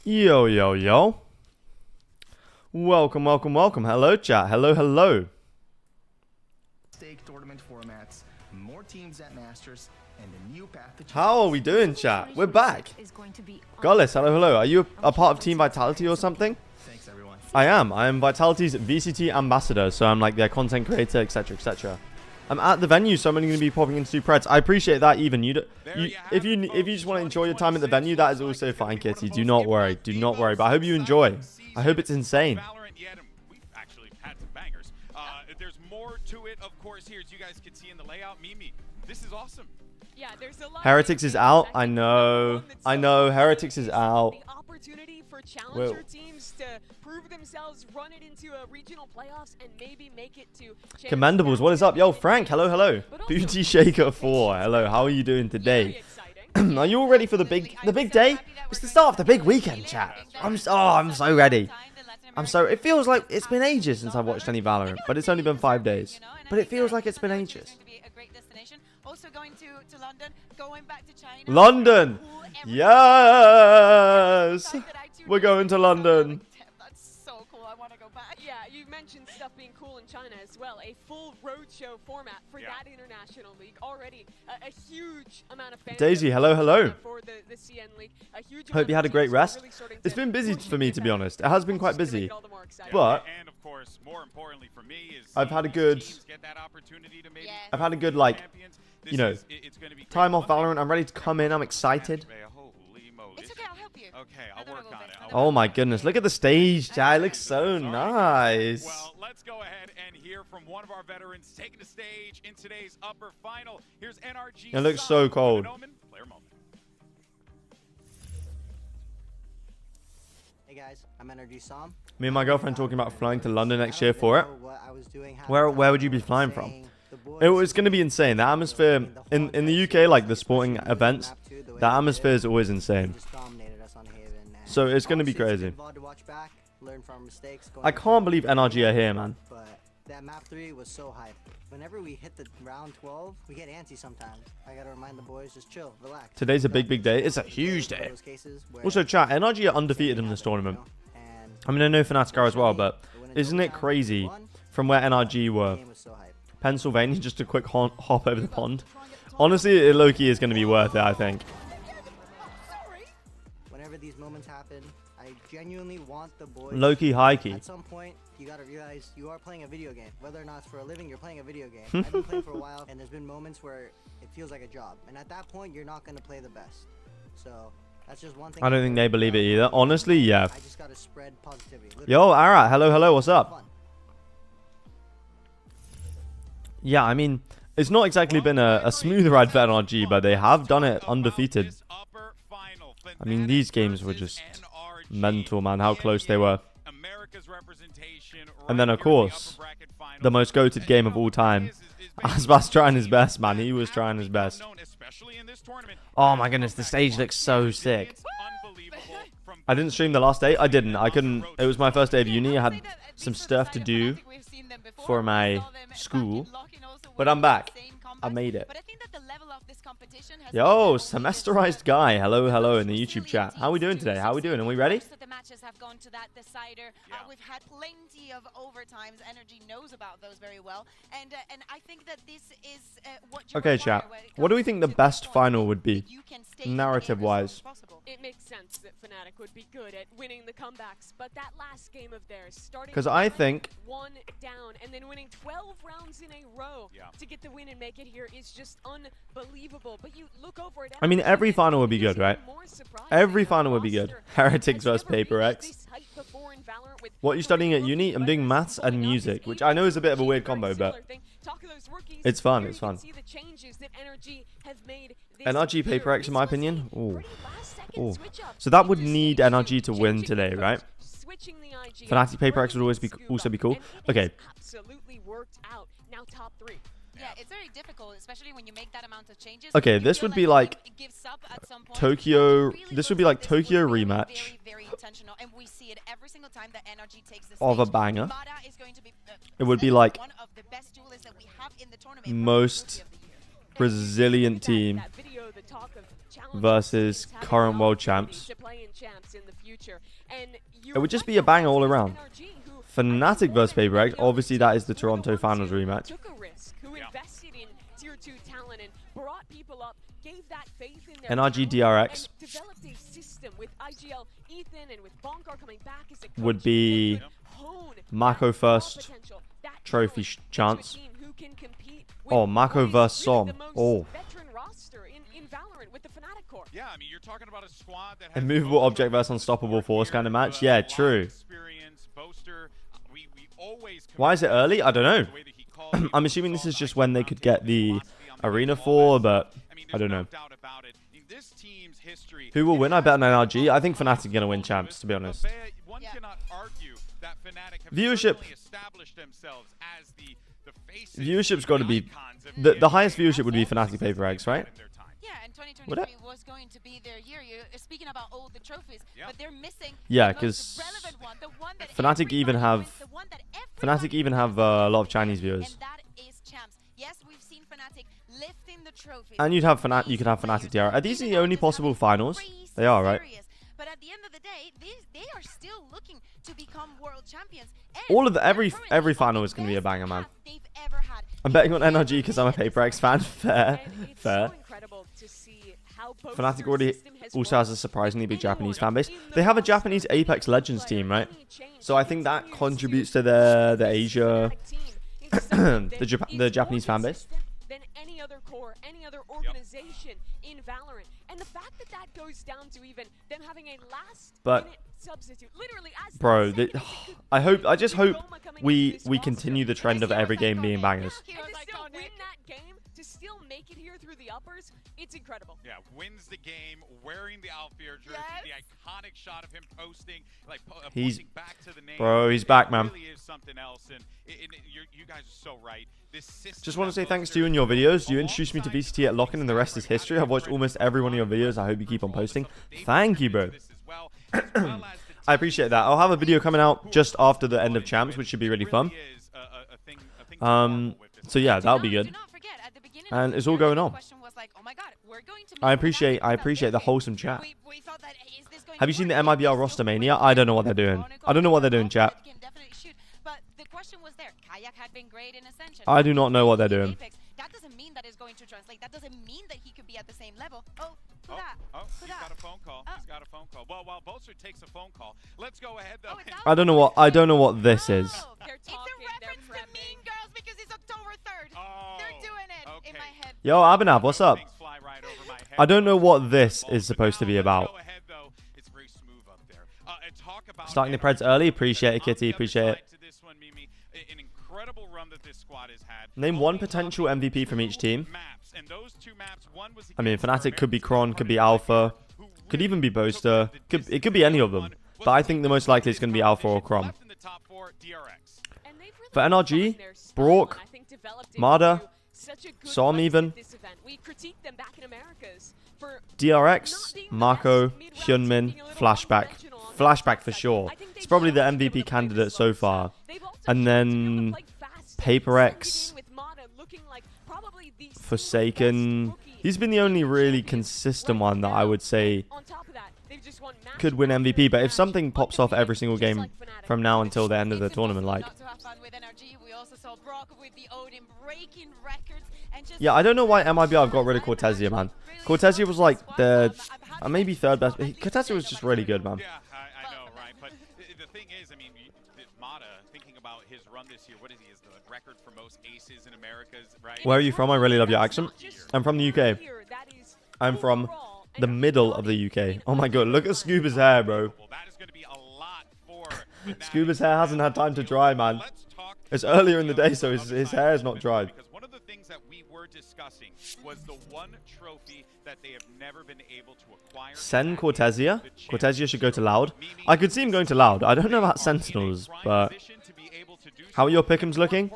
Yo, yo, yo. Welcome, welcome, welcome. Hello, chat. Hello, hello. Stake tournament formats, more teams at Masters, and a new path to How are we doing, chat? We're back. Gullis, hello, hello. Are you a part of Team Vitality or something? Thanks, everyone. I am. I am Vitality's VCT ambassador, so I'm like their content creator, etc., etc. I'm at the venue, so I'm only going to be popping into Preds. I appreciate that. Even if you just want to enjoy your time at the venue, that is also fine, Kitty. Do not worry. Do not worry. But I hope you enjoy. I hope it's insane. There's more to it, of course, here, as you guys can see in the layout. Mimi, this is awesome. Yeah, there's a lot Heretics is out. I know. I know. Heretics is out. The opportunity for challenger teams to prove themselves, run it into a regional playoffs, and maybe make it to Commendables, what is up? Yo, Frank, hello, hello. Booty Shaker 4, hello. How are you doing today? Are you all ready for the big day? It's the start of the big weekend, chat. I'm so ready. It feels like it's been ages since I've watched any Valorant, but it's only been 5 days. But it feels like it's been ages. Also going to London, going back to China. London! Yes! We're going to London. That's so cool. I want to go back. Yeah, you mentioned stuff being cool in China as well. A full roadshow format for that international league. Already a huge amount of fans. Daisy, hello, hello. For the CN league. A huge Hope you had a great rest. It's been busy for me, to be honest. It has been quite busy. But And of course, more importantly for me is I've had a good, like, you know, time off Valorant. I'm ready to come in. I'm excited. It's okay, I'll help you. Okay, I'll work on it. Oh my goodness, look at the stage, chat. It looks so nice. Well, let's go ahead and hear from one of our veterans taking the stage in today's upper final. Here's NRG. It looks so cold. Player moment. Hey guys, I'm NRG Sam. Me and my girlfriend talking about flying to London next year for it. Where would you be flying from? It was going to be insane. The atmosphere in the UK, like the sporting events, the atmosphere is always insane. So it's going to be crazy. I can't believe NRG are here, man. But that map 3 was so hype. Whenever we hit the round 12, we get antsy sometimes. I gotta remind the boys, just chill, relax. Today's a big day. It's a huge day. Also, chat, NRG are undefeated in this tournament. I mean, I know Fnatic are as well, but isn't it crazy from where NRG were? Pennsylvania, just a quick hop over the pond. Honestly, low-key is going to be worth it, I think. Whenever these moments happen, I genuinely want the boys. Low-key, high-key. At some point, you gotta realize you are playing a video game. Whether or not it's for a living, you're playing a video game. I've been playing for a while, and there's been moments where it feels like a job. And at that point, you're not going to play the best. So, that's just one thing. I don't think they believe it either. Honestly, yeah. I just gotta spread positivity. Yo, Arat, hello, what's up? Yeah, I mean, it's not exactly been a smooth ride for NRG, but they have done it undefeated. I mean, these games were just mental, man, how close they were. And then, of course, the most goated game of all time. Asbas trying his best, man. He was trying his best. Oh my goodness, the stage looks so sick. I didn't stream the last day. I didn't. I couldn't. It was my first day of uni. I had some stuff to do for my school. But I'm back. I made it. Yo, semesterized guy. Hello in the YouTube chat. How are we doing today? How are we doing? Are we ready? The matches have gone to that decider. We've had plenty of overtimes. NRG knows about those very well, and I think that this is what. Okay, chat. What do we think the best final would be, narrative-wise? It makes sense that Fnatic would be good at winning the comebacks, but that last game of theirs, starting because I think one down and then winning 12 rounds in a row to get the win and make it here is just unbelievable. But you look over it. I mean, every final would be good, right? Every final would be good. Heretics versus PRX. What are you studying at uni? I'm doing maths and music, which I know is a bit of a weird combo, but it's fun. It's fun. NRG PRX, in my opinion. Ooh. So that would need NRG to win today, right? Fnatic PRX would also be cool. Okay. Absolutely worked out. Now top 3. Yeah, it's very difficult, especially when you make that amount of changes. Okay, this would be like Tokyo. This would be like Tokyo rematch of a banger. It would be like most resilient team versus current world champs. It would just be a bang all around. Fnatic versus PRX. Obviously, that is the Toronto Finals rematch. NRG DRX would be Mako first trophy chance. Oh, Mako versus Som. Oh. Yeah, I mean, you're talking about a squad that has Immovable object versus unstoppable force kind of match. Yeah, true. Why is it early? I don't know. I'm assuming this is just when they could get the arena for, but I don't know. Who will win? I bet on NRG. I think Fnatic are going to win champs, to be honest. Viewership. Viewership's got to be... The highest viewership would be Fnatic PRX, right? Yeah, and 2023 was going to be their year. You're speaking about all the trophies, but they're missing because Fnatic even have a lot of Chinese viewers. And that is champs. Yes, we've seen Fnatic lifting the trophies. And you could have Fnatic DRX. Are these the only possible finals? They are, right? But at the end of the day, they are still looking to become world champions. All of the every final is going to be a banger, man. I'm betting on NRG because I'm a PRX fan. Fair. Fnatic already also has a surprisingly big Japanese fan base. They have a Japanese Apex Legends team, right? So I think that contributes to the Asia, the Japanese fan base. Than any other core, any other organization in Valorant, and the fact that that goes down to even them having a last-minute substitute, literally as bro, I just hope we continue the trend of every game being bangers. And to still win that game, to still make it here through the uppers, it's incredible. Yeah, wins the game wearing the Alfier jersey, the iconic shot of him posting, like posting back to the name. Bro, he's back, man. Really is something else, and you guys are so right. This just want to say thanks to you and your videos. You introduced me to VCT at Lock-in, and the rest is history. I've watched almost every one of your videos. I hope you keep on posting. Thank you, bro. I appreciate that. I'll have a video coming out just after the end of champs, which should be really fun. So yeah, that'll be good. And it's all going on. I appreciate the wholesome chat. Have you seen the MIBR roster mania? I don't know what they're doing. I don't know what they're doing, chat. I do not know what they're doing. That doesn't mean that is going to translate. That doesn't mean that he could be at the same level. He's got a phone call. He's got a phone call. Well, while Bolster takes a phone call, let's go ahead though. I don't know what this is. It's a reference to Mean Girls because it's October 3rd. They're doing it in my head. Yo, Abhinav, what's up? I don't know what this is supposed to be about. Starting the Preds early. Appreciate it, Kitty. Appreciate it. Name one potential MVP from each team. I mean, Fnatic could be Kron, could be Alpha, could even be Boaster. It could be any of them. But I think the most likely is going to be Alpha or Kron. For NRG, Brock, Marder, Som even. DRX, Mako, Hyunmin, Flashback. Flashback for sure. It's probably the MVP candidate so far. And then PRX, Forsaken. He's been the only really consistent one that I would say could win MVP. But if something pops off every single game from now until the end of the tournament, like... Yeah, I don't know why MIBR got rid of Cortezia, man. Cortezia was like the... maybe third best. Cortezia was just really good, man. Yeah, I know, right? But the thing is, I mean, Mata, thinking about his run this year, what is he? Is the record for most aces in Americas, right? Where are you from? I really love your accent. I'm from the UK. I'm from the middle of the UK. Oh my god, look at Scuba's hair, bro. Scuba's hair hasn't had time to dry, man. It's earlier in the day, so his hair is not dried. Because one of the things that we were discussing was the one trophy that they have never been able to acquire. Send Cortezia. Cortezia should go to Loud. I could see him going to Loud. I don't know about Sentinels, but how are your pick'ems looking?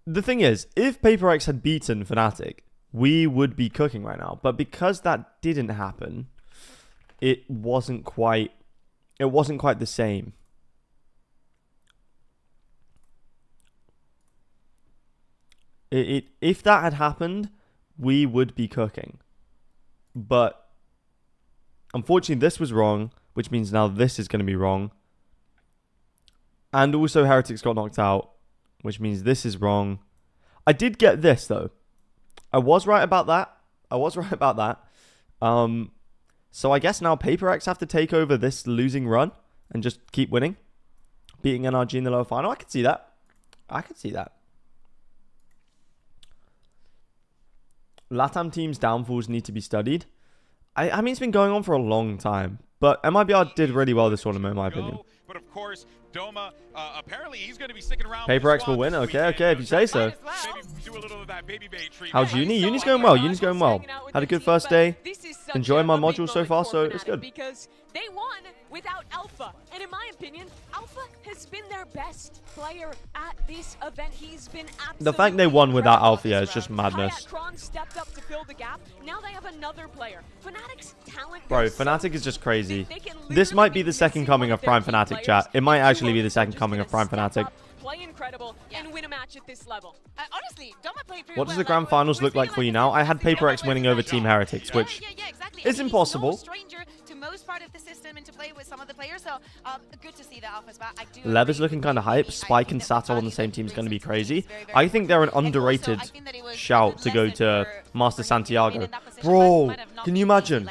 The thing is, if PRX had beaten Fnatic, we would be cooking right now. But because that didn't happen, it wasn't quite the same. If that had happened, we would be cooking. But unfortunately, this was wrong, which means now this is going to be wrong. And also, Heretics got knocked out, which means this is wrong. I did get this, though. I was right about that. So I guess now PRX have to take over this losing run and just keep winning. Beating NRG in the lower final. I could see that. LATAM teams' downfalls need to be studied. I mean, it's been going on for a long time. But MIBR did really well this tournament, in my opinion. But of course, Doma, apparently he's going to be sticking around. PRX will win. Okay, if you say so. How's uni? Uni's going well. Had a good first day. Enjoying my module so far, so it's good. Because they won without Alpha. And in my opinion, Alpha has been their best player at this event. He's been absolutely the fact they won without Alpha, yeah, it's just madness. Kron stepped up to fill the gap. Now they have another player. Fnatic's talent. Bro, Fnatic is just crazy. This might be the second coming of Prime Fnatic, chat. It might actually be the second coming of Prime Fnatic. Play incredible and win a match at this level. Honestly, Doma played pretty What does the grand finals look like for you now? I had PRX winning over Team Heretics, which is impossible. Most part of the system and to play with some of the players, so good to see the Alpha's back. Lev is looking kind of hype. Spike and Sato on the same team is going to be crazy. I think they're an underrated shout to go to Master Santiago. Bro, can you imagine?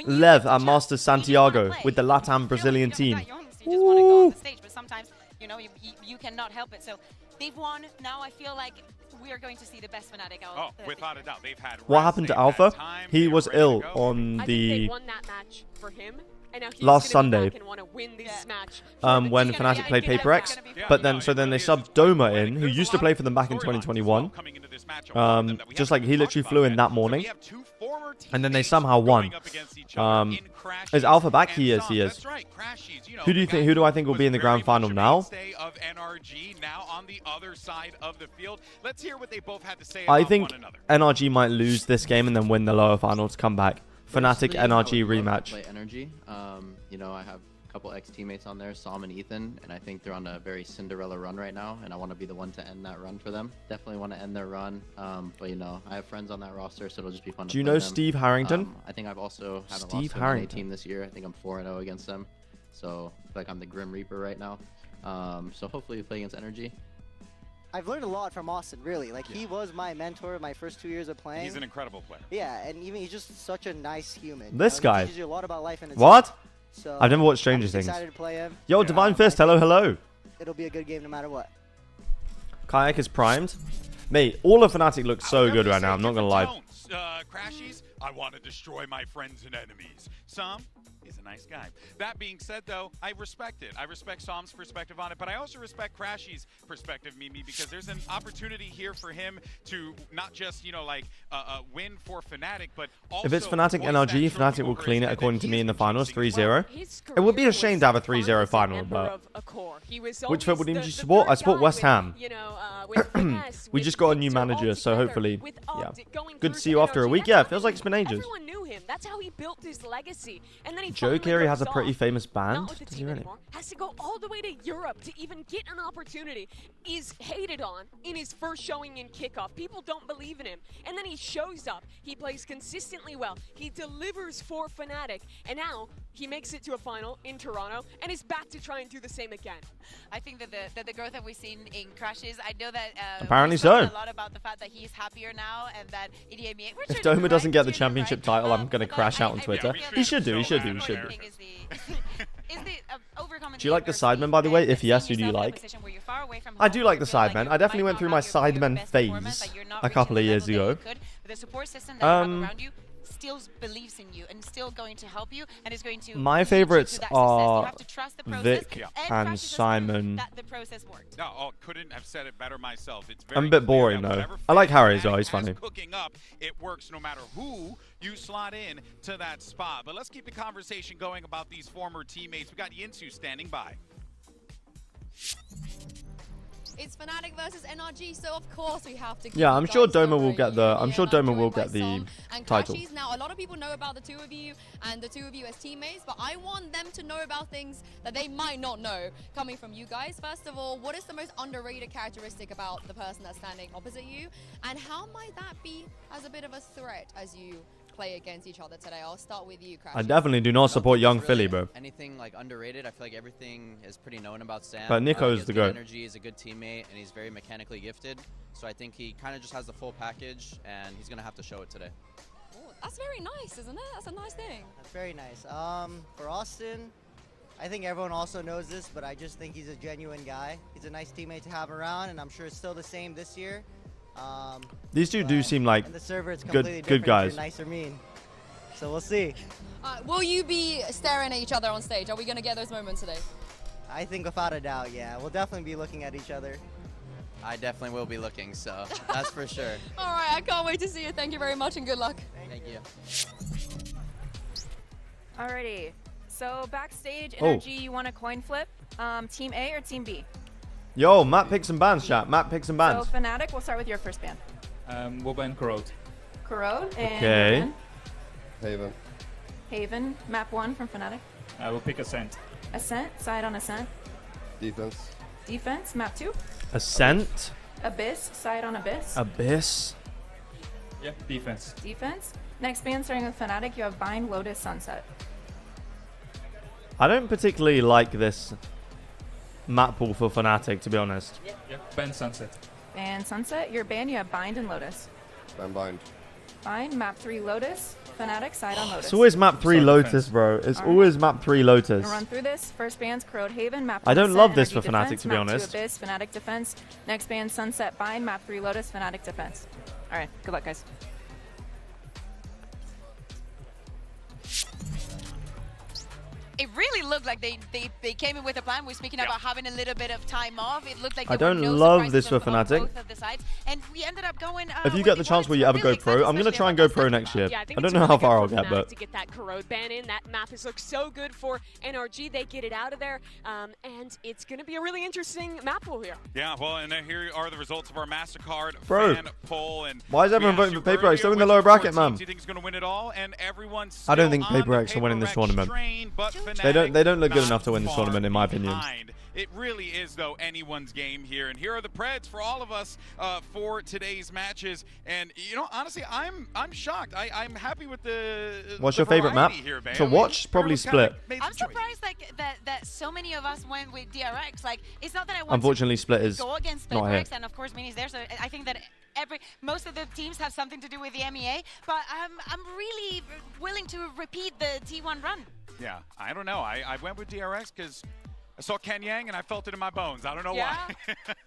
Lev at Master Santiago with the LATAM Brazilian team. But sometimes, you know, you cannot help it. So they've won. Now I feel like we are going to see the best Fnatic out. Oh, without a doubt. They've had what happened to Alpha? He was ill on the won that match for him. And now he's last Sunday win this match when Fnatic played PRX. But then they subbed Doma in, who used to play for them back in 2021. Just like he literally flew in that morning. And then they somehow won. Is Alpha back? He is. Who do I think will be in the grand final now? I think NRG might lose this game and then win the lower final to come back. Fnatic NRG rematch. Play NRG. You know, I have a couple ex-teammates on there, Sam and Ethan, and I think they're on a very Cinderella run right now, and I want to be the one to end that run for them. Definitely want to end their run, but you know, I have friends on that roster, so it'll just be fun to play them. Do you know Steve Harrington? I think I've also haven't lost to a team this year. I think I'm 4-0 against them, so I feel like I'm the Grim Reaper right now. So hopefully we play against NRG. I've learned a lot from Austin, really. Like, he was my mentor my first 2 years of playing. He's an incredible player. Yeah, and even he's just such a nice human. This guy. He teaches you a lot about life and what? So I've never watched Stranger Things. Excited to play him. Yo, Divine Fist, hello. It'll be a good game no matter what. Kayak is primed. Mate, all of Fnatic looks so good right now, I'm not going to lie. Crashies, I want to destroy my friends and enemies. Some is a nice guy. That being said, though, I respect it. I respect Som's perspective on it, but I also respect Crashy's perspective, Mimi, because there's an opportunity here for him to not just, you know, like, win for Fnatic, but also... If it's Fnatic NRG, Fnatic will clean it, according to me, in the finals, 3-0. It would be a shame to have a 3-0 final, but... Which football team do you support? I support West Ham. We just got a new manager, so hopefully, yeah. Good to see you after a week. Yeah, it feels like it's been ages. That's how he built his legacy. And then he Joe Carey has a pretty famous band. Does he really? Has to go all the way to Europe to even get an opportunity. Is hated on in his first showing in kickoff. People don't believe in him. And then he shows up. He plays consistently well. He delivers for Fnatic. And now he makes it to a final in Toronto and is back to try and do the same again. I think that the growth that we've seen in Crashes, I know that apparently so. A lot about the fact that he's happier now and that if Doma doesn't get the championship title, I'm going to crash out on Twitter. He should do. Do you like the Sidemen, by the way? If yes, who do you like? I do like the Sidemen. I definitely went through my Sidemen phase a couple of years ago. The support system that you have around you still believes in you and still going to help you and is going to my favorites are Vic and Simon. No, couldn't have said it better myself. It's very I'm a bit boring though. I like Harry as well, he's funny. Cooking up, it works no matter who you slot in to that spot. But let's keep the conversation going about these former teammates. We got Yinsu standing by. It's Fnatic versus NRG, so of course we have to. Yeah, I'm sure Doma will get the. I'm sure Doma will get the title. Now, a lot of people know about the two of you and the two of you as teammates, but I want them to know about things that they might not know coming from you guys. First of all, what is the most underrated characteristic about the person that's standing opposite you, and how might that be as a bit of a threat as you play against each other today? I'll start with you, Crash. I definitely do not support young Philly, bro. Anything like underrated? I feel like everything is pretty known about Sam. But Nico's the goat. Energy is a good teammate, and he's very mechanically gifted. So I think he kind of just has the full package, and he's gonna have to show it today. Ooh, that's very nice, isn't it? That's a nice thing. That's very nice. For Austin, I think everyone also knows this, but I just think he's a genuine guy. He's a nice teammate to have around, and I'm sure it's still the same this year. These two do seem like the server is good guys. Nice or mean. So we'll see. Will you be staring at each other on stage? Are we going to get those moments today? I think without a doubt, yeah. We'll definitely be looking at each other. I definitely will be looking, so that's for sure. All right, I can't wait to see you. Thank you very much and good luck. Thank you. Alrighty. So backstage, NRG, you want a coin flip? Team A or Team B? Yo, Matt picks some bands, chat. Matt picks some bands. So Fnatic, we'll start with your first band. We'll ban Corrode. Corrode and Okay. Haven. Haven. Map 1 from Fnatic. I will pick Ascent. Ascent. Side on Ascent. Defense. Defense. Map 2. Ascent. Abyss. Side on Abyss. Abyss. Yeah, defense. Defense. Next band starting with Fnatic, you have Bind, Lotus, Sunset. I don't particularly like this map pool for Fnatic, to be honest. Yeah, ban Sunset. And Sunset, your band, you have Bind and Lotus. Bind. Bind, map 3 Lotus, Fnatic, side on Lotus. It's always map 3 Lotus, bro. It's always map 3 Lotus. Gonna run through this. First band's Corrode Haven, map 1 I don't Ascent, love this NRG for Fnatic, defense, to be map 2 honest. Abyss, Fnatic defense. Next band Sunset Bind, map 3 Lotus, Fnatic defense. Alright, good luck, guys. It really looked like they came in with a plan. We're speaking about having a little bit of time off. It looked like I there were don't no love this surprises for on Fnatic. both of the sides, and we ended up going. If you get the chance where you ever go pro, I'm gonna try and go pro next year. Yeah, I don't know how far I'll get, but to get that Corrode ban in, that map has looked so good for NRG. They get it out of there, and it's gonna be a really interesting map pool here. Yeah, well, and here are the results of our MasterCard Bro, fan poll. And why is everyone voting for PRX? They're in the lower bracket, man. Do you think is going to win it all? And everyone's I don't think still on the PRX are winning this tournament. train, but They don't look good Fnatic enough to win this not tournament, in my opinion. behind. It really is, though, anyone's game here. And here are the Preds for all of us for today's matches. And, you know, honestly, I'm shocked. I'm happy with the What's your favorite map? Here, To watch, probably Split. I'm surprised that so many of us went with DRX. Like, it's not that I want Unfortunately, to Split is go against not here. PRX, and of course, Minis there. So I think that most of the teams have something to do with the MEA, but I'm really willing to repeat the T1 run. Yeah, I don't know. I went with DRX because I saw Ken Yang and I felt it in my bones. I don't know why.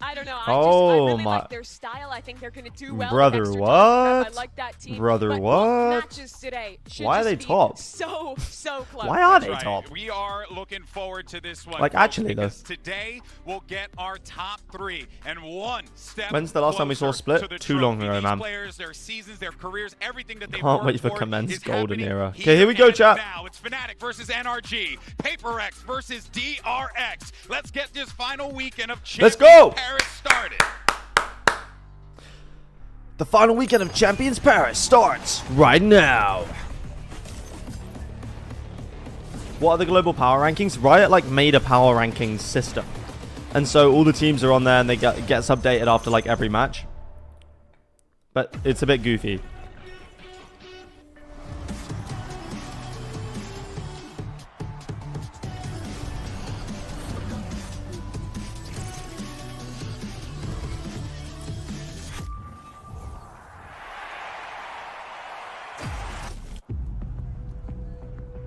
I don't know. I really my like their style. I think they're going to do well. Brother, Extra what? I like that team. Brother, but what? Matches today should Why are just they be top? So close. Why are That's they right. top? We are looking forward to this one. Like, folks, actually, though. because today we'll get our top 3 and one step. When's the last time we saw closer Split? to the Too long trophy. ago, These man. Players, their seasons, their careers, everything that they've Can't worked wait for for Command's is golden happening era. Okay, here we go, and chat. Now it's Fnatic versus NRG, PRX versus DRX. Let's get this final weekend of Let's Champions go! Paris started. The final weekend of Champions Paris starts right now. What are the global power rankings? Riot like made a power rankings system, and so all the teams are on there and they gets updated after like every match. But it's a bit goofy.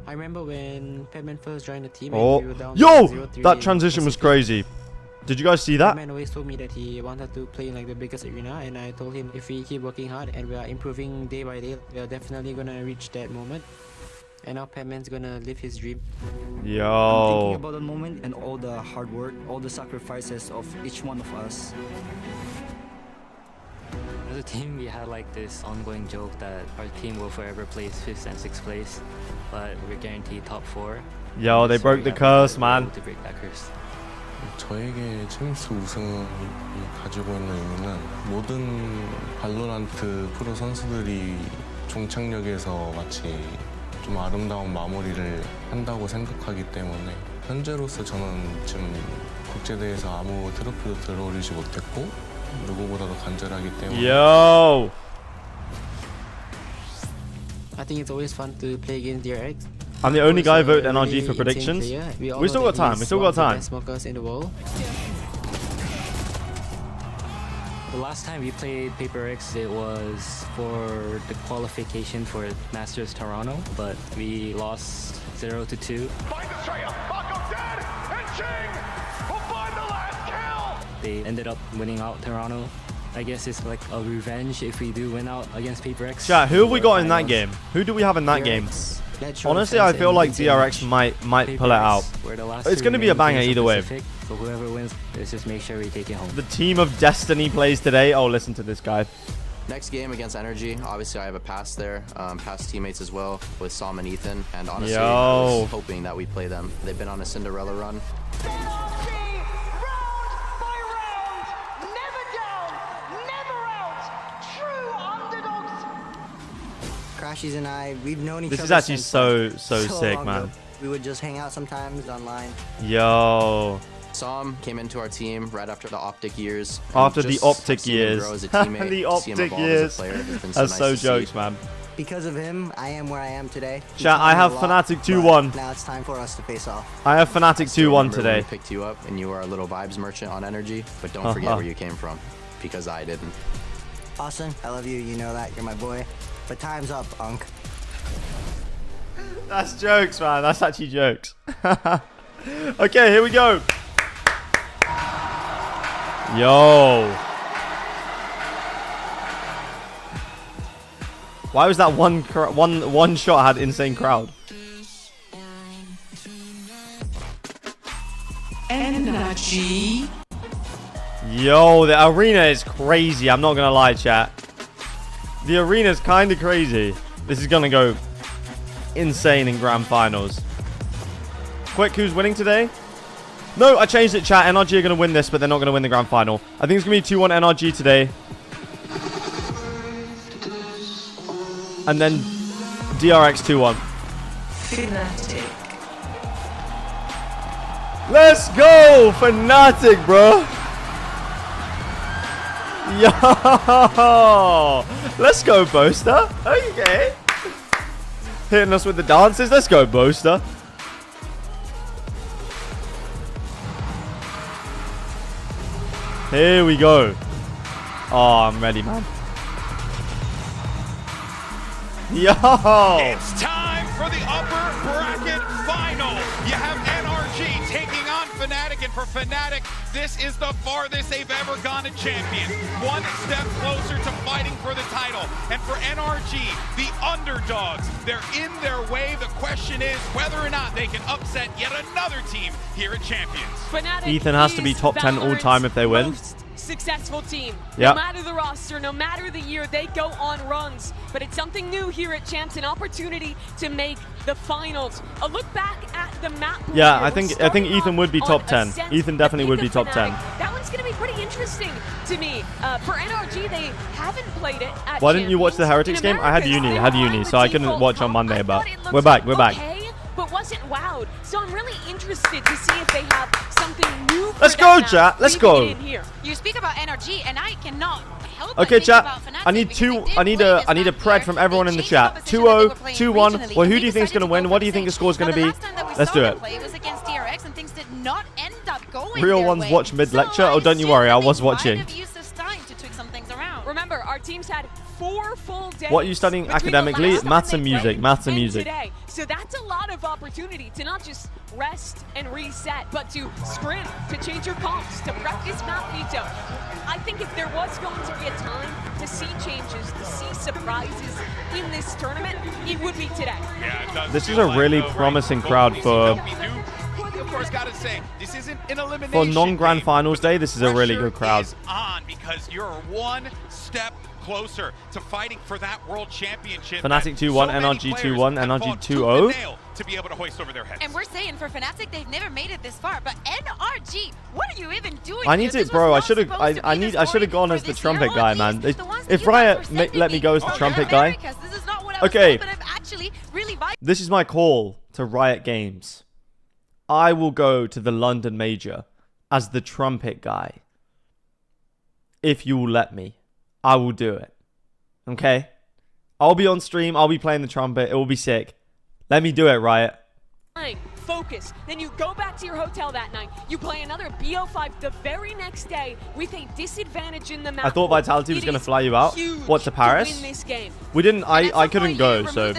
I remember when Padman first joined the team. Oh, and we were down yo, 0-3 that in transition was Pacific. crazy. Did you guys see that? Padman always told me that he wanted to play in like the biggest arena, and I told him if we keep working hard and we are improving day by day, we are definitely gonna reach that moment. And now Padman's gonna live his dream. I'm thinking Yo. about the moment and all the hard work, all the sacrifices of each one of us. As a team, we had like this ongoing joke that our team will forever place 5th and 6th place, but we're guaranteed top 4. Yo, they So broke we the have curse, to man. to break that curse. 저에게 챔스 우승이 가지고 있는 의미는 모든 발로란트 프로 선수들이 종착역에서 마치 좀 아름다운 마무리를 한다고 생각하기 때문에 현재로서 저는 지금 국제대회에서 아무 트로피도 들어올리지 못했고 누구보다도 간절하기 때문에 Yo! I think it's always fun to play against DRX. I'm the only guy voted NRG for predictions. We still got time. We still got time. The last time we played PRX, it was for the qualification for Masters Toronto, but we lost 0-2. They ended up winning out Toronto. I guess it's like a revenge if we do win out against PRX. Chat, who have we got in that game? Who do we have in that game? Honestly, I feel like DRX might pull it out. It's going to be a banger either way. So whoever wins, let's just make sure we take it home. The team of destiny plays today. Oh, listen to this guy. Next game against NRG, obviously I have a pass there, past teammates as well with Sam and Ethan, and honestly I was hoping that we play them. They've been on a Cinderella run. Crashies and I, we've known each other. This is actually since so sick, man. Ago. We would just hang out sometimes online. Yo. Sam came into our team right after the Optic years. After the Optic years. The Optic years. That's so jokes, man. Because of him, I am where I am today. Chat, I have Fnatic 2-1. Now it's time for us to face off. I have Fnatic 2-1 today. We picked you up and you were a little vibes merchant on NRG, but don't forget where you came from, because I didn't. Austin, I love you. You know that. You're my boy. But time's up, Unk. That's jokes, man. That's actually jokes. Okay, here we go. Yo. Why was that one shot had insane crowd? NRG. Yo, the arena is crazy. I'm not gonna lie, chat. The arena is kind of crazy. This is gonna go insane in grand finals. Quick, who's winning today? No, I changed it, chat. NRG are gonna win this, but they're not gonna win the grand final. I think it's gonna be 2-1 NRG today. And then DRX 2-1. Fnatic. Let's go, Fnatic, bro. Yo, let's go, Boaster. Okay, hitting us with the dances. Let's go, Boaster. Here we go. Oh, I'm ready, man. Yo! It's time for the upper bracket final. You have NRG taking on Fnatic, and for Fnatic, this is the farthest they've ever gone to champion. One step closer to fighting for the title. And for NRG, the underdogs, they're in their way. The question is whether or not they can upset yet another team here at Champions. Fnatic Ethan has to be top 10 all time if they win. Successful team. Yep. No matter the roster, no matter the year, they go on runs. But it's something new here at Champs, an opportunity to make the finals. A look back at the map. Yeah, I think Ethan would be top 10. Ethan definitely would be top 10. That one's going to be pretty interesting to me. For NRG, they haven't played it at Why didn't you watch the Heretics game? I had uni, so I couldn't watch on Monday, but we're back, we're back. But wasn't wowed. So I'm really interested to see if they have something new. Let's go, chat. Let's go. You speak about NRG, and I cannot help Okay, chat. I need a pred from everyone in the chat. 2-0, 2-1. Well, who do you think is going to win? What do you think the score is going to be? Let's do it. It was against DRX, and things did not end up going Real ones watch mid lecture. Oh, don't you worry. I was watching. Remember, our teams had 4 full days. What are you studying academically? Maths and music. Maths and music. Today. So that's a lot of opportunity to not just rest and reset, but to sprint, to change your comps, to practice map veto. I think if there was going to be a time to see changes, to see surprises in this tournament, it would be today. Yeah, this is a really promising crowd for of course, gotta say, this isn't an elimination for non-grand finals day. This is a really good crowd. On because you're one step closer to fighting for that world championship. Fnatic 2-1, NRG 2-1, NRG 2-0. To be able to hoist over their heads. And we're saying for Fnatic, they've never made it this far. But NRG, what are you even doing? I need to, bro. I should have gone as the trumpet guy, man. If Riot let me go as the trumpet guy, okay. This is my call to Riot Games. I will go to the London Major as the trumpet guy. If you will let me, I will do it. Okay? I'll be on stream. I'll be playing the trumpet. It will be sick. Let me do it, Riot. Focus. Then you go back to your hotel that night. You play another BO5 the very next day with a disadvantage in the map. I thought Vitality was going to fly you out. What, to Paris? We didn't. I couldn't go, so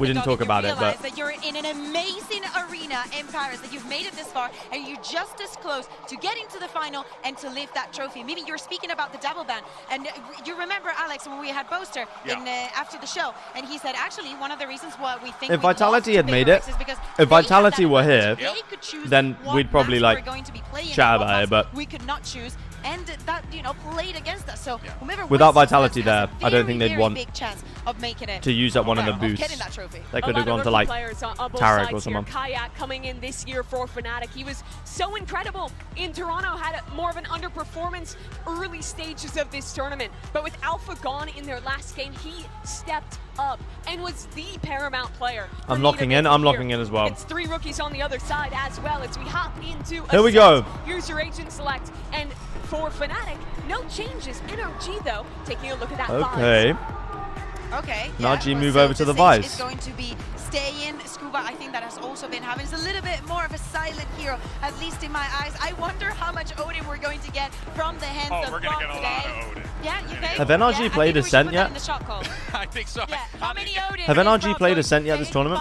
we didn't talk about it. But that you're in an amazing arena in Paris, that you've made it this far, and you're just as close to getting to the final and to lift that trophy. Maybe you're speaking about the double ban, and you remember, Alex, when we had Boaster after the show, and he said actually one of the reasons why we think if Vitality had made it, if Vitality were here, then we'd probably like chat about it, but we could not choose, and that played against us. So without Vitality there, I don't think they'd want big chance of making it to use up one of the boosts. They could have gone to like Tarek or someone. Kayak coming in this year for Fnatic. He was so incredible in Toronto, had more of an underperformance early stages of this tournament, but with Alpha gone in their last game, he stepped up and was the paramount player. I'm locking in. I'm locking in as well. It's 3 rookies on the other side as well as we hop into here we go. Here's your agent select, and for Fnatic, no changes. NRG though, taking a look at that. Okay. Okay. NRG move over to the Vice. Is going to be staying. Scuba, I think that has also been having. It's a little bit more of a silent hero, at least in my eyes. I wonder how much Odin we're going to get from the hands of we're going to get a lot of Odin. Yeah, you think? Have NRG played Ascent yet? I think so. Yeah. How many Odin? Have NRG played Ascent yet this tournament?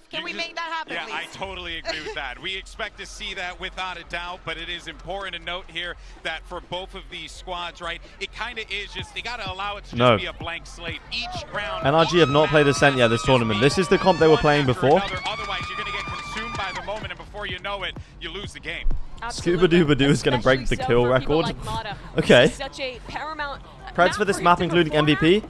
Can we make that happen, Yeah, please? I totally agree with that. We expect to see that without a doubt, but it is important to note here that for both of these squads, right, it kind of is just, they got to allow it to just be a blank slate. Each round. NRG have not played Ascent yet this tournament. This is the comp they were playing before. Otherwise, you're going to get consumed by the moment, and before you know it, you lose the game. Scuba Dooba Doo is going to break the kill record. Okay. Creds for this map, including MVP.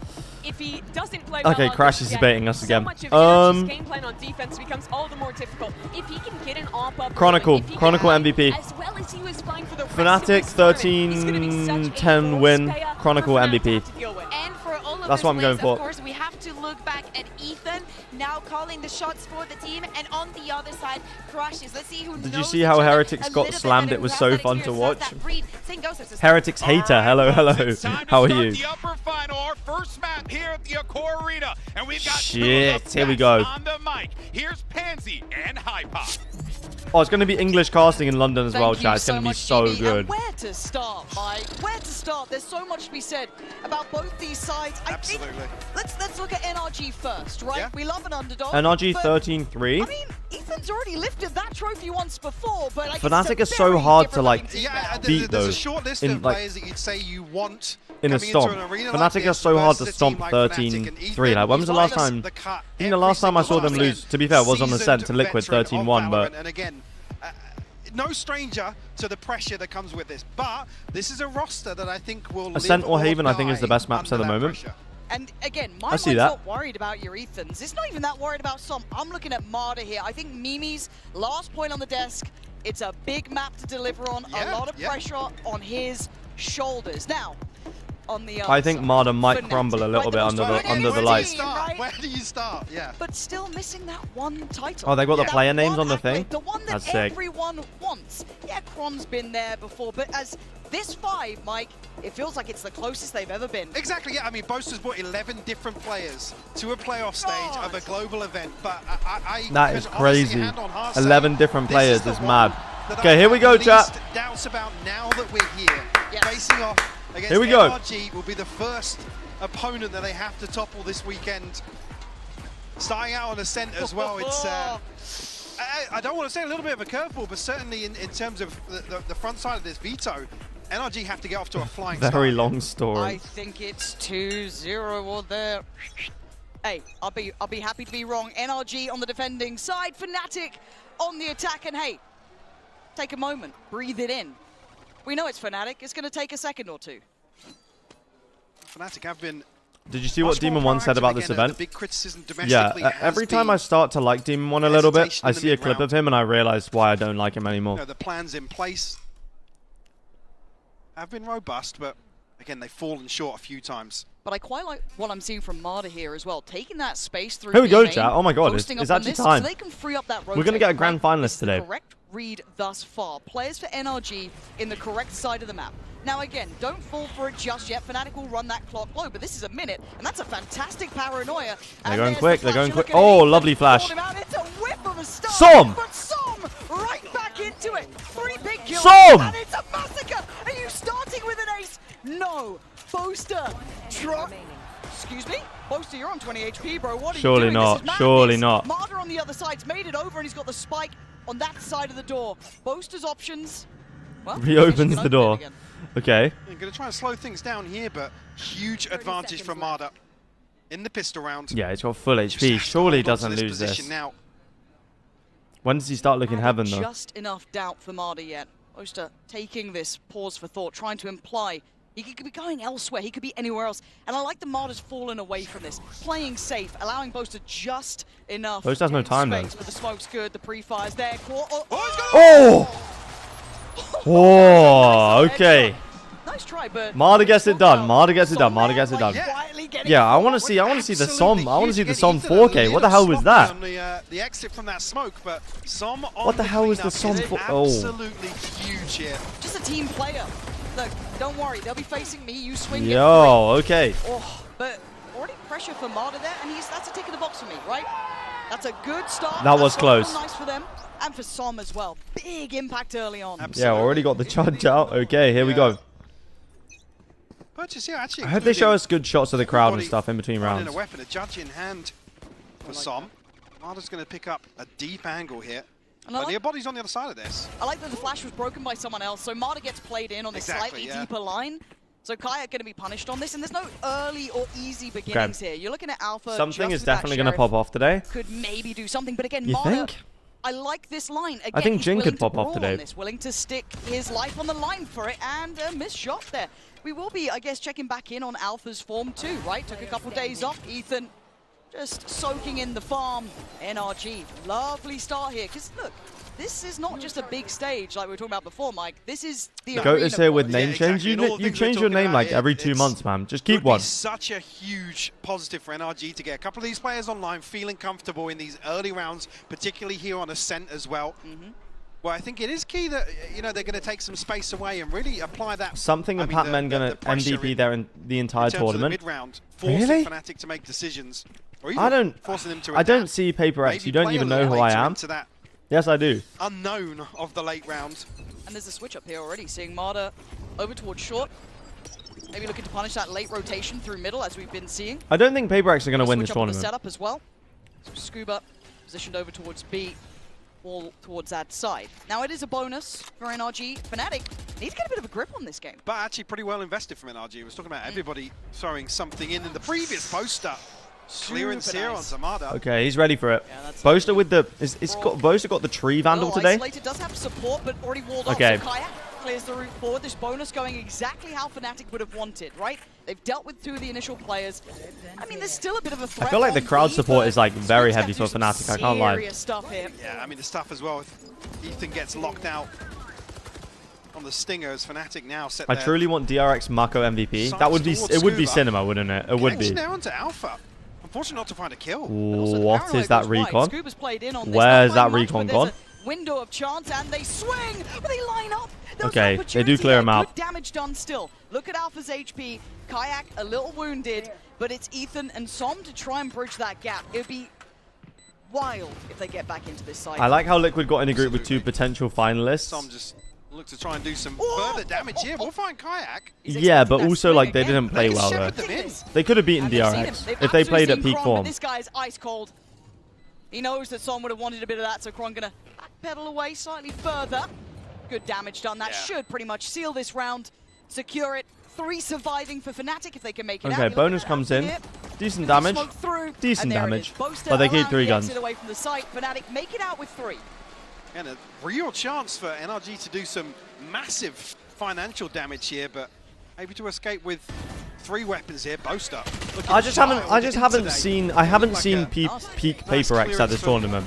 If he doesn't play okay, well Crash is baiting us again. Game plan on defense becomes all the more difficult. If he can get an op-up Chronicle MVP. As well as he was flying for the Fnatic 13-10 win. Chronicle MVP. And for all of that's what I'm going for. Of course, we have to look back at Ethan now calling the shots for the team, and on the other side, Crashes. Let's see who Did you see how Heretics got slammed? It was so fun to watch. Heretics hater, hello. How are you? The upper final, our first map here at the Accor Arena, and we've got shit. Here we go. On the mic. Here's Pansy and Hypop. Oh, it's going to be English casting in London as well, chat. It's going to be so good. And where to start, Mike? Where to start? There's so much to be said about both these sides. Absolutely. Let's look at NRG first, right? Yeah. We love an underdog. NRG 13-3. I mean, Ethan's already lifted that trophy once before, but like, Fnatic is so hard to like beat though. There's a short list of players that you'd say you want in a stomp. Fnatic are so hard to stomp 13-3. Like, when was the last time? I think the last time I saw them lose, to be fair, was on Ascent to Liquid 13-1, but and again, no stranger to the pressure that comes with this, but this is a roster that I think will Ascent or Haven, I think, is the best maps at the moment. Pressure. And again, my mind's not worried about your Ethans. It's not even that worried about some. I'm looking at Marta here. I think Mimi's last point on the desk, it's a big map to deliver on, a lot of pressure on his shoulders. Now, on the I think Marta might crumble a little bit under the lights. Where do you start? Yeah. But still missing that one title. Oh, they got the player names on the thing? The one that everyone wants. Yeah, Kron's been there before, but as this 5, Mike, it feels like it's the closest they've ever been. Exactly, yeah. I mean, Boaster's brought 11 different players to a playoff stage of a global event, but that is crazy. 11 different players is mad. Okay, here we go, chat. Doubts about now that we're here, facing off against here we go. NRG will be the first opponent that they have to topple this weekend. Starting out on Ascent as well, it's I don't want to say a little bit of a curveball, but certainly in terms of the front side of this veto, NRG have to get off to a flying start. Very long story. I think it's 2-0 or there. Hey, I'll be happy to be wrong. NRG on the defending side, Fnatic on the attack, and hey, take a moment, breathe it in. We know it's Fnatic. It's going to take a second or two. Fnatic have been. Did you see what Demon 1 said about this event? Big criticism Yeah, domestically every time I start to like Demon 1 a little bit, I see a clip of him and I realize why I don't like him anymore. You know, the plans in place have been robust, but again, they've fallen short a few times. But I quite like what I'm seeing from Marder here as well, taking that space through. Here we go, main, chat. Oh my god, it's posting up actually on this, time. So they can free up that We're going to get a grand finalist today. Correct read thus far. Players for NRG in the correct side of the map. Now again, don't fall for it just yet. Fnatic will run that clock low, but this is a minute, and that's a fantastic paranoia. They're going quick, they're going quick. Oh, lovely flash. It's a whip of a start, Som! but Som right back into it. 3 big kills, Som! and it's a massacre. Are you starting with an ace? No. Boaster. Excuse me? Boaster, you're on 20 HP, bro. What are Surely you doing? not, This is madness. surely not. Marder on the other side's made it over, and he's got the spike on that side of the door. Boaster's options. Well, Reopens the door. Okay. They're going to try and slow things down here, but huge advantage from Marder in the pistol round. Yeah, he's got full HP. Surely he doesn't lose this. Now. When does he start looking heaven, though? Just enough doubt for Marder yet. Boaster taking this pause for thought, trying to imply he could be going elsewhere, he could be anywhere else. And I like the Marder's fallen away from this. Playing safe, allowing Boaster just enough Boaster has no time, though. space, but the smoke's good, the pre-fire's there. Oh, okay. Nice try, but Marder gets it done. Marder gets it done. Marder gets it done. Yeah, I want to see the Som. I want to see the Som 4K. What the hell was that? On the exit from that smoke, but Som on What the hell was the Som 4? Oh. Absolutely huge here. just a team player. Look, don't worry, they'll be facing me. You swing. Yo, okay. Oh, but already pressure for Marder there, and that's a tick in the box for me, right? That's a good start. That was close. Nice for them, and for Som as well. Big impact early on. Yeah, already got the charge out. Okay, here we go. Purchase here actually. I hope they show us good shots of the crowd and stuff in between rounds. A weapon, a judge in hand for Som. Marder's going to pick up a deep angle here. But the body's on the other side of this. I like that the flash was broken by someone else, so Marder gets played in on this slightly deeper line. So Kayak going to be punished on this, and there's no early or easy beginnings here. You're looking at Alpha. Something is definitely going to pop off today. Could maybe do something, but again, You Marder, think? I like this line. Again, I think he's Jin willing could pop to off brawl today. on this, willing to stick his life on the line for it, and a missed shot there. We will be, I guess, checking back in on Alpha's form too, right? Took a couple days off. Ethan just soaking in the farm. NRG, lovely start here. Because look, this is not just a big stage like we were talking about before, Mike. This is the Goat arena is here with point. name change. You change your name like every 2 months, man. Just keep one. Such a huge positive for NRG to get a couple of these players online feeling comfortable in these early rounds, particularly here on Ascent as well. Well, I think it is key that they're going to take some space away and really apply that. Something and Patman gonna MVP there in the entire tournament. Mid-round, forcing Really? Fnatic to make decisions. Or I even forcing them to I don't adapt. see Paper X. Maybe You don't play even a know little who I later am. into that Yes, I do. unknown of the late round. And there's a switch up here already, seeing Marder over towards short. Maybe looking to punish that late rotation through middle, as we've been seeing. I don't think Paper X are going to win Switch this up on the tournament. setup as well. So Scuba positioned over towards B, all towards that side. Now it is a bonus for NRG. Fnatic need to get a bit of a grip on this game. But actually pretty well invested from NRG. We was talking about everybody throwing something in the previous poster. Clearance Super here nice. on Zamada. Okay, he's ready for it. Yeah, that's Boaster with the Boaster got the tree vandal today. Isolated does have support, but already walled Okay. off. So Kayak clears the route forward. This bonus going exactly how Fnatic would have wanted, right? They've dealt with 2 of the initial players. I mean, there's still a bit of a threat. I feel like the on crowd B, support but is like very Squid's heavy gonna for do some Fnatic. I can't lie. serious stuff here. Yeah, I mean the stuff as well. If Ethan gets locked out on the stingers, Fnatic now set I their truly want DRX Mako MVP. sights That would be towards it. Would be Scuba. cinema, wouldn't it? It would be. Connection now onto Alpha. Unfortunate not to find a kill. What is that recon? Scuba's played in on this. Where's Not that by much, recon but gone? there's a window of chance, and they swing, but they line up. There was Okay, an they do opportunity clear there. him out. Good damage done still. Look at Alpha's HP. Kayak a little wounded, but it's Ethan and Som to try and bridge that gap. It would be wild if they get back into this side. I like how Liquid got in a group with 2 potential finalists. Some just look to try and do some further damage here. We'll find Kayak. Yeah, but also like they didn't play They well shepherded though. them in. They could have beaten And they've seen him. DRX They've if they played at absolutely peak seen Kron, but form. This guy's ice cold. He knows that Som would have wanted a bit of that, so Kron gonna backpedal away slightly further. Good damage done. That should pretty much seal this round, secure it. 3 surviving for Fnatic if they can make it out. Okay, You're looking bonus at comes Alpha in. here. Decent With the damage. smoke through, Decent and there it damage. is. Boaster But they keep allowing 3 the guns. exit away from the site. Fnatic make it out with 3. And a real chance for NRG to do some massive financial damage here, but able to escape with 3 weapons here. Boaster. I just haven't seen peak Paper X at this tournament.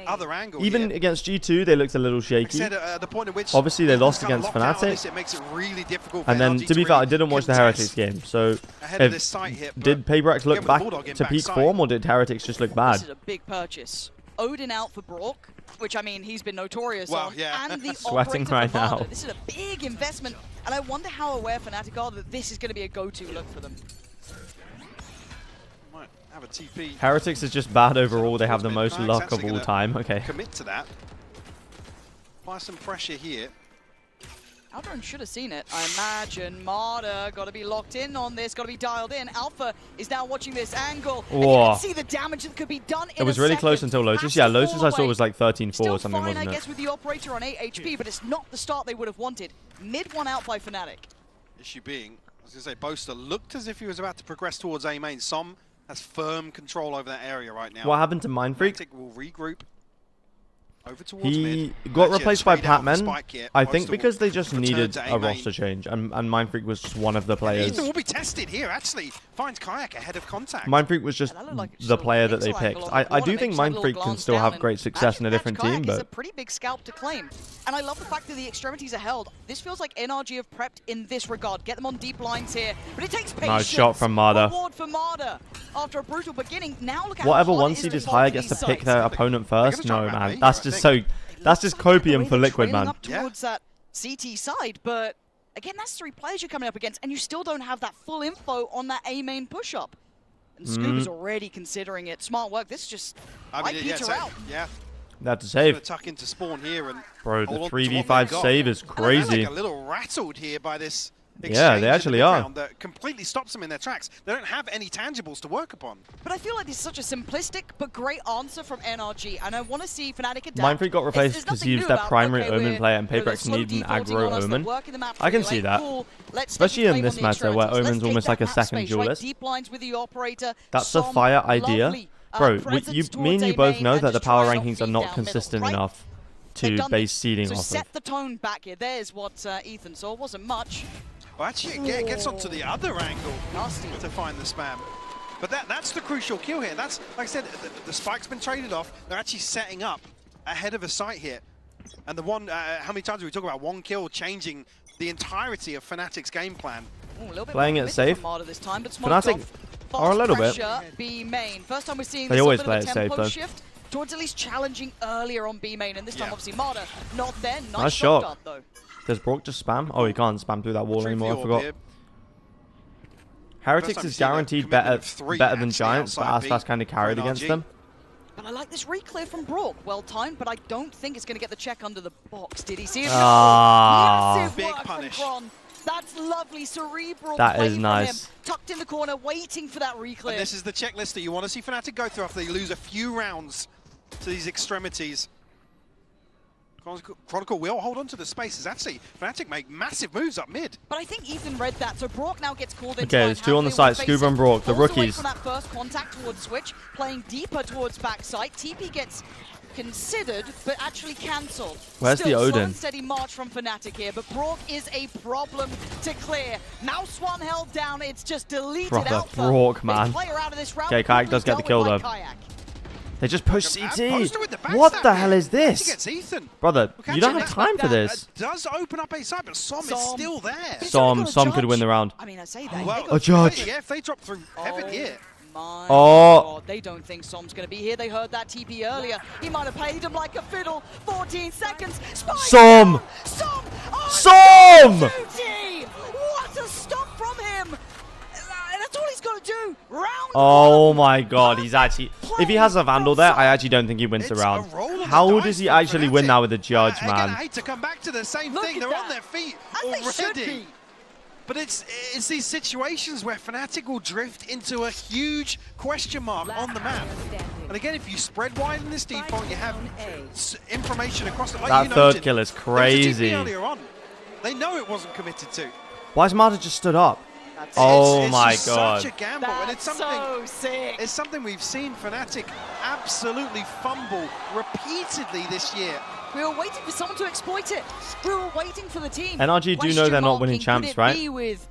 Other angle Even here. against G2, they looked a little shaky. The point at which Obviously, they lost against Fnatic. It makes it really difficult for And then, NRG to be fair, I really didn't watch the contest Heretics game. So, ahead of this site hit, did Paper X look again with back Bulldog in to peak backside. form, or did Heretics just look bad? This is a big purchase. Odin out for Brock, which I mean he's been notorious on, and the Sweating operator right for Marder. now. This is a big investment, and I wonder how aware Fnatic are that this is going to be a go-to look for them. Might have a TP. Heretics is just bad overall. They have the most luck of all time. Okay. Commit to that. Apply some pressure here. Aldron should have seen it, I imagine. Marder got to be locked in on this, got to be dialed in. Alpha is now watching this angle. And you can see the damage that could be done in It was really close until Lotus. Yeah, Lotus I saw was like 13-4 or something, fine, wasn't I it? guess, with the operator on 8 HP, but it's not the start they would have wanted. Mid one out by Fnatic. Issue being, I was going to say, Boaster looked as if he was about to progress towards A main. Som has firm control over that area right now. What happened to Mindfreak? Fnatic will regroup. Over towards He mid. got Actually, replaced by trade out for Patman, Spike here. I think Boaster because they will just return needed to a A main. roster change, and Mindfreak was just one of the players. Ethan will be tested here, actually. Finds Kayak ahead of contact. Mindfreak was just the player that they picked. I do think Mindfreak can still have great success in a different team, Kayak is a but pretty big scalp to claim. And I love the fact that the extremities are held. This feels like NRG have prepped in this regard. Get them on deep lines here. But it takes patience. Nice shot from Marder. Reward for Marder after a brutal beginning. Now look at whatever how hard one it is seed to is fall higher to gets to these pick sites. their opponent first. No, man, that's just so. That's just copium for Liquid, man. Up towards that CT side, but again, that's 3 players you're coming up against, and you still don't have that full info on that A main push-up. And Scuba's already considering it. Smart work. This is just Peter out. Yeah. That's a save. Tuck into spawn here and Bro, the hold on to what they've 3v5 got. save is And they're crazy. like a little rattled here by this. Yeah, they actually are. That completely stops them in their tracks. They don't have any tangibles to work upon. But I feel like this is such a simplistic but great answer from NRG, and I want to see Fnatic adapt. Mindfreak got replaced because he used that primary Omen player, and Paper X needed an aggro Omen. I can see that. Especially in this meta where Omen's almost like a second duelist. Deep lines with the operator. That's a fire idea. Bro, me and you both know that the power rankings are not consistent enough to base seeding off of. Set the tone back here. There's what Ethan saw. Wasn't much. Well, actually, it gets onto the other angle to find the spam. But that's the crucial kill here. That's, like I said, the spike's been traded off. They're actually setting up ahead of a site here. And the one, how many times do we talk about one kill changing the entirety of Fnatic's game plan? Playing it safe. Fnatic are a little bit. B main. First time we're seeing They this always bit play of it a safe, tempo though. shift towards at least challenging earlier on B main, and this time obviously Marder not there. Nice shot shot. though. Does Brock just spam? Oh, he can't spam through that wall anymore. I forgot. Heretics is guaranteed better than Giants, but Aspas kind of carried against them. But I like this reclear from Brock. Well timed, but I don't think it's going to get the check under the box. Did he see it? Massive Big work punish. from Kron. That's lovely, cerebral That play is from nice. him. Tucked in the corner, waiting for that reclear. And this is the checklist that you want to see Fnatic go through after they lose a few rounds to these extremities. Chronicle will hold on to the spaces. Actually, Fnatic make massive moves up mid. But I think Ethan read that, so Brock now gets called in. Okay, there's 2 on the site, Scuba and Brock, the rookies. From that first contact towards Switch, playing deeper towards backside. TP gets considered, but actually cancelled. Where's the Odin? Slow and steady march from Fnatic here, but Brock is a problem to clear. Mouse one held down, it's just deleted Brother, Alpha. Brock, man. Player out of this round, Okay, Kayak does get the kill, though. Kayak. They just push CT. What the hell is this? Brother, you don't have time for this. Does open up a side, but Som is still there. Som could win the round. I mean, I say that. Well, A judge. Yeah, if they drop through heaven here. My Oh. God, they don't think Som's going to be here. They heard that TP earlier. He might have played him like a fiddle. 14 seconds. Spike Som! Som! Oh, Som! duty! What a stop from him! That's all he's got to do. Round Oh my god, he's actually... If he has a Vandal there, I actually don't think he wins the round. How does he actually win now with a judge, Again, I man? hate to come back to the same thing. They're on their feet already. But it's these situations where Fnatic will drift into a huge question mark on the map. And again, if you spread wide in this default, you have information across the... Like That you third noted, kill is there was a TP crazy. earlier on. They know it wasn't committed to. Why has Marta just stood up? Oh my just god. Such a gamble, and it's something. So sick. It's something we've seen Fnatic absolutely fumble repeatedly this year. We were waiting for someone to exploit it. We were waiting for the team. NRG do know they're not winning champs, right? Who is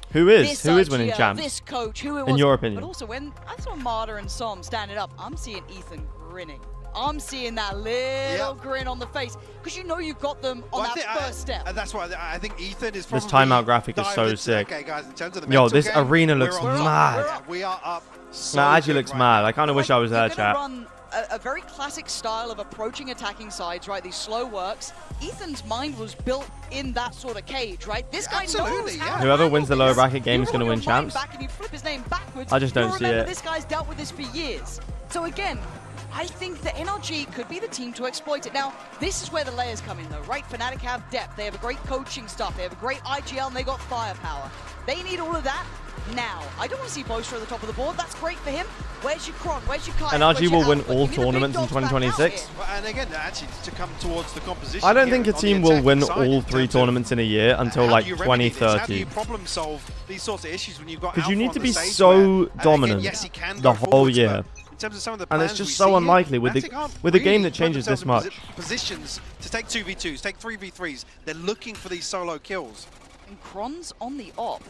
winning champs? This coach, who it in was. your opinion? But also, when I saw Marta and Som standing up, I'm seeing Ethan grinning. I'm seeing that little grin on the face because you know you've got them on that first step. That's why I think Ethan is probably... This timeout graphic is so sick. Okay, guys, in terms of the Yo, this game, arena looks mad. We are up. So Nah, actually looks mad. I kind of wish I was there, chat. Run a very classic style of approaching attacking sides, right? These slow works. Ethan's mind was built in that sort of cage, right? This guy knows how to Whoever wins the handle lower this. bracket game is going to win You roll your mind champs. back and you flip his name backwards. I just don't You'll see remember it. This guy's dealt with this for years. So again, I think that NRG could be the team to exploit it. Now, this is where the layers come in, though, right? Fnatic have depth. They have a great coaching staff. They have a great IGL, and they got firepower. They need all of that now. I don't want to see Boaster at the top of the board. That's great for him. Where's your Kron? Where's your Kayak? NRG will win Alpha? all Give me the big tournaments in dogs back out 2026. here. And again, actually, to come towards the composition. I don't here think a on the team will attacking win side all in 3 terms of tournaments in a year until how like do you remedy this? How do 2030. you problem solve these sorts of issues when you've got Because you Alpha need on to the be stage so where, dominant again, yes, he can the go whole forwards, year. but in terms of some of the And it's plans just we so see unlikely here, with Fnatic aren't a game really that changes put this themselves much. in positions to take 2v2s, take 3v3s. They're looking for these solo kills. And Kron's on the op.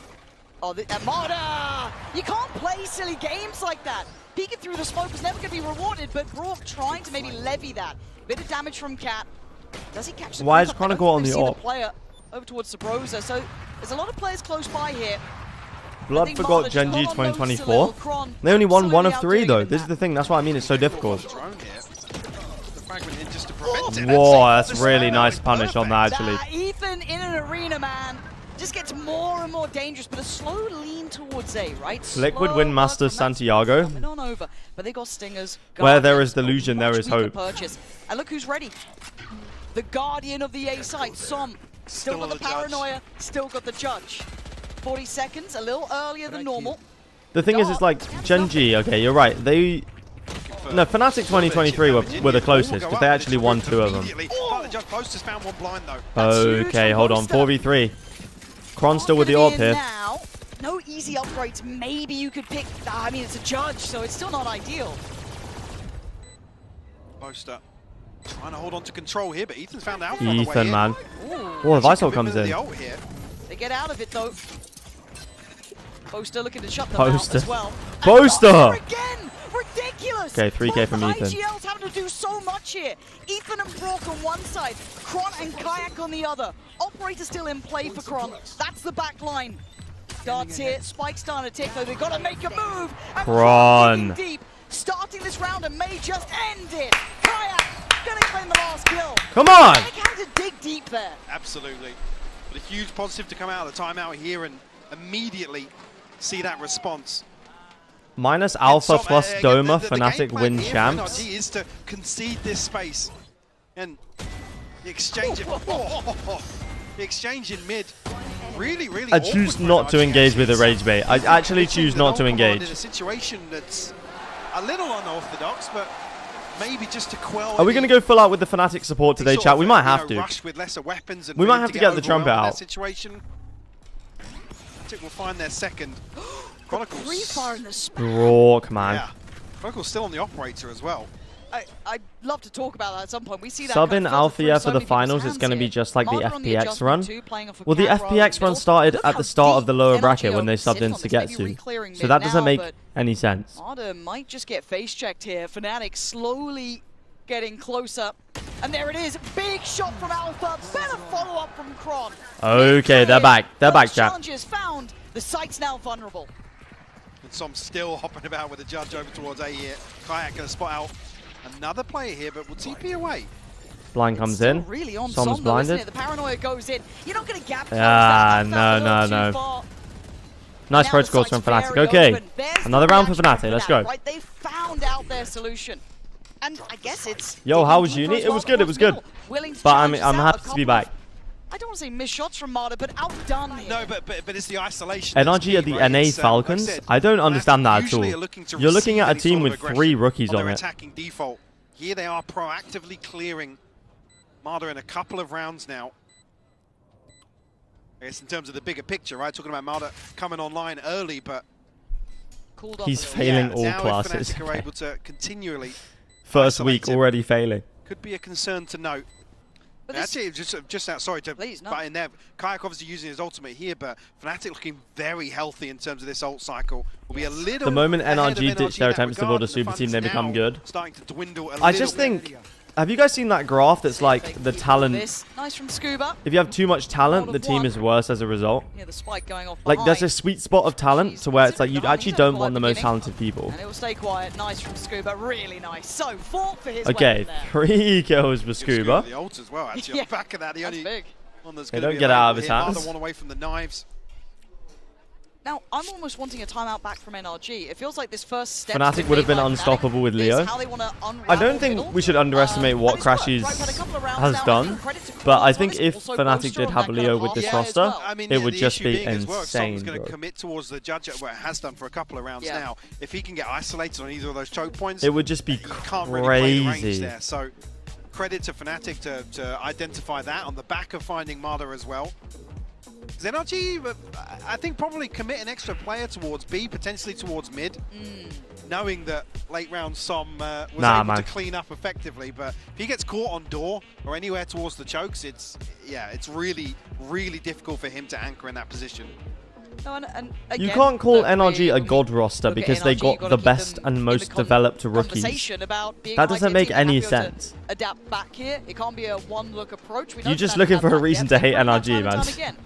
Oh, Marta! You can't play silly games like that. Peeking through the smoke is never going to be rewarded, but Brook trying to maybe levy that. Bit of damage from Cat. Does he catch the Why is pick up? Chronicle on the See op? player over towards Sabrosa, so there's a lot of players close by here. Blood think forgot Marta just Genji got on those 2024. a little. Kron They only won 1 of absolutely 3 though. outdoing This is the thing. That's what I mean. It's so difficult. Drone here. The fragment in just to prevent it. Whoa, that's really nice punish on that actually. Ethan in an arena, man, just gets more and more dangerous, but a slow lean towards A, right? Liquid Slow Wind Master work from that Santiago. coming on over, but they got stingers. Where there Guardians, is delusion, there much is weaker hope. Purchase. And look who's ready. The Guardian of the A side, Som. Still got the paranoia, still got the judge. 40 seconds, a little earlier than normal. The thing is, it's like Genji. Okay, you're right. No, Fnatic 2023 were the closest because they actually won 2 of them. The judge Boaster's found one blind though. Okay, hold on. 4v3. Kron still with the AWP here. Now, no easy upgrades. Maybe you could pick. I mean, it's a judge, so it's still not ideal. Boaster trying to hold on to control here, but Ethan's found Alpha on the way Ethan, in. man. Ooh. Oh, the Vital comes in. They get out of it though. Boaster looking to shut them out Boaster. as well. Boaster! Again! Ridiculous! Okay, 3K from Both Ethan. IGLs having to do so much here. Ethan and Brock on one side, Kron and Kayak on the other. Operator still in play for Kron. That's the back line. Darts here, Spike starting to tick though. They've got to make a move. And Kron. digging deep, starting this round and may just end it. Kayak gonna claim the last kill. Come on! They had to dig deep there. Absolutely. But a huge positive to come out of the timeout here and immediately see that response. Minus Alpha plus Again, Doma, the game Fnatic plan win here for champs. NRG is to concede this space and the exchange in, the exchange in mid. Really I choose not to engage with a rage bait. I actually choose not to engage. In a situation that's a little unorthodox, but maybe just to quell. Are we going to go full out with the Fnatic support today, chat? We might have to. Rush with lesser weapons and We might really have to get the trumpet overwhelmed in that out. Situation. Fnatic will find their second. Chronicles. Pre-fire in the spot. Brock, man. Yeah. Chronicles still on the operator as well. I'd love to talk about that at some point. We see that Sub kind in of filter through Althea so for the many people's finals, it's going to be hands just like the here. Marta on FPX adjustment run. too, playing off a Well, the cat rather than FPX run middle. started Look at how the start of the deep lower NRG bracket when are they subbed sitting in on to this, get maybe to. re-clearing So mid that doesn't now, make but any sense. Marta might just get face checked here. Fnatic slowly getting closer. And there it is. Big shot from Alpha. Better follow up from Kron. Okay, they're back. They're back, chat. Challenges found. The site's now vulnerable. And Som still hopping about with the judge over towards A here. Kayak going to spot out another player here, but will TP away. Blind comes in. Really on Som's Som, though, isn't blinded. it? The paranoia goes in. You're not going to gap close Ah, that. no, That's a no, little no. too far. Nice Now protocols the from site's Fnatic. very Okay, open. There's another the round for reaction Fnatic. Let's go. Right? They found out their solution. And I guess it's... Yo, how was uni? It was good. It was good. But I'm happy to be back. I don't want to say missed shots from Marta, but outdone here. No, but it's the isolation. NRG are the NA Falcons. Like I don't understand that at all. usually are looking to You're looking receive at a any team sort with of aggression 3 rookies on on their it. attacking default. Here they are proactively clearing Marta in a couple of rounds now. I guess in terms of the bigger picture, right? Talking about Marta coming online early, but He's failing all now classes. If Fnatic are able to continually First isolate week him, already failing. could be a concern to note. But actually, just out, sorry to butt in there. Kayak obviously using his ultimate here, but Fnatic looking very healthy in terms of this ult cycle. Will be a little. The moment ahead of NRG ditch their in that attempts to regard, build a super the team, they funds become now good. Starting to dwindle a I little just bit. think, have you guys seen that graph that's like the talent? Nice from Scuba. If you have too much talent, the team is worse as a result. Yeah, the spike going off Like there's behind. a sweet spot of talent to where it's like you actually don't want the most talented people. And it will stay quiet. Nice from Scuba. Really nice. So, fought for his Okay, weapon 3 kills for Scuba. The ult as well, actually. On the back of that, the only big. one that's They going to don't be get out of his available here. hands. One away from the knives. Now, I'm almost wanting a timeout back from NRG. It feels like this first step. Fnatic would have been unstoppable with Leo. I don't think we should underestimate what Crashies has done, but I think if Fnatic did have Leo with this roster, it would just be insane. He's going to commit towards the judge, well, it has done for a couple of rounds now. If he can get isolated on either of those choke points, It would just be can't really play the range crazy. there. So credit to Fnatic to identify that on the back of finding Mada as well. NRG, I think, probably commit an extra player towards B, potentially towards mid, knowing that late round Som was able to clean up effectively. But if he gets caught on door or anywhere towards the chokes, it's really, really difficult for him to anchor in that position. No, and You again, can't call look, NRG a god roster look at because they NRG, got gotta the keep best them and in most the developed rookies. conversation about being That doesn't a make team any that have to sense. Adapt back here. It can't be a one-look approach. We know You're just Fnatic looking have for a that reason depth. to hate They've proven that NRG, time and man. time again.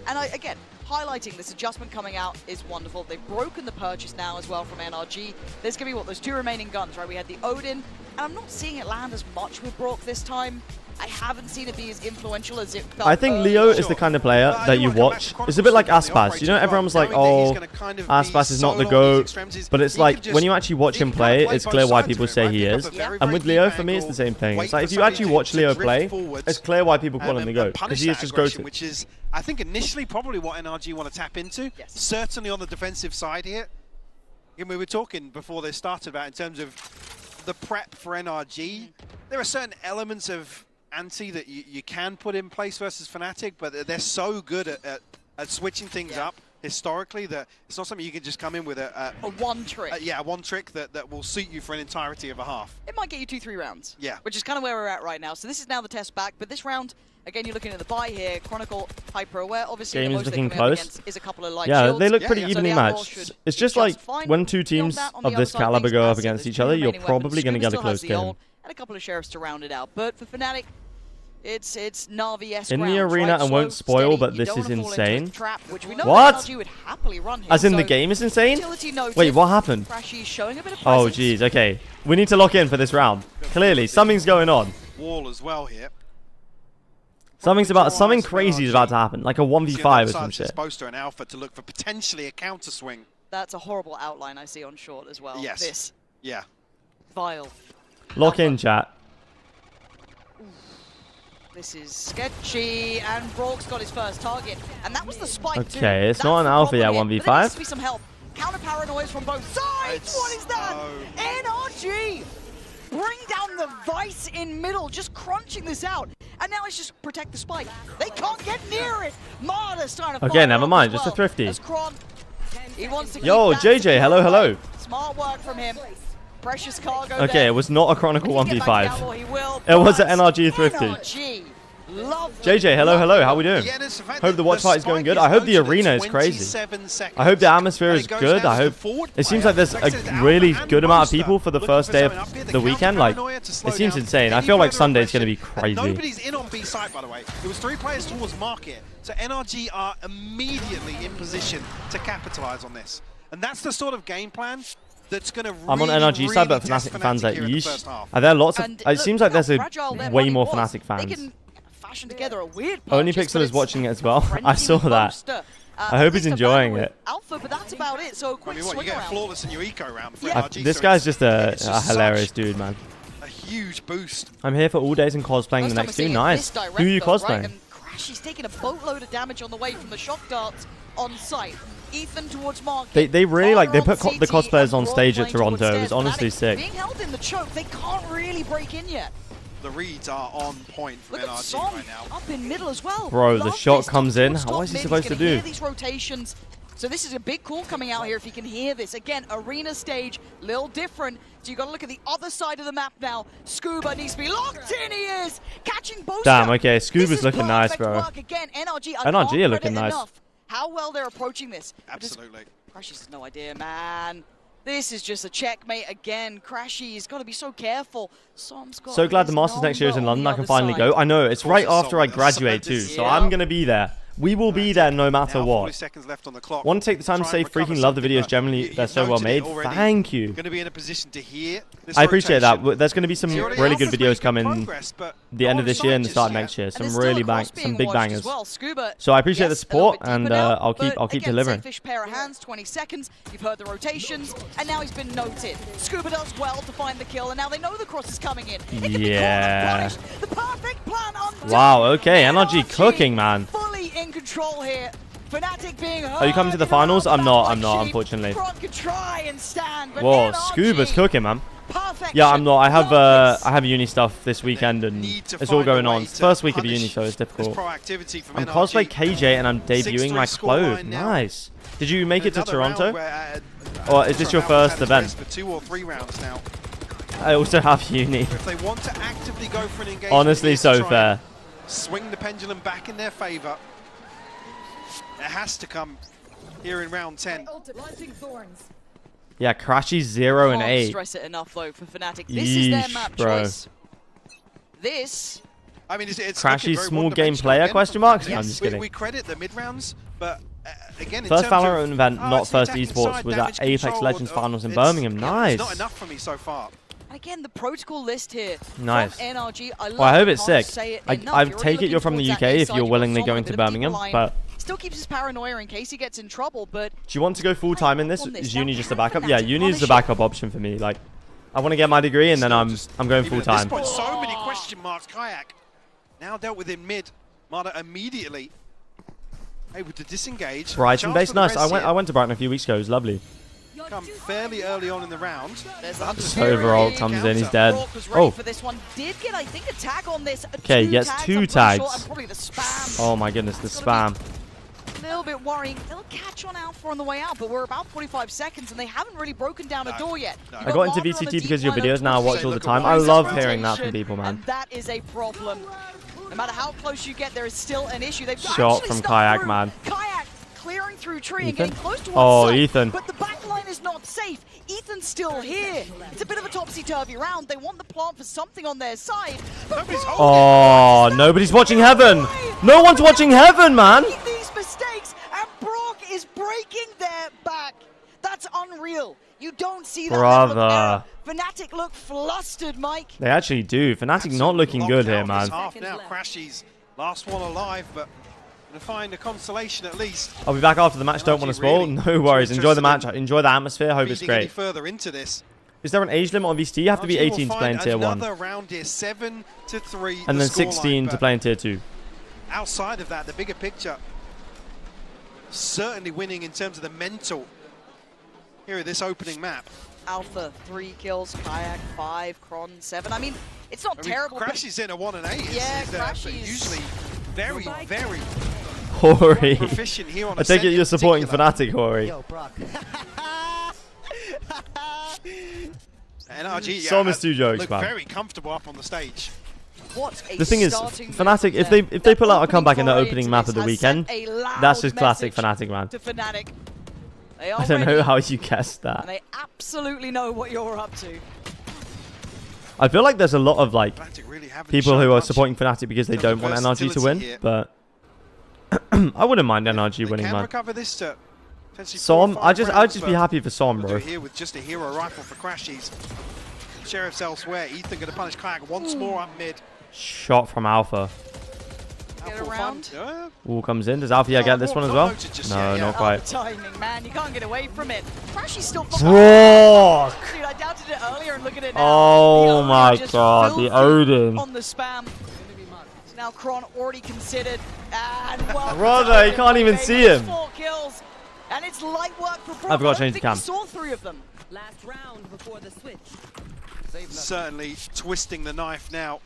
And again, highlighting this adjustment coming out is wonderful. They've broken the purchase now as well from NRG. There's going to be, those 2 remaining guns, right? We had the Odin, and I'm not seeing it land as much with Brock this time. I haven't seen it be as influential as it felt I think early Leo on. is the kind of player that you watch. It's a bit like Aspas. You know, everyone was like, oh, Aspas is not the GOAT. But it's like, when you actually watch him play, it's clear why people say he is. And with Leo, for me, it's the same thing. It's like, if you actually watch Leo play, it's clear why people call him the GOAT. Because he is just GOATed. Which is, I think, initially probably what NRG want to tap into. Certainly on the defensive side here. Again, we were talking before they started about in terms of the prep for NRG. There are certain elements of anti that you can put in place versus Fnatic, but they're so good at switching things up historically that it's not something you can just come in with a one trick. One trick that will suit you for an entirety of a half. It might get you 2-3 rounds. Yeah. Which is kind of where we're at right now. So this is now the test back, but this round, again, you're looking at the buy here. Chronicle hyper aware. Obviously, Game the is most looking they're coming up close. against is a couple of light Yeah, shields. they look pretty So evenly the outlaw matched. should It's just be like fine. when 2 Beyond teams that, on the of other this side of caliber things, go up massive. against There's each 2 other, you're remaining weapons. probably going to Scuba get a still has close the ult game. and a couple of sheriffs to round it out. But for Fnatic, it's Na'Vi-esque In the rounds, arena right? and won't Slow, spoil, steady. but You this don't is wanna fall into a insane. trap, which we know What? NRG would happily run here. As in So the game is insane? utility noted. Wait, what happened? Crashy's showing a bit of Oh, presence. jeez, okay. We need to lock in for this round. Clearly, something's going on. Wall as well here. Something crazy is about to happen, like a 1v5 or some shit. Poster and Alpha to look for potentially a counter swing. That's a horrible outline I see on short as well. Yes. This. Yeah. Vile. Lock in, chat. This is sketchy, and Brock's got his first target, and that was the spike too. Okay, it's That's not an the alpha yet, problem here. But there needs to 1v5. be some help. Counter paranoias from both sides. What is that? NRG bring down the Vice in middle, just crunching this out, and now it's just protect the spike. They can't get near it. Marta's trying to. Okay, fire never up mind, as just a well. thrifty. As Kron, he wants to Yo, keep that JJ, hello, hello. Smart work from him. Precious cargo. Okay, there. it was not a Chronicle If he can get back 1v5. down, he will, It was but an NRG thrifty. NRG. JJ, hello, hello, how we doing? Hope the watch party is going good. I hope the arena is crazy. I hope the atmosphere is good. I hope it seems like there's a really good amount of people for the first day of the weekend. Like, it seems insane. I feel like Sunday's going to be crazy. Nobody's in on B site, by the way. It was 3 players towards market, so NRG are immediately in position to capitalize on this, and that's the sort of game plan that's going to really, I'm on NRG side, but test Fnatic fans are here in the yeesh. first half. Are there lots of? And It look seems like how there's a fragile their way money more was. Fnatic They fans. can fashion together a weird Only purchase, Pixel but is it's watching it as well. friendly I saw that. poster. I hope he's enjoying it. Alpha, but that's about it. So a I quick mean, what, you swing get around. flawless in your eco round for Yeah. NRG. This so guy's just it's a hilarious dude, man. a huge boost. I'm here for all days and cosplaying the First time next we're 2. seeing it Nice. this direct Who are you though, right? cosplaying? And Crash, he's taking a boatload of damage on the way from the shock darts on site. Ethan towards Market. They really like they put Fire on the CT cosplayers and on Broad stage at playing towards Toronto. It was stairs. honestly Fnatic sick. Being held in the choke, they can't really break in yet. The reads are on point for Look at NRG Som right now. up in middle as well. Bro, the Love shot this comes in. top What is he mid. supposed to He's gonna do? hear these rotations. So this is a big call coming out here if he can hear this. Again, arena stage, little different. So you got to look at the other side of the map now. Scuba needs to be locked in. He is catching both. Damn. Okay, Scuba's looking nice, bro. Again, NRG NRG are looking nice. How well they're approaching this. Absolutely. Crashy's has no idea, man. This is just a checkmate again. Crashy's got to be so careful. So glad the Masters next year is in London. I can finally go. I know, it's right after I graduate too, so I'm going to be there. We will be there no matter what. Want to take the time to say freaking love the videos generally. They're so well made. Thank you. Going to be in a position to hear this I appreciate rotation. that. There's going to be some really good videos coming the end of this year and the start of next year. Some really some big bangers. So I appreciate the support, and I'll keep delivering. Fish pair of hands, 20 seconds. You've heard the rotations, and now he's been noted. Scuba does well to find the kill, and now they know the cross is coming in. Yeah. The perfect plan undone. Wow. Okay. NRG cooking, man. Fully in control here. Fnatic being hurt. Are you coming to the finals? I'm not, unfortunately. Could try and stand, but Whoa, NRG, Scuba's cooking, man. perfection. Yeah, I'm not. I have uni stuff this weekend, and it's all going on. It's first week of uni, so it's difficult. I'm cosplay KJ, and I'm debuting my clothes. Nice. Did you make it to Toronto? Or is this your first event? For 2 or 3 rounds now. I also have uni. If they want to actively go for an engagement, Honestly, so fair. Swing the pendulum back in their favor. It has to come here in round 10. Yeah, Crashy 0 and 8. Can't stress it enough though for Fnatic. This is their map choice. This. I mean, it's Crashy small game player? Question mark? No, I'm just kidding. We credit the mid rounds, but again, first Valorant event, not first esports, was at Apex Legends Finals in Birmingham. Nice. Not enough for me so far. Again, the protocol list here. Nice. From NRG. Well, I hope it's sick. I take it you're from the UK if you're willingly going to Birmingham, but still keeps his paranoia in case he gets in trouble. But do you want to go full time in this? Is uni just a backup? Yeah, uni is the backup option for me. Like, I want to get my degree and then I'm going full time. At this point, so many question marks. Kayak now dealt with in mid. Marta immediately able to disengage. Brighton base, nice. I went to Brighton a few weeks ago. It was lovely. Come fairly early on in the round. Overall comes in, he's dead. Oh. For this one, did get, I think, a tag on this. Okay, gets 2 tags. Oh my goodness, the spam. A little bit worrying. They'll catch on Alpha on the way out, but we're about 45 seconds and they haven't really broken down a door yet. I got into VCT because of your videos, now I watch all the time. I love hearing that from people, man. And that is a problem. No matter how close you get, there is still an issue. They've shot from Kayak, man. Kayak clearing through tree and getting close to one side, Ethan. But the back line is not safe. Ethan's still here. It's a bit of a topsy-turvy round. They want the plant for something on their side. Oh, nobody's watching heaven. No one's watching heaven, man. These mistakes, and Brock is breaking their back. That's unreal. You don't see that level of error. Fnatic look flustered, Mike. They actually do. Fnatic not looking good here, man. Half now, Crashy's last one alive, but to find a consolation at least. I'll be back after the match. Don't want to spoil. No worries. Enjoy the match. Enjoy the atmosphere. Hope it's great. Further into this. Is there an age limit on VCT? You have to be 18 to play in Tier 1. Round here, 7-3. And then 16 to play in Tier 2. Outside of that, the bigger picture, certainly winning in terms of the mental. Here at this opening map. Alpha 3 kills, Kayak 5, Kron 7. I mean, it's not terrible. Crashy's in a 1 and 8. Yeah, Crashy's usually very, very Hori. proficient here on I take it you're supporting Fnatic, Hori. Yo, Brock. NRG, Some is 2 jokes, look man. very comfortable up on the stage. The thing is, Fnatic, if they pull out a comeback in the opening map of the weekend, that's just classic Fnatic, man. To Fnatic. I don't know how you guessed that. And they absolutely know what you're up to. I feel like there's a lot of like people who are supporting Fnatic because they don't want NRG to win, but I wouldn't mind NRG winning, man. Som, I'd just be happy for Som, bro. Here with just a hero rifle for Crashies. Sheriff's elsewhere. Ethan going to punish Kayak once more up mid. Shot from Alpha. Get around. Wall comes in. Does Alpha get this one as well? No, not quite. Timing, man. You can't get away from it. Crashy's still Brock! Dude, I doubted it earlier and look at it now. Oh my god, the Odin. On the spam. Now Kron already considered. And well, brother, you can't even see him. 4 kills. And it's light work for Brock. I've got to change the cam. Saw 3 of them. Last round before the switch. Certainly twisting the knife now.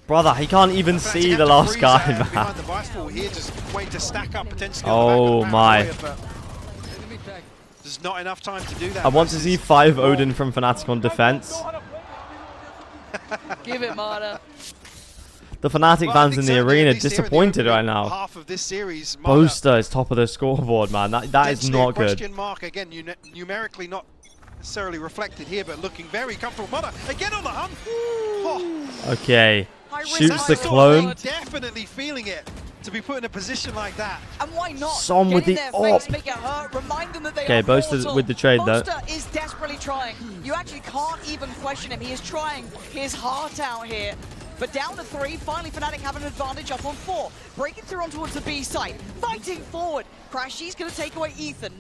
Brother, he can't even see the last guy, man. The here, just waiting to stack up potentially oh my. There's not enough time to do that. I want to see 5 Odin from Fnatic on defense. Give it, Marta. The Fnatic fans in the arena disappointed right now. Half of this series, Boaster is top of the scoreboard, man. That is not good. Question mark again, numerically not necessarily reflected here, but looking very comfortable. Marta again on the hunt. Oh. Okay, shoots the clone. Definitely feeling it to be put in a position like that. And why not? Som with the face, make it hurt, remind them that they okay, are Boaster mortal. with the trade though. Boaster is desperately trying. You actually can't even question him. He is trying his heart out here. But down to 3, finally Fnatic have an advantage up on 4. Breaking through on towards the B side, fighting forward. Crashy's going to take away Ethan.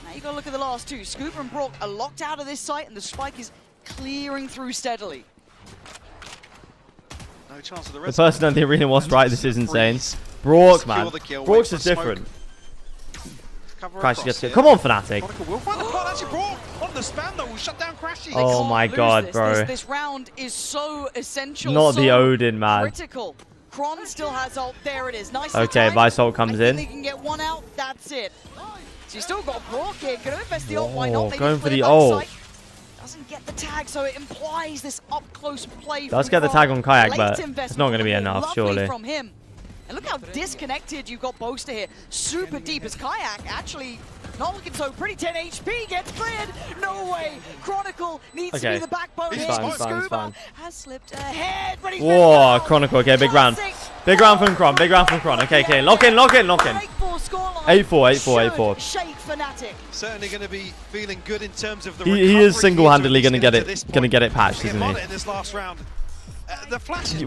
Now you got to look at the last 2. Scooper and Brock are locked out of this site, and the spike is clearing through steadily. No chance of the The person in the arena was right. This is insane. Brock, man. Brock's is different. Crashy gets it. Come on, Fnatic. Will find the plot. Actually, Brock on the spam though will shut down Crashy. Oh my god, bro. This round is so essential. Not so the Odin, man. Critical. Kron still has ult. There it is. Nice. Okay, Vice ult comes in. They can get 1 out. That's it. So you still got Brock here. Gonna invest the ult. Why not? They Going for the ult. ult. Doesn't get the tag, so it implies this up close play. Does get the tag on Kayak, but it's not going to be enough, surely. From him. And look how disconnected you've got Boaster here. Super deep as Kayak actually not looking so pretty. 10 HP gets cleared. No way. Chronicle needs to be the backbone here. Scuba has slipped ahead. But he's whoa, Chronicle. Okay, big round. Big round from Kron. Big round from Kron. Okay, okay. Lock in, lock in, lock in. 8-4, 8-4, 8-4. Shake Fnatic. Certainly going to be feeling good in terms of the he is single-handedly going to get it patched, isn't he? In this last round.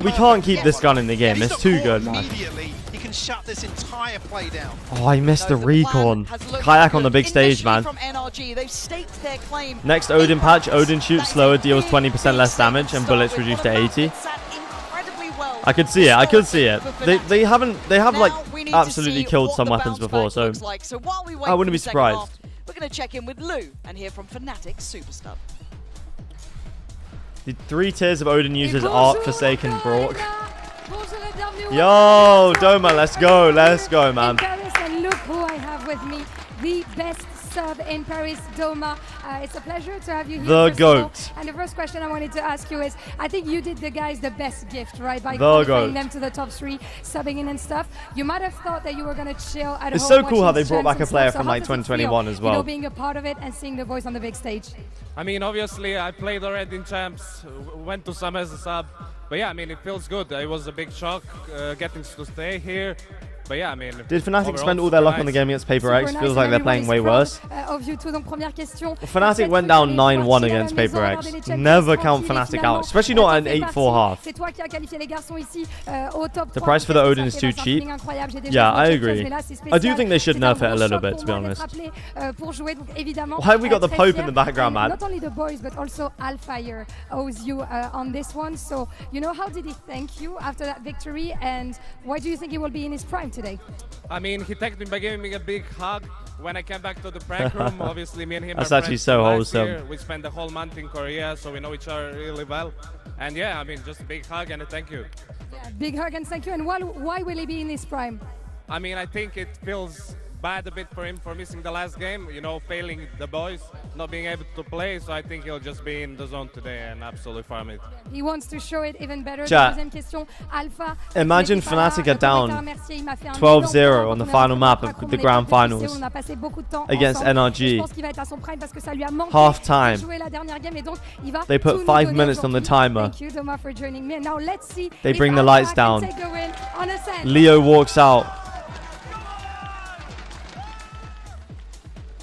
We can't keep this gun in the game. It's too good, man. Immediately, he can shut this entire play down. Oh, I missed the recon. Kayak on the big stage, man. From NRG, they've staked their claim. Next Odin patch. Odin shoots slower, deals 20% less damage, and bullets reduced to 80. I could see it. I could see it. They have like absolutely killed some weapons before, so I wouldn't be surprised. We're going to check in with Lou and hear from Fnatic Superstar. The 3 tiers of Odin users: Arc, Forsaken, Brock. Yo, Doma, let's go, man. And look who I have with me, the best sub in Paris, Doma. It's a pleasure to have you here. The GOAT. And the first question I wanted to ask you is, I think you did the guys the best gift, right? By qualifying qualifying them to the top 3, subbing in and stuff. You might have thought that you were going to chill at home. It's so cool how they brought back a player from like 2021 as well. You know, being a part of it and seeing the voice on the big stage. I mean, obviously, I played already in Champs, went to some as a sub. But yeah, I mean, it feels good. It was a big shock getting to stay here. But yeah, I mean, did Fnatic spend all their luck on the game against PRX? Feels like they're playing way worse. Fnatic went down 9-1 against PRX. Never count Fnatic out, especially not an 8-4 half. The price for the Odin is too cheap. Yeah, I agree. I do think they should nerf it a little bit, to be honest. Why have we got the Pope in the background, man? Not only the boys, but also Alfire owes you on this one. So, you know, how did he thank you after that victory? And why do you think he will be in his prime today? I mean, he thanked me by giving me a big hug when I came back to the prank room. Obviously, me and him That's are actually friends so from last wholesome. year. We spent the whole month in Korea, so we know each other really well. And yeah, I mean, just a big hug and a thank you. Yeah, big hug and thank you. And why will he be in his prime? I mean, I think it feels bad a bit for him for missing the last game, you know, failing the boys, not being able to play. So I think he'll just be in the zone today and absolutely farm it. He wants to show it even better. Imagine Fnatic are down 12-0 on the final map of the grand finals against NRG. Half time. They put 5 minutes on the timer. They bring the lights down. Leo walks out.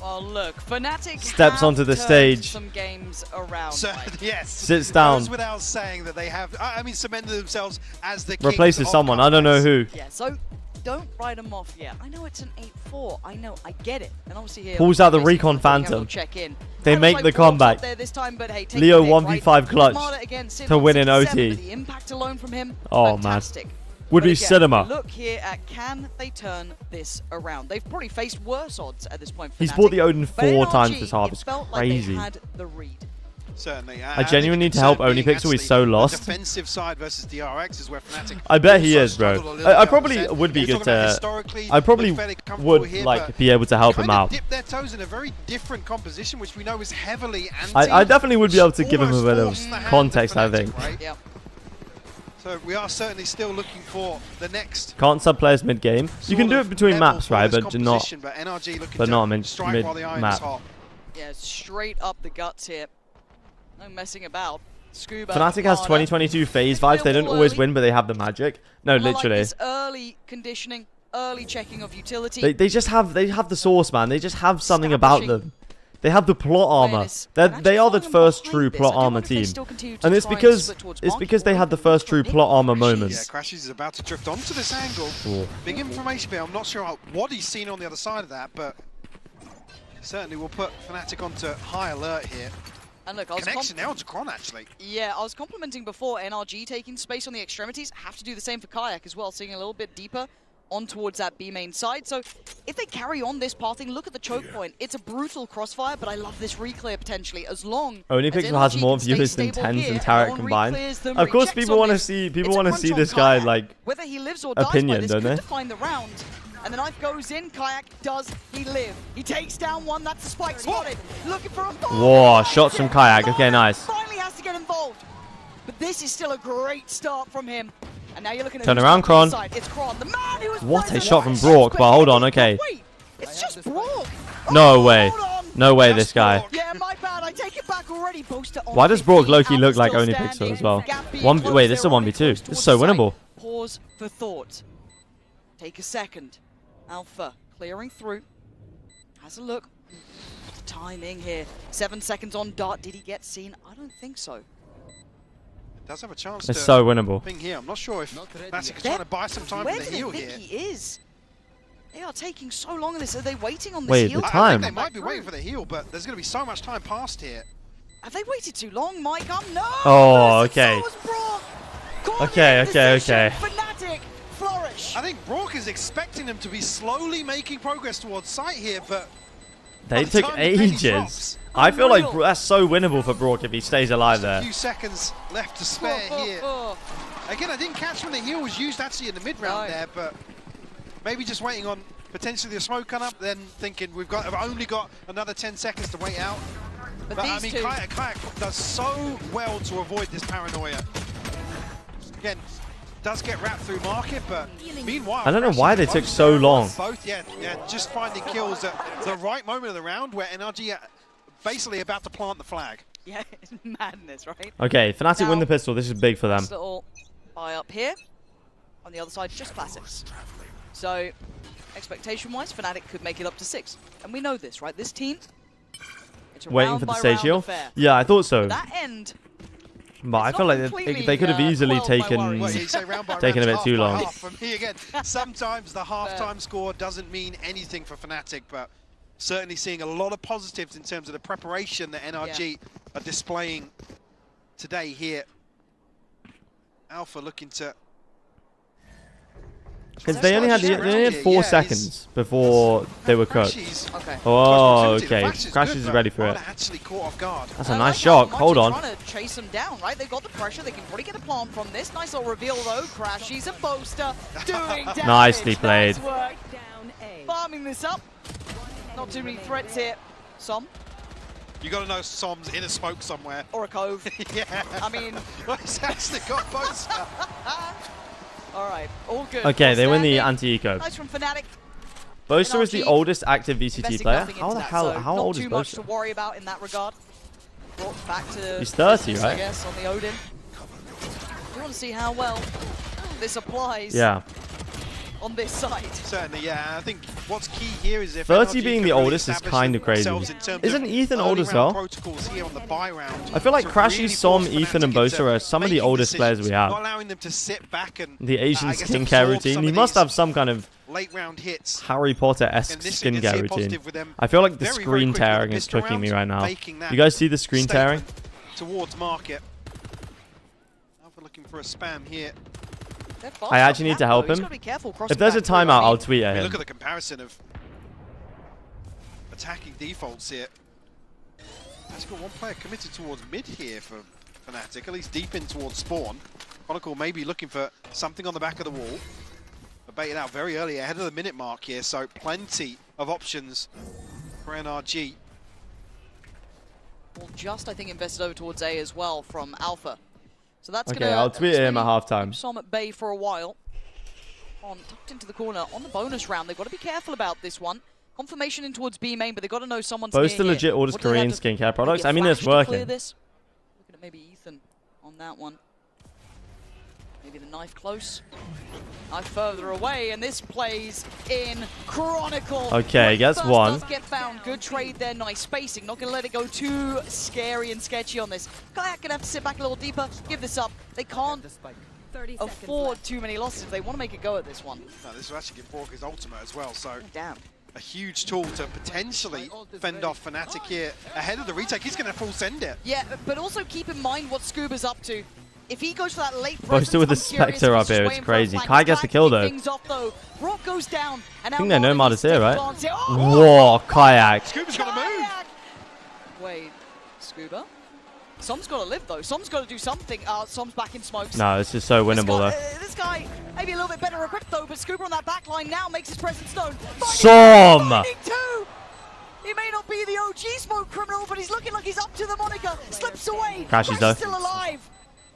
Well, look, Fnatic steps onto the stage. Some games around. So, yes. Sits down. Goes without saying that they have, I mean, cemented themselves as the replaces someone. I don't know who. Yeah, so don't write them off yet. I know it's an 8-4. I know, I get it. And obviously here pulls out the Recon Phantom. Check in. They make the comeback. Time, but, hey, Leo 1v5 clutch to win in OT. The impact alone from him, oh fantastic. Man. Would be cinema. Look here at can they turn this around? They've probably faced worse odds at this point. He's bought the Odin 4 times this half. It's Like crazy. they had the read. Certainly. I genuinely need to help Onipixel. He's so lost. Defensive side versus DRX is where Fnatic I bet he is, bro. I probably would be good to. I probably would like be able to help him out. Dip their toes in a very different composition, which we know is heavily anti. I definitely would be able to give him a bit of context, I think. Right? Yep. So we are certainly still looking for the next. Can't sub players mid game. You can do it between maps, right? But not. But not mid map. Yeah, straight up the guts here. No messing about. Scuba. Fnatic has 2022 phase vibes. They don't always win, but they have the magic. No, literally. Like this early conditioning, early checking of utility. They just have the source, man. They just have something about them. They have the plot armor. They are the first true plot armor team, and it's because they had the first true plot armor moments. Yeah, Crashies is about to drift onto this angle. Big information here. I'm not sure what he's seen on the other side of that, but certainly will put Fnatic onto high alert here. And look, connection now to Kron, actually. Yeah, I was complimenting before NRG taking space on the extremities. Have to do the same for Kayak as well, seeing a little bit deeper on towards that B main side. So if they carry on this pathing, look at the choke point. It's a brutal crossfire, but I love this reclear potentially as long Onipixel has more viewers than TenZ and Tarek combined. Of course, people want to see this guy like whether he lives or opinion, dies don't they? to find the round. And the knife goes in. Kayak, does he live? He takes down one. That's the spike spotted. Looking for a bomb. Whoa, shots from Kayak. Okay, nice. Finally has to get involved. But this is still a great start from him. And now you're looking at turn around, Kron. It's Kron, the man who was what a shot from Brock, but hold on, okay. Wait, it's just Brock. No way. No way, this guy. Yeah, my bad. I take it back already. Why does Brock Loki look like Onipixel as well? Wait, this is a 1v2. This is so winnable. Pause for thought. Take a second. Alpha clearing through. Has a look. Timing here. 7 seconds on dot. Did he get seen? I don't think so. Does have a chance. It's so winnable. Here. I'm not sure if Fnatic is trying to buy some time for the heal here. Where do they think he is? They are taking so long on this. Are they waiting on this Wait, heal? the time. I think they might be waiting for the heal, but there's going to be so much time passed here. Have they waited too long, Mike? No. Oh, okay. Okay. Fnatic flourish. I think Brock is expecting them to be slowly making progress towards site here, but they took ages. I feel like that's so winnable for Brock if he stays alive there. A few seconds left to spare here. Again, I didn't catch when the heal was used actually in the mid round there, but maybe just waiting on potentially the smoke come up, then thinking we've only got another 10 seconds to wait out. But I mean, Kayak does so well to avoid this paranoia. Again, does get wrapped through market, but meanwhile, I don't know why they took so long. Both, yeah, just finding kills at the right moment of the round where NRG are basically about to plant the flag. Yeah, it's madness, right? Okay, Fnatic win the pistol. This is big for them. This little buy up here. On the other side, just classics. So, expectation-wise, Fnatic could make it up to 6. And we know this, right? This team, it's a waiting for the stage heal? Yeah, I thought so. That end, but I feel like they could have easily taken a bit too long. For me again, sometimes the halftime score doesn't mean anything for Fnatic, but certainly seeing a lot of positives in terms of the preparation that NRG are displaying today here. Alpha looking to... Because they only had 4 seconds before they were cooked. Okay. Oh, okay. Crashies is ready for it. That's a nice shot. Hold on. Trying to chase them down, right? They've got the pressure. They can probably get a plant from this. Nice little reveal though. Crashies a boaster doing damage. Nicely played. Farming this up. Not too many threats here. Som. You got to know Som's in a smoke somewhere. Or a cove. Yeah. I mean, he's actually got both. All right, all good. Okay, they win the anti-eco. Nice from Fnatic. Boaster is the oldest active VCT player. How the hell? So how old is Boaster? Not too much to worry about in that regard. Brought back to he's 30, business, right? I guess on the Odin. You want to see how well this applies. Yeah. On this side. Certainly, yeah. I think what's key here is if 30 being the oldest is kind of crazy. Isn't Ethan old as well? I feel like Crashy, Som, Ethan, and Boaster are some of the oldest players we have. Not allowing them to sit back and the Asian skincare routine. He must have some kind of late round hits. Harry Potter-esque skincare routine. I feel like the screen tearing is cooking me right now. You guys see the screen tearing? Towards market. Alpha looking for a spam here. I actually need to help him. If there's a timeout, I'll tweet at him. Look at the comparison of attacking defaults here. That's got one player committed towards mid here for Fnatic, at least deep in towards spawn. Chronicle maybe looking for something on the back of the wall. But baited out very early, ahead of the minute mark here, so plenty of options for NRG. Well, just, I think, invested over towards A as well from Alpha. So that's Okay, going to... I'll tweet him at halftime. Som at bay for a while. Tucked into the corner on the bonus round. They've got to be careful about this one. Confirmation in towards B main, but they've got to know someone's Both the near legit here. orders What do they Korean have to- skincare products. maybe I a mean, it's flash to clear working. this? Looking at maybe Ethan on that one. Maybe the knife close. Knife further away, and this plays in Chronicle. Okay, gets First one. does get found. Good trade there, nice spacing. Not going to let it go too scary and sketchy on this. Kayak going to have to sit back a little deeper, give this up. They can't afford too many losses if they want to make a go at this one. No, this will actually give Borg his ultimate as well, so damn. A huge tool to potentially fend off Fnatic here ahead of the retake. He's going to full send it. Yeah, but also keep in mind what Scuba's up to. If he goes for that late Boasted with the Spectre up here, it's crazy. Kai gets the kill though. Brock goes down, and I think they know Marta's here, right? Oh! Whoa, Kayak. Scuba's got to move. Wait, Scuba? Som's got to live though. Som's got to do something. Som's back in smokes. No, this is so winnable though. This guy maybe a little bit better equipped though, but Scuba on that back line now makes his presence known. Som! He may not be the OG smoke criminal, but he's looking like he's up to the moniker. Slips away. Crashes though. Still alive.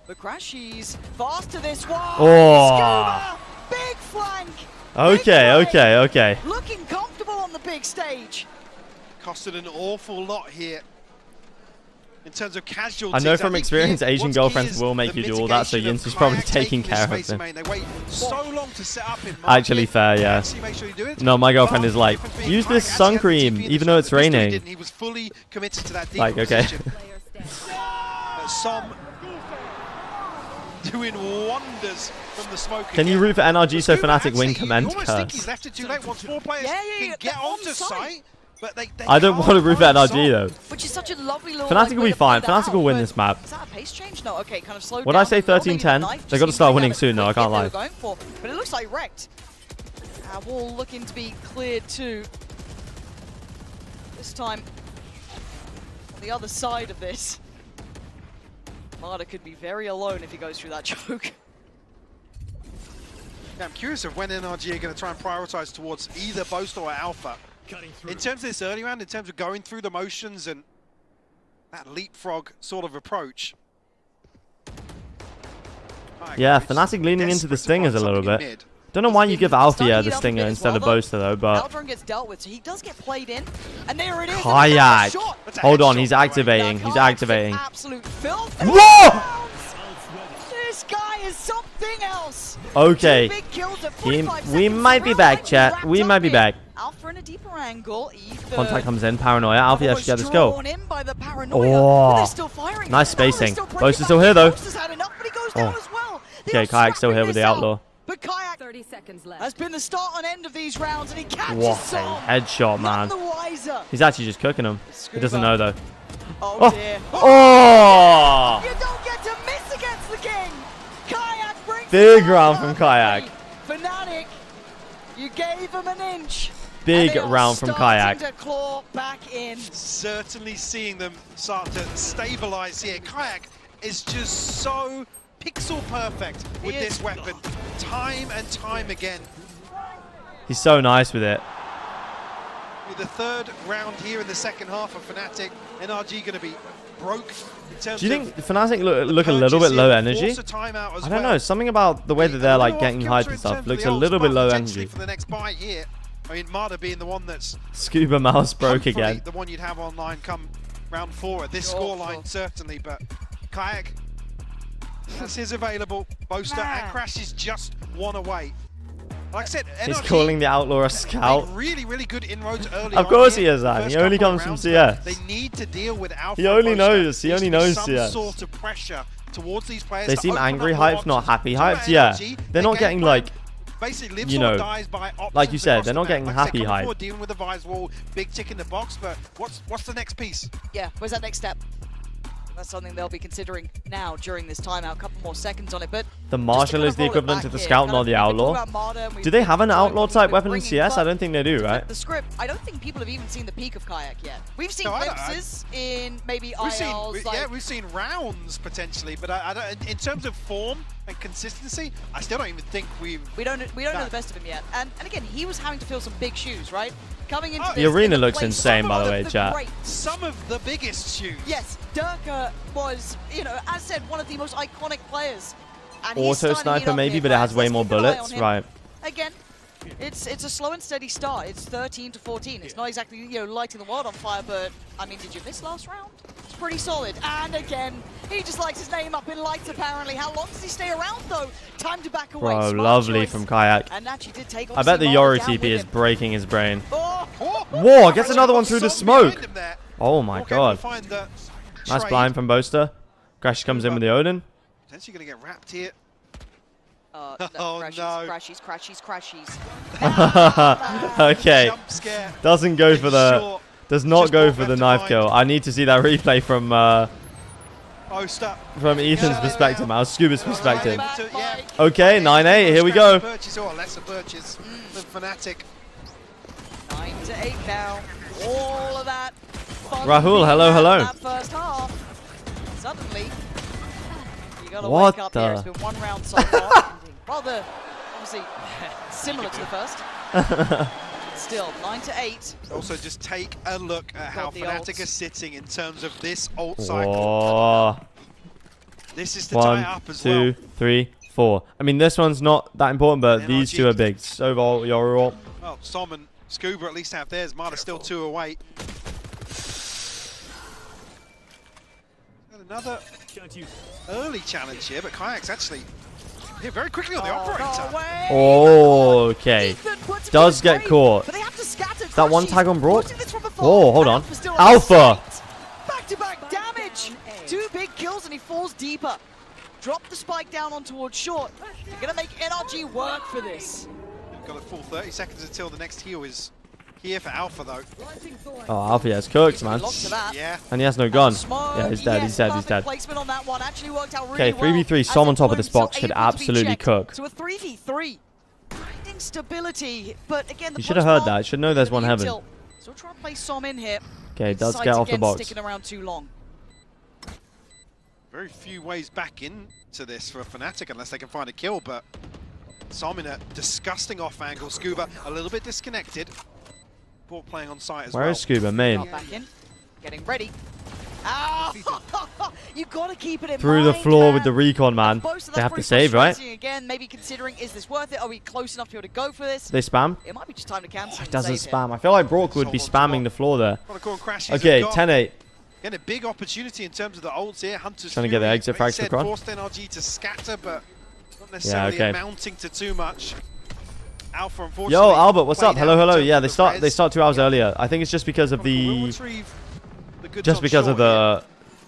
But Crashies fast to this one. Oh. Scuba, big flank. Okay. Looking comfortable on the big stage. Costed an awful lot here. In terms of casualties, I know from experience Asian what's girlfriends key is will make the you do all that, so mitigation Yinz is of probably Kayak taking this care of space him. main. They wait so long to set up in Actually fair, yeah. Actually make sure you do it. No, my girlfriend is like, use this sun cream, even though it's raining. He was fully committed to that deep Like, okay. But Som doing wonders from the smoke. Can you root for NRG so Fnatic win Commend? You almost think he's Curse. left it too late once 4 players can get onto site. But they I don't want to root for NRG though. Which is such a lovely little Fnatic will be fine. Fnatic will win this map. Is that a pace change? No, okay, kind of slowed Would down. I say 13-10? They got to start winning soon though, I can't lie. Going for, but it looks like wrecked. Wall looking to be cleared too. This time, on the other side of this, Marta could be very alone if he goes through that choke. Yeah, I'm curious of when NRG are going to try and prioritize towards either Boast or Alpha. In terms of this early round, in terms of going through the motions and that leapfrog sort of approach. Yeah, Fnatic leaning into the Stingers a little bit. Don't know why you give Althea the Stinger instead of Boaster though, but... Aldrin gets dealt with, so he does get played in. And there it is. Kayak! Hold on, he's activating. He's activating. Absolute filth. Whoa! This guy is something else. Okay. 2 big kills at We 45 might be back, chat. We might be back. Alpha in a deeper angle. Ethan. Contact comes in. Paranoia. Althea should get this Drawn goal. in by the paranoia, but they're still Oh. firing. Nice No, they're spacing. still breaking Boaster's up. still here though. Boaster's had enough, but he goes down as well. They Okay, are Kayak's still here with the scrapping this Outlaw. out. But Kayak 30 seconds left. has been the start and end of these rounds, and he catches What a Som. headshot, None man. the wiser. He's actually just cooking him. He doesn't know though. Oh dear. Oh! You don't get to miss against the king. Kayak brings Big it round down from Kayak. Fnatic, you gave him an inch. Big and they are round from starting Kayak. to claw back in. Certainly seeing them start to stabilize here. Kayak is just so pixel perfect with this weapon, time and time again. He's so nice with it. With the third round here in the second half of Fnatic, NRG going to be broke in terms Do you think of Fnatic look a little bit low energy? force a timeout as I don't well. know. Something about the way that they're like getting hyped and stuff looks a little bit low energy. For the next buy here, I mean, Marta being the one that's Scuba mouse broke hopefully again. the one you'd have online come round 4 at this scoreline certainly, but Kayak, that's his available. Boaster and Crash is just one away. Like I said, He's NRG calling the Outlaw a scout. made really good inroads early Of on course here, he is, the man. He first only couple of comes from rounds, CS. but They need to deal with Alpha. He only and knows. Boaster. He only Needs to be knows some CS. sort of pressure towards these players. They to seem open angry up more hyped, not options. happy Talking hyped. about Yeah, NRG, they're their not game getting plan like, basically lives you or know, dies by like you options said, across they're the not map. getting Like I said, happy coming hyped. forward, dealing with the Vise wall, big tick in the box, but what's the next piece? Yeah, where's that next step? that's something they'll be considering now during this timeout. A couple more seconds on it, but The Marshal is the equivalent to the Scout, not the Outlaw. Do they have an Outlaw type weapon in CS? I don't think they do, right? The script, I don't think people have even seen the peak of Kayak yet. We've seen glimpses in maybe ILs. We've seen rounds potentially, but I don't, in terms of form and consistency, I still don't even think we don't know the best of him yet. And again, he was having to fill some big shoes, right? Coming into The arena looks insane, by the way, chat. Some of the biggest shoes. Yes, Durka was, you know, as said, one of the most iconic players. And Auto sniper maybe, but it has way more bullets, right? Again, it's a slow and steady start. It's 13-14. It's not exactly, you know, lighting the world on fire, but I mean, did you miss last round? It's pretty solid. And again, he just lights his name up in lights apparently. How long does he stay around though? Time to back away. Bro, Smart lovely choice. from Kayak. And actually did take I bet the Yori Yori TP is breaking his brain. Oh. Whoa, gets another one through the smoke. Oh my god. Nice blind from Boaster. Crash comes in with the Odin. Potentially going to get wrapped here. No, Oh, crashies. Okay. Doesn't go for the... Does not go for the knife kill. I need to see that replay from Ethan's perspective, now. Scuba's perspective. Okay, 9-8. Here we go. Lesser Birches than Fnatic. 9-8 now. All of that. Rahul, hello, hello. That first half. Suddenly, you gotta What wake up the? here. It's been one round so far. Rather, obviously, similar to the first. Still, 9-8. Also, just take a look at how the Fnatic ults. are sitting in terms of this ult cycle. Whoa. This is to tie it up as well. 1, 2, 3, 4. I mean, this one's not that important, but these two are big. Sovol, Yori ult. Well, Som and Scuba at least have theirs. Marta's still 2 away. And another early challenge here, but Kayak's actually here very quickly on the operator. Okay. Does get caught. Is that one tag on Brook? Oh, hold on. Alpha! Back-to-back damage. 2 big kills and he falls deeper. Drop the spike down on towards short. You're going to make NRG work for this. Got a full 30 seconds until the next heal is here for Alpha, though. Oh, Alpha has cooked, man. Yeah. And he has no gun. Yeah, he's dead, he's dead, he's dead. Okay, 3v3, Som on top of this box could absolutely cook. So a 3v3. Finding stability, but again, You should have heard that. Should know there's one heaven. So try and play Som in here. Okay, does get off the box. Sticking around too long. Very few ways back into this for Fnatic unless they can find a kill, but Som in a disgusting off angle. Scuba a little bit disconnected. Bork playing on site as well. Where is Scuba? Main. Back in. Getting ready. Ah! You gotta keep it in Through the floor with the recon, man. They have to save, right? Again, maybe considering, is this worth it? Are we close enough to be able to go for this? They spam? It might be just time to cancel. It doesn't spam. I feel like Brock would be spamming the floor there. Okay, Okay, 10-8. Again, a big opportunity in terms of the ults here. Hunter's Trying to get the exit frags for Kron. Forced NRG to scatter, but not necessarily amounting to too much. Alpha, unfortunately. Yo, Albert, what's up? Hello, hello. Yeah, they start 2 hours earlier. I think it's just because of the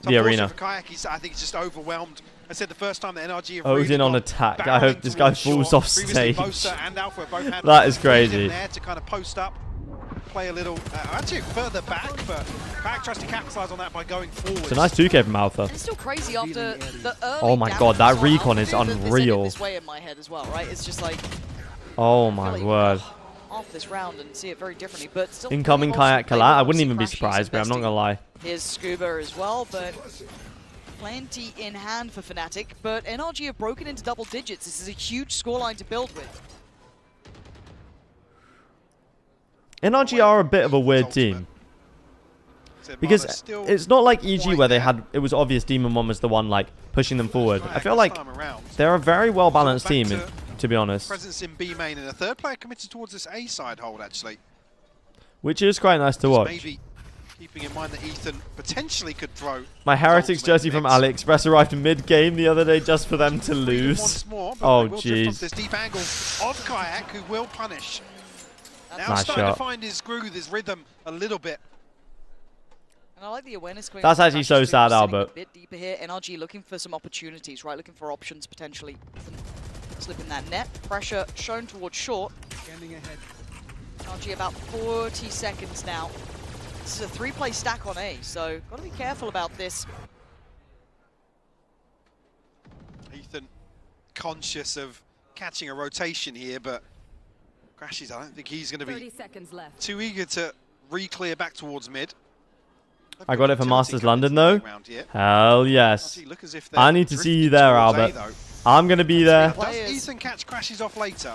arena. For Kayak, I think he's just overwhelmed. I said the first time that NRG have Odin on attack. I hope this guy falls off stage. That is crazy. There to kind of post up, play a little, actually further back, but Kayak tries to capitalize on that by going forward. It's a nice 2K from Alpha. It's still crazy after the early Oh my god, that recon is unreal. This way in my head as well, right? It's just like Oh my word. off this round and see it very differently, but still Incoming Kayak Kalat. I wouldn't even be surprised, but I'm not gonna lie. Here's Scuba as well, but plenty in hand for Fnatic, but NRG have broken into double digits. This is a huge scoreline to build with. NRG are a bit of a weird team. Because it's not like EG where it was obvious Demon 1 was the one like pushing them forward. I feel like they're a very well balanced team, to be honest. Presence in B main and a third player committed towards this A side hold actually. Which is quite nice to watch. Maybe keeping in mind that Ethan potentially could throw. My Heretics jersey from AliExpress arrived mid-game the other day just for them to lose. Oh jeez. This deep angle of Kayak who will punish. Now Nice starting shot. to find his groove, his rhythm a little bit. And I like the awareness going That's on actually Crash's so stream, sad, sitting Albert. A bit deeper here. NRG looking for some opportunities, right? Looking for options potentially. Slipping that net. Pressure shown towards short. NRG about 40 seconds now. This is a 3-play stack on A, so got to be careful about this. conscious of catching a rotation here, but Crashies, I don't think he's going to be 30 seconds left. too eager to re-clear back towards mid. I got it for Masters London though. Hell yes. Look as if I need to see you there, Albert. I'm going to be there. Does Ethan catch Crashies off later?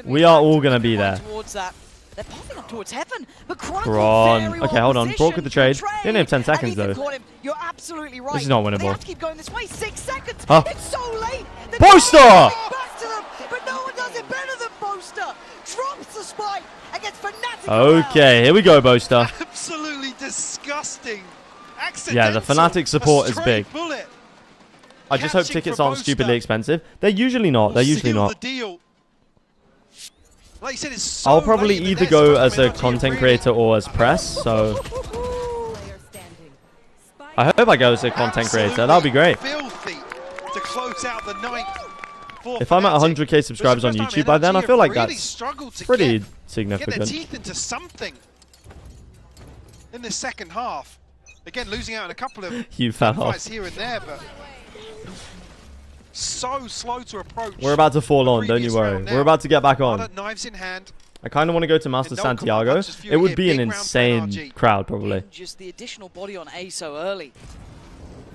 We are all going to be there. Towards that. They're popping up towards heaven, but Kron Bron. Okay, hold on. Broke with the trade. They only have 10 seconds though. You're absolutely right. This is not They winnable. have to keep going this way. 6 seconds. Huh. It's so late. Boaster! Back to them, but no one does it better than Boaster. Drops the spike and gets Fnatic. Okay, here we go, Boaster. Absolutely disgusting. Yeah, the Fnatic support is big. Bullet. I just hope tickets aren't stupidly expensive. They're usually not. They're usually Seal not. the deal. Like you said, it's so I'll probably late either go as a content creator or as press, so I hope I go as a content creator. That'll be great. Filthy to close out the ninth. If I'm at 100k subscribers on YouTube by then, I feel like that's pretty Get their significant. teeth into something in the second half. Again, losing out in a couple of You fell fights off. here and there, but so slow to approach. We're about to fall on, don't you worry. We're about to get back on. Knives in hand. I kind of want to go to Master Santiago. It would be an insane crowd, probably. Just the additional body on A so early.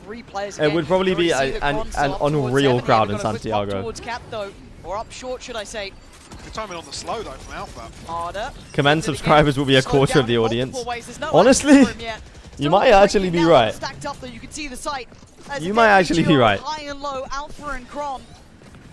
3 players. It would probably be an unreal crowd in Santiago. Towards Cap though, or up short, should I say? Good timing on the slow though from Alpha. Harder. Commend subscribers will be a quarter of the audience. Honestly, you might actually be right. Stacked up though, you can see the sight. You might actually be right. High and low, Alpha and Kron.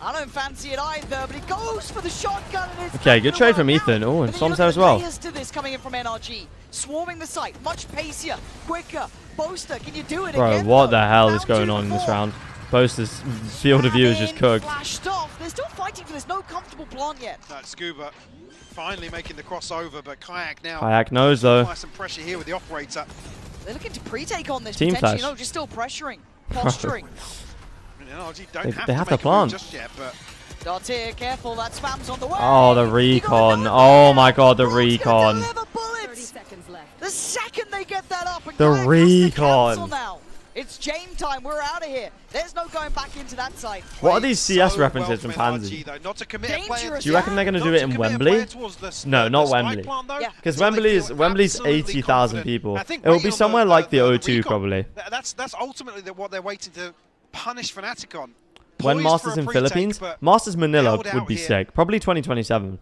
I don't fancy it either, but he goes for the shotgun. And it's Okay, good trade from Ethan. Oh, and Som's there as well. layers to this coming in from NRG. Swarming the site, much pacier, quicker. Boaster, can you do it Bro, again? what the hell is going on in this round? Boaster's field of view is just cooked. Flashed off. They're still fighting for this. No comfortable plant yet. That's Scuba finally making the crossover, but Kayak now. Kayak knows though. Apply some pressure here with the operator. They're looking to pre-take on this Team potentially. flash. No, just still pressuring, posturing. They have to plant. Just yet, but Dartier, careful, that spam's on the way. Oh, the recon. Oh my god, the recon. The second they get that up, and The Kayak has to cancel recon. now. It's Jame time. We're out of here. There's no going back into that site. What are these CS references from Pansy? Dangerous. Do you reckon they're going to do it in Wembley? No, not Wembley. Because Wembley's 80,000 people. It will be somewhere like the O2 probably. That's ultimately what they're waiting to punish Fnatic on. When Poised Masters for a in pre-take, Philippines, but Masters Manila held out would be here. sick. Probably 2027.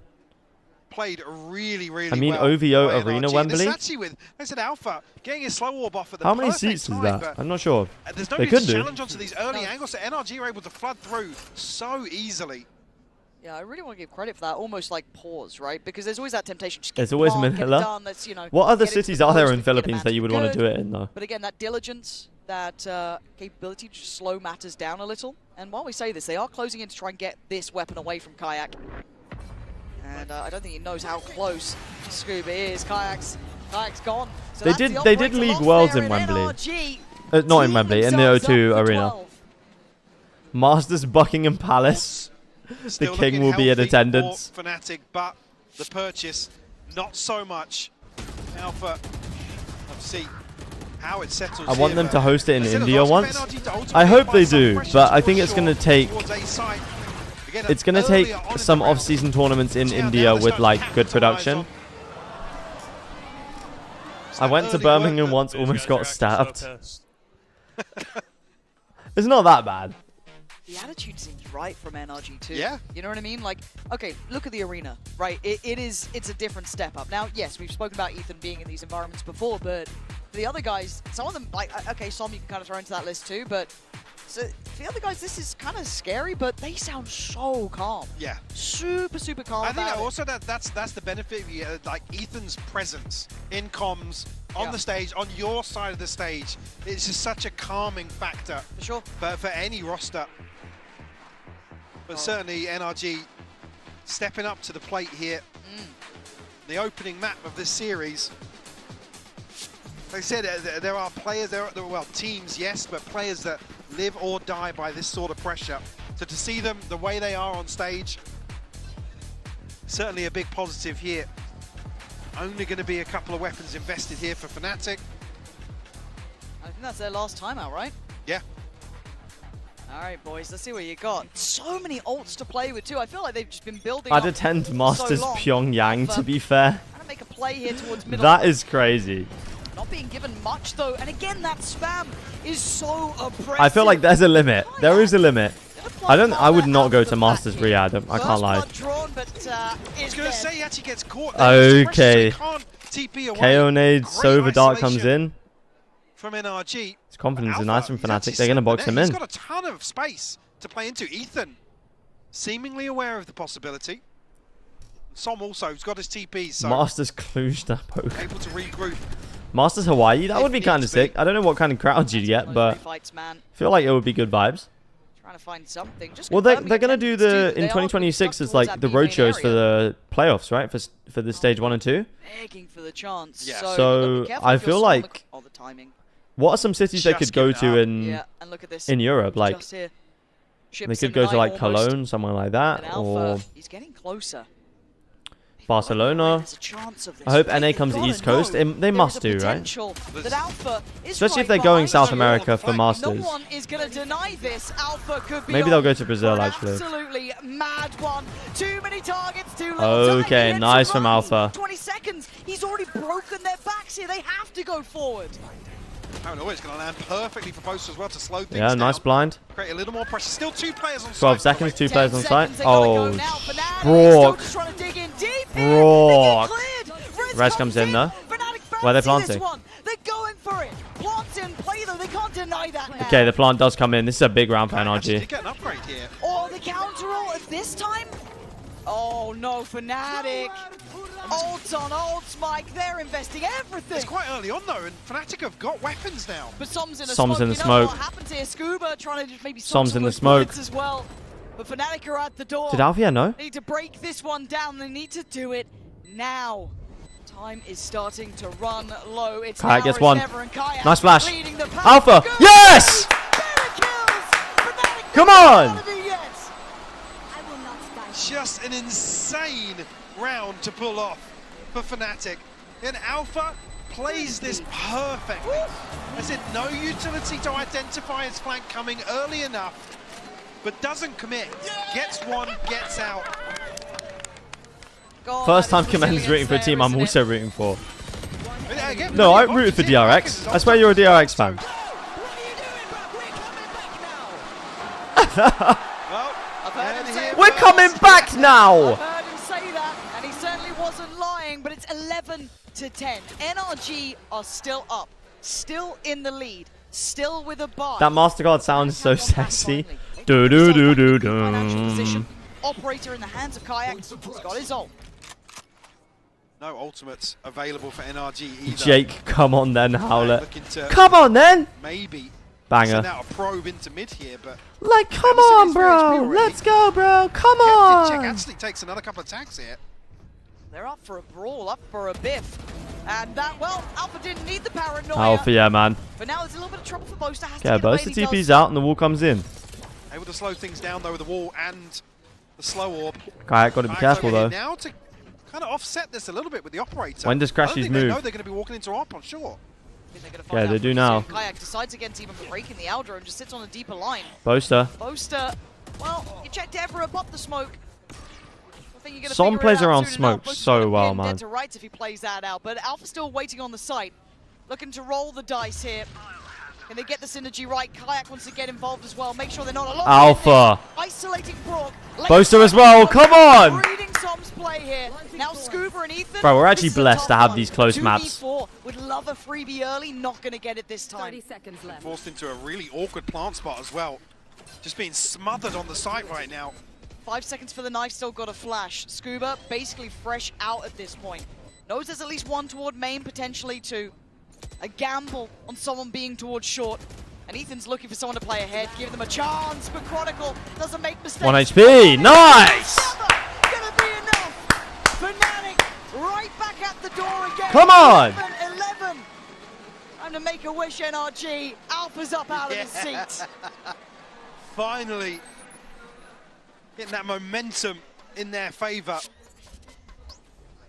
Played really, really I mean, well OVO by Arena NRG. Wembley? This is actually with, I said Alpha, getting his slow orb off at the How many perfect seats is time, that? but I'm not sure. There's no They need to could do. challenge onto these early angles, so NRG are able to flood through so easily. Yeah, I really want to give credit for that. Almost like pause, right? Because there's always that temptation. Just There's get always plant, get it Manila. done, that's, you know, What other get into cities the are there post in and get a Philippines that you would want to good. do it in though? But again, that diligence, that capability to slow matters down a little. And while we say this, they are closing in to try and get this weapon away from Kayak. And I don't think he knows how close Scuba is. Kayak's gone. So They that's did. the They did operator League lost Worlds there in Wembley. NRG. Not in Wembley, in the themselves O2 up for Arena. 12. Masters Buckingham Palace. The Still king looking will be in healthy attendance. for Fnatic, but the purchase, not so much. Alpha, let's see how it settles. I want here, them to host it in I said India I'd once. ask NRG to ultimately I hope apply they some do, pressure but I to think push it's going to short take. towards A side. Again, It's going to take earlier on in some the round. off-season tournaments in India with like good production. I went to Birmingham once, almost got stabbed. It's not that bad. The attitude seems right from NRG too. Yeah. You know what I mean? Like, okay, look at the arena, right? It's a different step up. Now, yes, we've spoken about Ethan being in these environments before, but for the other guys, some of them, like, okay, Som you can kind of throw into that list too, but so for the other guys, this is kind of scary, but they sound so calm. Yeah. Super, super calm. I think about that it. also that's the benefit of like Ethan's presence in comms on the stage, on your side of the stage. It's just such a calming factor. For sure. For any roster. But certainly NRG stepping up to the plate here. The opening map of this series. Like I said, there are players, well, teams, yes, but players that live or die by this sort of pressure. So to see them the way they are on stage, certainly a big positive here. Only going to be a couple of weapons invested here for Fnatic. I think that's their last time out, right? Yeah. All right, boys, let's see what you got. So many ults to play with, too. I feel like they've just been building I'd up attend Masters so long. Pyongyang, to be fair. Trying to make a play here towards middle. That is crazy. Not being given much, though. And again, that spam is so oppressive. I feel like there's a limit. There is a limit. I would not go to Masters Riyadh. I can't lie. I was going to say he actually gets caught. Okay. TP away. KO nade, Sova Dart comes in. From NRG. His confidence is nice from Fnatic. He's They're going to box him in. He's got a ton of space to play into. Ethan, seemingly aware of the possibility. Som also, who's got his TP. So Masters Cluj poke. able to regroup. Masters Hawaii, that would be kind of sick. I don't know what kind of crowds you'd get, but I feel like it would be good vibes. Trying to find something. Just well, they're going to do the in 2026 is like the roadshows for the playoffs, right? For the stage 1 and 2. Begging for the chance. Yeah. So I feel like what are some cities they could go to in Europe? Like they could go to like Cologne, somewhere like that, or he's getting closer. Barcelona. I hope NA comes to East Coast. They must do, right? Especially if they're going South America for Masters. No one is going to deny this. Alpha could be Maybe they'll go to Brazil, actually. Absolutely mad one. Too many targets, too little okay, time. nice from Alpha. 20 seconds. He's already broken their backs here. They have to go forward. I don't know, it's going to land perfectly for Boast as well to slow things Yeah, down. nice blind. Create a little more pressure. Still 2 players on 12 site. seconds, 2 players on site. Oh, Brock. Brock. Res comes in though. Where are they planting? They're going for it. Plants in play though. They can't deny that now. Okay, the plant does come in. This is a big round for NRG. Get an upgrade here. Oh, the counter ult at this time? Oh no, Fnatic. Ults on ults, Mike. They're investing everything. It's quite early on though, and Fnatic have got weapons now. But Som's in the Som's smoke. in the You know smoke. what happens here? Scuba trying to just maybe Som's in the smoke. as well. But Fnatic are at the door. Did Alfia know? They need to break this one down. They need to do it now. Time is starting to run low. It's Kayak now gets or one. never, and Kayak Nice flash. leading the pack. Alpha. Good. Yes! Come on! Just an insane round to pull off for Fnatic. And Alpha plays this perfectly. I said no utility to identify his flank coming early enough, but doesn't commit. Gets one, gets out. God, First time Command's rooting for a team I'm also rooting for. Again, No, I rooted for DRX. I swear you're a DRX fan. We're coming back now! I've heard him say that, and he certainly wasn't lying, but it's 11 to 10. NRG are still up, still in the lead, still with a bar. That MasterCard sounds so sexy. Do do do do do. Operator in the hands of Kayak. He's got his ult. No ultimates available for NRG either. Jake, come on then, Howler. Looking to Come on then! Maybe Banger. send out a probe into mid here, but Like, come on, bro! Let's go, bro! Come Check on! actually takes another couple of tags here. They're up for a brawl, up for a biff. And that, well, Alpha didn't need the paranoia. Alpha, yeah, man. But now there's a little bit of trouble for Boaster. Has Yeah, to get away, Boaster and he does. TP's out and the wall comes in. Able to slow things down though with the wall and the slow orb. Kayak got to be careful though. Now to kind of offset this a little bit with the operator. When does Crashies I don't think move? They know they're going to be walking into op, I'm sure. Yeah, they do now. Kayak decides against even breaking the Aldra and just sits on a deeper line. Boaster. Boaster, well, you checked Evra, pop the smoke. I think you're gonna Som figure it plays out around soon smoke enough. Boaster's so gonna well, pin man. dead to rights if he plays that out, but Alpha's still waiting on the site, looking to roll the dice here. Can they get the synergy right? Kayak wants to get involved as well. Make sure they're not alone. Alpha. Isolating Brock. Boaster as well, come on! Reading Som's play here. Now Scuba and Ethan. Bro, we're actually This is a blessed to tough have one. these close 2v4 maps. would love a freebie early, not going to get it this time. 30 seconds left. Forced into a really awkward plant spot as well. Just being smothered on the site right now. 5 seconds for the knife, still got a flash. Scuba basically fresh out at this point. Knows there's at least one toward main, potentially two. A gamble on someone being towards short. And Ethan's looking for someone to play ahead, give them a chance, but Chronicle doesn't make mistakes. 1 HP, nice! Gonna be enough. Fnatic right back at the door again. Come on! 11. Time to make a wish, NRG. Alpha's up out of his seat. Finally getting that momentum in their favor.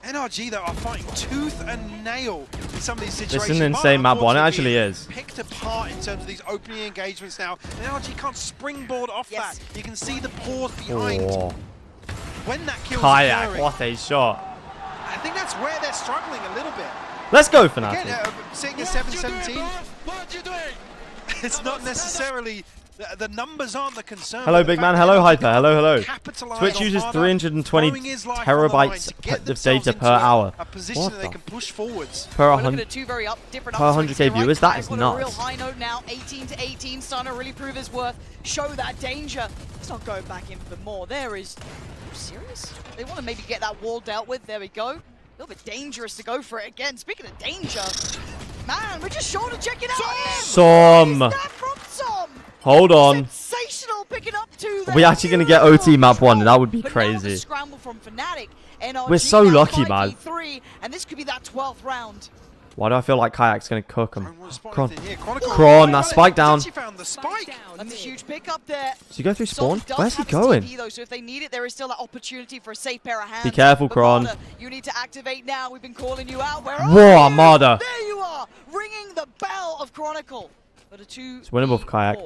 NRG, though, are fighting tooth and nail in some of these situations. This is an insane map one. It actually is. Picked apart in terms of these opening engagements now. And NRG can't springboard off that. You can see the pause behind. Oh. When that kill's Kayak, occurring, what a shot. I think that's where they're struggling a little bit. Let's go, Fnatic. Again, seeing a 7-17, it's not necessarily... The numbers aren't the concern. Hello, big man. Hello, Hyper. Hello, hello. Capitalize Twitch on uses Harder, 320 throwing his life on the line terabytes to get of themselves data per into hour. a position What that they the can push forwards. per We're 100 looking at two very different per 100k viewers? That is on a real nuts. high note now, 18-18, starting to really prove his worth, show that danger. It's not going back in for more. There is... Are you serious? They want to maybe get that wall dealt with. There we go. A little bit dangerous to go for it again. Speaking of danger, man, we're just shoulder checking out. Som. Hold on. Sensational picking up two. Are we actually going to get OT map 1? That would be But now the crazy. scramble from Fnatic. NRG We're so now lucky, man. 5v3, and this could be that 12th round. Why do I feel like Kayak's going to cook him? Kron. Chronicle. Kron, that spike down. He found the spike. That's a huge pickup there. Does he go through Soft spawn? does Where's he have his going? TP though, so if they need it, there is still that opportunity for a safe pair of hands. Be careful, But Kron. Marder, you need to activate now. We've been calling you out. Where Whoa, are you? Armada. There you are, ringing the bell of Chronicle. But a 2 It's winnable for Kayak.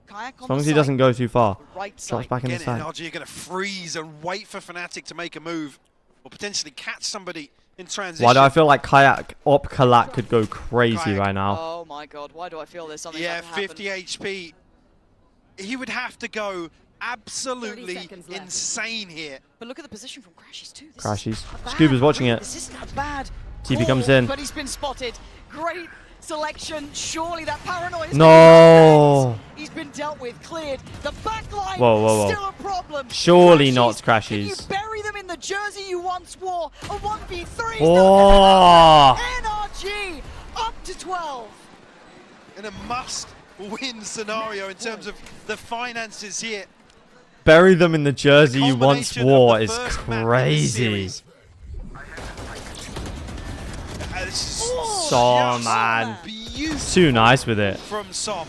Kayak As on long the as he side. doesn't go too far. Right Drops back in the Again, side. NRG are going to freeze and wait for Fnatic to make a move, or potentially catch somebody in transition. Why do I feel like Kayak op Kalat could go crazy right now? Oh my god, why do I feel there's something Yeah, about to happen? 50 HP. He would have to go absolutely insane here. But look at the position from Crashies too. This Crashies. isn't a bad Scuba's watching read. it. This isn't a bad TP call, comes in. But he's been spotted. Great selection. Surely that paranoia is No. He's been dealt with, cleared. The backline Whoa, whoa, whoa. still a problem. Surely not Can you Crashies. bury them in the jersey you once wore? A 1v3. Oh. NRG up to 12. In a must-win scenario in terms of the finances here. Bury them in the jersey you once Combination wore of is the first map in the crazy. series. This is So, just man. beautiful Too nice with it. from Som.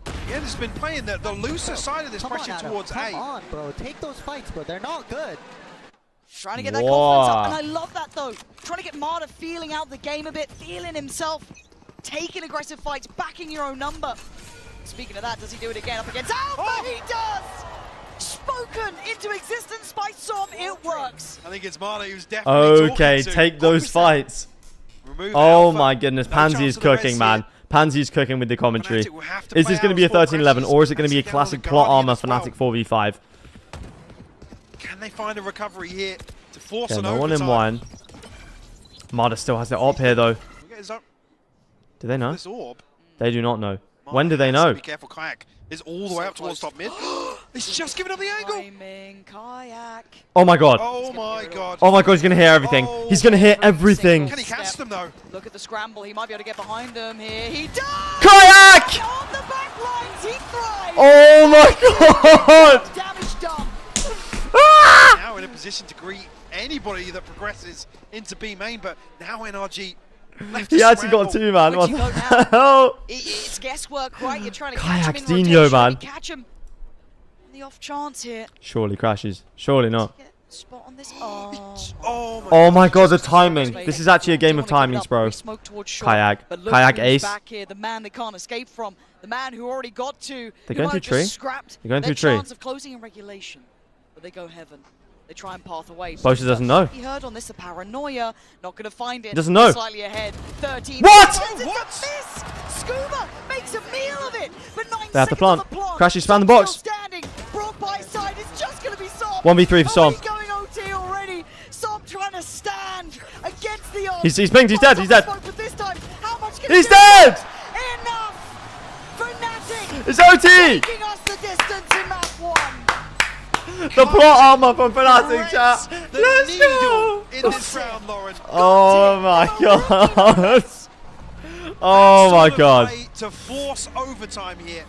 Again, has been playing the looser side of this pressure towards Come A. on, bro. Take those fights, bro. They're not good. Trying to get that Whoa. confidence up, and I love that though. Trying to get Marder feeling out the game a bit, feeling himself, taking aggressive fights, backing your own number. Speaking of that, does he do it again up against Alpha? Oh. He does! Spoken into existence by Som, it works. I think it's Marley who's definitely Okay, talking to. take those fights. Remove Oh Alpha. my goodness, No Pansy chance is of the rest cooking, here. man. Pansy's cooking with the commentary. Fnatic will have to Is play this going to out be a as well. 13-11 or is it going to be a Fnatic down classic with plot Guardian armor as well. Fnatic 4v5? Can they find a recovery here to force Okay, an no one in overtime? one. Marder still has their op here though. Look at his up. Do they know? This orb. They do not know. Marley When do they has to know? Be careful, Kayak is all the way up towards top mid. He's just giving up the angle. Timing, Kayak. Oh my god. Oh my god. Oh my god, he's going to hear everything. He's going to hear everything. Can he catch them though? Look at the scramble, he might be able to get behind them here. He does! Kayak! On the back lines, he thrives! Oh my god! Damage done. Now in a position to greet anybody that progresses into B main, but now NRG left He to actually got scramble. two, man. What the hell? It's guesswork, right? You're trying to Kayak's catch him in Dino, rotation. man. You catch him on the off chance here. Surely crashes. Surely not. Spot on this. Oh, Oh my god, the timing. This is actually a game of timings, bro. smoke towards short. Kayak. But look Kayak who's ace. back here, the man they can't escape from. The man who already got to. They're who going might through have just tree. Scrapped They're going their through tree. chance of closing in regulation. But they go heaven. They try and path away. Bosha doesn't know. He heard on this a paranoia. Not going to find it. Doesn't know. Slightly ahead. 13. What? It's a miss. Scuba makes a meal of it. But 9 They have to seconds plant. on the plant. Crashy, span the Still box. standing. Broke by side. It's just going to be Som. 1v3 for Som. He's going OT already. Som trying to stand against the odds. He's pinged. He's dead. He's dead. But this time, how much can He's he do? dead! Enough. Fnatic. It's OT! Taking us the distance in map 1. The plot armor from Fnatic, chat. The Let's needle go! in this round, Lauren. Oh my god. Oh my Sort of god. way to force overtime here.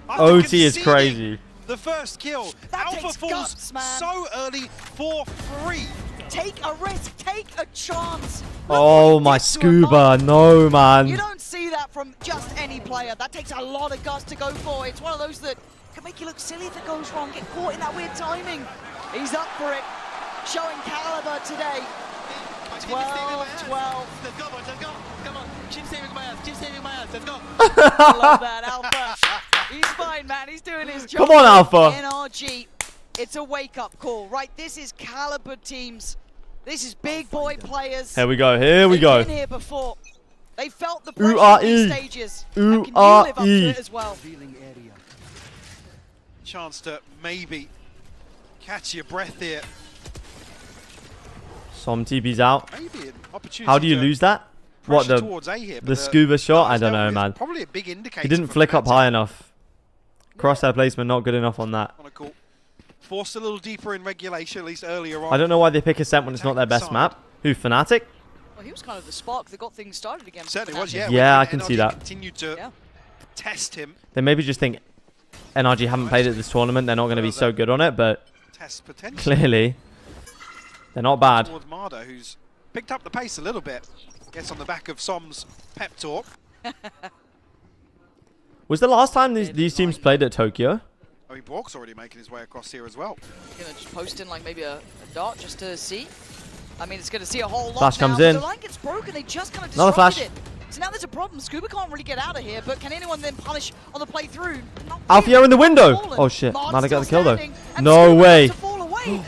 After OT is conceding crazy. The first kill. That Alpha takes falls guts, man. so early for free. Take a risk. Take a chance. Oh my scuba. No, You man. don't see that from just any player. That takes a lot of guts to go for. It's one of those that can make you look silly if it goes wrong. Get caught in that weird timing. He's up for it. showing caliber today. 12-12. Let's go, boys. Let's go. Come on. Keep saving my ass. Keep saving my ass. Let's go. I love that, Alpha. He's fine, man. He's doing his job. Come on, Alpha. NRG. It's a wake-up call, right? This is caliber teams. This is big boy players. Here we go. Here we They've go. been here before. They felt the pressure of these stages. And can you live up to it as well? Chance to maybe catch your breath here. Som TP's out. Maybe an opportunity. How do you lose that? What, the scuba shot? I don't know, man. Probably a big indicator. He didn't flick up high enough. Crosshair placement not good enough on that. Forced a little deeper in regulation, at least earlier on. I don't know why they pick Ascent when it's not their best map. Who, Fnatic? Well, he was kind of the spark that got things started again. Certainly was, yeah. Yeah, I can see that. Continued to test him. They maybe just think NRG haven't played at this tournament. They're not going to be so good on it, but clearly they're not bad. Towards Marder, who's picked up the pace a little bit. Gets on the back of Som's pep talk. Was the last time these teams played at Tokyo? I mean, Bork's already making his way across here as well. Gonna just post in like maybe a dart just to see. I mean, it's gonna see a whole lot. Flash comes now. in. The line gets broken. They just kind of Another disrupted flash. it. So now there's a problem. Scuba can't really get out of here, but can anyone then punish on the playthrough? Alfio in the window. Oh shit, Marder got the kill though. No way.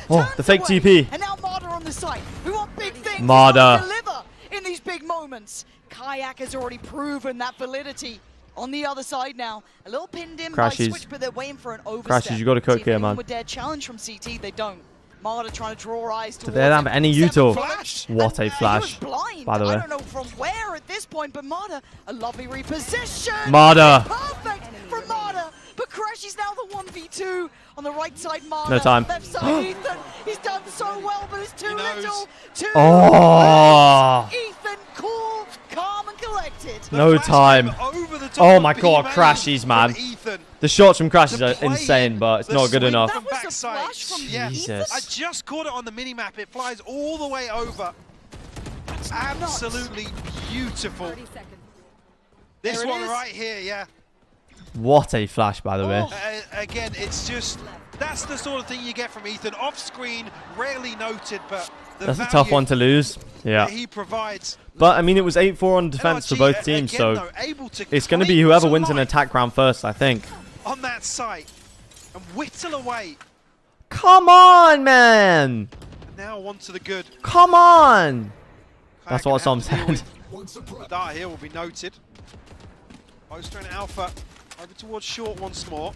Oh, the fake TP. And now Marder on the site. We want big things. Marder. Deliver in these big moments. Kayak has already proven that validity. On the other side now, a little pinned in by Switch, but they're waiting for an overstep. Crashes, you got to cook here, man. With their challenge from CT, they don't. Marder trying to draw eyes Do towards they have any util? flash. What a flash, by the way. I don't know from where at this point, but Marder, a lovely reposition. Marder. Perfect from Marder. But Crash is now the 1v2 on the right side. Marder. No time. Left side, Ethan. He's done so well, but it's too little. Oh. Ethan, cool, calm, and collected. No time. Oh my god, Crashies, man. The shots from Crashies are insane, but it's not good enough. That was the flash from Jesus. I just caught it on the minimap. It flies all the way over. Absolutely beautiful. This one right here, yeah. What a flash, by the way. Again, it's just, that's the sort of thing you get from Ethan. Off screen, rarely noted, but That's a tough one to lose. Yeah. He provides. But I mean, it was 8-4 on defense for both teams, so it's going to be whoever wins an attack round first, I think. On that site and whittle away. Come on, man. Now one to the good. Come on. That's what Som said. Dart here will be noted. Boaster and Alpha over towards short once more.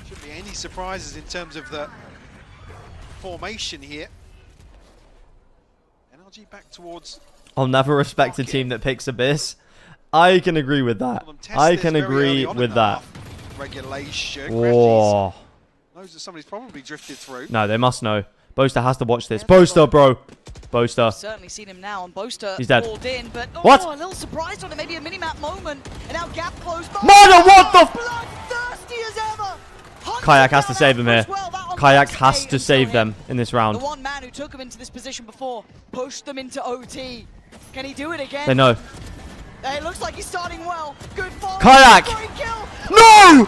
Shouldn't be any surprises in terms of the formation here. NRG back towards. I'll never respect a team that picks Abyss. I can agree with that. I can agree with that. Regulation. Whoa. Knows that somebody's probably drifted through. No, they must know. Boaster has to watch this. Boaster, bro. Boaster. Certainly seen him now, and Boaster He's dead. pulled in, but What? a little surprised on it, maybe a mini-map moment, and now gap closed. Marder, what the Bloodthirsty as ever. Kayak has to save them here. Kayak has to save them in this round. The one man who took him into this position before pushed them into OT. Can he do it again? They know. It looks like he's starting well. Good fall. Kayak! Great kill. No!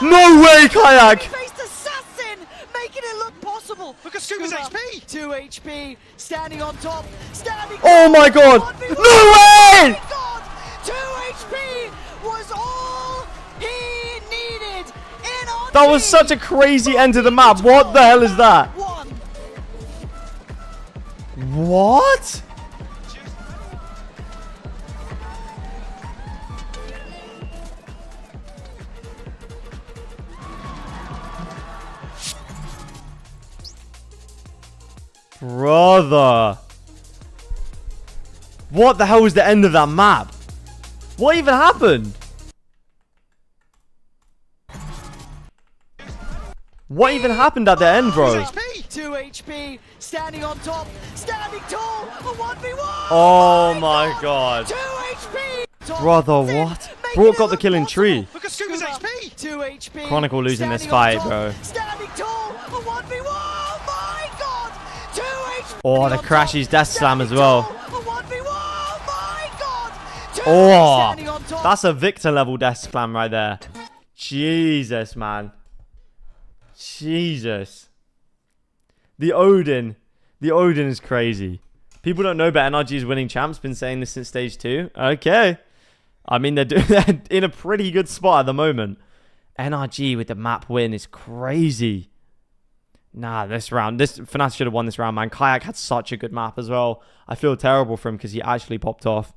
No way, Kayak! Faced assassin, making it look possible. Look at Scuba's HP. 2 HP, standing on top, standing. Oh my god! No way! 2 HP was all he needed. That was such a crazy end to the map. What the hell is that? What? Brother. What the hell was the end of that map? What even happened? What even happened at the end, bro? 2 HP, standing on top, standing tall, a 1v1. Oh my god. 2 HP. Brother, what? Brook got the kill in tree. Look at Scuba's HP. 2 HP. Chronicle losing this fight, bro. Standing tall, a 1v1. Oh my god. 2 HP. Oh, the Crashies death slam as well. A 1v1. Oh my god. 2 Oh, standing on top. that's a Victor level death slam right there. Jesus, man. Jesus. The Odin The Odin is crazy. People don't know, but NRG is winning champs. Been saying this since stage 2. Okay. I mean, they're in a pretty good spot at the moment. NRG with the map win is crazy. Nah, this round. Fnatic should have won this round, man. Kayak had such a good map as well. I feel terrible for him because he actually popped off.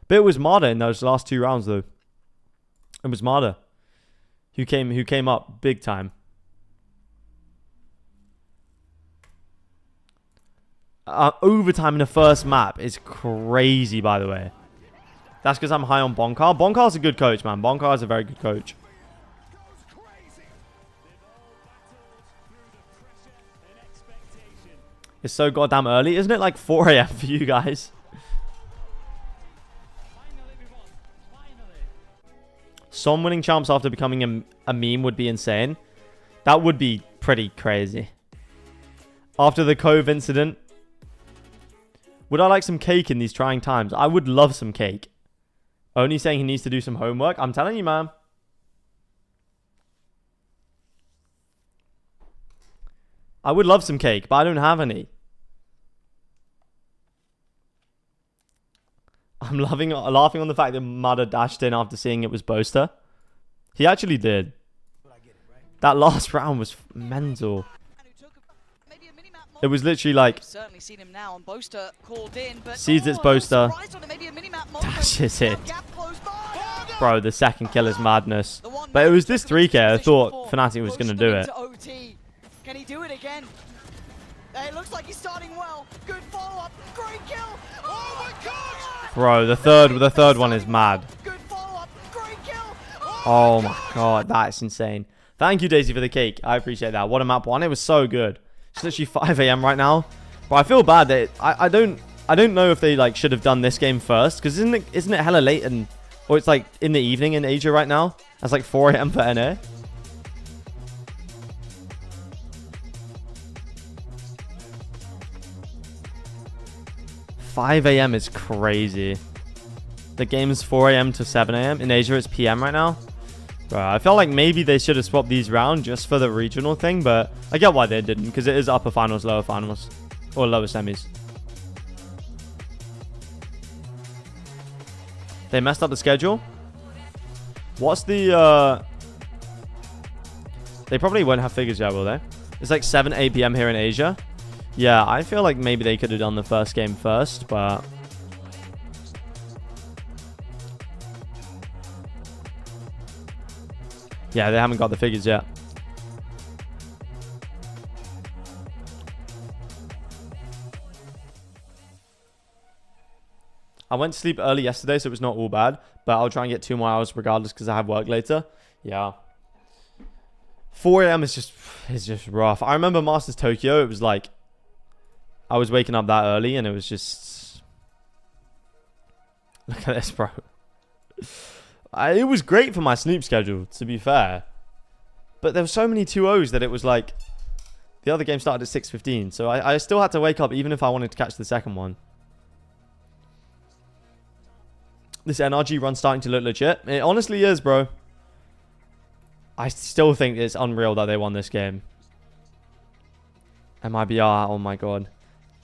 But it was Marder in those last 2 rounds, though. It was Marder who came up big time. Overtime in the first map is crazy, by the way. That's because I'm high on Bonkar. Bonkar's a good coach, man. Bonkar is a very good coach. It's so goddamn early. Isn't it like 4 AM for you guys? Som winning champs after becoming a meme would be insane. That would be pretty crazy. After the Cove incident. Would I like some cake in these trying times? I would love some cake. Only saying he needs to do some homework. I'm telling you, man. I would love some cake, but I don't have any. I'm laughing on the fact that Mada dashed in after seeing it was Boaster. He actually did. That last round was mental. It was literally like, Certainly seen him now, and Boaster called in, but sees it's Boaster, maybe a mini-map dashes it. Bro, the second kill is madness. But it was this 3K, I thought Fnatic was going to do it. Can he do it again? It looks like he's starting well. Good follow-up. Great kill. Oh my gosh! Bro, the third one is mad. Good follow-up. Great kill. Oh my god, that's insane. Thank you, Daisy, for the cake. I appreciate that. What a map one. It was so good. It's literally 5 AM right now. But I feel bad that I don't know if they like should have done this game first, because isn't it hella late and or it's like in the evening in Asia right now? That's like 4 AM for NA. $5 AM is crazy. The game's 4 AM to 7 AM. In Asia, it's PM right now. Bro, I felt like maybe they should have swapped these round just for the regional thing, but I get why they didn't, because it is upper finals, lower finals, or lower semis. They messed up the schedule. What's the, they probably won't have figures yet, will they? It's like 7, 8 PM here in Asia. Yeah, I feel like maybe they could have done the first game first, but... yeah, they haven't got the figures yet. I went to sleep early yesterday, so it was not all bad. But I'll try and get 2 more hours regardless because I have work later. Yeah. 4 AM is just rough. I remember Masters Tokyo, it was like... I was waking up that early and it was just... look at this, bro. It was great for my sleep schedule, to be fair. But there were so many 2-0s that it was like... the other game started at 6:15. So I still had to wake up even if I wanted to catch the second one. This NRG run's starting to look legit. It honestly is, bro. I still think it's unreal that they won this game. MIBR, oh my god.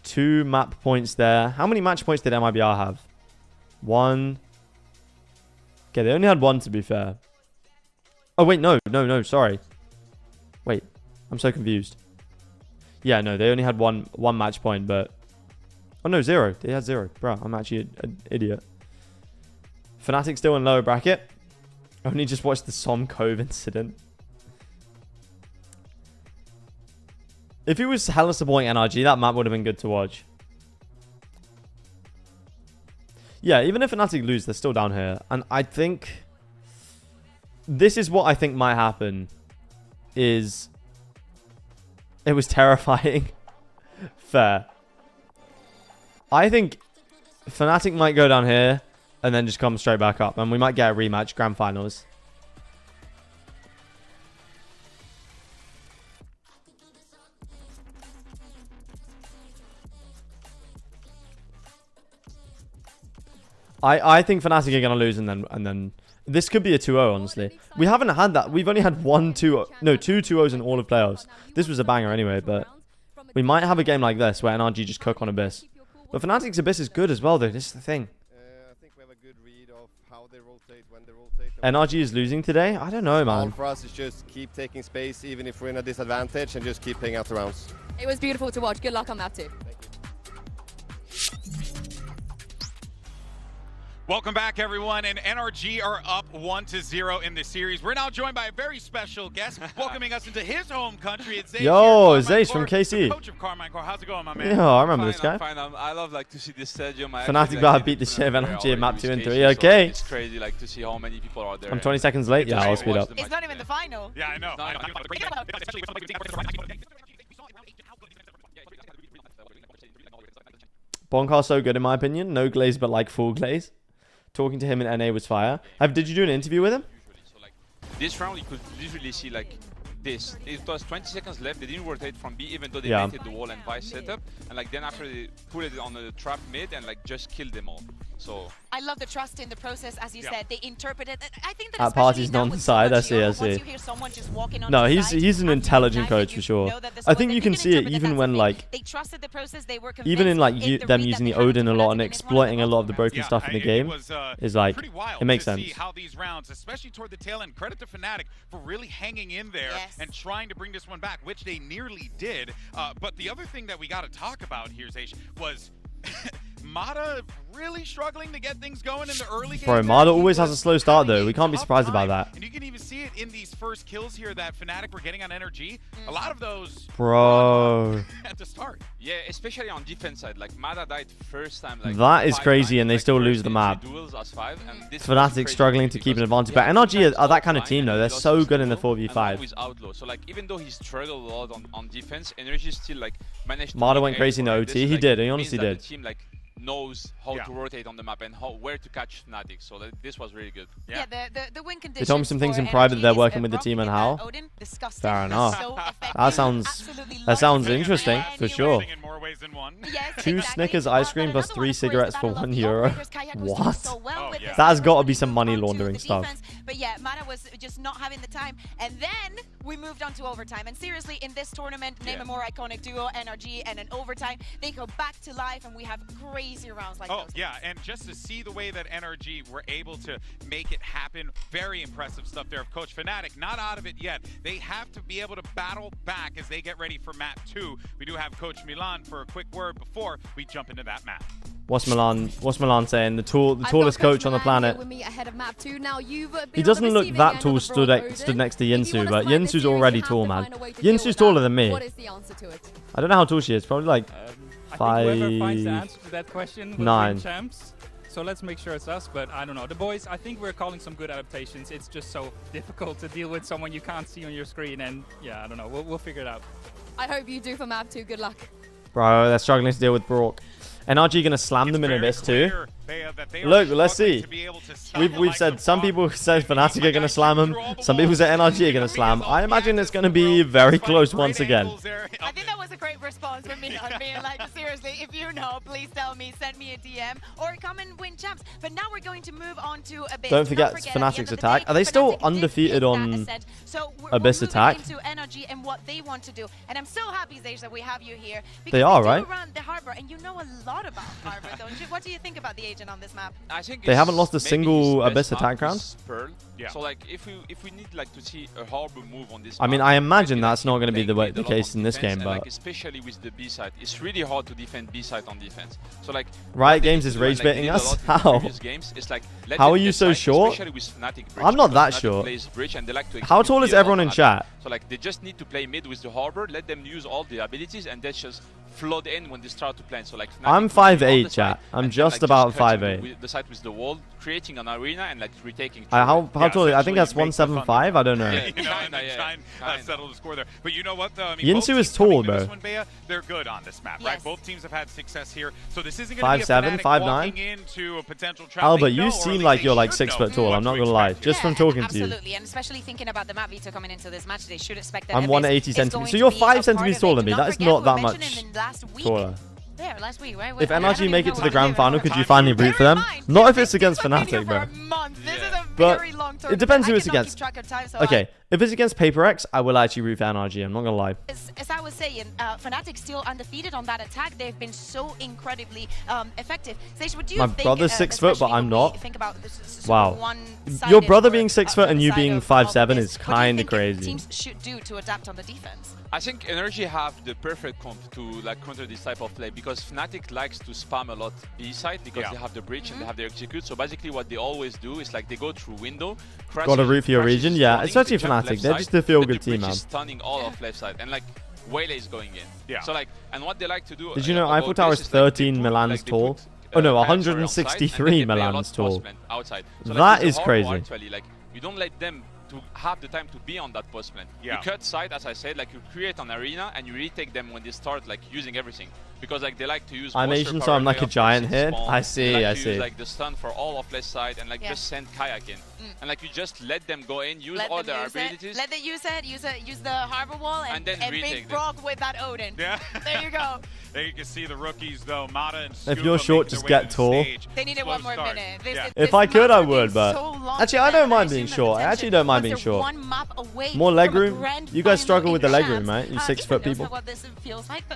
2 map points there. How many match points did MIBR have? 1... okay, they only had 1 to be fair. Oh, wait, no, sorry. Wait, I'm so confused. Yeah, no, they only had one match point, but... oh, no, 0. They had 0. Bro, I'm actually an idiot. Fnatic still in lower bracket. Only just watched the Som Cove incident. If it was hella supporting NRG, that map would have been good to watch. Yeah, even if Fnatic lose, they're still down here. And I think... this is what I think might happen. Is... it was terrifying. Fair. I think Fnatic might go down here and then just come straight back up. And we might get a rematch, grand finals. I think Fnatic are going to lose and then this could be a 2-0, honestly. We haven't had that. We've only had 2 2-0s in all of playoffs. This was a banger anyway, but We might have a game like this where NRG just cook on Abyss. But Fnatic's Abyss is good as well, though. This is the thing. I think we have a good read of how they rotate, when they rotate. NRG is losing today? I don't know, All man. for us is just keep taking space, even if we're in a disadvantage, and just keep playing out the rounds. It was beautiful to watch. Good luck on that too. Welcome back, everyone, and NRG are up 1-0 in the series. We're now joined by a very special guest, welcoming us into his home country. It's Zace. Yo, Zace from KC. Coach of Carmine Core. How's it going, my man? Yeah, I remember this guy. I love like to see this stadium. Fnatic about beat the shit of NRG in map 2 and 3. Okay. It's crazy like to see how many people are there. I'm 20 seconds late. Yeah, I'll speed up. It's not even the final. Yeah, I know. Bonkar's so good in my opinion. No glaze, but like full glaze. Talking to him in NA was fire. Did you do an interview with him? This round you could literally see like this. It was 20 seconds left. They didn't rotate from B even though they maintained the wall and vice setup. And like then after they put it on the trap mid and like just killed them all. So I love the trust in the process, as you said. They interpreted. I think that At parties not on the side. I see. once you hear soone just walking on No, the he's side, an intelligent coach for sure. I think you can see it even when like they trusted the process. They were even in like them using the Odin a lot and exploiting a lot of the broken stuff in the game is like it makes sense. See how these rounds, especially toward the tail end, credit to Fnatic for really hanging in there and trying to bring this one back, which they nearly did. But the other thing that we got to talk about here, Zace, was Mata really struggling to get things going in the early game. Bro, Mata always has a slow start though. We can't be surprised about that. And you can even see it in these first kills here that Fnatic were getting on NRG. A lot of those Bro. at the start. yeah, especially on defense side. Like Mata died first time. Like That is crazy and they still lose the map. Fnatic struggling to keep an advantage. But NRG are that kind of team though. They're so good in the 4v5. Outlaw. So like even though he struggled a lot on defense, NRG still like managed to Mata went crazy in the OT. He did. He honestly did. The team like knows how to rotate on the map and where to catch Fnatic. So this was really good. Yeah, the win conditions. They told me some things in private that they're working with the team and how. Fair enough. That sounds interesting for sure. 2 Snickers ice cream plus 3 cigarettes for €1. What? That has got to be some money laundering stuff. But yeah, Mata was just not having the time. And then we moved on to overtime. And seriously, in this tournament, name a more iconic duo, NRG and an overtime. They go back to life and we have crazy rounds like those. Yeah, and just to see the way that NRG were able to make it happen, very impressive stuff there. Coach Fnatic not out of it yet. They have to be able to battle back as they get ready for map 2. We do have Coach Milan for a quick word before we jump into that map. What's Milan saying? The tallest coach on the planet. He doesn't look that tall stood next to Yinsu, but Yinsu's already tall, man. Yinsu's taller than me. What is the answer to it? I don't know how tall she is. Probably like 5'9". Whoever finds the answer to that question will win champs. So let's make sure it's us, but I don't know. The boys, I think we're calling some good adaptations. It's just so difficult to deal with someone you can't see on your screen, and yeah, I don't know. We'll figure it out. I hope you do for map 2. Good luck. Bro, they're struggling to deal with Brock. NRG gonna slam them in Abyss too. Look, let's see. We've said some people say Fnatic are gonna slam them. Some people say NRG are gonna slam. I imagine it's gonna be very close once again. I think that was a great response from me on being like, seriously, if you know, please tell me, send me a DM, or come and win champs. But now we're going to move on to Abyss. Don't forget Fnatic's attack. Are they still undefeated on Abyss attack? Into NRG and what they want to do. And I'm so happy, Zace, that we have you here. They are, right? Run the harbor, and you know a lot about harbor, don't you? What do you think about the agent on this map? I think they haven't lost a single Abyss attack round. So like if we need like to see a harbor move on this I mean, I imagine that's not going to be the case in this game, but like, especially with the B side, it's really hard to defend B side on defense. So like Riot Games is rage baiting us. How? How are you so short? I'm not that short. How tall is everyone in chat? So like they just need to play mid with the harbor, let them use all the abilities, and then just flood in when they start to plan. So like I'm 5'8", chat. I'm just about 5'8". The side with the wall, creating an arena and like retaking. How tall? I think that's 175. I don't know. Settle the score there. But you know what? Though? I mean, Yinsu is tall, bro. They're good on this map, right? Both teams have had success here, so this isn't going to be a 5'7", 5'9". into a potential trap. Albert, you seem like you're like 6 foot tall. I'm not gonna lie, just from talking to you. Absolutely, and especially thinking about the map VIT coming into this match, they should expect that. I'm 180 centimeters, so you're 5 centimeters taller than me. That is not that much taller. Yeah, last week, right? If NRG make it to the grand final, could you finally root for them? Not if it's against Fnatic, bro. But it depends who it's against. Okay, If it's against PRX, I will actually root for NRG. I'm not gonna lie. As I was saying, Fnatic still undefeated on that attack. They've been so incredibly effective. Sage, what do you My think, brother's 6 foot, but I'm not. Think about this Wow. one-sided Your brother or, being 6 foot and you being 5'7" is kind of What do you think crazy. teams should do to adapt on the defense? I think NRG have the perfect comp to like counter this type of play because Fnatic likes to spam a lot B side because they have the breach and they have their execute. So basically what they always do is like they go through window. Gotta root for your region, yeah. Especially Fnatic, they're just a feel-good team, man. Is stunning all of left side and like Waylay is going in. Yeah. So like, and what they like to do. Did you know Eiffel Tower is 13 Milans tall? Oh no, 163 Milans tall. Outside. So, that is crazy. Actually, like you don't let them to have the time to be on that post plan. You cut side, as I said, like you create an arena and you retake them when they start like using everything because like they like to use. I'm Asian, so I'm like a giant here. I see, like I to see. Use, like the stun for all of left side and like just send kayak in, and like you just let them go in, use all their abilities. Let them use it. Use the harbor wall and then big Brock with that Odin. Yeah. There you go. There you can see the rookies though, Mata and If you're short, just get tall. They needed one more minute. If I could, I would, but actually, I don't mind being short. I actually don't mind being short. More legroom. You guys struggle with the legroom, right? You 6 foot people.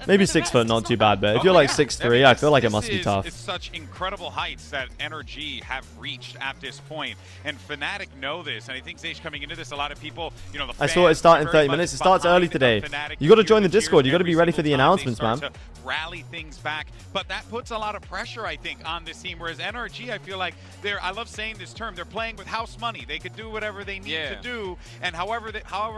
Maybe 6 foot, not too bad, but if you're like 6'3", I feel like it must be tough. It's such incredible heights that NRG have reached at this point, and Fnatic know this. And I think Zage coming into this, a lot of people, you know, the I saw it start in 30 minutes. It starts early today. You got to join the Discord. You got to be ready for the announcements, man. Rally things back, but that puts a lot of pressure, I think, on this team. Whereas NRG, I feel like I love saying this term, they're playing with house money. They could do whatever they need to do, and however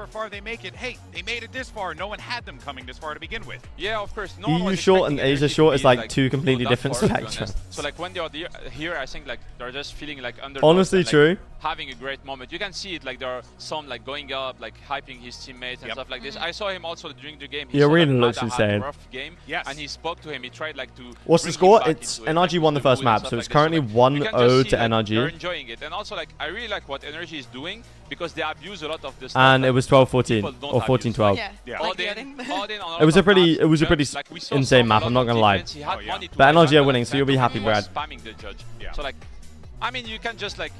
far they make it, hey, they made it this far. No one had them coming this far to begin with. Yeah, of course. No EU short and Asia short is like two completely different selections. So like when they are here, I think like they're just feeling like under. Honestly, true. Having a great moment. You can see it like there are some like going up, like hyping his teammates and stuff like this. I saw him also during the game. The arena looks insane. Rough game, and he spoke to him. He tried like to. What's the score? It's NRG won the first map, so it's currently 1-0 to NRG. They're enjoying it, and also like I really like what NRG is doing because they abuse a lot of the stuff. And it was 12-14 or 14-12. Yeah. It was a pretty insane map. I'm not gonna lie. But NRG are winning, so you'll be happy, Brad. Spamming the judge. So like, I mean, you can just like.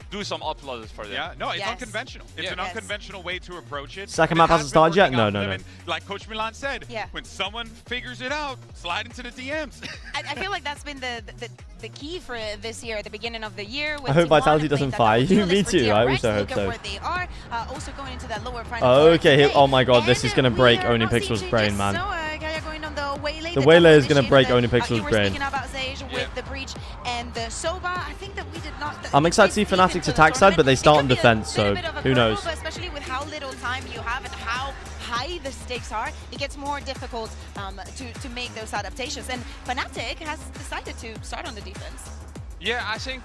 Do some applause for them. Yeah, no, it's unconventional. It's an unconventional way to approach it. Second map hasn't started yet? No. Like Coach Milan said, when someone figures it out, slide into the DMs. I feel like that's been the key for this year, at the beginning of the year. I hope Vitality doesn't fire you. Me too. I also hope so. Where they are, also going into that lower final. Okay. Oh my god, this is going to break Onipixel's brain, man. The Waylay is going to break Onipixel's brain. With the breach and the Soba, I think that we did not. I'm excited to see Fnatic's attack side, but they start on defense, so who knows? Especially with how little time you have and how high the stakes are, it gets more difficult to make those adaptations. And Fnatic has decided to start on the defense. Yeah, I think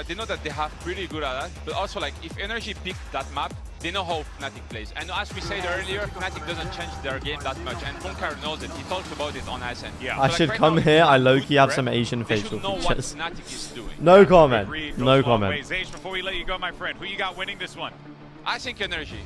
they know that they have pretty good at that, but also like if NRG picked that map, they know how Fnatic plays. And as we said earlier, Fnatic doesn't change their game that much, and Funkar knows it. He talks about it on Ascent. Yeah. I should come here. I low-key have some Asian facial features. What Fnatic is doing. No comment. No comment. Zage, before we let you go, my friend, who you got winning this one? I think NRG.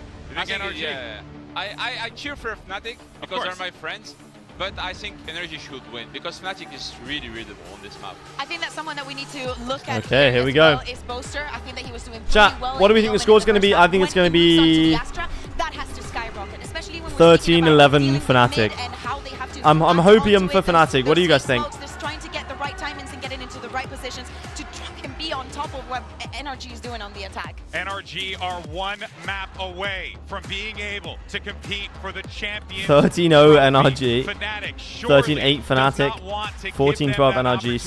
Yeah. I cheer for Fnatic because they're my friends. But I think NRG should win because Fnatic is really readable on this map. I think that's someone that we need to look at. Okay, here we go. Is Boaster. I think that he was doing Chat, well. what do we think the score is going to be? I think it's going to be 13-11 Fnatic. I'm hopium for Fnatic. What do you guys think? Just trying to get the right timings and getting into the right positions to try and be on top of what NRG is doing on the attack. NRG are one map away from being able to compete for the champion. 13-0 NRG, 13-8 Fnatic, 14-12 NRG,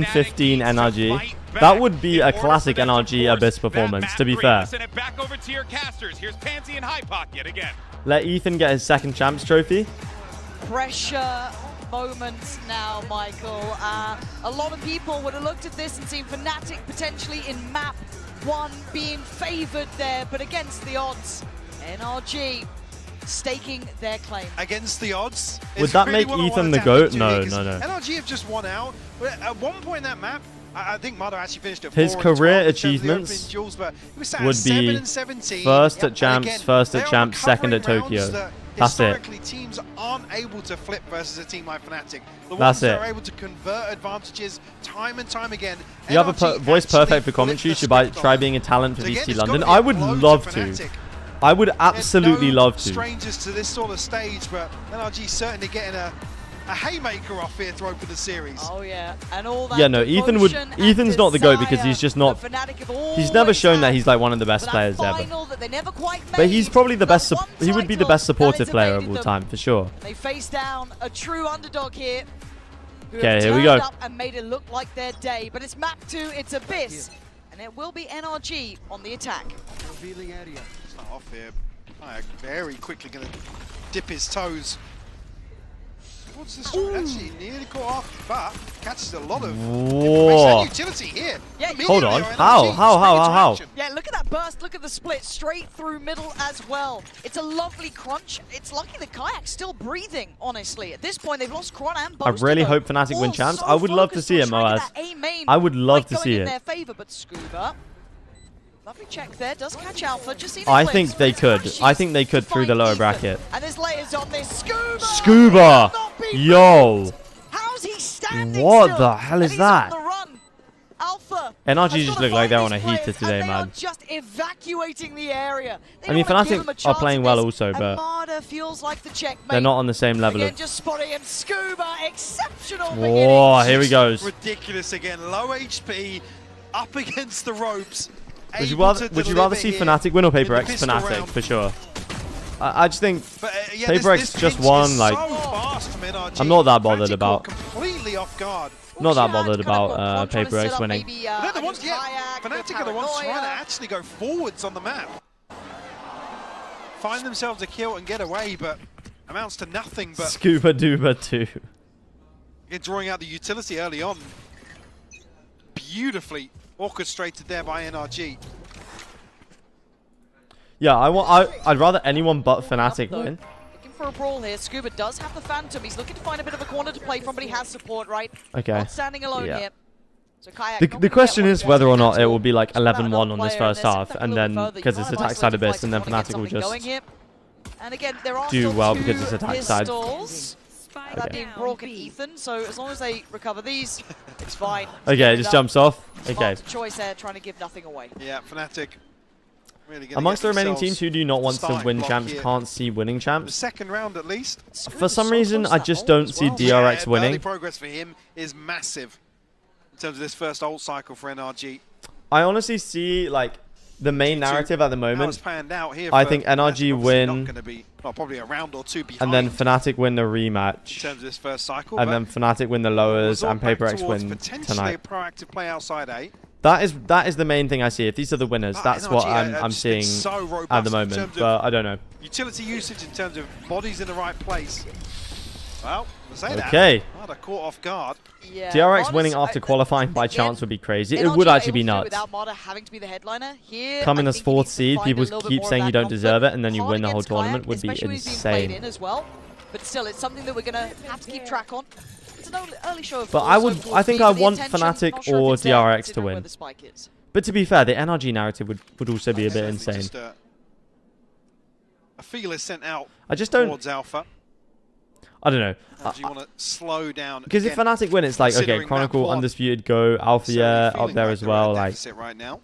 17-15 NRG. That would be a classic NRG Abyss performance, to be fair. Send it back over to your casters. Here's Pansy and High Pocket again. Let Ethan get his second Champs trophy. Pressure moments now, Michael. A lot of people would have looked at this and seen Fnatic potentially in map 1 being favoured there, but against the odds, NRG staking their claim. Against the odds? Would that make Ethan the GOAT? No. NRG have just won out. At one point in that map, I think Mado actually finished at his career achievements would be first at Champs, second at Tokyo. That's it. Teams aren't able to flip versus a team like Fnatic. The ones that are able to convert advantages time and time again. You have a voice perfect for commentary. Should I try being a talent for VCT London? I would love to. I would absolutely love to. Strangers to this sort of stage, but NRG certainly getting a haymaker off here to open the series. Oh yeah, and all that. Yeah, no, Ethan's not the GOAT because he's just not. He's never shown that he's like one of the best players ever. But he's probably the best. He would be the best supportive player of all time for sure. They face down a true underdog here. Okay, here we go. Up and made it look like their day, but it's map 2. It's Abyss, and it will be NRG on the attack. Revealing area. Start off here. Very quickly going to dip his toes. What's the story? Actually, nearly caught off, but catches a lot of utility here. Yeah, hold on. How? Yeah, look at that burst. Look at the split straight through middle as well. It's a lovely crunch. It's lucky the Kayak's still breathing, honestly. At this point, they've lost Kron and Boaster. I really hope Fnatic win champs. I would love to see it, Moaz. I would love to see it. In their favor, but Scuba, lovely check there. Does catch Alpha. Just seen I think they could. I think they could through the lower bracket. And there's layers on this. Scuba! Yo! How's he standing What still? the hell is that? Alpha. NRG just look like they're on a heater today, man. Just evacuating the area. I mean, Fnatic are playing well also, but feels like the they're not on the same level again, of. Just spotting him. Scuba, exceptional. Whoa! Here he goes. Ridiculous again. Low HP, up against the ropes. Would you rather see Fnatic win or Paper X? Fnatic for sure. I just think Paper X just won. Like, I'm not that bothered about. Completely off guard. Not that bothered about Paper X winning. They're the ones, Fnatic are the ones trying to actually go forwards on the map. Find themselves a kill and get away, but amounts to nothing. But Scuba Duba 2. Again, drawing out the utility early on. Beautifully orchestrated there by NRG. Yeah, I'd rather anyone but Fnatic win. Looking for a brawl here. Scuba does have the Phantom. He's looking to find a bit of a corner to play from, but he has support, right? Okay. Not standing alone here. So The question is whether or not it will be like 11-1 on this first half, and then because it's attack side Abyss, and then Fnatic will just do well because it's attack side. That being Brock and Ethan, so as long as they recover these, it's fine. Okay, it just jumps off. Okay. Choice there, trying to give nothing away. Yeah, Fnatic. Really amongst the remaining teams who do not want to win champs can't see winning champs. The second round at least. For some reason, I just don't see DRX winning. Early progress for him is massive in terms of this first ult cycle for NRG. I honestly see like the main narrative at the moment. Out here I think NRG win, probably a round or two behind, and then Fnatic win the rematch. In terms of this first cycle, and then Fnatic win the lowers, and Paper X win tonight. A proactive play outside A. That is the main thing I see. If these are the winners, that's what I'm seeing at the moment. But I don't know. Utility usage in terms of bodies in the right place. Well, say that. Okay. Marder caught off guard. Yeah, DRX winning after qualifying by chance would be crazy. It would actually be nuts. Without Marder having to be the headliner here, coming as 4th seed, people keep saying you don't deserve it, and then you win the whole tournament would be insane. As well. But still, it's something that we're going to have to keep track on. It's an early show of but I think I want Fnatic or DRX to win. But to be fair, the NRG narrative would also be a bit insane. Just, a feel is sent out I just don't. Towards Alpha. I don't know. Do you want to slow down? Because if Fnatic win, it's like, okay, Chronicle, Undisputed, Go, Alpha, yeah, up there as well. Like, right now.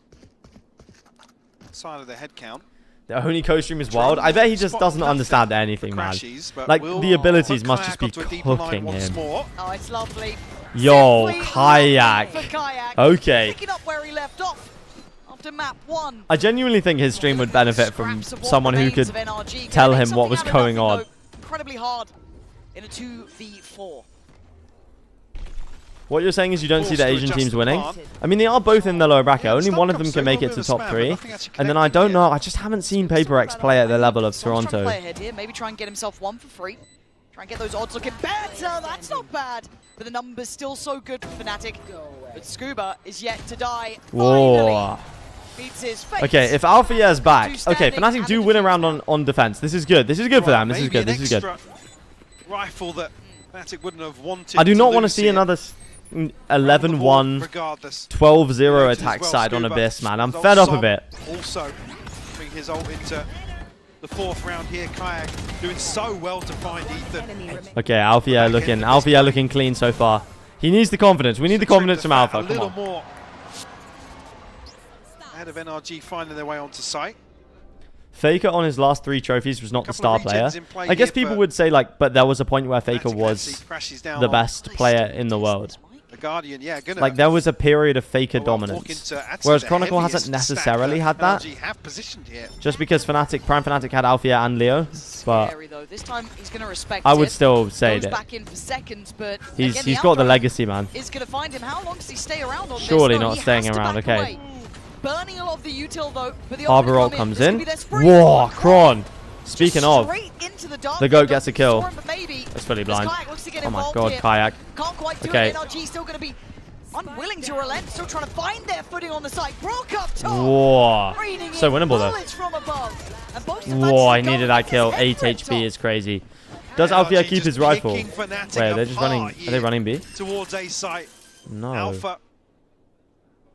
Side of the head count. The only Costream is wild. I bet he just doesn't understand anything, man. Like, the abilities must just be cooking him. Oh, it's lovely. Yo, Kayak. Okay. Picking up where he left off after map 1. I genuinely think his stream would benefit from someone who could tell him what was going on. Incredibly hard in a 2v4. What you're saying is you don't see the Asian teams winning? I mean, they are both in the lower bracket. Only one of them can make it to top 3. And then I don't know. I just haven't seen Paper X play at the level of Toronto. Maybe try and get himself one for free. Try and get those odds looking better. That's not bad. But the number's still so good for Fnatic. But Scuba is yet to die. Whoa. Beats his face. Okay, if Alpha is back. Okay, Fnatic do win a round on defense. This is good. This is good for them. This is good. This is good. Rifle that Fnatic wouldn't have wanted. I do not want to see another 11-1, 12-0 attack side on Abyss, man. I'm fed up of it. Also, bring his ult into the 4th round here. Kayak doing so well to find Ethan. Okay, Alpha looking clean so far. He needs the confidence. We need the confidence from Alpha. Come on. More ahead of NRG finding their way onto site. Faker on his last 3 trophies was not the star player. I guess people would say, like, but there was a point where Faker was the best player in the world. The Guardian, yeah, Like, there was a period of Faker dominance. Whereas Chronicle hasn't necessarily had that. Just because Prime Fnatic had Althea and Leo. But this time he's going to respect I would still say that back in for seconds, but he's got the legacy, man. Is going to find him. How long does he stay around on Surely this? not staying around, okay. Burning a lot of the util though, but the Harbor ult comes in. Whoa, Kron. Speaking of, the GOAT gets a kill. That's fully blind. Oh my god, Kayak. Can't quite do Okay. it. NRG still going to be unwilling to relent, still trying to find their footing on the side. Broke up top. Whoa. So winnable though. From above. And both Whoa, I needed that kill. 8 HP is crazy. Does Althea keep his rifle? Wait, they're just running. Are they running B? Towards A site. No. Alpha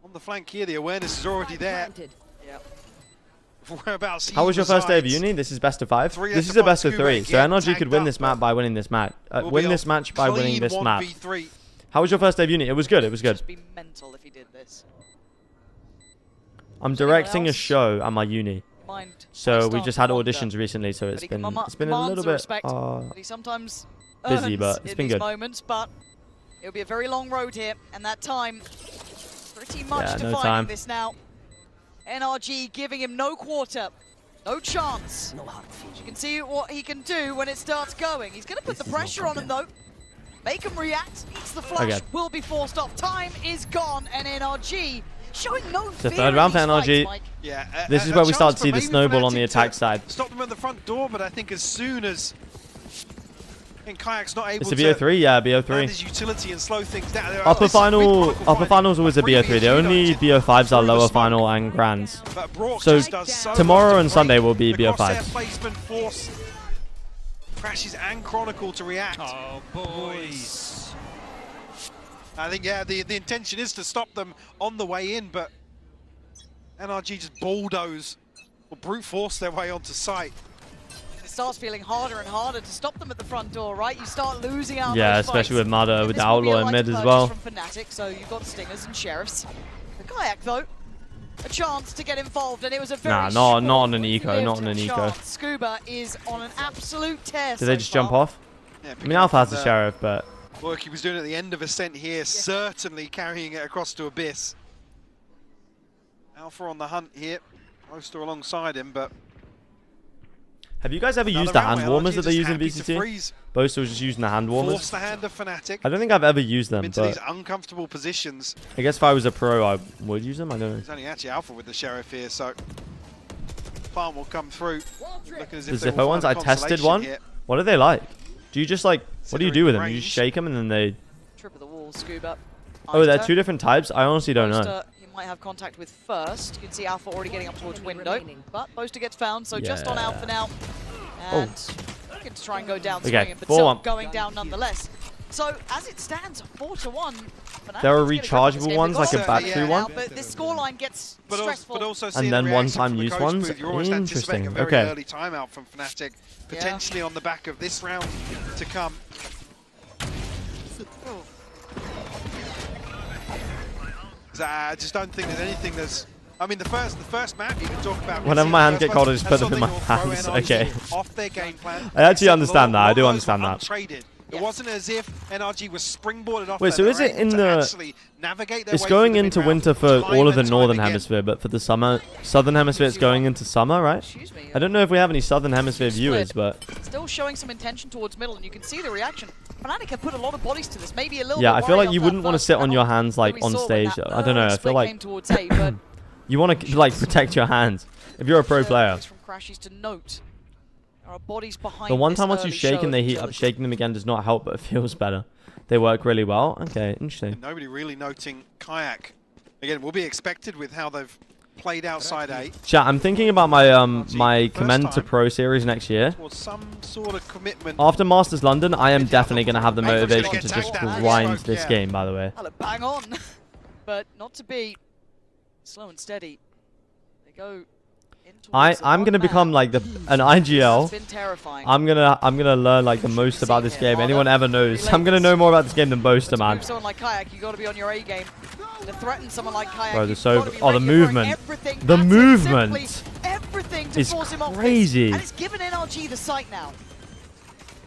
on the flank here. The awareness is already there. How was your first day of uni? This is best of 5. This is a best of 3. So NRG could win this map by winning this match. Win this match by winning this map. How was your first day of uni? It was good. It was good. Be mental if he did this. I'm directing a show at my uni. So we just had auditions recently, so it's been a little bit sometimes busy, but it's been good. Moments, but it'll be a very long road here, and that time pretty much defining this now. NRG giving him no quarter, no chance. You can see what he can do when it starts going. He's going to put the pressure on him though. Make him react. Eats the flash. Will be forced off. Time is gone, and NRG showing no fear. The third round for NRG. Yeah, this is where we start to see the snowball on the attack side. Stop them at the front door, but I think as soon as Kayak's not able it's a BO3, yeah, BO3. His utility and slow things down. Upper finals always a BO3. The only BO5s are lower final and grands. So tomorrow and Sunday will be BO5s. Crashes and Chronicle to react. Oh, boys. I think, yeah, the intention is to stop them on the way in, but NRG just bulldoze or brute force their way onto site. It starts feeling harder and harder to stop them at the front door, right? You start losing out. Yeah, especially with Mada, with the Outlaw in mid as well. From Fnatic, so you've got Stingers and Sheriffs. The Kayak, though, a chance to get involved, and it was a very not on an eco, not on an eco. Scuba is on an absolute tear. Did they just jump off? Yeah, I mean, Alpha has the Sheriff, but work he was doing at the end of Ascent here, certainly carrying it across to Abyss. Alpha on the hunt here, Boaster alongside him, but have you guys ever used the hand warmers that they use in VCT? Boaster was just using the hand warmers. Force the hand of Fnatic. I don't think I've ever used them, into but these uncomfortable positions. I guess if I was a pro, I would use them. I don't know. There's only actually Alpha with the Sheriff here, so farm will come through. The Zippo ones, I tested one. Here. What are they like? Do you just like, what do you do with them? You just shake them and then they... Trip of the wall, Scuba. Oh, they're 2 different types? I honestly don't know. He might have contact with first. You can see Alpha already getting up towards window, but Boaster gets found, so just on Alpha now. And looking to try and go down swinging, but still going down nonetheless. So as it stands, 4-1. There are rechargeable ones, like a battery one. But this scoreline gets stressful. But also and then one-time use ones. Interesting. Okay. Early timeout from Fnatic, potentially on the back of this round to come. I just don't think there's anything that's. I mean, the first map you can talk about. Whenever my hands get cold, I just put them in my hands. Okay. Off their game plan. I actually understand that. I do understand that. It wasn't as if NRG was springboarded off. Wait, so is it in the? It's going into winter for all of the northern hemisphere, but for the southern hemisphere, it's going into summer, right? I don't know if we have any southern hemisphere viewers, but still showing some intention towards middle, and you can see the reaction. Fnatic have put a lot of bodies to this. Maybe a little. Yeah, I feel like you wouldn't want to sit on your hands like on stage. I don't know. I feel like you want to like protect your hands if you're a pro player. From crashes to note. There are bodies behind the one time once you shake and they heat up, shaking them again does not help, but it feels better. They work really well. Okay, interesting. And nobody really noting Kayak. Again, will be expected with how they've played outside A. Chat, I'm thinking about my my Commend to Pro series next year. Some sort of commitment. After Masters London, I am definitely going to have the motivation to just grind this game, by the way. Bang on. But not to be slow and steady. They go... I'm gonna become like an IGL. I'm gonna learn like the most about this game anyone ever knows. I'm gonna know more about this game than Boaster, man. Someone like Kayak, you got to be on your A game. To threaten someone like Kayak, bro, the movement, the movement. Everything to is force him off crazy. this. And it's given NRG the sight now.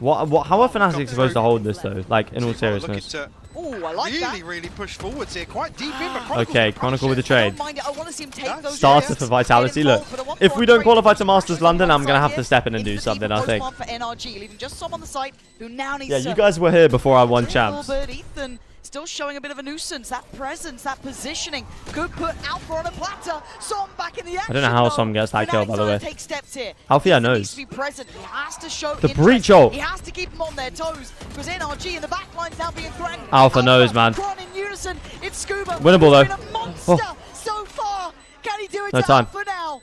How are Fnatic supposed to hold this though? Like in all seriousness. Oh, I like that. Really push forwards here, quite deep in. But Okay, Chronicle with the trade. I want to see him take those Starter for Vitality. Look, if we don't qualify to Masters London, I'm gonna have to step in and do something. I think. For NRG, leaving just some on the site who now needs Yeah, you guys were here before I won champs. Ethan still showing a bit of a nuisance. That presence, that positioning could put Alpha on a platter. Som back in the action. I don't know how Som gets that kill, by the way. Take steps here. Althea Needs knows. to be present. He has to show The interest. breach ult. He has to keep them on their toes because NRG in the back line's now being threatened. Alpha knows, man. In unison. It's Scuba. Winnable He's been a monster so far. Can he do it No to time. Alpha now?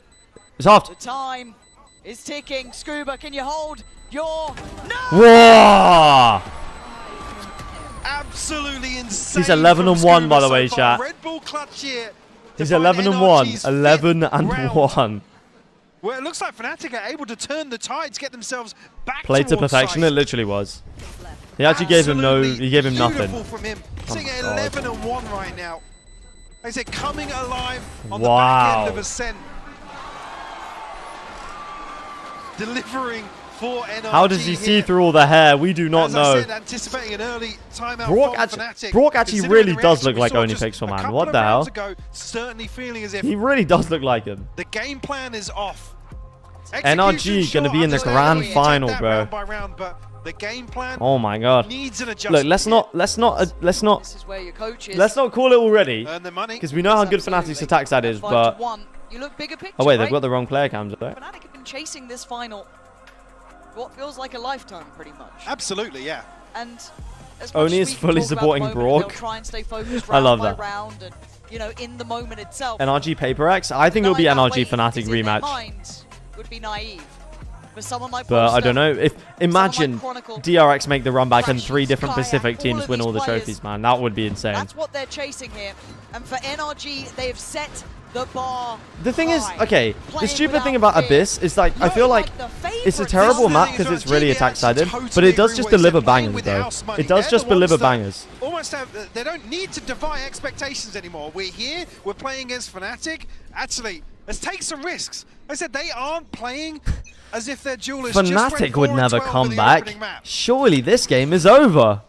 It's halved. The time is ticking. Scuba, can you hold your... No! Whoa! Absolutely insane. He's 11-1, by the way, so far. chat. Red Bull clutch here. He's 11-1. 11-1. Well, it looks like Fnatic are able to turn the tide to get themselves back Played to towards perfection. sight. It literally was. He actually gave him no. He gave him nothing. Beautiful from him. Oh Sitting my at God. 11-1 right now. Like I said, coming alive on Wow. the back end of Ascent. Delivering for NRG. How does he here. see through all the hair? We do not As know. I said, anticipating an early timeout from Fnatic. Brock actually Considering really the does reaction look we like saw Only just Pixel a Man. couple What of the rounds hell? ago, certainly feeling as if He really does look like him. the game plan is off. NRG gonna be in the grand final, bro. Round by round, but the game plan Oh my God. needs an adjustment. Look, let's not This is where your coach is. let's not call it already, Earn the money. because we know how good Fnatic's attack side is. But 5-1. You look bigger picture, oh wait, right? they've got the wrong player cams there. Fnatic have been chasing this final what feels like a lifetime, pretty much. Absolutely, yeah. And as much Oni as is we fully talk about supporting the moment, they'll Brock. try and stay focused I round love by that. round and, you know, in the moment itself. NRG PRX. I think it'll be Denying that NRG weight Fnatic is in their rematch. minds would be naive. For someone like But I Bolster, don't know. If imagine Chronicle, DRX make the run back and 3 different Kayak, Pacific all teams of win these all the players, trophies, man. That would be insane. That's what they're chasing here. And for NRG, they have set the bar The thing is, high. okay, the Playing stupid thing without about fear. Abyss is like, I feel like the it's a favourites. terrible This map is because the it's thing, really GBX attack sided, totally but it does agree just with what he deliver said, playing bangers with though. house money. It does They're just the ones deliver that bangers. Almost have, they don't need to defy expectations anymore. We're here, we're playing against Fnatic. Actually, let's take some risks. I said they aren't playing as if they're duelists. Fnatic would never come back. Surely this game is over.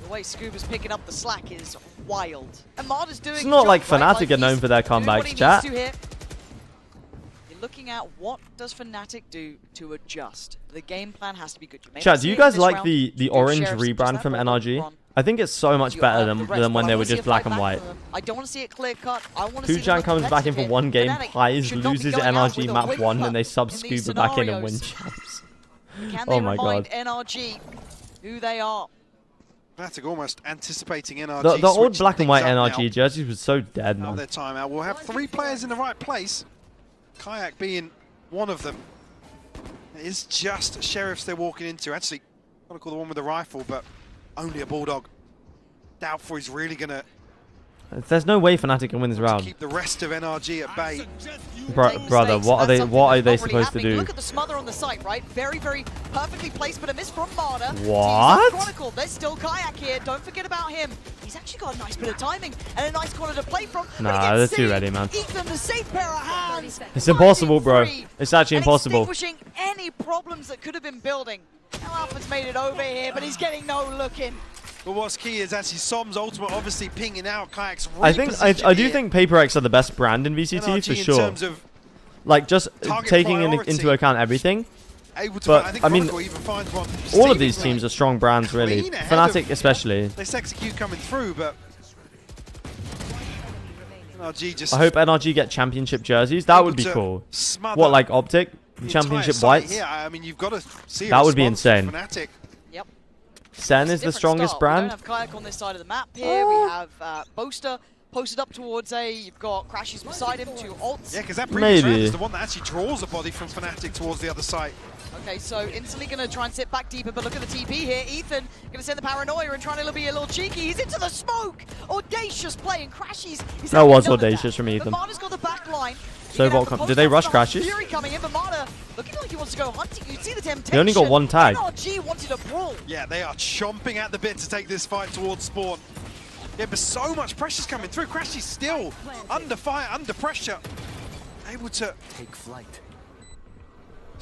The way Scuba's picking up the slack is wild. And Marta's doing It's his not job, like right? Fnatic are known he's for their doing what he comebacks, needs chat. to here. You're looking at what does Fnatic do to adjust. The game plan has to be good. You may Chat, not do see you it guys this like round. the Do orange Sheriffs just rebrand that from ball NRG? run. I think it's so much You better have than the rest, when but they I were wanna see just a black fight and back white. from them. I don't want to see it clear cut. I want to see Kujan comes back in for one game, Fnatic Pies should not be loses going out NRG with a map whimper 1, and they sub in these Scuba back in and win scenarios. champs. Can Oh they my remind God. NRG who they are? Fnatic almost anticipating NRG. The old switching black and white things up NRG now. jerseys was so dead, Now man. their timeout. We'll have 3 players in the right place. Kayak being one of them. It is just Sheriffs they're walking into. Actually, I'm going to call the one with the rifle, but only a Bulldog. Doubtful he's really going to There's no way Fnatic can win this round. keep the rest of NRG at bay. Brother, what are they supposed to do? Look at the smother on the site, right? Very, very perfectly placed, but a miss from Marta. What? Chronicle. There's still Kayak here. Don't forget about him. He's actually got a nice bit of timing and a nice corner to play from. but he Nah, gets they're too seen. ready, man. Ethan, the safe pair of hands. It's impossible, bro. Free. It's actually And impossible. extinguishing any problems that could have been building. Now Alpha's made it over here, but he's getting no look in. But what's key is actually Som's ultimate obviously pinging out. Kayak's I do repositioned think PRX are the best brand in VCT NRG for in sure. terms of Like just target taking priority. into account everything. able to But I think I mean, Chronicle even finds one all of these seemingly teams are strong brands, really. clean ahead Fnatic of especially. this execute coming through, but NRG just I hope NRG get championship jerseys. That would be to cool. smother What, like Optic? the Championship entire site whites? here. I mean, you've got to see a That would be response from insane. Fnatic. Yep. Sen is the Different strongest style. brand. We don't have Kayak on this side of the map here. We have Boaster posted up towards A. You've got Crashes beside him, 2 ults. Yeah, because that previous round Maybe. is the one that actually draws a body from Fnatic towards the other side. Okay, so instantly going to try and sit back deeper, but look at the TP here. Ethan going to send the Paranoia and trying to be a little cheeky. He's into the smoke! Audacious play, and Crashes. That was audacious from Ethan. But Marta's got the back line. So did they rush Crashes? Fury coming in, but Marta looking like he wants to go hunting. You see the temptation. They only got 1 tag. NRG wanted a brawl. Yeah, they are chomping at the bit to take this fight towards Spawn. Yeah, but so much pressure's coming through. Crash is still under fire, under pressure. Able to take flight.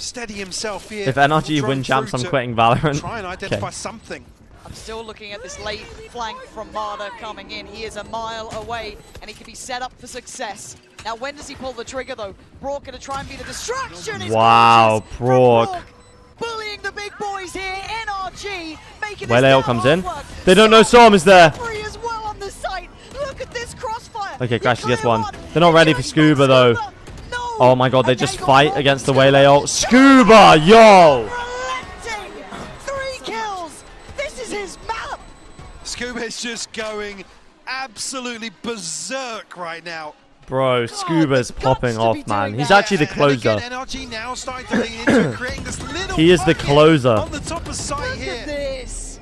steady himself here. If NRG win champs, I'm quitting Valorant. Try and identify Okay. something. I'm still looking at this late flank from Marder coming in. He is a mile away, and he can be set up for success. Now, when does he pull the trigger, though? Brock going to try and be the distraction. It's Wow, gorgeous from Brock. bullying the big boys here. NRG making this Wayleo now comes in. hard work. They don't know Storm is there. Free as well on the site. Look at this crossfire. Okay, Crashy gets one. They're not ready for Scuba, though. Oh my god, they just fight against the Waylay ult. Scuba, yo! 3 kills. This is his map. Scuba is just going absolutely berserk right now. Bro, Scuba's popping off, man. He's actually the closer. And again, NRG now starting to lean into creating this little He is the pocket closer. on the top of site Look here. at this.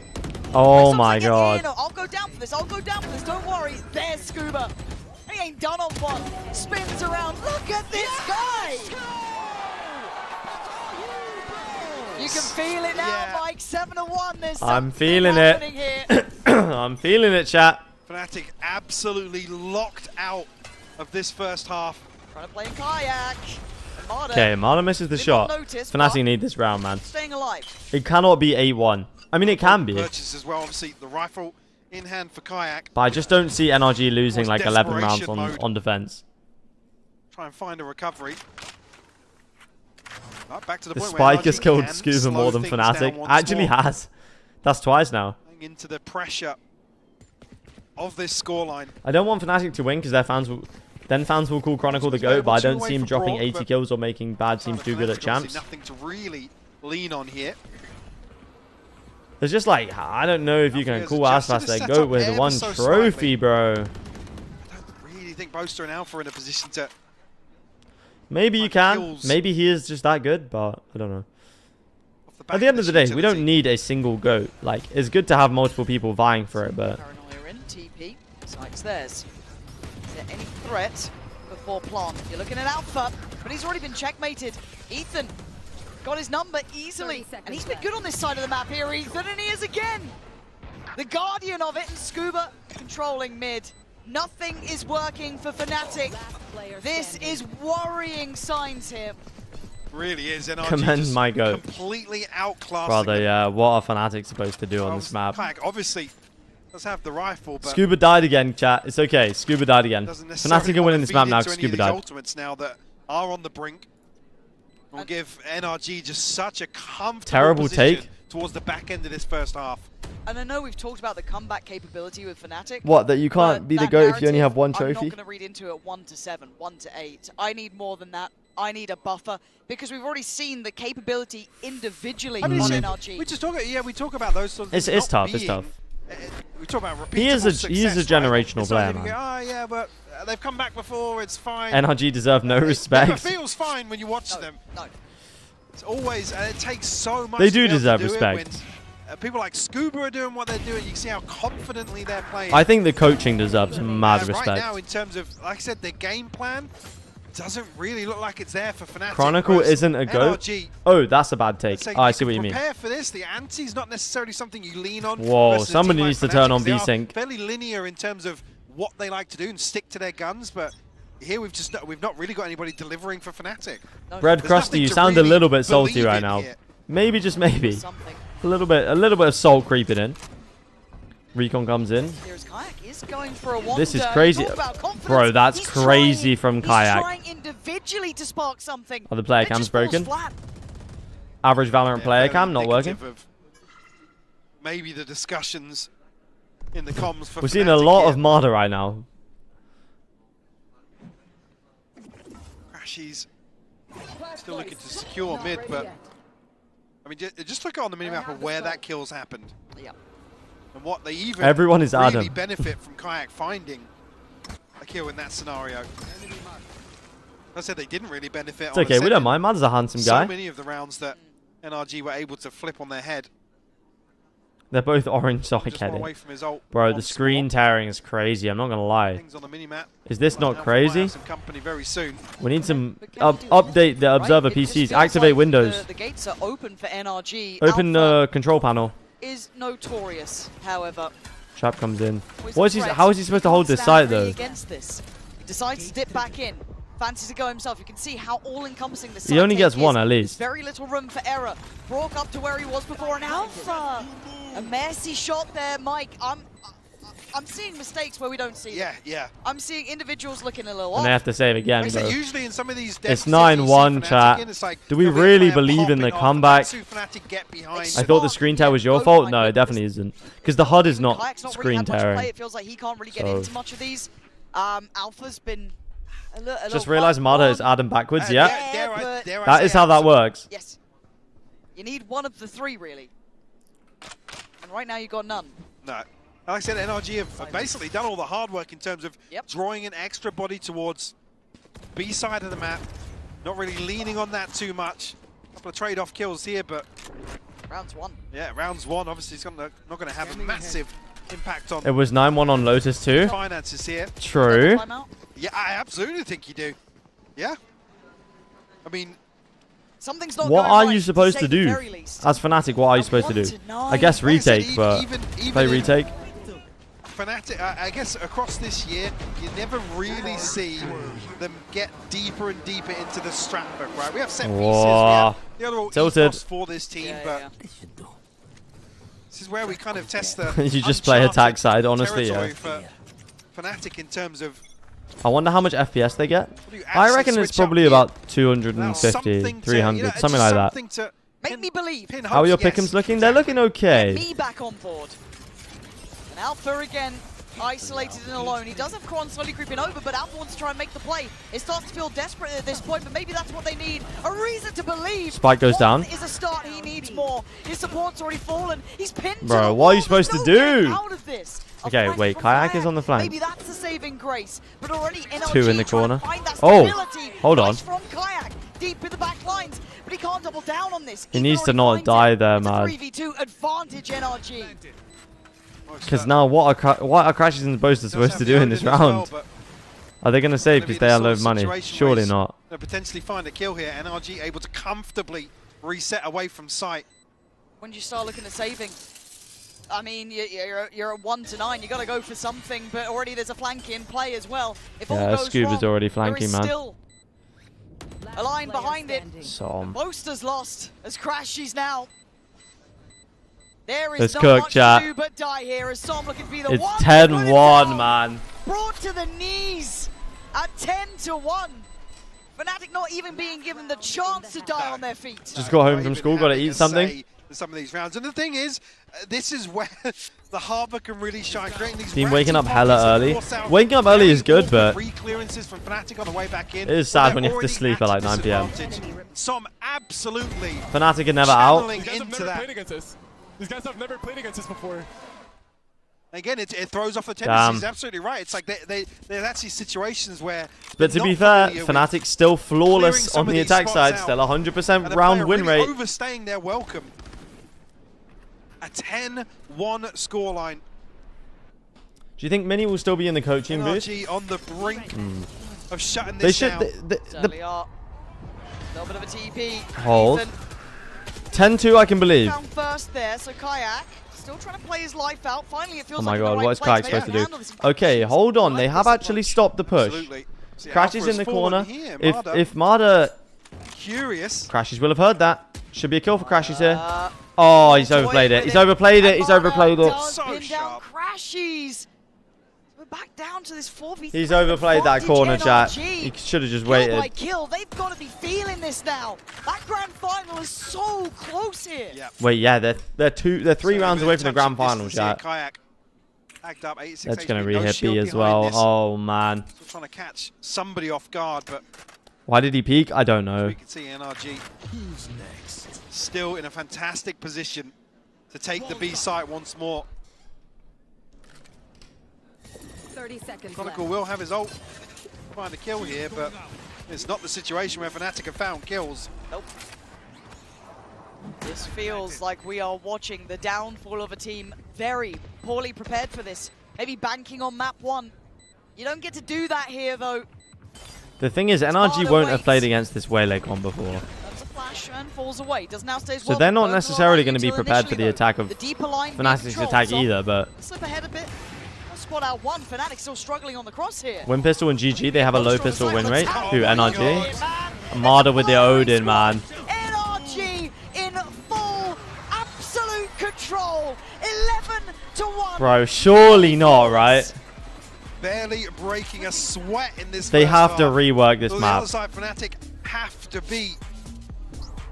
Oh my god. I'll go down for this. I'll go down for this. Don't worry. There's Scuba. He ain't done on one. Spins around. Look at this guy. You can feel it now, Mike. 7-1. There's I'm something feeling happening it. here. I'm feeling it, chat. Fnatic absolutely locked out of this first half. Trying to play in kayak. And Marder Okay, Marlon misses the did shot. not notice, Fnatic but need this round, man. staying alive. It cannot be 8-1. I mean, it can be. Purchase as well. Obviously, the rifle in hand for kayak. But I just don't see NRG losing like 11 rounds desperation mode. on defense. Try and find a recovery. Right, back to the The point spike where has NRG killed can Scuba slow more than things down Fnatic. once Actually more. has. That's twice now. Into the pressure of this scoreline. I don't want Fnatic to win because their fans will... Then fans will call Chronicle the GOAT, but I don't see him dropping 80 kills or making bad teams too good at champs. Nothing to really lean on here. There's just like, I don't know if you can call adjusted Aspas the their setup GOAT with ever one so trophy, slightly. bro. I don't really think Boaster and Alpha are in a position to... Maybe you can. kills. Maybe he is just that good, but I don't know. back At the of end of this the day, we utility. don't need a single GOAT. Like, it's good to have multiple people vying for it, but... Paranoia in, TP, site's theirs. Is there any threat before plant? You're looking at Alpha, but he's already been checkmated. Ethan got his number easily, and he's been good on this side of the map here, Ethan, and he is again. The guardian of it, and Scuba controlling mid. Nothing is working for Fnatic. This is worrying signs here. Really is. NRG Commend just my GOAT. completely outclassing Brother, them. yeah, what are Fnatic supposed to do on this map? Kayak obviously does have the rifle, but Scuba died again, chat. It's okay. Scuba died again. doesn't necessarily Fnatic can win in wanna this map feed now into because any of Scuba these died. ultimates now that are on the brink. Will give NRG just such a comfortable Terrible position take. towards the back end of this first half. And I know we've talked about the comeback capability with Fnatic. What, that you can't but be the that GOAT if you only have one narrative, I'm trophy? not going to read into it 1-7, 1-8. I need more than that. I need a buffer because we've already seen the capability individually I mean, on it's- NRG. we just talk. Yeah, we talk about those sorts of It's things tough. not It's being, tough. We talk about repeatable He is a success, generational right? It's player, not even man. go, oh yeah, but they've come back before. It's fine. NRG deserve no It never respect. feels fine when you watch them. No. It's always, and it takes so much. They to do be able to deserve do it respect. when, people like Scuba are doing what they're doing. You can see how confidently they're playing. I think the coaching deserves mad Right respect. now, in terms of, like I said, their game plan doesn't really look like it's there for Fnatic. Chronicle whereas isn't a GOAT. NRG, Oh, that's a bad take. say Oh, I you see what you can mean. Prepare for this. The anti's not necessarily something you lean on. Whoa, versus a somebody team like needs to turn Fnatic, on 'cause they are VSync. Fairly linear in terms of what they like to do and stick to their guns, but here we've not really got anybody delivering for Fnatic. Bread There's Krusty, nothing you to sound a really little bit salty believe right in now. here. Maybe, just maybe. A little bit of salt creeping in. Recon comes in. Here's Kayak is going for a This is wander. crazy. Talk about confidence. Bro, that's He's crazy from He's Kayak. trying individually to spark something. Oh, the player It cam's just falls broken. flat. Average Valorant player Fairly cam not working. indicative of maybe the discussions in the comms for We're seeing a Fnatic lot here. of Marder right now. Crashy's still looking to secure mid, but I mean, just look on the minimap of where that kill's happened. Yeah. And what they even Everyone is really Adam. benefit from Kayak finding a kill in that scenario. I said they didn't really benefit. It's on okay, we don't second. mind. Marder's a handsome guy. So many of the rounds that NRG were able to flip on their head. They're both orange, so I Just get one away it. from his ult Bro, on the screen tearing is crazy. I'm not gonna lie. Things on the minimap. Is this not Alpha might crazy? have some company very soon. We need some update the observer Right? It just PCs. feels Activate like Windows. The gates are open for NRG. Open Alpha the control panel. is notorious, however. Trap comes in. Always What is he? a threat. How is he supposed to hold Can't this stand site free though? Against this. He decides to dip back in. fancies to go himself. You can see how all-encompassing the He only gets one is. at least. There's very little room for error. Brock up to where he was before, and Alpha. A messy shot there, Mike. I'm seeing mistakes where we don't see them. Yeah. I'm seeing individuals looking a little off. And they have to save again, bro. Usually in some of these It's 9-1, chat. Do we really believe in the comeback? I thought the screen tear was your fault. No, it definitely isn't. Because the HUD is not screen tearing. It feels like he can't really get into much of these. Alpha's been a little Just realized Mada is Adam backwards. Yeah. but That is how that works. yes. You need one of the three, really. And right now you got none. No. Like I said, NRG have basically done all the hard work in terms of drawing an extra body towards B side of the map. Not really leaning on that too much. A couple of trade-off kills here, but... Rounds one. Yeah, rounds one. Obviously, it's not going to have a massive impact on... It was 9-1 on Lotus too. Finances here. True. Yeah, I absolutely think you do. Yeah. I mean... Something's not What going are right, you supposed to do? As Fnatic, what are you supposed to do? I guess retake, but play retake. Fnatic, I guess across this year, you never really see them get deeper and deeper into the strat book, right? We have set pieces, the overall ethos for this team, but this is where we kind of test the you just play attack side, honestly, yeah. For Fnatic in terms of... I wonder how much FPS they get. I reckon it's probably about 250, 300, something like that. Make me believe. How are your pick'ems looking? They're looking okay. Me back on board. And Alpha again, isolated and alone. He does have Kron slowly creeping over, but Alpha wants to try and make the play. It starts to feel desperate at this point, but maybe that's what they need. A reason to believe. Spike goes down. Is a start he needs more. His support's already fallen. He's pinned. Bro, what are you supposed to do? Out of this. Okay, wait, Kayak is on the flank. Maybe that's the saving grace, but already NRG Two in the corner. Oh, hold on. From Kayak, deep in the back lines, but he can't double down on this. He needs to not die there, man. 3v2 advantage NRG. Because now, what are Crashes and Boasters supposed to do in this round? Are they going to save because they are low money? Surely not. They'll potentially find a kill here. NRG able to comfortably reset away from sight. When do you start looking at saving? I mean, you're at 1 to 9. You got to go for something, but already there's a flank in play as well. If all goes Scuba's wrong, already flanking, man. Still a line behind it. Som. Boaster's lost as Crashies now. There is Let's not cook, much chat. to do but die here as Som looking to be the It's one. 10-1, man. Brought to the knees at 10 to 1. Fnatic not even being given the chance to die on their feet. Just got home from school, got to eat something. Some of these rounds, and the thing is, this is where the harbor can really shine. Creating these Team waking up hella early. Waking up early is good, but clearances from Fnatic on the way back in. It is sad when you have to sleep at like 9 PM. Some absolutely Fnatic are never out. These guys have never played against this before. Again, it throws off the tendencies. He's absolutely right. It's like there's actually situations where. But to be fair, Fnatic still flawless on the attack side. Still 100% round win rate. Overstaying their welcome. A 10-1 scoreline. Do you think Mini will still be in the coaching booth? On the brink of shutting this down. Certainly are. A little bit of a TP. Hold. 10-2, I can believe. Found first there, so Kayak still trying to play his life out. Finally, it feels Oh my like god, the right what is place. Kayak supposed to do? Okay, hold on. They have actually stopped the push. Crashes in the corner. If Mada... Curious. Crashes will have heard that. Should be a kill for Crashes here. Oh, he's overplayed it. He's overplayed it. He's overplayed it. Pin down Crashies. We're back down to this 4v3. He's overplayed that corner, chat. He should have just waited. Kill by kill. They've got to be feeling this now. That grand final is so close here. Wait, yeah, they're 3 rounds away from the grand final, chat. That's gonna re-hit B as well. Oh man. Still trying to catch somebody off guard, but why did he peek? I don't know. we can see NRG still in a fantastic position to take the B site once more. 30 seconds Chronicle will have his ult, find a kill here, but it's not the situation where Fnatic have found kills. Nope. This feels like we are watching the downfall of a team very poorly prepared for this. Maybe banking on map 1. You don't get to do that here, though. The thing is, NRG won't have played against this Waylake before. That's a flash and falls away. Does now stay as So well. they're not necessarily going to be prepared for the attack of Fnatic's attack either, but... Slip ahead a bit. spot out one. Fnatic still struggling on the cross here. Win pistol and GG, they have a low pistol win rate. Who, NRG? Armada with the Odin, man. NRG in full, absolute control. 11-1. Bro, surely not, right? Barely breaking a sweat in this. They have to half. rework this The map. other side, Fnatic have to be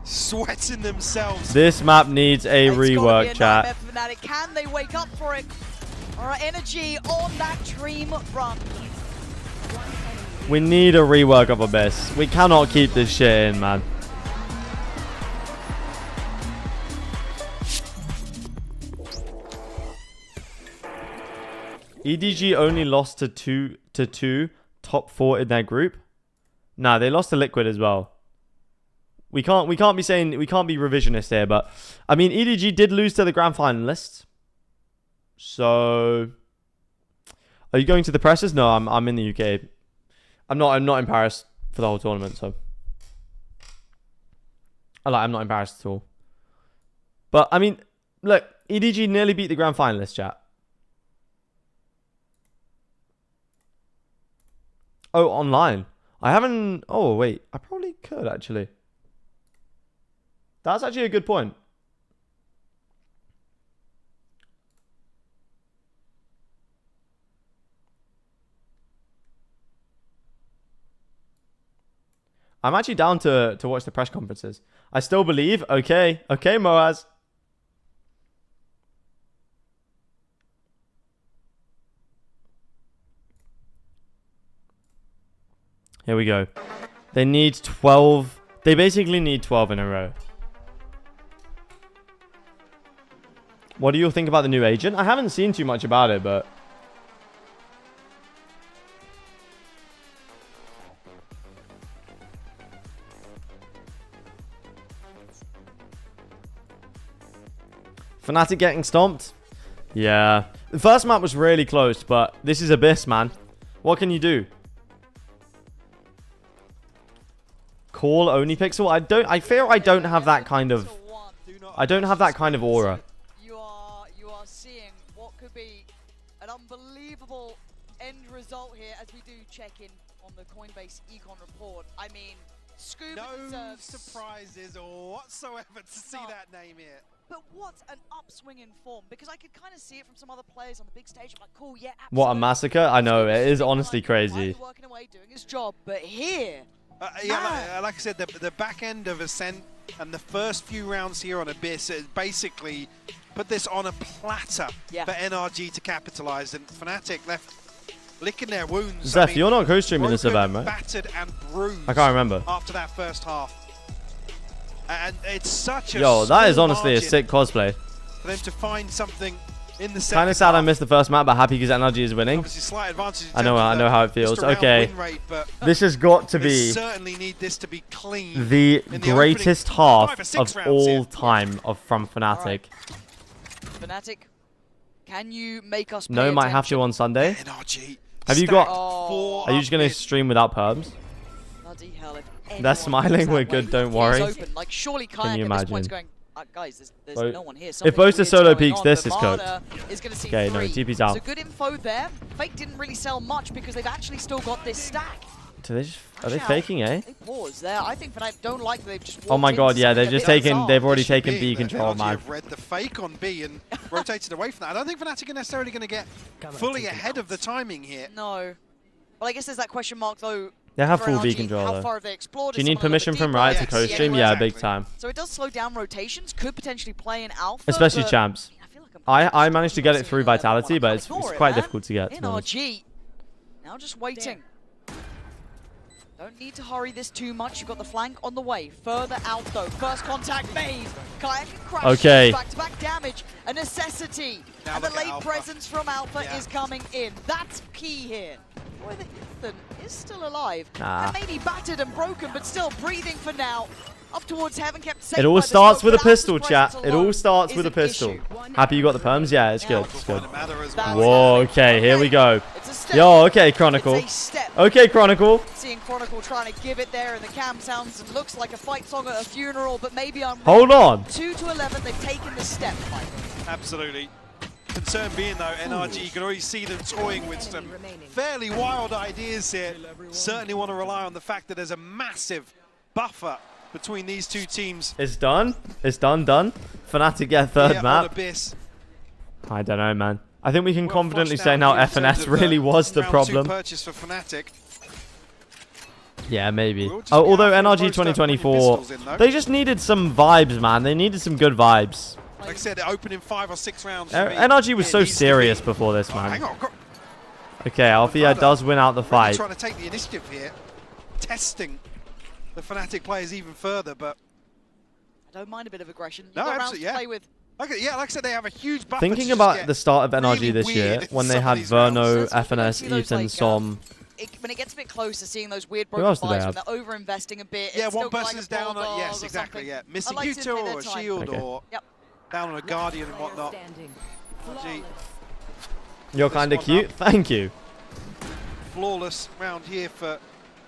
sweating themselves. This map needs a rework, chat. Fnatic, can they wake up for it? All right, energy on that dream run. We need a rework of Abyss. We cannot keep this shit in, man. EDG only lost to two top 4 in their group. Nah, they lost to Liquid as well. We can't be revisionist here, but I mean EDG did lose to the grand finalists. So are you going to the presses? No, I'm in the UK. I'm not in Paris for the whole tournament, so I'm not in Paris at all. But I mean, look, EDG nearly beat the grand finalists, chat. Oh, online. I haven't... Oh, wait. I probably could, actually. That's actually a good point. I'm actually down to watch the press conferences. I still believe. Okay. Okay, Moaz. Here we go. They need 12. They basically need 12 in a row. What do you think about the new agent? I haven't seen too much about it, but... Fnatic getting stomped? Yeah. The first map was really close, but this is Abyss, man. What can you do? Call only pixel? I fear I don't have that kind of... I don't have that kind of aura. You are seeing what could be an unbelievable end result here as we do check in on the Coinbase Econ report. I mean, Scuba deserves... surprises whatsoever to see that name here. But what an upswing in form, because I could kind of see it from some other players on the big stage. I'm like, cool, yeah, absolutely. What a massacre. I know, it is honestly crazy. Working away, doing his job, but here... yeah, like I said, the back end of Ascent and the first few rounds here on Abyss basically put this on a platter for NRG to capitalize, and Fnatic left licking their wounds. Zeph, you're not co-streaming this event, right? Battered and bruised. I can't remember. After that first half. And it's such a Yo, that is honestly a sick cosplay. For them to find something in the second kind of sad I missed the first map, but happy because NRG is winning. Slight advantage I know how it feels. Okay, this has got to be certainly need this to be clean the greatest half of all time from Fnatic. Fnatic, can you make us pay No, might have to on Sunday. Have you got... Are you just going to stream without perms? Bloody hell, if they're smiling, we're good, don't worry. Open. Like, surely Kayak at this point's going, guys, there's no one here. If Boaster solo peaks, this is cooked. cooked. Okay, no, TP's out. So good info there. Fake didn't really sell much because they've actually still got this stack. Do they just, are they faking, eh? They pause there. I think Fnatic don't like that they've just oh my god, yeah, they've just taken, they've already taken B control, man. Have read the fake on B and rotated away from that. I don't think Fnatic are necessarily going to get fully ahead of the timing here. No. Well, I guess there's that question mark, though. They have full B control, though. Do you need permission from Riot to co-stream? Yeah, big time. So it does slow down rotations, could potentially play in alpha. Especially champs. I managed to get it through Vitality, but it's quite difficult to get. NRG, now just waiting. Don't need to hurry this too much. You've got the flank on the way. Further out, though. First contact made. Kayak crashes. Okay. Back-to-back damage. A necessity. Now and the late presence from Alpha is coming in. That's key here. Boy, the Ethan is still alive. And maybe battered and broken, but still breathing for now. Up towards heaven, kept safe. It all starts with a pistol, chat. It all starts with a pistol. Happy you got the perms? Yeah, it's good. It's good. Whoa, okay, here we go. Yo, okay, Chronicle. Okay, Chronicle. Seeing Chronicle trying to give it there, and the cam sounds and looks like a fight song at a funeral, but maybe I'm Hold on. 2 to 11, they've taken the step. Absolutely. Concern being, though, NRG, you can already see them toying with some fairly wild ideas here. Certainly want to rely on the fact that there's a massive buffer between these two teams. It's done. It's done. Fnatic get third map. Abyss. I don't know, man. I think we can confidently say now FNS really was the problem. Purchase for Fnatic. Yeah, maybe. Although NRG 2024, they just needed some vibes, man. They needed some good vibes. Like I said, they're opening 5 or 6 rounds. NRG was so serious before this, man. Hang on. Okay, Althea does win out the fight. Trying to take the initiative here. Testing the Fnatic players even further, but... I don't mind a bit of aggression. You've No, got rounds absolutely, to play with. Like I said, they have a huge buffer. Thinking about the start of NRG this year, when they had Verno, FNS, Ethan, Som. When it gets a bit closer, seeing those weird Who broken else do they buys when have? they're over-investing a bit. Yeah, it's one still got person's like a down on... bulldog Yes, or exactly, something. yeah. I Missing like to Uto admit or their a time. shield or down on a Guardian and whatnot. NRG. You're kind of cute. Thank you. Flawless round here for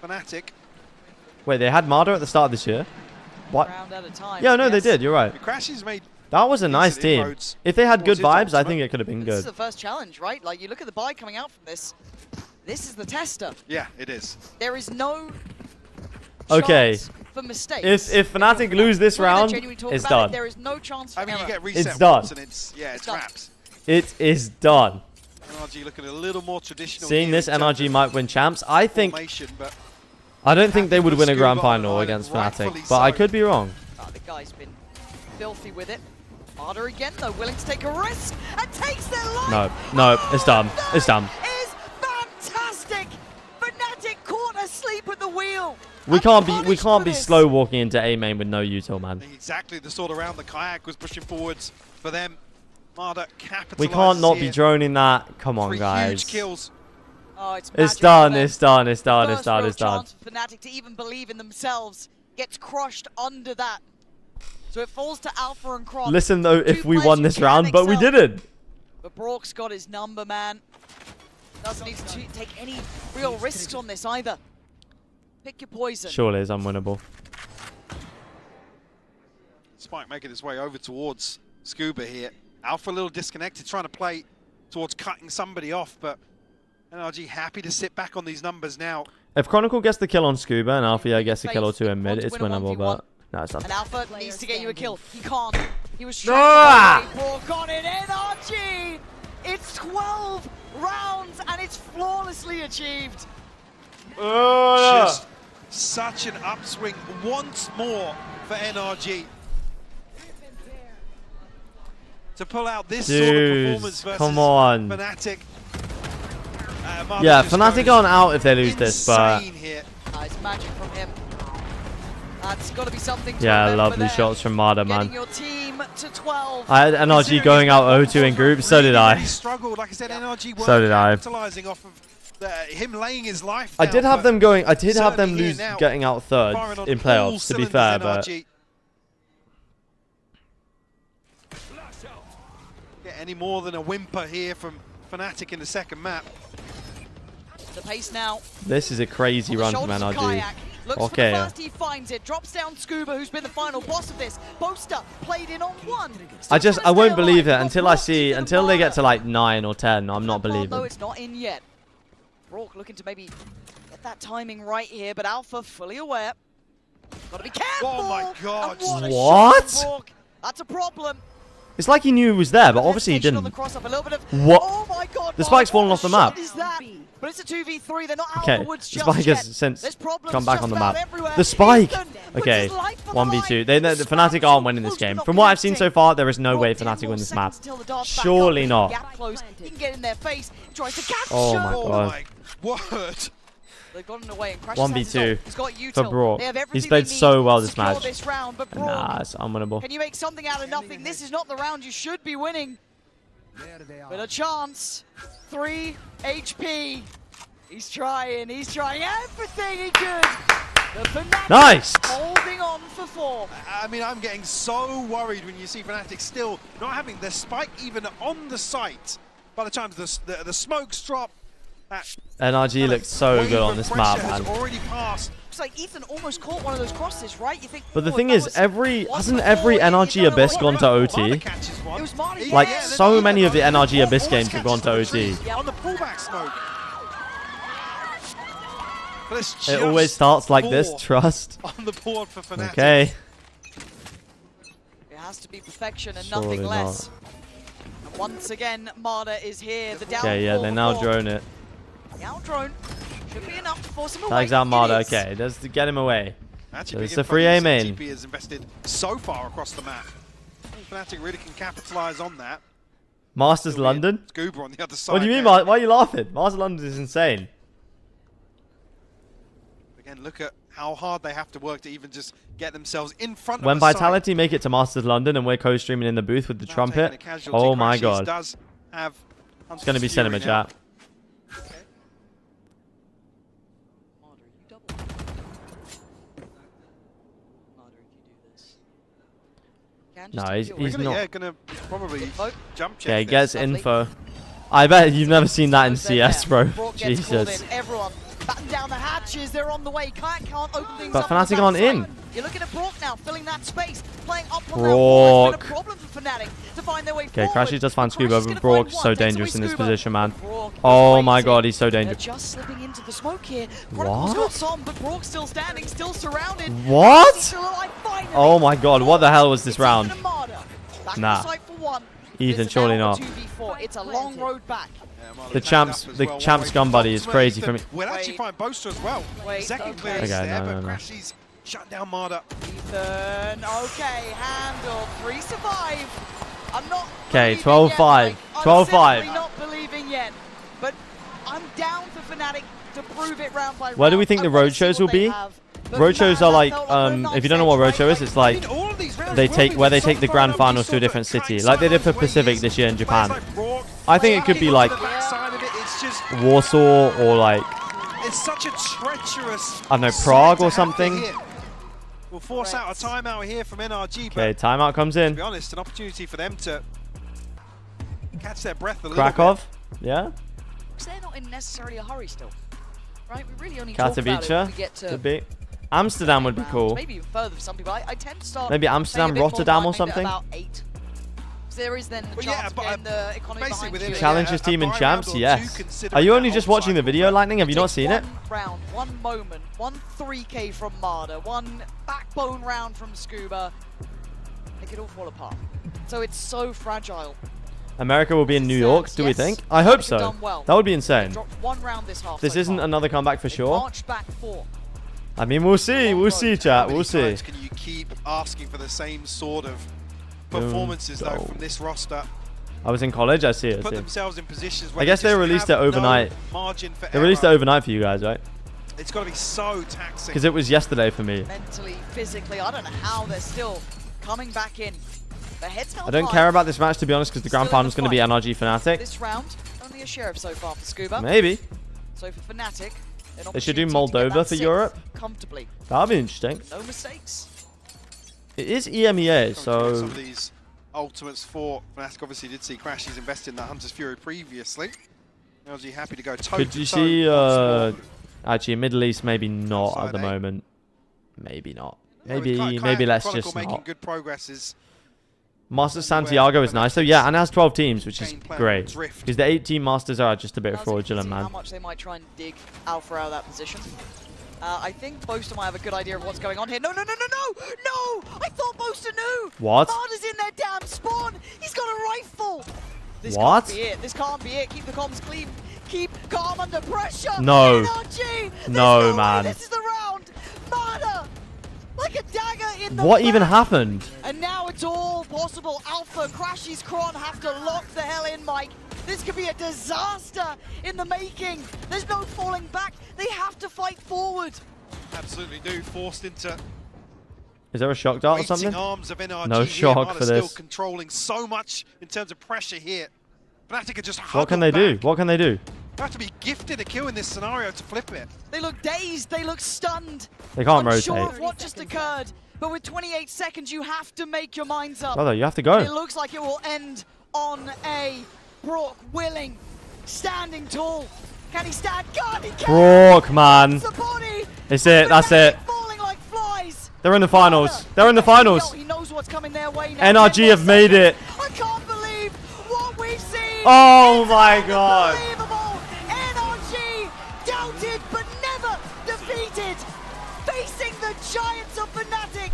Fnatic. Wait, they had Marder at the start of this year? What? Round at a time, Yeah, no, they did. You're right. The Crashes made... That was a nice team. inroads If they had good towards vibes, his I think it could have been This is good. the first challenge, right? Like, you look at the buy coming out from this. This is the tester. Yeah, it is. There is no Okay. chance for mistakes. If Fnatic lose this We're gonna round, genuinely talk it's about it. done. There is no chance for I mean, you error. get reset It's done. once and it's done. wraps. It is done. NRG looking a little more traditional. Seeing here this, in terms NRG of might win champs. I think. formation, but I don't think they would win a grand Scuba on final the against island, Fnatic, rightfully but I so. could be wrong. The guy's been filthy with it. Marder again, though, willing to take a risk and takes their life. No, it's done. It's done. Is fantastic. Fnatic caught asleep at the wheel. We can't be slow walking into A main with no util, man. exactly the sort of round the kayak was pushing forwards for them. Marder capitalizes We can't not be here. droning that. Come on, Three guys. huge kills. Oh, it's It's magic done. for them. It's done. It's done. It's First done. real It's done. chance for Fnatic to even believe in themselves gets crushed under that. So it falls to Alpha and Croc. Listen though, if Two we players won who this can round, but we excel. didn't. But Brock's got his number, man. Doesn't need to take any real risks on this either. Pick your poison. Surely it's unwinnable. Spike making his way over towards Scuba here. Alpha a little disconnected, trying to play towards cutting somebody off, but NRG happy to sit back on these numbers now. If Chronicle gets the kill on Scuba and Althea gets a kill or two in mid, it's winnable, but no, it's not. And Alpha needs to get you a kill. He can't. He was Ah! trying to Brock on it. NRG! It's 12 rounds and it's flawlessly achieved. Just such an upswing once more for NRG. To pull out this sort of performance versus come on. Fnatic. Yeah, Fnatic aren't out if they lose this, but Here. It's magic from him. That's got to be something to yeah, remember lovely there. shots from Marder, Getting man. your team to 12. I had NRG going out 0-2 in groups, so did I. Really struggled. Like I said, NRG weren't So did I. capitalizing off of him laying his life I down, did have but them going. I did have them certainly here lose, now, getting out third firing on in all playoffs. To be cylinders, fair, but NRG. Get any more than a whimper here from Fnatic in the second map. The pace now. this is a crazy run from Shoulders of NRG. Kayak. Looks Okay. for the first, he finds it. Drops down Scuba, who's been the final boss of this. Boaster played in on one. I won't believe it until they get to like 9 or 10. I'm not Though believing. it's not in yet. Brock looking to maybe get that timing right here, but Alpha fully aware. Gotta be careful. Oh my god. And What? a shot from Brock. That's a problem. It's like he knew he was there, but obviously he On the didn't. cross up, a little bit of, What? Oh my god. The spike's fallen off the map. What is that? But it's a 2v3. They're not out Okay, of the woods the just spike yet. has since There's problems come back just on the about map. everywhere. The spike! Ethan puts Okay, his life on the 1v2. line. The Fnatic aren't winning this game. From what I've seen so far, there is no way Fnatic win this map. Until the darts back Surely up. not. Gap close. He can get in their face. He tries to capture. Oh my Oh god. my word. They've gotten away and Crash 1v2 He's got for util. Brock. They have He's everything played they need so well to this secure match. This round, but Brock, Nah, it's unwinnable. can you make something out of nothing? This is not the round you should be winning. But a chance. 3 HP. He's trying everything he could. The Fnatic Nice! holding on for 4. I mean, I'm getting so worried when you see Fnatic still not having the spike even on the site. By the time the smokes drop, that NRG looks so wave good of on this pressure map, has man. already passed looks like Ethan almost caught one of those crosses, right? You think, But the oh, thing if is, that hasn't every NRG Abyss gone to OT? It was Marty. Like, Yeah, so many of the NRG Abyss games have gone to OT. On the pullback smoke. But it's It always starts like this, four trust. on the board for Fnatic. Okay. It has to be perfection and Surely nothing not. less. And once again, Marta is here. The downfall. Okay, yeah, they now drone it. The out drone should be enough to force him away. Tags out Marta, It is. okay, does to get him away. Actually, So big it's a info free that A main. GP has invested so far across the map. I think Fnatic really can capitalise on that. Masters London? Scuba on the other side. What do you mean? there. Why are you laughing? Masters London is insane. Again, look at how hard they have to work to even just get themselves in front When of the site. Vitality make it to Masters London and we're co-streaming in the booth with the Now trumpet, taking a casualty, oh my Crashies god. does have It's going to be Fury cinema now. chat. No, he's not. Yeah, gonna probably jump check. Okay, this. gets info. I bet you've never seen that in CS, bro. Brock gets called Jesus. in. Everyone batten down the hatches. They're on the way. Can't open things But up. Fnatic aren't in. You're looking at Brock now, filling that space, playing up on Brock. that wall. It's been a problem for Fnatic to find their way Okay, forward. Crashies does find Crash Scuba, is but gonna Brock's find so one, takes away dangerous in this Scuba. position, man. Brock is Oh my waiting. god, he's so They're dangerous. just slipping into the smoke here. Chronicle's got What? some, but Brock's still standing, still surrounded. What? He's still alive, finally. Oh my god, what the hell was this round? Back Nah. to the site for one. Ethan, It's surely now a not. 2v4. It's a long road back. The champs gun buddy is crazy for me. We'll actually find Boaster as well. Second clearance Okay, there, no, but no, no. Crashies shut down Marta. Ethan, okay, handle, 3 survive. I'm not. Okay, believing 12-5. yet, like, 12-5. I'm simply not believing yet, but I'm down for Fnatic to prove it round by round. Where do we think the I wanna road see shows what will they be? have. But Roadshows man, are like, that felt like a if you don't know what nonsense, roadshow right? is, it's like where they take the grand finals to a different city, like they did for Pacific this year in Japan. I think it could be like Warsaw or like, It's such a treacherous. I don't know, set Prague to or have to something. hit. We'll force out a timeout here from NRG, Okay, but timeout comes to in. be honest, an opportunity for them to catch their breath a little Krakow, bit. yeah. Because they're not in necessarily a hurry still, right? We really only talk about it when Katowice we get to could be. Amsterdam would be cool. maybe even further for some people. I tend to start Maybe paying a Amsterdam, bit more Rotterdam or mind at something. About 8. So there is then the Well, yeah, chance but, of getting the economy basically behind within you. a- Challenges a team in buy champs, round or two, yes. considering Are you that only just whole watching the cycle, video, but Lightning? Have you not Takes seen it? one round, one moment, one 3K from Marta, one backbone round from Scuba. They could all fall apart. So it's so fragile. America will be in New York, do we Yes. think? I hope They've so. done well. That would be insane. Dropped one round this half. This so isn't far. another comeback for They've sure. marched back 4. I mean, we'll see. We'll see, How chat. many We'll see. times can you keep asking for the same sort of performances though from this roster? I was in college. I see it. Put themselves in positions where I guess they released it overnight. Margin for They released it error. overnight for you guys, right? It's got to be so taxing. Because it was yesterday for me. Mentally, physically, I don't know how they're still coming back in. Their heads held I don't high. care about this match, to be honest, because the grand Still in final's the going to be fight. NRG Fnatic. This round, only a sheriff so far for Scuba. Maybe. So for Fnatic, an They should do opportunity to get Moldova that for sixth Europe. comfortably. That would be interesting. No mistakes. It is EMEA, Some so... of these ultimates for Fnatic obviously did see Crashies invest in that Hunter's Fury previously. LG happy to go toe Could to you toe see... once more. Actually, Middle East, maybe not at the Outside, eh? moment. Maybe not. Yeah, with Maybe let's Chronicle just making not. good progress is Masters Santiago is nice, though. Yeah, and it has 12 teams, which is Game plan great. drift. Because the 8-team Masters are just a bit Now, so you can fraudulent, see man. how much they might try and dig Alpha out of that position. I think Boaster might have a good idea of what's going on here. No, no, no, no, no! No! I thought Boaster knew! What? Marta's in their damn spawn! He's got a rifle! This What? can't be it. This can't be it. Keep the comms clean. Keep calm under pressure. No. NRG! There's No, way man. This is the round. Marta! Like a dagger in the What even back. happened? And now it's all possible. Alpha, Crashies, Kron have to lock the hell in, Mike. This could be a disaster in the making. There's no falling back. They have to fight forward. absolutely do forced into Is there a shock dart or waiting something? arms of NRG. No here. shock Marta's for still this. controlling so much in terms of pressure here. Fnatic are just What can they do? What can they do? They have to be gifted a kill in this scenario to flip it. They look dazed. They look stunned. They can't Unsure rotate. of what just occurred. But with 28 seconds, you have to make your minds up. Brother, you have to go. It looks like it will end on a Brock willing, standing tall. Can he stand guard? He can. Brock, man. It's it. That's it. They're in the finals. They're in the finals. He knows what's coming their way now. NRG have made it. I can't believe what we've seen. Oh my god. Unbelievable. NRG doubted but never defeated. Facing the giants of Fnatic.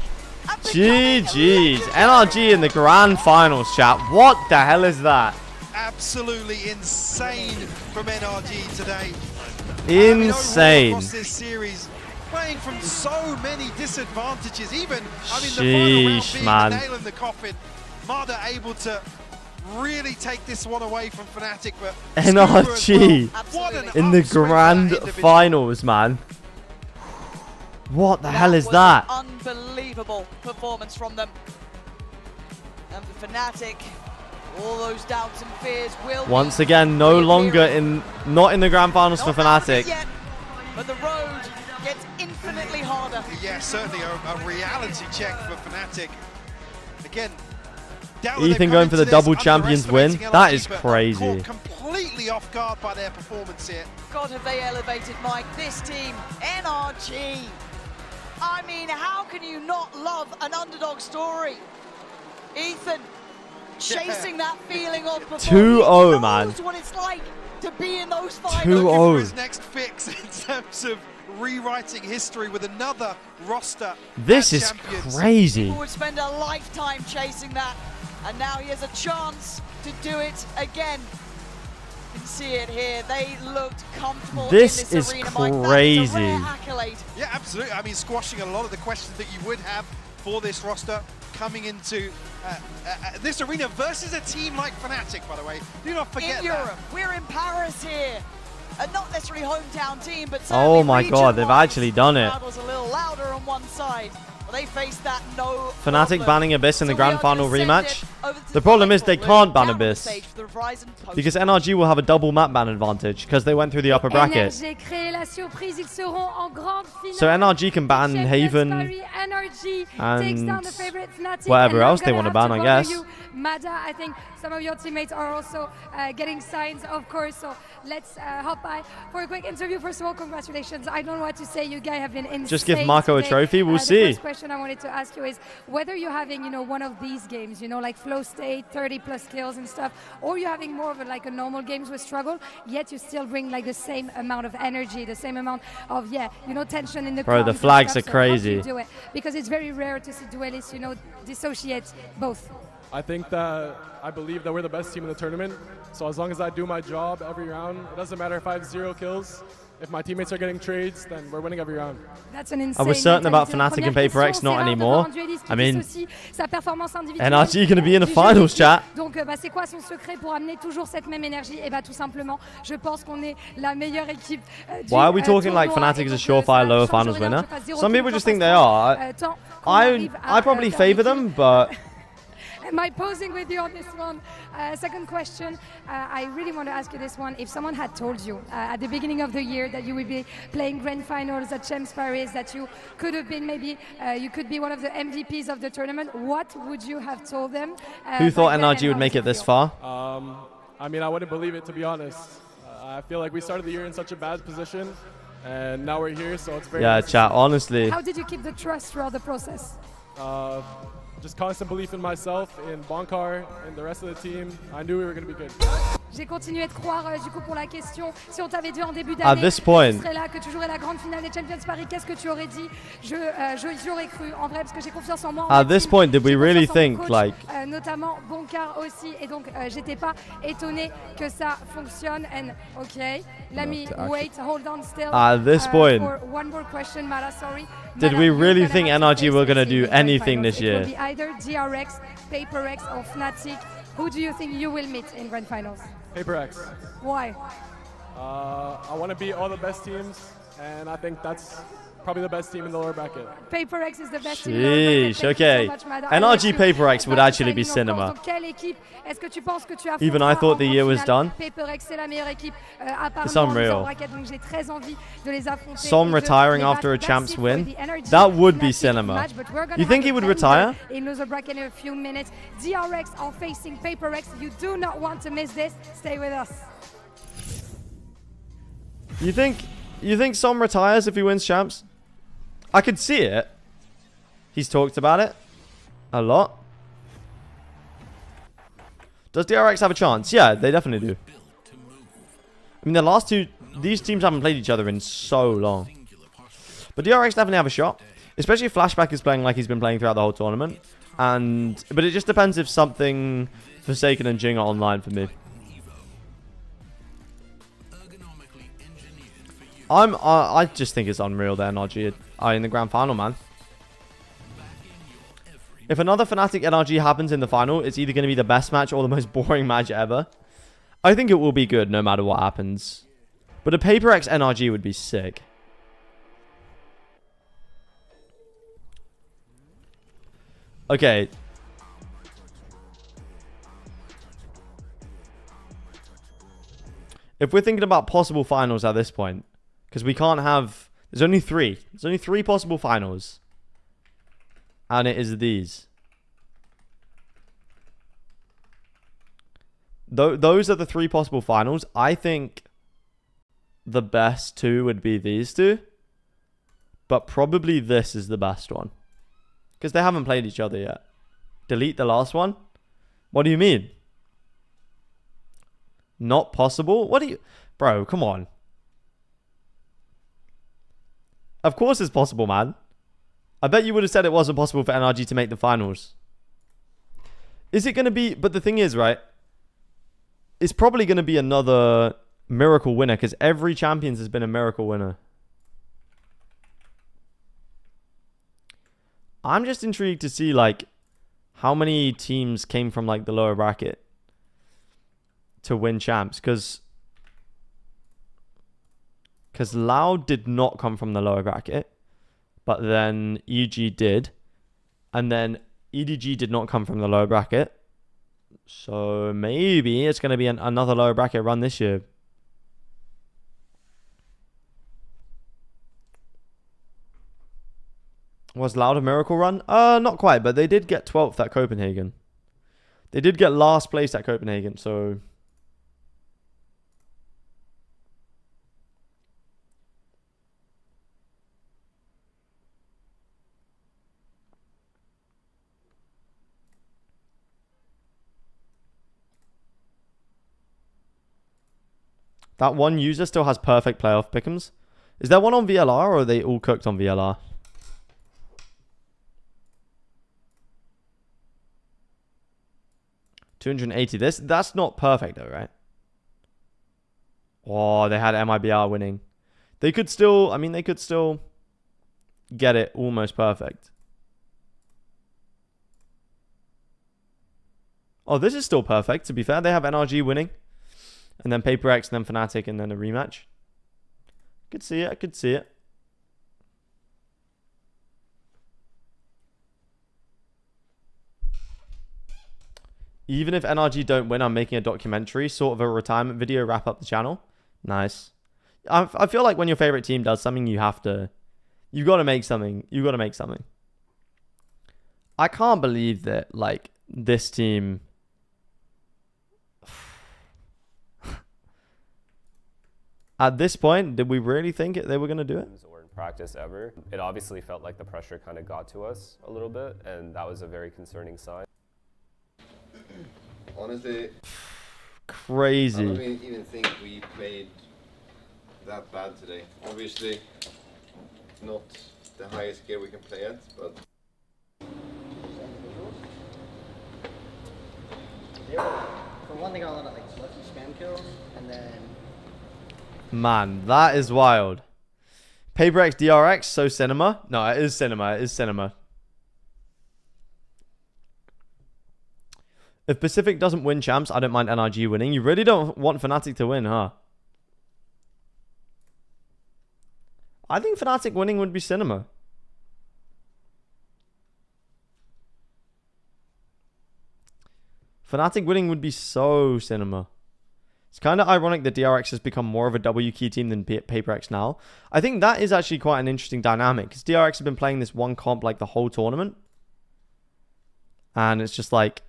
GG's. NRG in the grand finals, chat. What the hell is that? Absolutely insane from NRG today. Insane. Across this series, playing from so many disadvantages. Even, I mean, the Sheesh, final round being the nail in the coffin. Mada able to really take this one away from Fnatic, but NRG well. in the grand finals, man. What the hell is that? Unbelievable performance from them. And for Fnatic, all those doubts and fears will Once again, no longer not in the grand finals for Fnatic. Yet, but the road gets infinitely harder. Yeah, certainly a reality check for Fnatic. Again, Ethan going for the double champions win. That is crazy. Completely off guard by their performance here. God, have they elevated, Mike. This team, NRG. I mean, how can you not love an underdog story? Ethan, chasing that feeling of performance. 2-0, man. What it's like to be in those finals. 2-0. His next fix in terms of rewriting history with another roster. This is crazy. People would spend a lifetime chasing that, and now he has a chance to do it again. You can see it here. They looked comfortable. This in this is arena, crazy. Mike. That is a rare accolade. Yeah, absolutely. I mean, squashing a lot of the questions that you would have for this roster coming into this arena versus a team like Fnatic, by the way. Do not forget in Europe. We're in Paris here. Not necessarily hometown team, but Oh my god, they've actually done it. The crowd was a little louder on one side. Well, they faced that no Fnatic problem. banning Abyss in the So grand we are final gonna send rematch. it over to The problem is they can't ban down the Abyss stage for the Verizon Post. because NRG will have a double map ban advantage because they went through the upper bracket. NRG créé la surprise, ils seront en grande finale. So NRG can ban Champions Haven NRG and takes down the favorite Fnatic, whatever and I'm else they gonna want to have ban, I bother guess. you. Mada, I think some of your teammates are also getting signs, of course, so let's hop by for a quick interview. First of all, congratulations. I don't know what to say. You guys have been insane. Just give Marco a today. trophy, we'll The see. first question I wanted to ask you is whether you're having, one of these games, like flow state, 30 plus kills and stuff, or you're having more of a normal games with struggle, yet you still bring the same amount of energy, the same amount of, tension in the Bro, the crowd flags and are stuff. So how do crazy. you do it? Because it's very rare to see duelists, dissociate both. I think that I believe that we're the best team in the tournament. So as long as I do my job every round, it doesn't matter if I have 0 kills. If my teammates are getting trades, then we're winning every round. That's an insane I was certain about mentality. Fnatic and PRX, not anymore. I mean, Sa performance individuelle NRG going to be in the du jeu finals, d'équipe. chat. Donc, c'est quoi son secret pour amener toujours cette même énergie? Et tout simplement, je pense qu'on est la meilleure équipe du Why are we talking like tournoi. Fnatic is a surefire lower finals winner? Some people just think they are. I probably favor them, but Am I posing with you on this one? Second question, I really want to ask you this one. If someone had told you at the beginning of the year that you would be playing grand finals at CHAMPS Paris, that you could have been you could be one of the MVPs of the tournament, what would you have told them? who thought back then, NRG and would how make did it this you far? I mean, I wouldn't believe it, to be honest. I feel like we started the year in such a bad position, and now we're here, so it's very Yeah, nice to chat, see. honestly. How did you keep the trust throughout the process? Just constant belief in myself, in Bonkar, and the rest of the team. I knew we were going to be good. J'ai continué de croire du coup pour la question. Si on t'avait dit en début At d'année this que point- tu serais là, que tu jouerais la grande finale des Champions Paris, qu'est-ce que tu aurais dit? J'aurais cru en vrai parce que j'ai confiance en moi. At this point, did we really think like notamment Bonkar aussi, et donc j'étais pas étonné que ça fonctionne. And okay, let me wait, hold on still. At this point, for one more question, Mara, sorry. did Mara, we you're really gonna think have to NRG face were going to this do in the grand anything finals. this It will year? be either DRX, PRX, or Fnatic. Who do you think you will meet in grand finals? PRX. Why? I want to beat all the best teams, and I think that's probably the best team in the lower bracket. PRX is the best team in the lower bracket. Sheesh, Thank you okay. so much, Mada. NRG Alex, PRX would about actually be signing, of course. cinema. Donc, quelle équipe est-ce que tu penses que tu Even I affronteras thought en the grande year was finale? done. PRX, c'est la meilleure équipe apparemment It's en unreal. bracket, donc j'ai très envie de les affronter. Som et de retiring les after a battre. champs That's it win? for the NRG That would be Fnatic cinema. match, but we're gonna You think have he a would banger retire? in loser bracket in a few minutes. DRX are facing PRX. You do not want to miss this. Stay with us. You think Som retires if he wins champs? I could see it. He's talked about it a lot. Does DRX have a chance? Yeah, they definitely do. I mean, the last two, these teams haven't played each other in so long. But DRX definitely have a shot. Especially if Flashback is playing like he's been playing throughout the whole tournament. But it just depends if something Forsaken and Jing are online for me. I just think it's unreal that NRG are in the grand final, man. If another Fnatic NRG happens in the final, it's either going to be the best match or the most boring match ever. I think it will be good no matter what happens. But a PRX NRG would be sick. Okay. If we're thinking about possible finals at this point, because we can't have... There's only three. There's only three possible finals. And it is these. Those are the three possible finals. I think the best two would be these two. But probably this is the best one. Because they haven't played each other yet. Delete the last one? What do you mean? Not possible? What do you... Bro, come on. Of course it's possible, man. I bet you would have said it wasn't possible for NRG to make the finals. Is it going to be... But the thing is, right? It's probably going to be another miracle winner. Because every Champions has been a miracle winner. I'm just intrigued to see, like, how many teams came from, like, the lower bracket to win champs. Because Loud did not come from the lower bracket. But then EG did. And then EDG did not come from the lower bracket. So maybe it's going to be another lower bracket run this year. Was Loud a miracle run? Not quite, but they did get 12th at Copenhagen. They did get last place at Copenhagen, so... That one user still has perfect playoff pick'ems. Is there one on VLR or are they all cooked on VLR? $280. That's not perfect though, right? Oh, they had MIBR winning. They could still, I mean, they could still get it almost perfect. Oh, this is still perfect, to be fair. They have NRG winning. And then PRX, and then Fnatic, and then a rematch. Could see it, I could see it. Even if NRG don't win, I'm making a documentary, sort of a retirement video, wrap up the channel. Nice. I feel like when your favorite team does something, you have to... You've got to make something. You've got to make something. I can't believe that, like, this team... At this point, did we really think they were going to do it? Or in practice ever. It obviously felt like the pressure kind of got to us a little bit, and that was a very concerning sign. Honestly, crazy. I don't even think we played that bad today. Obviously, not the highest gear we can play at, but... For one, they got a lot of like lucky spam kills, and then... Man, that is wild. PRX DRX, so cinema. No, it is cinema. It is cinema. If Pacific doesn't win champs, I don't mind NRG winning. You really don't want Fnatic to win, huh? I think Fnatic winning would be cinema. Fnatic winning would be so cinema. It's kind of ironic that DRX has become more of a W key team than PRX now. I think that is actually quite an interesting dynamic, because DRX have been playing this one comp like the whole tournament. And it's just like,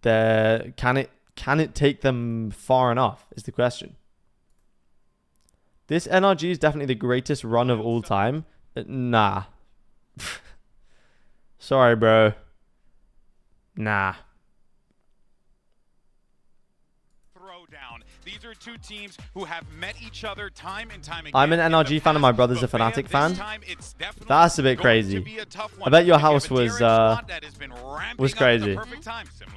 can it take them far enough is the question. This NRG is definitely the greatest run of all time. Nah. Sorry, bro. Nah. These are two teams who have met each other time and time again. I'm an NRG fan and my brother's a Fnatic fan. That's a bit crazy. I bet your house was crazy. Similar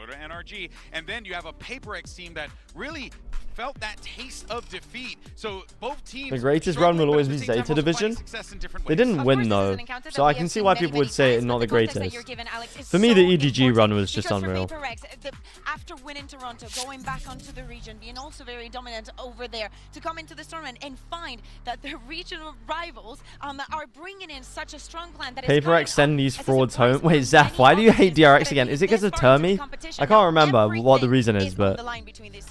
to NRG. And then you have a PRX team that really felt that taste of defeat. So both teams. The greatest run will always be Zeta Division. They didn't win though, so I can see why people would say it's not the greatest. For me, the EDG run was just unreal. After winning Toronto, going back onto the region, being also very dominant over there, to come into this tournament and find that the regional rivals are bringing in such a strong plan that PRX send these frauds home. Wait, Zeph, why do you hate DRX again? Is it because of Termi? I can't remember what the reason is, but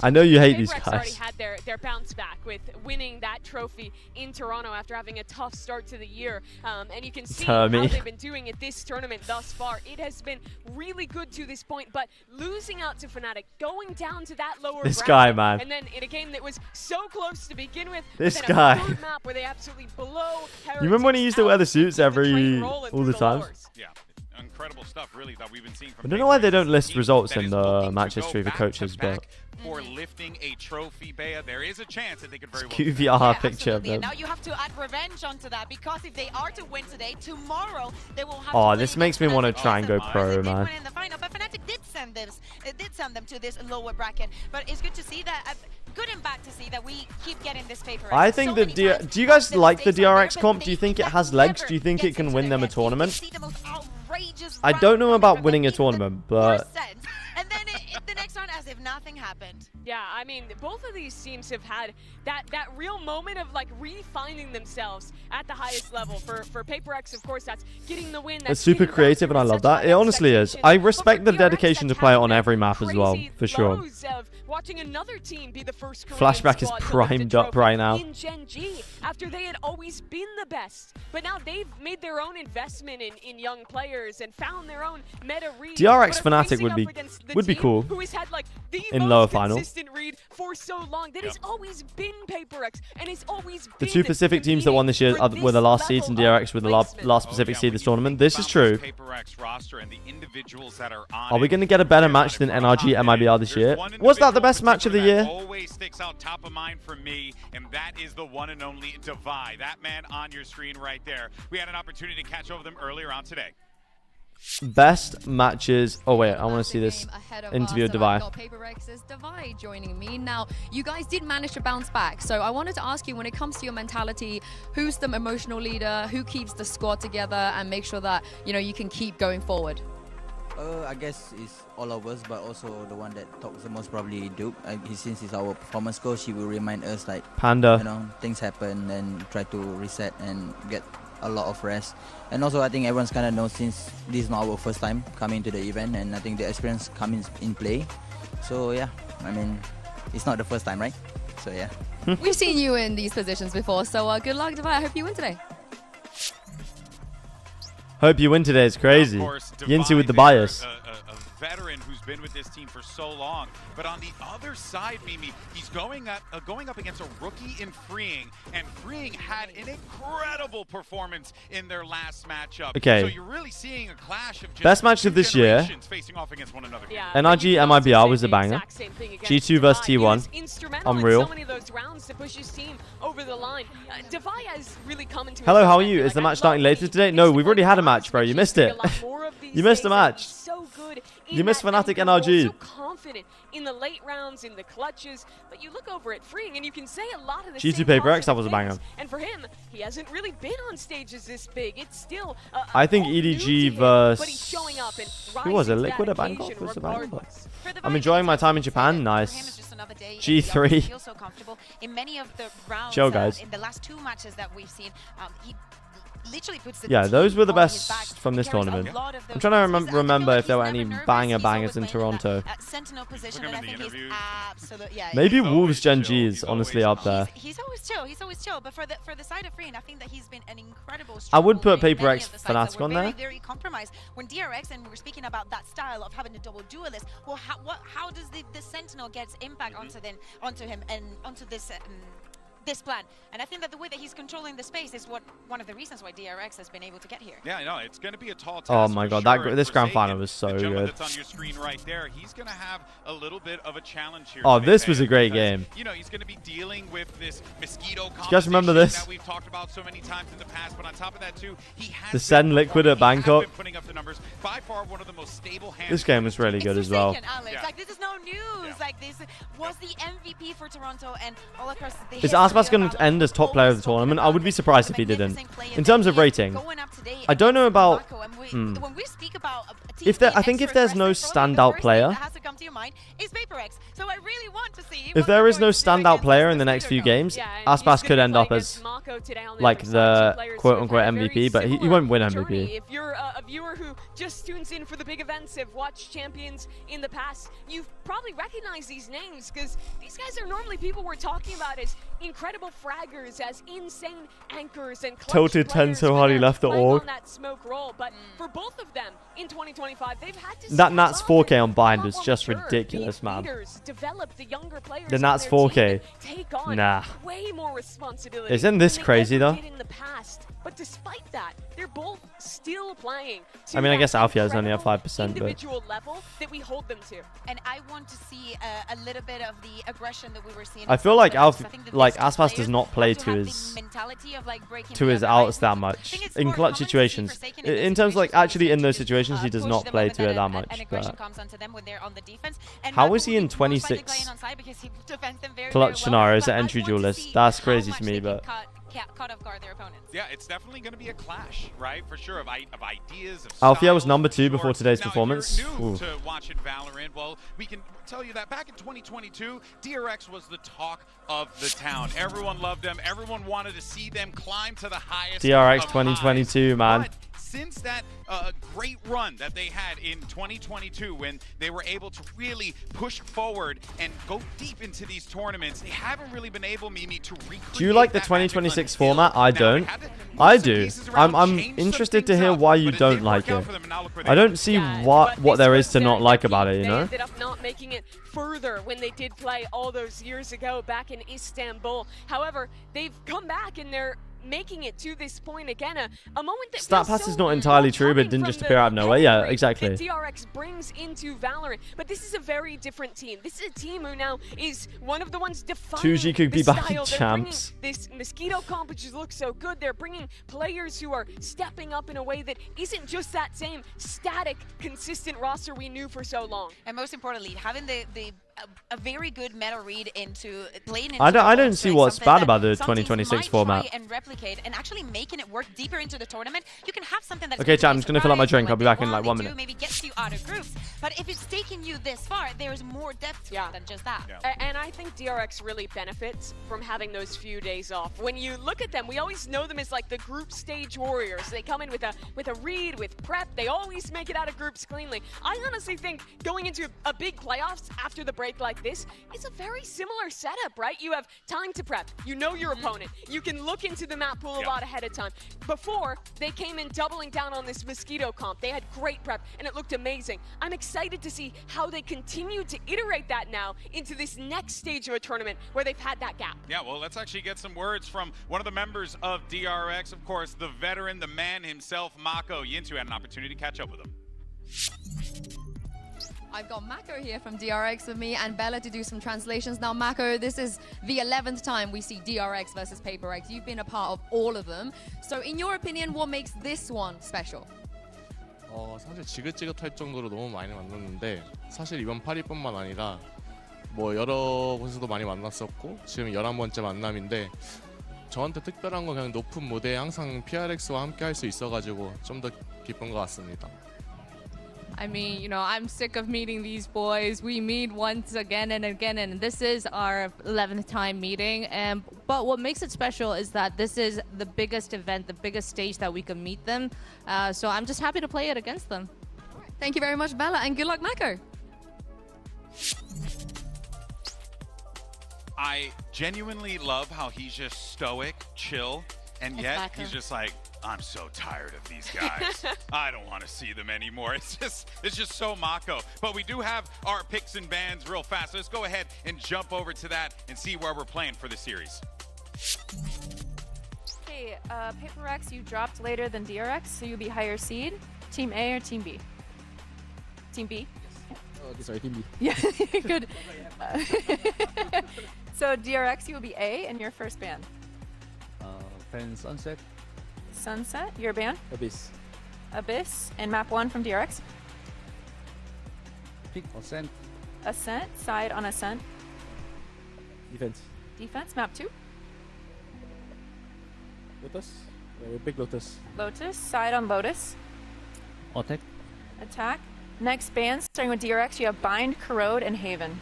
I know you hate these guys. Already had their bounce back with winning that trophy in Toronto after having a tough start to the year, and you can see how they've been doing at this tournament thus far. It has been really good to this point, but losing out to Fnatic, going down to that lower this bracket, guy, man, and then in a game that was so close to begin with, this guy. a third map where they absolutely blow you remember when he used to wear the suits all the time? Yeah. Incredible stuff, really, that we've been seeing from I don't know why they don't list results in the match history for coaches, but for lifting a trophy, Bea, there is a chance that they could very well QVR picture of them. Now you have to add revenge onto that, because if they are to win today, tomorrow they will have oh, to this makes me want to try and go pro, man. In the final, but Fnatic did send them to this lower bracket, but it's good to see that. Good and bad to see that we keep getting this paper. I think do you guys like the DRX comp? Do you think it has legs? Do you think it can win them a tournament? I don't know about winning a tournament, but and then the next round as if nothing happened. Yeah, I mean, both of these teams have had that real moment of like refinding themselves at the highest level. For PRX, of course, that's getting the win. It's super creative, and I love that. It honestly is. I respect the dedication to play it on every map as well, for sure. Watching another team be the first Flashback is primed up right now. In Gen G, after they had always been the best, but now they've made their own investment in young players and found their own meta read. DRX Fnatic would be cool who has had like the in lower final. Consistent read for so long. That has always been PRX, and it's always the two Pacific teams that won this year were the last seeds, and DRX were the last Pacific seed this tournament. This is true. Are we going to get a better match than NRG MIBR this year? Was that the best match of the year? Always sticks out top of mind for me, and that is the one and only Divide. That man on your screen right there. We had an opportunity to catch over them earlier on today. Best matches. Oh wait, I want to see this interview of Divide. PRX's Divide joining me now. You guys did manage to bounce back, so I wanted to ask you, when it comes to your mentality, who's the emotional leader, who keeps the squad together and make sure that you can keep going forward? I guess it's all of us, but also the one that talks the most, probably Duke. Since he's our performance coach, he will remind us like Panda, things happen, and try to reset and get a lot of rest. And also I think everyone's kind of knows, since this is not our first time coming to the event, and I think the experience comes in play. So yeah, I mean, it's not the first time, right? So yeah. We've seen you in these positions before, so good luck, Divide. I hope you win today. Hope you win today. It's crazy. Yinsu with the bias. A veteran who's been with this team for so long, but on the other side, Mimi, he's going up against a rookie in Freeing, and Freeing had an incredible performance in their last matchup. Okay. So you're really seeing a clash of just best match of this year. Facing off against one another. Yeah, NRG MIBR was a banger. G2 versus T1. Unreal. So many of those rounds to push his team over the line. Divide has really come into Hello, how are you? Is the match starting later today? No, we've already had a match, bro. You missed it. You missed the match. You missed Fnatic NRG. So confident in the late rounds, in the clutches, but you look over at Freeing and you can say a lot of the G2 PRX, that was a banger. And for him, he hasn't really been on stages this big. It's still I think EDG versus but he's showing up and who was it? Liquid or Bangkok? Was it Bangkok? I'm enjoying my time in Japan. Nice. G3. Feel so comfortable in many of the rounds. Chill, guys. In the last two matches that we've seen, he literally puts the those were the best from this tournament. I'm trying to remember if there were any bangers in Toronto. Sentinel position, and I think he's absolutely, maybe Wolves Gen G is honestly up there. He's always chill. He's always chill. But for the side of Freeing, I think that he's been an incredible. I would put PRX Fnatic on there. Very compromised. When DRX, and we were speaking about that style of having a double duelist. Well, how does the Sentinel get impact onto him and onto this this plan. And I think that the way that he's controlling the space is one of the reasons why DRX has been able to get here. Yeah, I know. It's going to be a tall task. Oh my god, sure. this grand final was so good. That's on your screen right there. He's going to have a little bit of a challenge here. Oh, this was a great game. You know, he's going to be dealing with this mosquito you guys remember this? that we've talked about so many times in the past. But on top of that too, he has the Send Liquid at Bangkok. Been putting up the numbers. By far one of the most stable hands. This game was really good as well. Alex. Yeah. Like, this is no news. Like, this was the MVP for Toronto, and all across the Is Aspas going to end as top player of the tournament? I would be surprised if he didn't. In terms of rating, I don't know about. I think if there's no standout player, if there is no standout player in the next few games, Aspas could end up as like the quote-unquote MVP, but he won't win MVP. If you're a viewer who just tunes in for the big events, have watched Champions in the past, you've probably recognized these names because these guys are normally people we're talking about as incredible fraggers, as insane anchors and clutch Tilted 10 so hard he left the org. On that smoke roll. But for both of them in 2025, they've had to that Nats 4K on bind was just ridiculous, man. The Nats 4K, nah. Way more responsibility. Isn't this crazy though? In the past. But despite that, they're both still playing. I mean, I guess Alfia is only at 5%, individual level that we hold them to. And I want to see a little bit of the aggression that we were seeing. I feel like Aspas does not play to his outs that much in clutch situations. In terms of like actually in those situations, he does not play to it that much. But how is he in 26 clutch scenarios at entry duelist? That's crazy to me, but. Caught off guard their opponents. Yeah, it's definitely going to be a clash, right? For sure, of ideas, of Alfia was number 2 before today's performance. If you're new to watching Valorant, well, we can tell you that back in 2022, DRX was the talk of the town. Everyone loved them. Everyone wanted to see them climb to the highest. DRX 2022, man. But since that great run that they had in 2022 when they were able to really push forward and go deep into these tournaments, they haven't really been able, Mimi, to recreate. Do you like the 2026 format? I don't. I do. I'm interested to hear why you don't like it. I don't see what there is to not like about it, you know? They ended up not making it further when they did play all those years ago back in Istanbul. However, they've come back and they're making it to this point again, a moment that Stat pass is not entirely true, but it didn't just appear out of nowhere. Yeah, exactly. DRX brings into Valorant, but this is a very different team. This is a team who now is one of the ones defining 2G could be back in champs. This mosquito comp, which looks so good, they're bringing players who are stepping up in a way that isn't just that same static, consistent roster we knew for so long. And most importantly, having a very good meta read into playing. I don't see what's bad about the 2026 format. And replicate and actually making it work deeper into the tournament. You can have something that's okay, chat. I'm just gonna fill up my drink. I'll be back in like 1 minute. Maybe gets you out of groups, but if it's taking you this far, there's more depth to it than just that. Yeah. And I think DRX really benefits from having those few days off. When you look at them, we always know them as like the group stage warriors. They come in with a read, with prep. They always make it out of groups cleanly. I honestly think going into a big playoffs after the break like this, it's a very similar setup, right? You have time to prep. You know your opponent. You can look into the map pool a lot ahead of time. Before, they came in doubling down on this mosquito comp. They had great prep, and it looked amazing. I'm excited to see how they continue to iterate that now into this next stage of a tournament where they've had that gap. Yeah, well, let's actually get some words from one of the members of DRX, of course, the veteran, the man himself, Mako. Yintu had an opportunity to catch up with him. I've got Mako here from DRX with me and Bella to do some translations. Now, Mako, this is the 11th time we see DRX versus PRX. You've been a part of all of them. So, in your opinion, what makes this one special? 사실 지긋지긋할 정도로 너무 많이 만났는데 사실 이번 8위뿐만 아니라 뭐 여러 곳에서도 많이 만났었고 지금 11번째 만남인데 저한테 특별한 건 그냥 높은 무대에 항상 PRX와 함께 할 수 있어가지고 좀 더 기쁜 것 같습니다. I mean, you know, I'm sick of meeting these boys. We meet once again and again, and this is our 11th time meeting. But what makes it special is that this is the biggest event, the biggest stage that we can meet them. So I'm just happy to play it against them. Thank you very much, Bella, and good luck, Mako. I genuinely love how he's just stoic, chill, and yet he's just like, I'm so tired of these guys. I don't want to see them anymore. It's just so Mako. But we do have our picks and bans real fast. Let's go ahead and jump over to that and see where we're playing for the series. Okay, PRX, you dropped later than DRX, so you'll be higher seed. Team A or Team B? Team B? Oh, okay, sorry, Team B. Yeah, good. So DRX, you will be A in your first band. Fan Sunset. Sunset, your band? Abyss. Abyss. And map 1 from DRX? Pick Ascent. Ascent, side on Ascent. Defense. Defense, map 2? Lotus. Big Lotus. Lotus, side on Lotus. Attack. Attack. Next band, starting with DRX, you have Bind, Corrode, and Haven.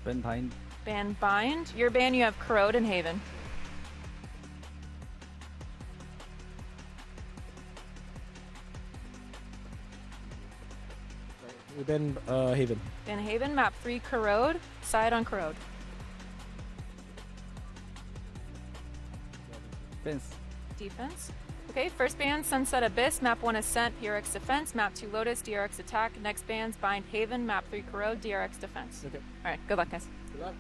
Band Bind. Band Bind. Your band, you have Corrode and Haven. Band Haven. Band Haven, map 3, Corrode, side on Corrode. Defense. Defense. Okay, first band, Sunset Abyss, map 1 Ascent, PRX Defense, map 2 Lotus, DRX Attack. Next bands, Bind Haven, map 3 Corrode, DRX Defense. Okay. Alright, good luck, guys. Good luck.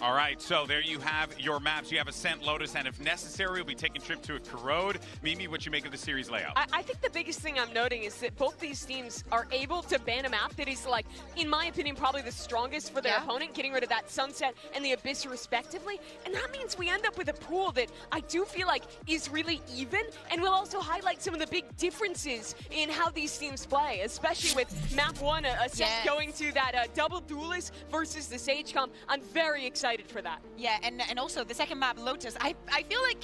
All right, so there you have your maps. You have Ascent, Lotus, and if necessary, we'll be taking a trip to a Corrode. Mimi, what you make of the series layout? I think the biggest thing I'm noting is that both these teams are able to ban a map that is, like, in my opinion, probably the strongest for their opponent, getting rid of that Sunset and the Abyss respectively. And that means we end up with a pool that I do feel like is really even, and will also highlight some of the big differences in how these teams play, especially with map 1, Ascent going to that double duelist versus the Sage Comp. I'm very excited for that. Yeah, and also the second map, Lotus, I feel like,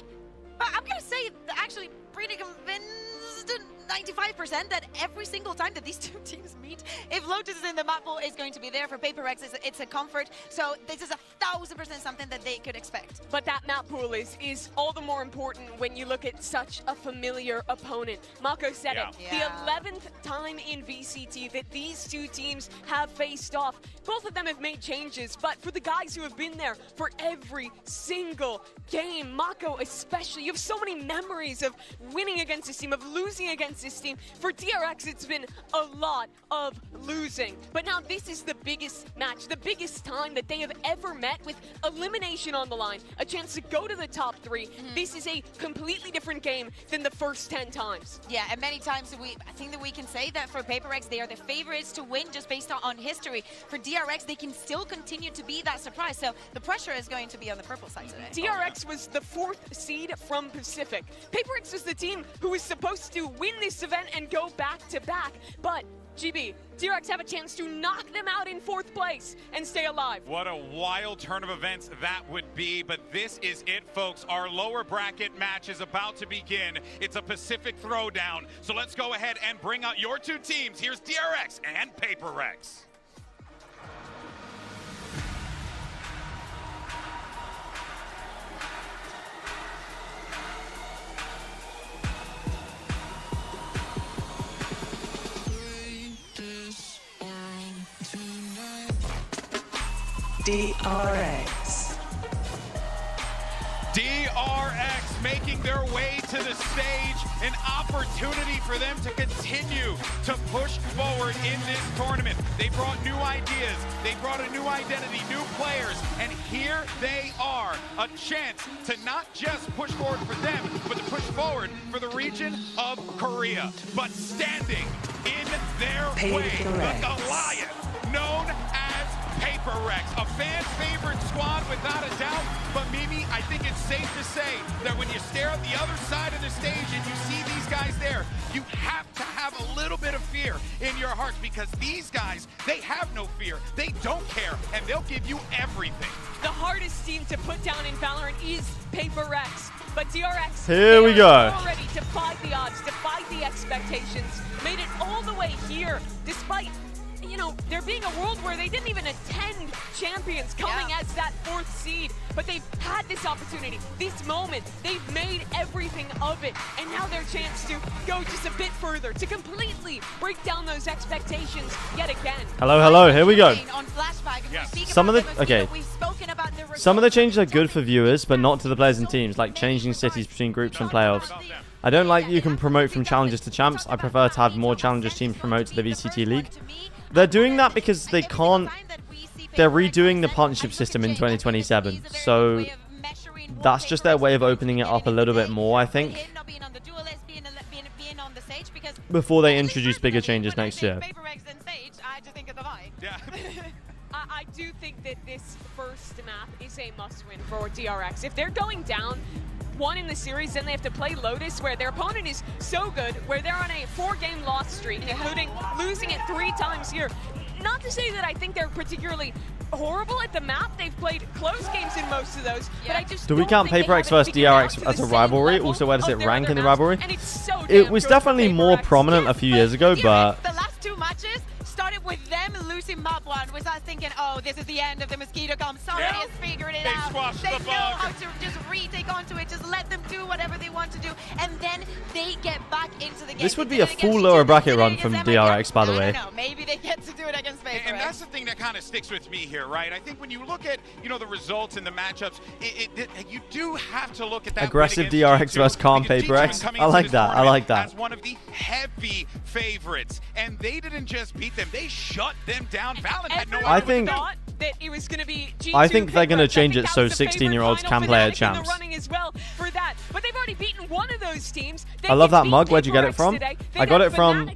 I'm gonna say actually pretty convinced 95% that every single time that these two teams meet, if Lotus is in the map pool, it's going to be there. For PRX, it's a comfort. So this is 1000% something that they could expect. But that map pool is all the more important when you look at such a familiar opponent. Mako said it. The 11th time in VCT that these two teams have faced off. Both of them have made changes, but for the guys who have been there for every single game, Mako especially, you have so many memories of winning against this team, of losing against this team. For DRX, it's been a lot of losing. But now this is the biggest match, the biggest time that they have ever met, with elimination on the line, a chance to go to the top 3. This is a completely different game than the first 10 times. Yeah, and many times I think that we can say that for PRX, they are the favorites to win just based on history. For DRX, they can still continue to be that surprise. So the pressure is going to be on the purple side today. DRX was the 4th seed from Pacific. PRX was the team who was supposed to win this event and go back-to-back, but GB, DRX have a chance to knock them out in 4th place and stay alive. What a wild turn of events that would be, but this is it, folks. Our lower bracket match is about to begin. It's a Pacific throwdown, so let's go ahead and bring out your two teams. Here's DRX and PRX. DRX. DRX making their way to the stage, an opportunity for them to continue to push forward in this tournament. They brought new ideas, they brought a new identity, new players, and here they are, a chance to not just push forward for them, but to push forward for the region of Korea. But standing in their way, the Goliath, known as PRX, a fan favorite squad without a doubt. But Mimi, I think it's safe to say that when you stare at the other side of the stage and you see these guys there, you have to have a little bit of fear in your hearts, because these guys, they have no fear, they don't care, and they'll give you everything. The hardest team to put down in Valorant is PRX, but DRX, here we go, already defied the odds, defied the expectations, made it all the way here, despite, you know, there being a world where they didn't even attend Champions, coming as that 4th seed, but they've had this opportunity, this moment, they've made everything of it, and now their chance to go just a bit further, to completely break down those expectations yet again. Hello, here we go. On Flashback, Some of the changes are good for viewers, but not to the players and teams, like changing cities between groups and playoffs. I don't like that you can promote from Challengers to Champs. I prefer to have more Challengers teams promote to the VCT League. They're doing that because they can't... They're redoing the partnership system in 2027. So that's just their way of opening it up a little bit more, I think, before they introduce bigger changes next year. I do think that this first map is a must-win for DRX. If they're going down 1 in the series, then they have to play Lotus, where their opponent is so good, where they're on a 4-game loss streak, including losing it 3 times here. Not to say that I think they're particularly horrible at the map. They've played close games in most of those, but I just Do we count PRX versus DRX as a rivalry? Also, where does it rank in the rivalry? It was definitely more prominent a few years ago, but... The last 2 matches started with them losing map 1. Was I thinking, oh, this is the end of the Mosquito Comp. Somebody has figured it out. They know how to just retake onto it. Just let them do whatever they want to do. And then they get back into the game. This would be a full lower bracket run from DRX, by the way. Maybe they get to do it against PRX. And that's the thing that kind of sticks with me here, right? I think when you look at, you know, the results and the matchups, you do have to look at that. Aggressive DRX versus calm PRX. I like that. I like that. As one of the heavy favorites, and they didn't just beat them; they shut them down. Valen had no idea. I think. That it was going to be I think they're going to change it so 16-year-olds can play at Champs. As well for that. But they've already beaten one of those teams. I love that mug. Where'd you get it from? I got it from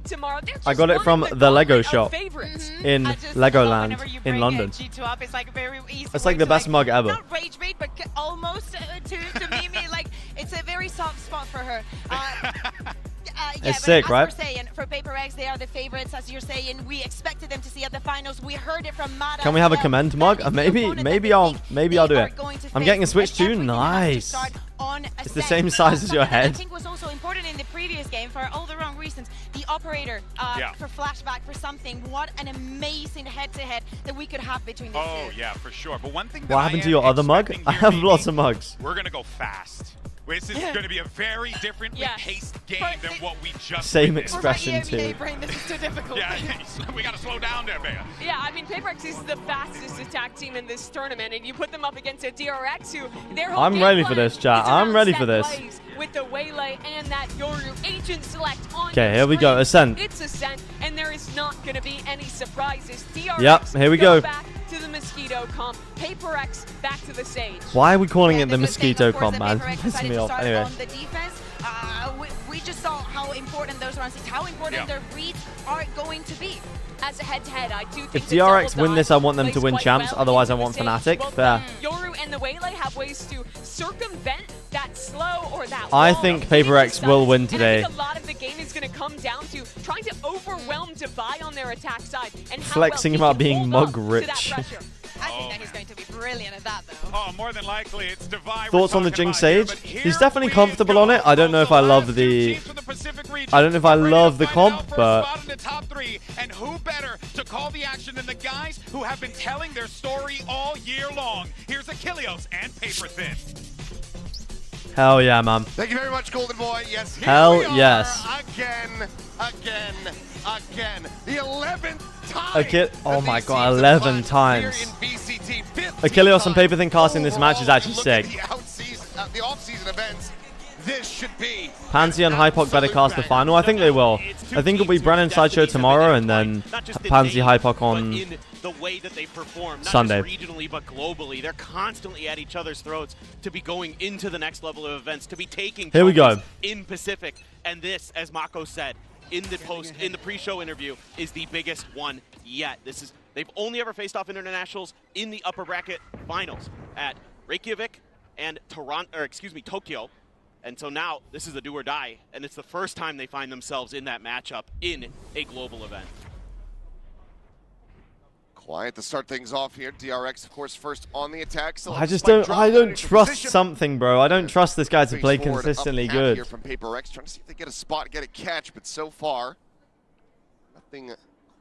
the Lego shop in Legoland in London. It's like the best mug ever. Not rage bait, but almost to Mimi. Like, it's a very soft spot for her. It's sick, right? We're saying, for PRX, they are the favorites, as you're saying. We expected them to see at the finals. We heard it from Mada. Can we have a Commend mug? Maybe I'll do it. I'm getting a Switch too. Nice. It's the same size as your head. I think was also important in the previous game for all the wrong reasons. The operator for flashback for something. What an amazing head-to-head that we could have between the two. Oh yeah, for sure. But one thing. What happened to your other mug? I have lots of mugs. We're gonna go fast. This is going to be a very differently paced game than what we just Same witnessed. expression too. Brain, this is too difficult. Yeah, we got to slow down there, man. Yeah, I mean, PRX is the fastest attack team in this tournament, and you put them up against a DRX who their whole I'm ready for this, chat. I'm ready for this. With the Waylay and that Yoru agent select on. Okay, here we go. Ascent. It's Ascent, and there is not going to be any surprises. DRX yep, here we go. Back to the Mosquito Comp. PRX back to the Sage. Why are we calling it the Mosquito Comp, man? Pisses me off. Anyway. On the defense, we just saw how important those runs, how important their reads are going to be. As a head-to-head, I do think if DRX win this, I want them to win Champs. Otherwise, I want Fnatic. Fair. Yoru and the Waylay have ways to circumvent that slow or that I think PRX will win today. I think a lot of the game is going to come down to trying to overwhelm Divide on their attack side and how flexing well about being mug rich. I think that he's going to be brilliant at that, though. Oh, more than likely, it's Divide. Thoughts on the Jinx Sage? He's definitely comfortable on it. I don't know if I love the. I don't know if I love the comp, but. And who better to call the action than the guys who have been telling their story all year long? Here's Achilleos and Paper Thin. Hell yeah, man. Thank you very much, Golden Boy. Yes, here hell we are yes. Again. The 11th time. Oh my god, 11 times. Achilleos and Paper Thin casting this match is actually sick. The off-season events. This should be. Pansy and Hypoc better cast the final. I think they will. I think it'll be Brennan Sideshow tomorrow and then Pansy Hypoc on the way that they perform, not Sunday. Just regionally but globally. They're constantly at each other's throats to be going into the next level of events, to be taking here we go in Pacific. And this, as Mako said in the pre-show interview, is the biggest one yet. They've only ever faced off internationals in the upper bracket finals at Reykjavik and Tokyo. And so now this is a do or die, and it's the first time they find themselves in that matchup in a global event. Quiet to start things off here. DRX, of course, first on the attack. I don't trust something, bro. I don't trust this guy to play consistently good. Here from PRX, trying to see if they get a spot, get a catch, but so far, nothing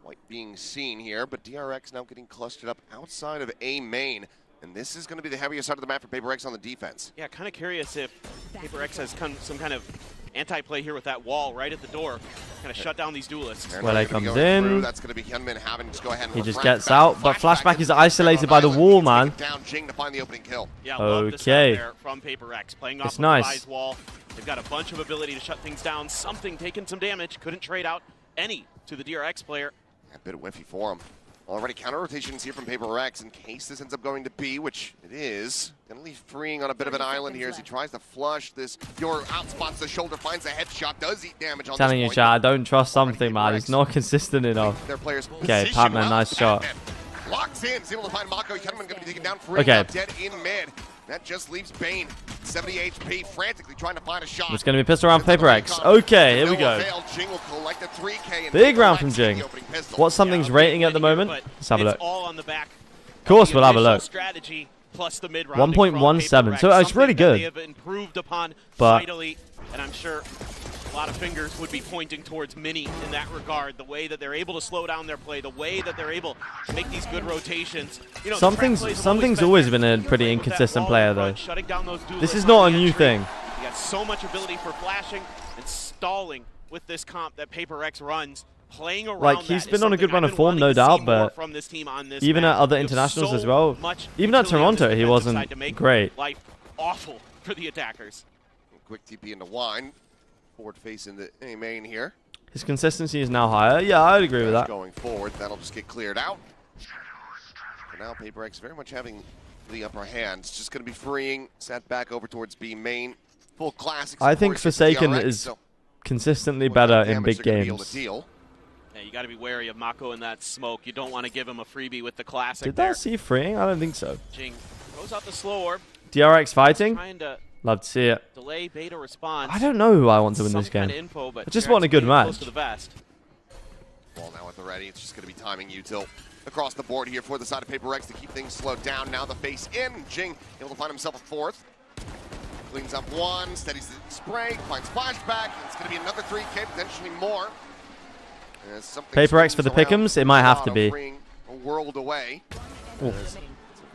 quite being seen here. But DRX now getting clustered up outside of A main. And this is going to be the heaviest side of the map for PRX on the defense. Yeah, kind of curious if PRX has some kind of anti-play here with that wall right at the door. Kind of shut down these duelists. Well, he comes in. That's going to be Hyunmin having to go ahead and He just refract gets back. out, but Flashback is isolated by the wall, man. Down Jing to find the opening kill. Yeah, love the sound Okay. there from PRX, playing off It's of nice. Devi's wall. They've got a bunch of ability to shut things down. Something taking some damage. Couldn't trade out any to the DRX player. A bit of whiffy for him. Already counter rotations here from PRX in case this ends up going to B, which it is. Gonna leave freeing on a bit of an island here as he tries to flush this. Your outspots the shoulder, finds a headshot, does eat damage on Telling this you, point. chat, I don't trust something, man. He's not consistent enough. Their players Okay, position Pac-Man, well. nice shot. Pac-Man locks in, is able to find Mako. Hyunmin gonna be taken down free. Okay. Dead in mid. That just leaves Bane, 70 HP, frantically trying to find a shot. It's going to be pissed around PRX. Okay, here we go. Jing will collect a 3K and Big round from Jing. What's something's rating at the moment? Let's have a look. All on the back. Of course, we'll have a look. Strategy plus the mid 1.17, so it's really good. They have improved upon But vitally, and I'm sure a lot of fingers would be pointing towards Mini in that regard. The way that they're able to slow down their play, the way that they're able to make these good rotations. You know, something's always been a pretty inconsistent player, though. This is not a new thing. He got so much ability for flashing and stalling with this comp that PRX runs. Playing around Like, he's been on a good run of form, no doubt, but even at other internationals as well, even at Toronto, he wasn't great. Life awful for the attackers. Quick TP into Wine. Forward face into A main here. His consistency is now higher. Yeah, I'd agree with that. Going forward, that'll just get cleared out. For now, PRX very much having the upper hand. It's just going to be freeing. Set back over towards B main. Full classics. I think Forsaken DRX, is so consistently better in big games. Yeah, you got to be wary of Mako in that smoke. You don't want to give him a freebie with the classic. Did that see freeing? I don't think so. Jing throws out the slow orb. DRX fighting? Trying to Love to see it. delay beta response. I don't know who I want to win this game. Info, but I just want a good match. Close to the vest. Ball now at the ready. It's just going to be timing util across the board here for the side of PRX to keep things slowed down. Now the face in. Jing able to find himself a fourth. Cleans up one, steadies the spray, finds flashback. It's going to be another 3K, potentially more. PRX for the pick'ems? It might have to be. A world away. It's a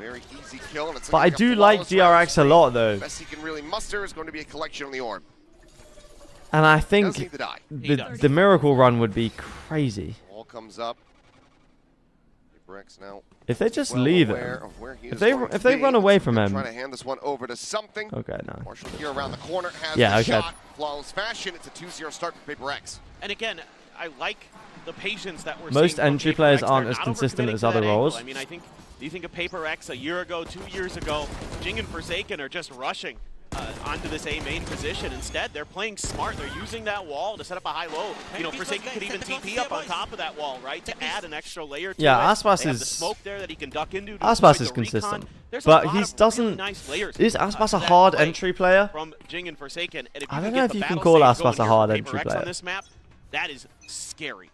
very easy kill. And it's But I do like DRX a lot, though. The best he can really muster is going to be a collection on the orb. And I think Does need to die. the miracle run would be crazy. All comes up. PRX now. If they just well leave aware him, of where he if is they going to run be. away from him, Trying to hand this one over to something. Okay, no. Marshall here around the corner has Yeah, the okay. shot. Flawless fashion. It's a 2-0 start for PRX. And again, I like the patience that we're Most seeing from entry PRX. players They're aren't as not consistent overcommitting as to other that angle. roles. I mean, I think, do you think of PRX a year ago, 2 years ago, Jing and Forsaken are just rushing onto this A main position. Instead, they're playing smart. They're using that wall to set up a high-low. You know, Forsaken could even TP up on top of that wall, right, to add an extra layer to it. Yeah, Aspas They have the is- smoke there that he can duck into. to Aspas avoid is the consistent, recon. There's a but lot he of doesn't. really nice layers, Is Aspas to a that hard play entry player? from Jing and Forsaken. And if I you don't can know get if the you can battle call save Aspas going a here hard for entry PRX player. on this map, that is scary.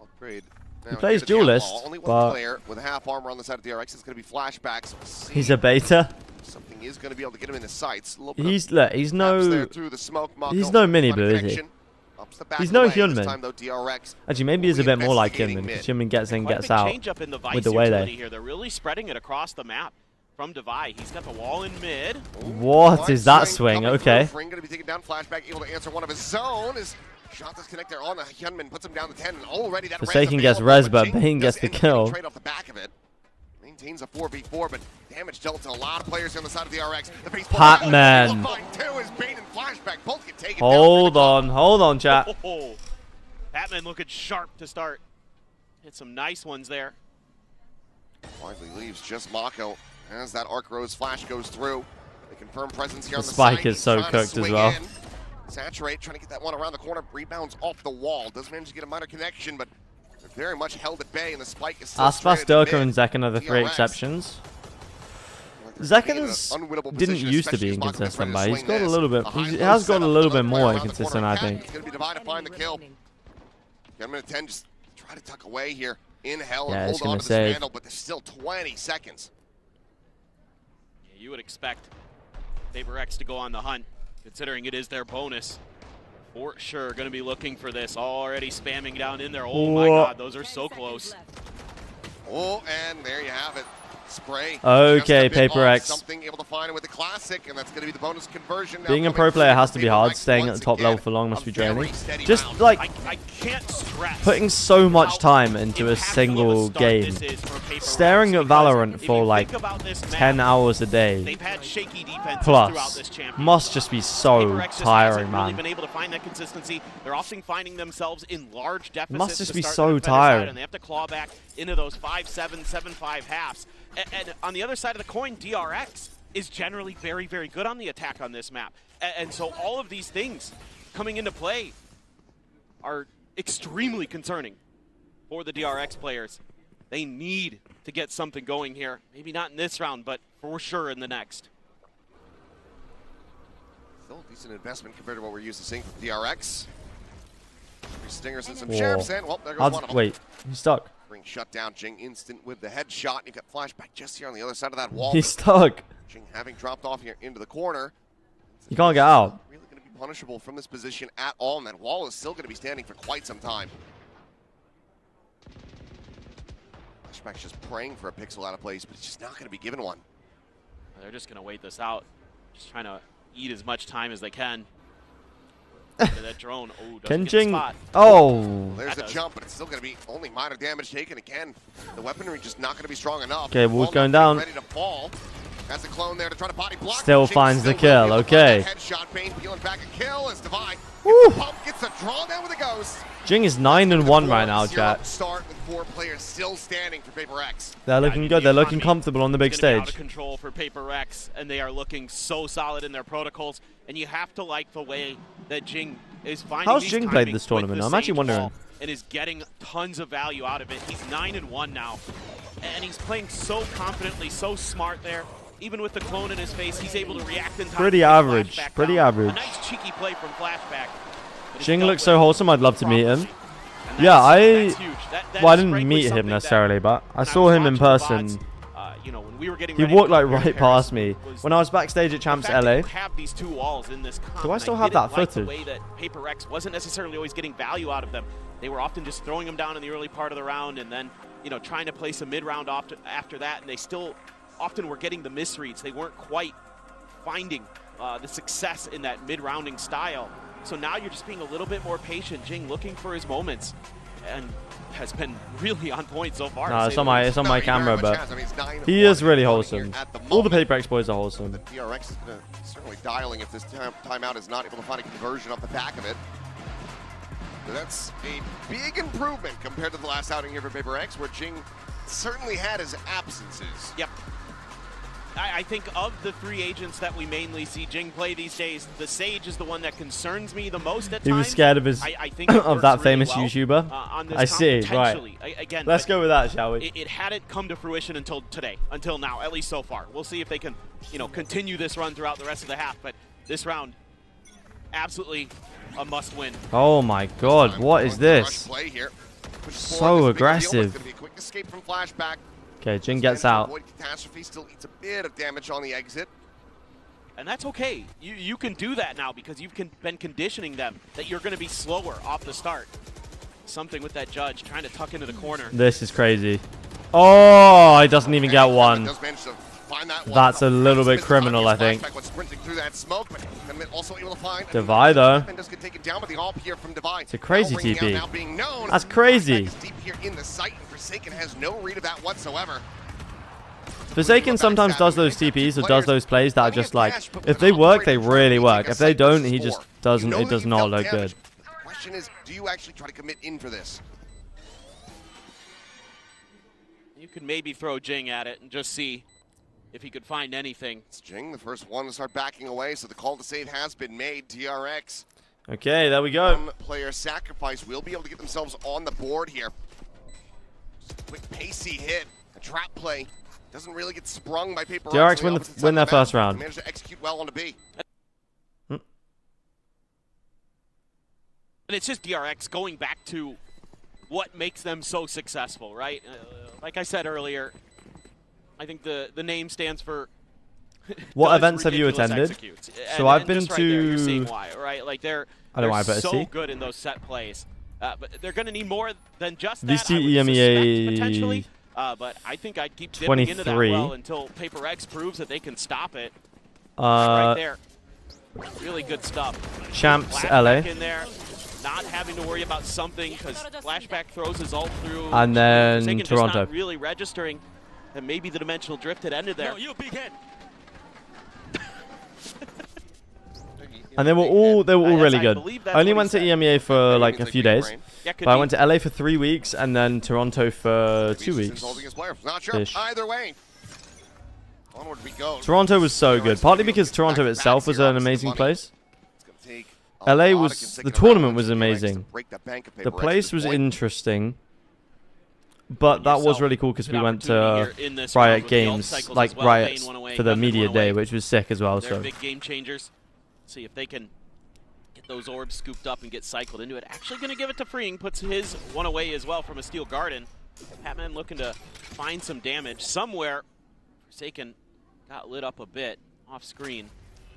Upgrade. He plays duelist, Only one but player with a half armor on the side of DRX. It's going to be flashbacks. We'll see. he's a beta. Something is going to be able to get him in the sights. A little bit He's of look. He's taps there no. through the smoke. Mako He's no mini finds a blue, is he? connection. Ups the back He's no away. This Hyunmin. time, though, DRX Actually, maybe he's a bit more like investigating Hyunmin because mid. Hyunmin gets in, Quite a gets big out change up in the Vice with the way utility they. here. They're really spreading it across the map from Devi. He's got the wall in mid. What is that swing? Okay. Fring going to be taken down. Flashback able to answer one of his own. His shot disconnect there on the Hyunmin puts him down to 10. And already that Forsaken gets res, but Bane gets the kill. Trade off the back of it. Maintains a 4v4, but damage dealt to a lot of players on the side of the RX. The baseball Pac-Man. Two is Bane and Flashback both get taken Hold on, chat. Oh, Batman looking sharp to start. Hit some nice ones there. Widely leaves just Mako as that Arc Rose flash goes through. The confirmed presence here The on the spike side. is so He's trying to cooked as swing well. in. Saturate, trying to get that one around the corner. Rebounds off the wall. Does manage to get a minor connection, but they're very much held at bay, and the spike is still Aspas, stranded Durka, mid. and Zekken are the three DRX. exceptions. Zekken's Zekken's didn't used to be inconsistent, but he's got a little bit. He has got a little bit more inconsistent, I think. He's going to be divided to find the kill. Gunman at 10 just try to tuck away here in hell Yeah, and it's hold on gonna to save. this handle, but there's still 20 seconds. Yeah, you would expect PRX to go on the hunt, considering it is their bonus. For sure, going to be looking for this. Already spamming down in there. Oh my Whoa. God, those are so close. Oh, and there you have it. Spray. Okay, PRX. Something able to find with the classic, and that's going to be the bonus conversion. Being a pro player has to be hard. Staying at the top level for long must be draining. Just like I can't stress putting so much time into a single game. Staring at Valorant for like 10 hours a day plus must just be so tiring, man. Been able to find that consistency. They're often finding themselves in large deficits. Must just be to start so their tiring. side, and they have to claw back into those 5-7, 7-5 halves. And on the other side of the coin, DRX is generally very, very good on the attack on this map. And so all of these things coming into play are extremely concerning for the DRX players. They need to get something going here. Maybe not in this round, but for sure in the next. Still a decent investment compared to what we're used to seeing from DRX. Stingers and some champs, and well, there goes one of them. Wait, he's stuck. Ring shut down. Jing instant with the headshot. You got flashback just here on the other side of that wall. He's stuck. Jing having dropped off here into the corner. You can't get out. Really going to be punishable from this position at all, and that wall is still going to be standing for quite some time. Flashback's just praying for a pixel out of place, but it's just not going to be given one. They're just going to wait this out. Just trying to eat as much time as they can. That drone. Oh, doesn't get a spot. Oh. There's the jump, but it's still going to be only minor damage taken again. The weaponry just not going to be strong enough. Okay, wall's going down. Ready to fall. Has a clone there to try to body block. Still finds the kill. Okay. Headshot, Bane peeling back a kill as Divine. Woo. Pump gets a draw down with a ghost. Jing is 9-1 right now, chat. Start with 4 players still standing for PRX. They're looking good. They're looking comfortable on the big stage. Out of control for PRX, and they are looking so solid in their protocols. And you have to like the way that Jing is finding. How's these Jing played timings this tournament? with the I'm actually Sage wondering. ball and is getting tons of value out of it. He's 9-1 now, and he's playing so confidently, so smart there. Even with the clone in his face, he's able to react in time. Pretty average. Pretty average. A nice cheeky play from Flashback. Jing looks so wholesome. I'd love to meet him. Yeah, well, I didn't meet him necessarily, but I saw him in person. He walked like right past me when I was backstage at Champs LA. Have these two walls in this Do I still have that footage? The way that PRX wasn't necessarily always getting value out of them. They were often just throwing them down in the early part of the round, and then trying to place a mid-round after that, and they still often were getting the misreads. They weren't quite finding the success in that mid-rounding style. So now you're just being a little bit more patient. Jing looking for his moments, and has been really on point so far. No, it's on my camera, but he is really wholesome. All the PRX boys are wholesome. DRX is certainly dialing if this timeout is not able to find a conversion off the back of it. So that's a big improvement compared to the last outing here for PRX, where Jing certainly had his absences. Yep. I think of the 3 agents that we mainly see Jing play these days, the Sage is the one that concerns me the most at times. He was scared of his I think of that famous really YouTuber. I see, right. Again, let's go with that, shall we? It hadn't come to fruition until today, until now, at least so far. We'll see if they can, continue this run throughout the rest of the half. But this round, absolutely a must-win. Oh my God, what is this? So aggressive. It's gonna be a quick escape from Flashback. Okay, Jing gets out. Avoid catastrophe, still eats a bit of damage on the exit. And that's okay. You can do that now because you've been conditioning them that you're going to be slower off the start. Something with that judge trying to tuck into the corner. This is crazy. Oh, he doesn't even get one. That's a little bit criminal, I think. Divide, though. It's a crazy TP. That's crazy. Forsaken has no read of that whatsoever. Forsaken sometimes does those TPs or does those plays that are just like, if they work, they really work. If they don't, he just doesn't. It does not look good. The question is, do you actually try to commit in for this? You could maybe throw Jing at it and just see if he could find anything. It's Jing, the first one to start backing away, so the call to save has been made. DRX. Okay, there we go. One player sacrifice will be able to get themselves on the board here. Just a quick pacey hit, a trap play. Doesn't really get sprung by PRX. DRX win their first round. Managed to execute well on the B. And it's just DRX going back to what makes them so successful, right? Like I said earlier, I think the name stands for what events have you attended? So I've been to. Right there, you're seeing why, right? Like they're so good in those set plays, but they're going to need more than just that. VCT EMEA potentially. But I think I'd keep dipping into that 23. well until Paper X proves that they can stop it. Uh, Right there. Really good stuff. Champs Flashback LA. in there, not having to worry about something because Flashback throws his ult through. And then Forsaken just Toronto. not really registering, and maybe the dimensional drift had ended there. you big head. And they were all really good. believe that's I only what went he to said. EMEA for like a few days. Yeah, could But I be. went to LA for 3 weeks and then Toronto for 2 weeks. Holding his player. Not sure. Ish. Either way. Onward we go. Toronto was so good, partly because Toronto itself was an amazing place. LA was, the tournament was amazing. The place was interesting, but that was really cool because we went to Riot Games, like Riot for the media day, which was sick as well. They're So big game changers. See if they can get those orbs scooped up and get cycled into it. Actually going to give it to Freeing, puts his one away as well from a Steel Garden. Patman looking to find some damage somewhere. Forsaken got lit up a bit off screen.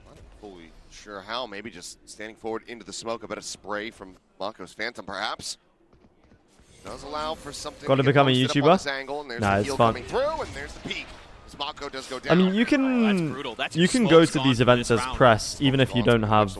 Not fully sure how. Maybe just standing forward into the smoke. A bit of spray from Mako's Phantom, perhaps. Does allow for something. Got to become a posted up on this YouTuber? angle, and there's Nah, the it's heal fun. coming through, and there's the peak. As Mako does go down. I mean, you can go to these events as press, even if you don't have,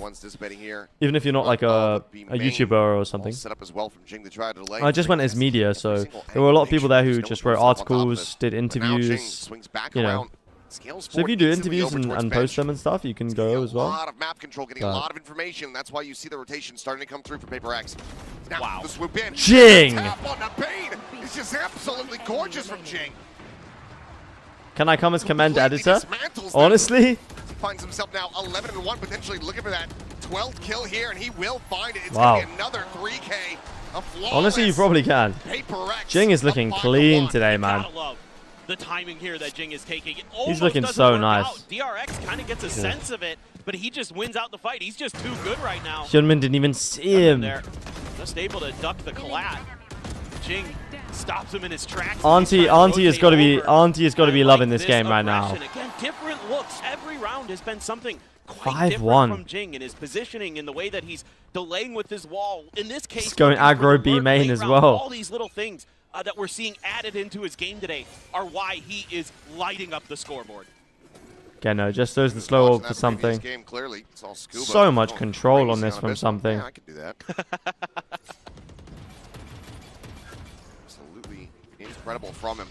even if you're not like a YouTuber or something. Set up as well from Jing to try to delay. I just went as media, so there were a lot of people there who just wrote articles, did interviews, you know. So if you do interviews and post them and stuff, you can go as A well. lot of map control, getting a lot of information. That's why you see the rotation starting to come through for Paper X. Now the swoop in. Jing! The tap on the Bane. It's just absolutely gorgeous from Jing. Can I come as Commend editor? Honestly? He finds himself now 11-1, potentially looking for that 12th kill here, and he will find it. It's Wow. going to be another 3K. A flawless Honestly, you probably can. Paper X Jing is looking clean today, man. Gotta love the timing here that Jing is taking. It He's almost looking doesn't so work nice. out. DRX kind of gets a sense of it, but he just wins out the fight. He's just too good right now. Hyunmin didn't even see him. There, just able to duck the collat. Jing stops him in his tracks. Auntie has got to be loving this game right now. Again, different looks. Every round has been something quite 5-1. different from Jing in his positioning, in the way that he's delaying with his wall. In this case, He's going looking for aggro the B lurk main late as round. well. All these little things that we're seeing added into his game today are why he is lighting up the scoreboard. Okay, no, just those the slow orb for something. Game, clearly. It's all Scuba. So much Oh, control on crazy this a from bit. something. Yeah, I could do that. Absolutely incredible from him.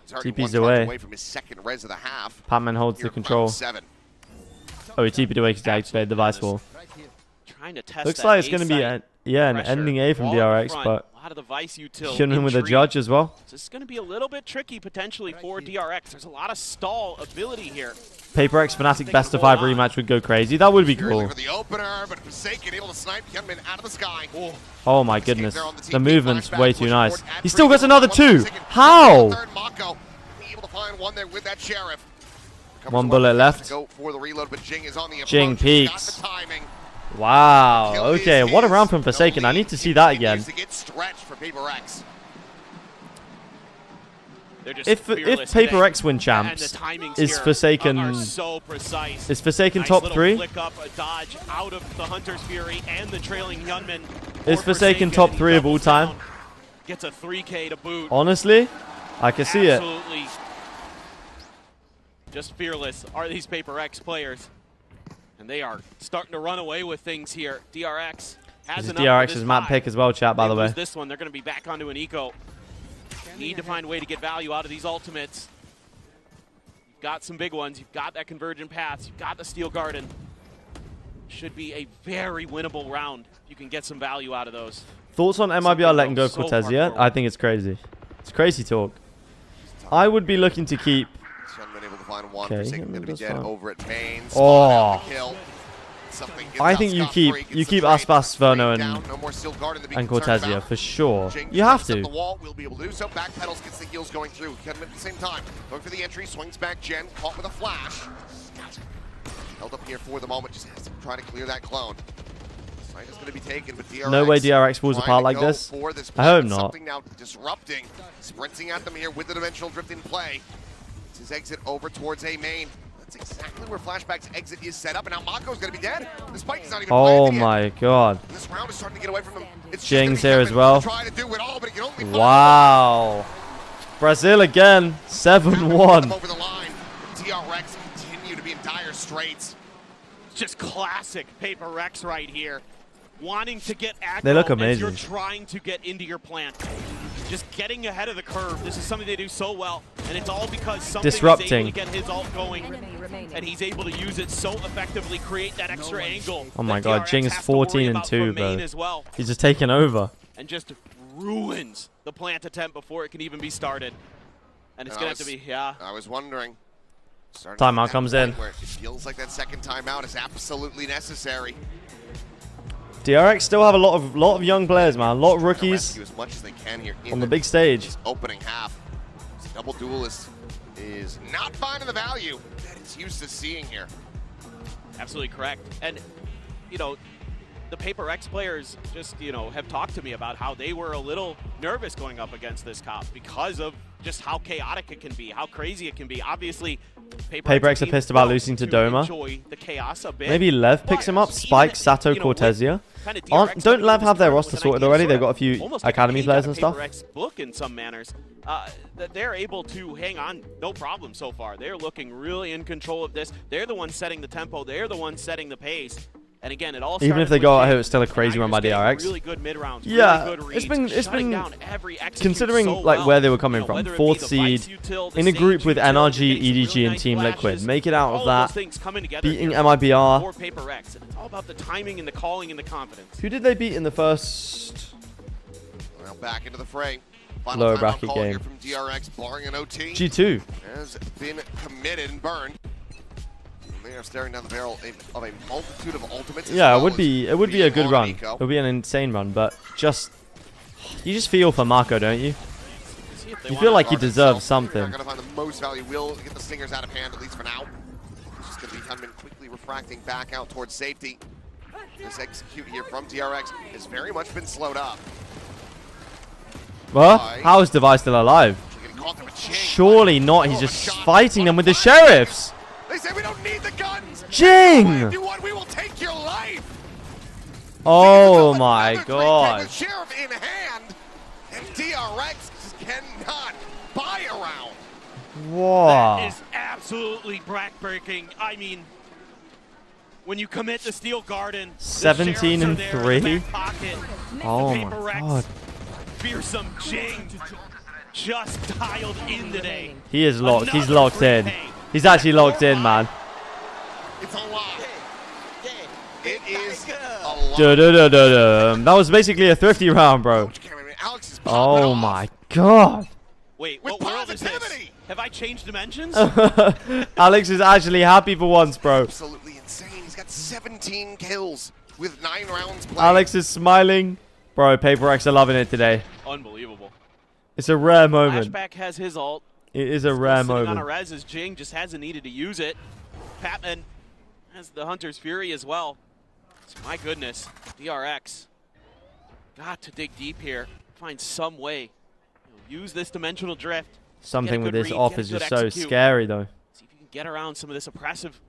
He's already TP's one charge away. from his second res of the half. Patman holds Here the in control. round 7. Oh, he TP'd away because he activated the Vice Wall. Trying to test Looks that like it's A going to be, site an pressure. ending A from Wall in DRX, front. but A lot of the Vice util Hyunmin with a intrigue. judge as well. So this is going to be a little bit tricky potentially for DRX. There's a lot of stall ability here. Paper X Fnatic best of 5 rematch would go crazy. That would be cool. For the opener, but Forsaken able to snipe Hyunmin out of the sky. Oh my goodness. The movement's way too nice. He still gets another 2. How? Third Mako able to find one there with that Sheriff. Covers One bullet left. to go for the reload, but Jing is on the approach. Jing He's got peeks. the timing. Wow. Okay, what a round from Forsaken. I need to see that again. To get stretched for Paper X. They're just If fearless Paper today. X win champs, And the timings is here Forsaken are so precise. is Forsaken Nice top little 3? Flick up, a dodge out of the Hunter's Fury and the trailing Hyunmin. Is For Forsaken top and 3 of all doubles time? down. Gets a 3K to boot. Honestly, I can see it. Absolutely. Just fearless are these Paper X players. And they are starting to run away with things here. DRX has This is enough for DRX's this map five. pick as well, chat, by They the way. lose this one, they're going to be back onto an eco. Need to find a way to get value out of these ultimates. You've got some big ones. You've got that Convergent Paths. You've got the Steel Garden. Should be a very winnable round. You can get some value out of those. Thoughts on MIBR letting go of so Cortez far yet? forward. I think it's crazy. It's crazy talk. I would be looking to keep. Hyunmin able to find one. Okay, Forsaken Hyunmin going to be does dead fine. over at main. Oh. Kill. Something gets I out think you scot-free, keep gets the trade. Aspas, Verno, Down, no more Steel Garden to be and concerned Cortezia about. for sure. Jing You have sets up to. the wall, will be able to do so. Backpedals, gets the heals going through. Hyunmin at the same time. Going for the entry, swings back Jen, caught with a flash. Held up here for the moment, just has to try to clear that clone. Site is going to be taken, but DRX No way DRX falls trying apart to like go this. for this I hope play. not. Something now disrupting, sprinting at them here with the dimensional drift in play. It's his exit over towards A main. That's exactly where Flashback's exit is set up, and now Mako's going to be dead. The spike is not even Oh planted yet. my god. This round is starting to get away from him. It's Jing's just gonna here be as Hyunmin well. trying to do it all, but he can only find Wow. Brazil again. 7-1. Over the line. DRX continue to be in dire straits. Just classic PRX right here. Wanting to get aggro They look as amazing. you're trying to get into your plant. Just getting ahead of the curve. This is something they do so well, and it's all because something is able to get his ult going, and he's able to use it so effectively, create that extra angle. Oh my that god, DRX Jing is has to worry 14 and about 2, from main bro. as well. He's just taking over. And just ruins the plant attempt before it can even be started. And it's going to have to be, yeah. I was wondering. Timeout comes in. Where it feels like that second timeout is absolutely necessary. DRX still have a lot of young players, man. A lot of rookies Rescue as much as they can here on the big stage. Opening half. This double duelist is not finding the value that it's used to seeing here. Absolutely correct. And, you know, the PRX players just, you know, have talked to me about how they were a little nervous going up against this comp because of just how chaotic it can be, how crazy it can be. Obviously, PRX are pissed about losing to Doma. Enjoy the chaos a bit. Maybe Lev picks him up. Spike, Sato, Cortesia. Don't Lev have their roster sorted already? They've got a few academy players and stuff. PRX book in some manners. That they're able to hang on no problem so far. They're looking really in control of this. They're the ones setting the tempo. They're the ones setting the pace. And again, it all even if they go out here, it's still a crazy run by DRX. Really good mid-rounds, yeah, really good reads, it's been considering so like well. where they were coming from, 4th seed in a group with NRG, EDG, and Team Liquid. Make it out of that, beating MIBR. For PRX, and it's all about the timing and the calling and the confidence. Who did they beat in the first? Well, back into the fray. Lower bracket game. Here from DRX, barring an OT. G2 has been committed and burned. They are staring down the barrel of a multitude of ultimates. Yeah, it would be a good run. It would be an insane run, but you just feel for Marco, don't you? You feel like he deserves something. They're going to find the most value. Will get the Stingers out of hand, at least for now. It's just going to be Hunman quickly refracting back out towards safety. This execute here from DRX has very much been slowed up. Well, how is Device still alive? Surely not. He's just fighting them with the sheriffs. They say we don't need the guns. Jing! If you want, we will take your life. Oh my god. With sheriff in hand, and DRX just cannot buy a round. Whoa. That is absolutely backbreaking. I mean, when you commit to Steel Garden, 17 and 3. Oh my god. Fearsome Jing just dialed in today. He is locked. He's locked in. He's actually locked in, man. It's a lot. It is a lot. That was basically a thrifty round, bro. Oh my god. Wait, what world is this? Have I changed dimensions? Alex is actually happy for once, bro. Absolutely insane. He's got 17 kills with 9 rounds played. Alex is smiling. Bro, PRX are loving it today. Unbelievable. It's a rare moment. Flashback has his ult. It is a rare On a moment. res as Jing just hasn't needed to use it. Patman has the Hunter's Fury as well. So my goodness, DRX got to dig deep here, find some way. Use this dimensional drift. Something with this read, off get a is good just so execute. scary, though. See if you can get around some of this oppressive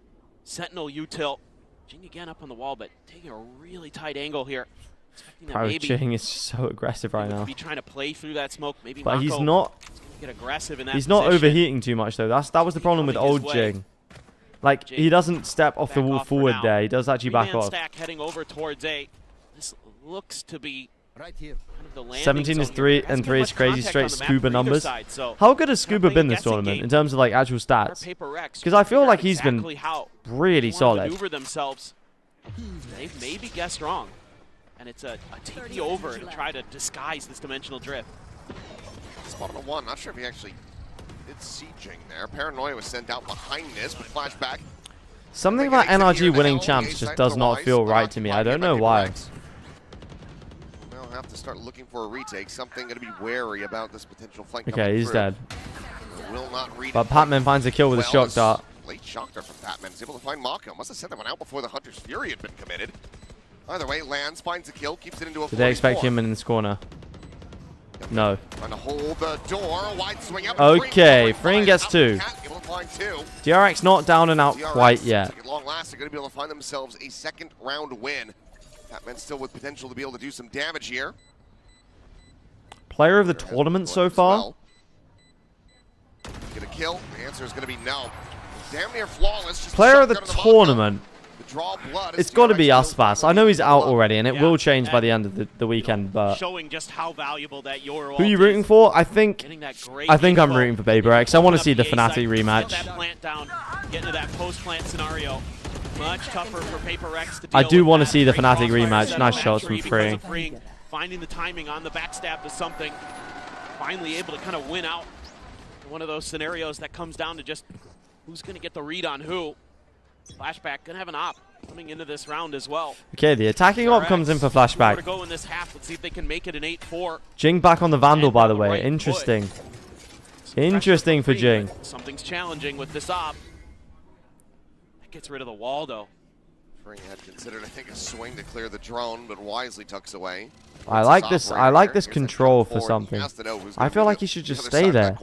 Sentinel U-tilt. Jing again up on the wall, but taking a really tight angle here. Bro, Jing is so aggressive right now. Be trying to play through that smoke. Maybe But he's Mako not. get aggressive in that He's not position. overheating too much though. That was the problem with old Jing. Like he doesn't step off the wall forward there. He does actually back off. Stack heading over towards A. This looks to be right here. 17 is 3 and 3 is crazy straight Scuba numbers. So How good has Scuba been this tournament in terms of like actual stats? Because I feel like he's been really solid. Maneuver themselves. They've maybe guessed wrong. And it's a TP over to try to disguise this dimensional drift. Spot on a 1. Not sure if he actually did see Jing there. Paranoia was sent out behind this with flashback. Something about NRG winning champs just does not feel right to me. I don't know why. They'll have to start looking for a retake. Something going to be wary about this potential flank. Okay, he's dead. Will not read But Patman finds a kill with a shock dart. Late shock dart from Patman. Is able to find Mako. Must have sent that one out before the Hunter's Fury had been committed. Either way, lands, finds a kill, keeps it into a 44. Did they expect him in this corner? No. Trying to hold the door. Wide swing up. Okay, Freen gets 2. Able to find 2. DRX not down and out DRX, quite yet. At long last, they're going to be able to find themselves a second round win. Patman still with potential to be able to do some damage here. Player of the tournament so far? Get a kill? The answer is going to be no. Damn near flawless. Just Player of the shotgun tournament. The draw blood. It's got to be Aspas. I know he's out already, and it will change by the end of the weekend. But showing just how valuable that your who are you rooting for? I think I'm rooting for PRX. I want to see the Fnatic rematch. That plant down, get into that post plant scenario. Much tougher for PRX to deal I do want to with see the that. Fnatic Great rematch. crossfire Nice set shots up from because Freeing. of Freeing. Finding the timing on the backstab is something. Finally able to kind of win out. One of those scenarios that comes down to just who's going to get the read on who. Flashback going to have an op coming into this round as well. Okay, the attacking op comes in for More to Flashback. go in this half. Let's see if they can make it an 8-4. Jing back on the Vandal, by the way. Interesting. Interesting for Jing. Something's challenging with this op. That gets rid of the wall, though. Freeing had considered, I think, a swing to clear the drone, but wisely tucks away. I like this. I like this control for something. I feel like he should just stay there.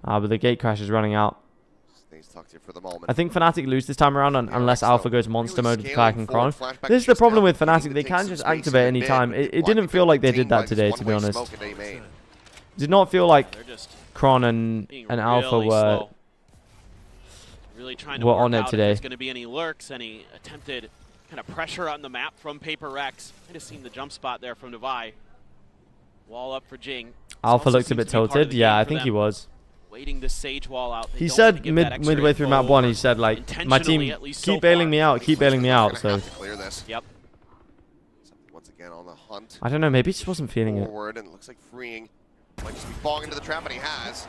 But the gate crash is running out. Stays tucked here for the moment. I think Fnatic lose this time around unless Alpha goes monster mode with Kayak and Chron. This is the problem with Fnatic. They can just activate any time. It didn't feel like they did that today, to be honest. It did not feel like Chron and Alpha were really trying to on it if today. there's going to be any lurks, any attempted kind of pressure on the map from PRX. I just seen the jump spot there from Devi. Wall up for Jing. Alpha looked a bit tilted. Yeah, I think he was. Waiting the Sage wall out. He said midway through map 1, he said like, my team keep bailing me out, keep bailing me out. So Clear this. Yep. Once again on the hunt. I don't know, maybe he just wasn't feeling it. Forward, and it looks like Freeing might just be falling into the trap, and he has.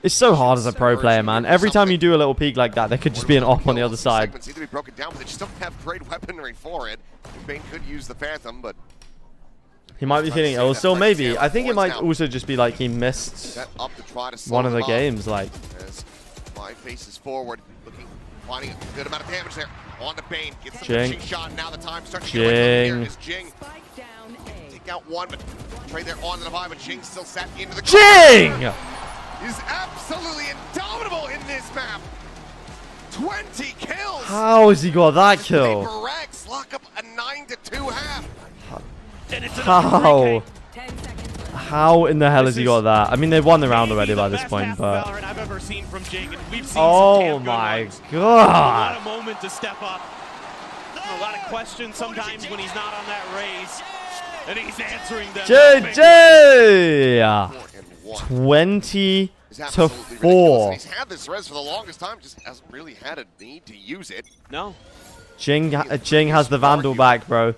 It's so hard as a pro player, man. Every time you do a little peek like that, there could just be an op on the other side. Segments need to be broken down, but they just don't have great weaponry for it. Bane could use the Phantom, but He might be feeling ill still, maybe. I think it might also just be like he missed set up to try to slow one of the them up. games. Like, As Five faces forward, looking, finding a good amount of damage there. On to Bane, gets the Jing. finishing shot. Now the time starts to get away from here. Jing. Is Jing. Take out one, but trade there on the Devi, but Jing still sat into the Jing! Is absolutely indomitable in this map. 20 kills. how has he got that kill? PRX lock up a 9-2 half. And it's How? How in the hell has he got that? I mean, they've won the round already by this point, but I've ever seen from Jing, and we've seen oh my god! What a moment to step up. A lot of questions sometimes when he's not on that race, and he's answering them. JJ! 20-4. He's had this res for the longest time, just hasn't really had a need to use it. No. Jing has the Vandal back, bro.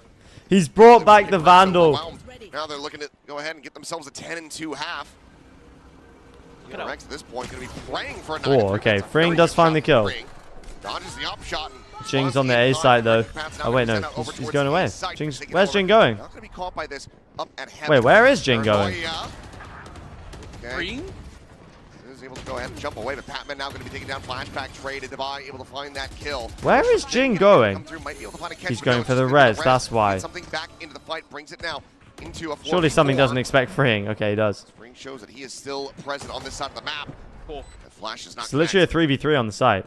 He's brought back the Vandal. Now they're looking to go ahead and get themselves a 10-2 half. PRX at this point going to be praying for a 9-3. Oh, okay. Freeing does find the kill. Dodges the up shot. Jing's on the A side, though. Oh, wait, no. He's going away. Where's Jing going? Not going to be caught by this up at Wait, where is Jing going? Okay. Is able to go ahead and jump away, but Patman now going to be taking down Flashback, traded Devi, able to find that kill. Where is Jing going? He's going for the res, that's why. Something back into the fight, brings it now into a 4v4. Surely something doesn't expect Freeing. Okay, he does. Spring shows that he is still present on this side of the map. Cool. And Flash is not It's literally a 3v3 on the site.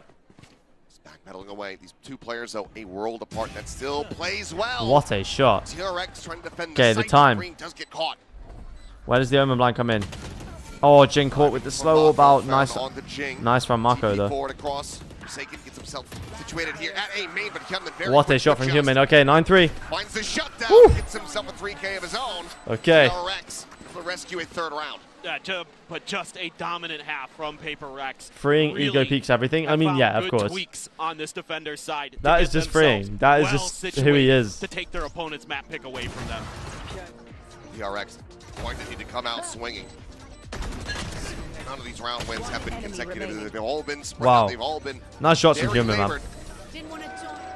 backpedaling away. These two players, though, a world apart. That still plays well. What a shot. DRX trying to defend Okay, the time. Green does get caught. Where does the Omen blind come in? Oh, Jing caught with the slow orb out. Nice. Nice from Mako, though. Forward across. Forsaken gets himself situated here at A main, but Kevin very What a shot from Human. Okay, 9-3. Finds the shutdown. Gets himself a 3K of his own. Okay. DRX will rescue a third round. But just a dominant half from PRX. Freeing Really ego peaks everything. I mean, yeah, of good course. tweaks on this defender's side. That is just Freeing. That is just who he is. To take their opponent's map pick away from them. DRX going to need to come out swinging. None of these round wins have been consecutive. They've all been spread out. They've all been nice shots from very Human, man. favored.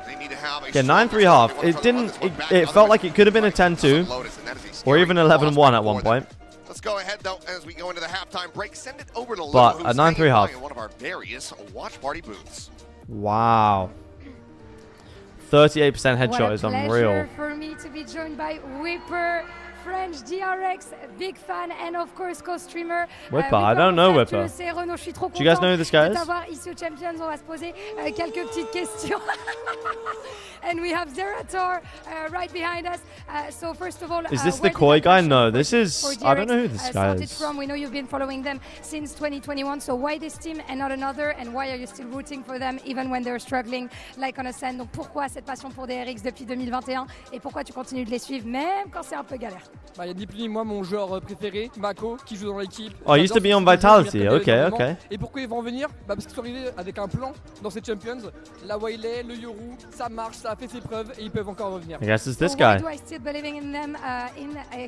They need to have a Yeah, 9-3 half. It didn't. It felt like it could have been a 10-2, or even 11-1 at one point. Let's go ahead though as we go into the halftime break. Send it over to But Limo, a who's 9-3 staying half. by in one of our various watch party booths. Wow. 38% headshot is What a unreal. pleasure for me to be joined by Whipper French, DRX, big fan, and of course co-streamer. Whipper, I don't know Whipper. Renaud, je suis trop Do you guys know who this guy is? D'avoir ici au Champions, on va se poser quelques petites questions. And we have Zerator right behind us. So first of all, is this the Koi guy? No, this is. I don't know who this guy is. From. We know you've been following them since 2021. So why this team and not another? And why are you still rooting for them even when they're struggling like on a scène? Donc pourquoi cette passion pour DRX depuis 2021 et pourquoi tu continues de les suivre même quand c'est un peu galère? Bah, y a ni plus ni moins mon joueur préféré, Mako, qui joue dans l'équipe. Oh, he used to be on Vitality. Okay, okay. Et pourquoi ils vont venir? Bah parce qu'ils sont arrivés avec un plan dans ces Champions. La Waylay, le Yoru, ça marche, ça a fait ses preuves et ils peuvent encore revenir. I guess it's this guy. Why do I still believing in them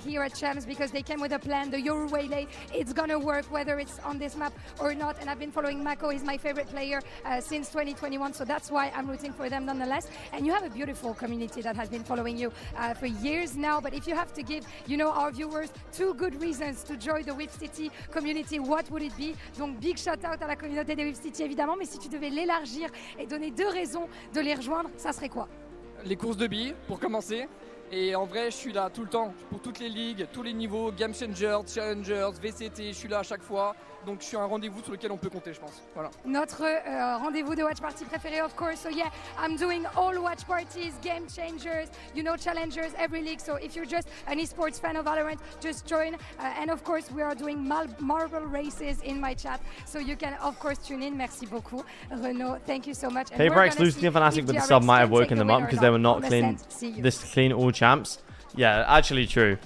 here at Champs? Because they came with a plan. The Yoru Waylay, it's gonna work whether it's on this map or not. And I've been following Mako. He's my favorite player since 2021. So that's why I'm rooting for them nonetheless. And you have a beautiful community that has been following you for years now. But if you have to give, you know, our viewers 2 good reasons to join the VCT community, what would it be? Donc big shout out à la communauté des VCT évidemment. Mais si tu devais l'élargir et donner 2 raisons de les rejoindre, ça serait quoi? Les courses de billes pour commencer. Et en vrai, je suis là tout le temps pour toutes les ligues, tous les niveaux, Game Changers, Challengers, VCT, je suis là à chaque fois. Donc je suis un rendez-vous sur lequel on peut compter, je pense. Voilà. Notre rendez-vous de watch party préféré, of course. So yeah, I'm doing all watch parties, Game Changers, you know, Challengers, every league. So if you're just an esports fan of Valorant, just join. And of course, we are doing marble races in my chat. So you can, of course, tune in. Merci beaucoup, Renaud. Thank you so much. PRX losing to Fnatic with the sub might have woken them up because they were not clean. This clean all champs. Yeah, actually true.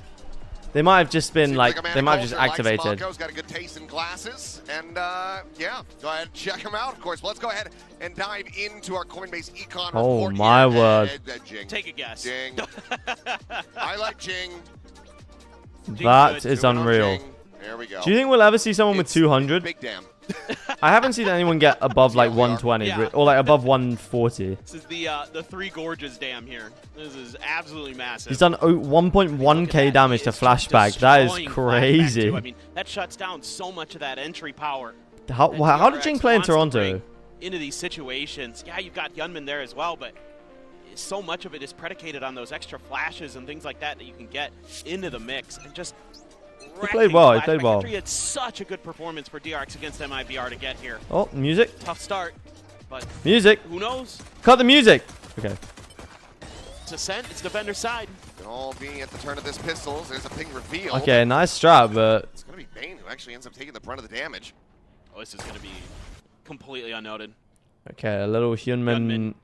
They might have just been like, they might have just activated. Marco's got a good taste in glasses, and yeah, go ahead and check him out. Of course, let's go ahead and dive into our Coinbase Econ report. Oh my word! Take a guess. Jing. I like Jing. That is unreal. There we go. Do you think we'll ever see someone with 200? Big damn. I haven't seen anyone get above like 120 or like above 140. This is the Three Gorges dam here. This is absolutely massive. He's done 1.1k damage to flashback. That is crazy. I mean, that shuts down so much of that entry power. How did Jing play in Toronto? Into these situations, yeah, you've got Yunmin there as well, but so much of it is predicated on those extra flashes and things like that you can get into the mix and just. He played well. He played well. He had such a good performance for DRX against MIBR to get here. Oh, music. Tough start, but music. Who knows? Cut the music. Okay. It's Ascent. It's defender's side. All being at the turn of this pistols. There's a ping reveal. Okay, nice strat, but it's gonna be Bane who actually ends up taking the brunt of the damage. Oh, this is gonna be completely unnoted. Okay, a little Hyunmin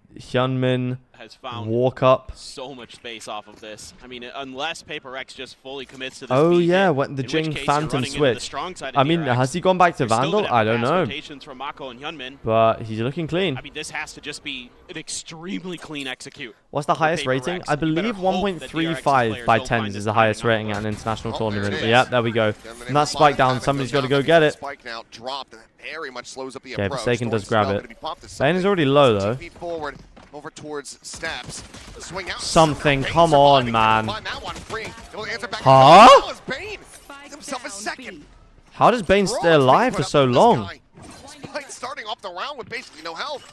has found walk up. So much space off of this. I mean, unless PRX just fully commits to this. Oh yeah, what the Jing Phantom switch. I mean, has he gone back to Vandal? I don't know. From Mako and Hyunmin, but he's looking clean. I mean, this has to just be an extremely clean execute. What's the highest rating? I believe 1.35 by 10s is the highest rating at an international tournament. Yeah, there we go. And that spike down. Somebody's got to go get it. Spike now dropped. Very much slows up the okay, approach. Forsaken does grab it. Bane is already low though. Forward over towards Snaps. Swing out. Something, come on, man. Huh? Himself a second. How does Bane stay alive for so long? Spike starting off the round with basically no health.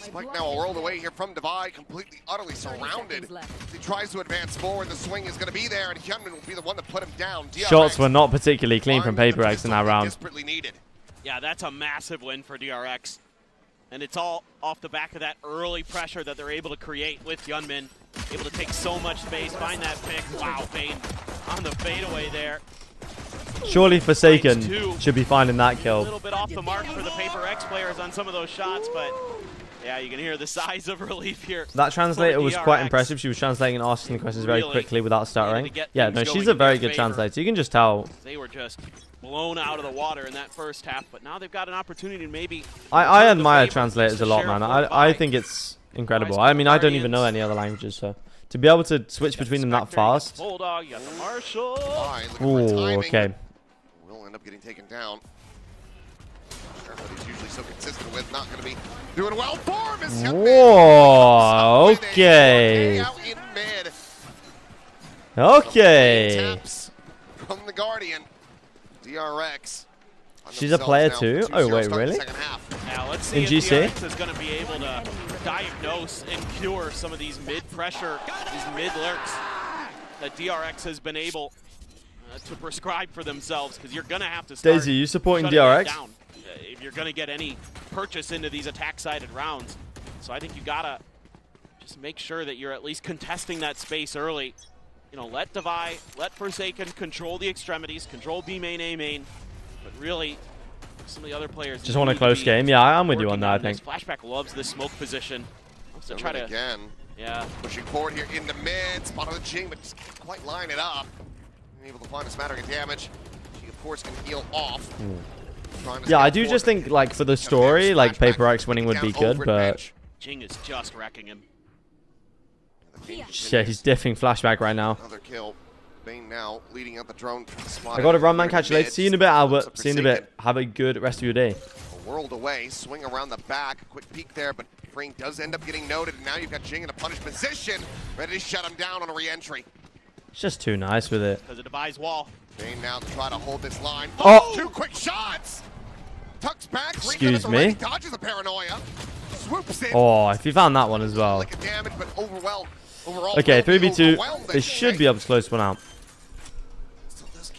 Spike now a world away here from Divide, completely, utterly surrounded. He tries to advance forward. The swing is going to be there, and Hyunmin will be the one to put him down. DRX shots were not particularly clean from PRX in that round. Desperately needed. Yeah, that's a massive win for DRX. And it's all off the back of that early pressure that they're able to create with Hyunmin. Able to take so much space, find that pick. Wow, Bane on the fadeaway there. Surely Forsaken should be finding that kill. A little bit off the mark for the PRX players on some of those shots, but yeah, you can hear the sighs of relief here. That translator was quite impressive. She was translating and asking the questions very quickly without stuttering. Yeah, no, she's a very good translator. You can just tell. They were just blown out of the water in that first half, but now they've got an opportunity to maybe. I admire translators a lot, man. I think it's incredible. I mean, I don't even know any other languages, so to be able to switch between them that fast. Bulldog, you got the Marshall. Ooh, okay. Will end up getting taken down. But he's usually so consistent with, not going to be doing well for him. Whoa, okay. Okay. From the Guardian, DRX. She's a player too? Oh wait, really? Now let's see in if GC? DRX is going to be able to diagnose and cure some of these mid-pressure, these mid-lurks. that DRX has been able to prescribe for themselves, because you're going to have to start Daisy, you supporting shutting that DRX? down if you're going to get any purchase into these attack-sided rounds. So I think you got to just make sure that you're at least contesting that space early. You know, let Devi, let Forsaken control the extremities, control B main, A main, but really some of the other players Just want a close game. Yeah, I'm with you on that, I think. Flashback loves this smoke position. Wants to try to again. Yeah. Pushing forward here in the mid. Spot on the Jing, but just can't quite line it up. Able to find a smattering of damage. She, of course, can heal off. Yeah, I do just think, like, for the story, like, PRX winning would be good, but... Jing is just wrecking him. Yeah, he's diffing Flashback right now. Another kill. Bane now leading out the drone. I got to run, man. Catch you later. See you in a bit, Albert. See you in a bit. Have a good rest of your day. A world away. Swing around the back. Quick peek there, but Frame does end up getting noted. And now you've got Jing in a punish position. Ready to shut him down on a re-entry. It's just too nice with it. Because of Devi's wall. Bane now to try to hold this line. Oh! 2 quick shots! Tucks back. Excuse me? Dodges the paranoia. Swoops in. Oh, if you found that one as well. Like a damage, but overall, okay, 3v2. They should be able to close one out.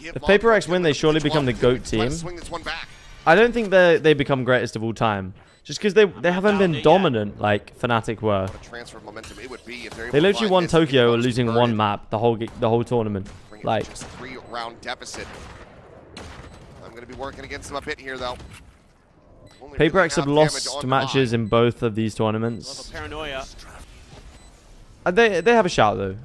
If PRX win, they surely become the GOAT team. I don't think they become greatest of all time. Just because they haven't been dominant like Fnatic were. They literally won Tokyo losing one map the whole tournament. Like, 3-round deficit. I'm going to be working against them a bit here though. PRX have lost matches in both of these tournaments. Paranoia. They have a shout though.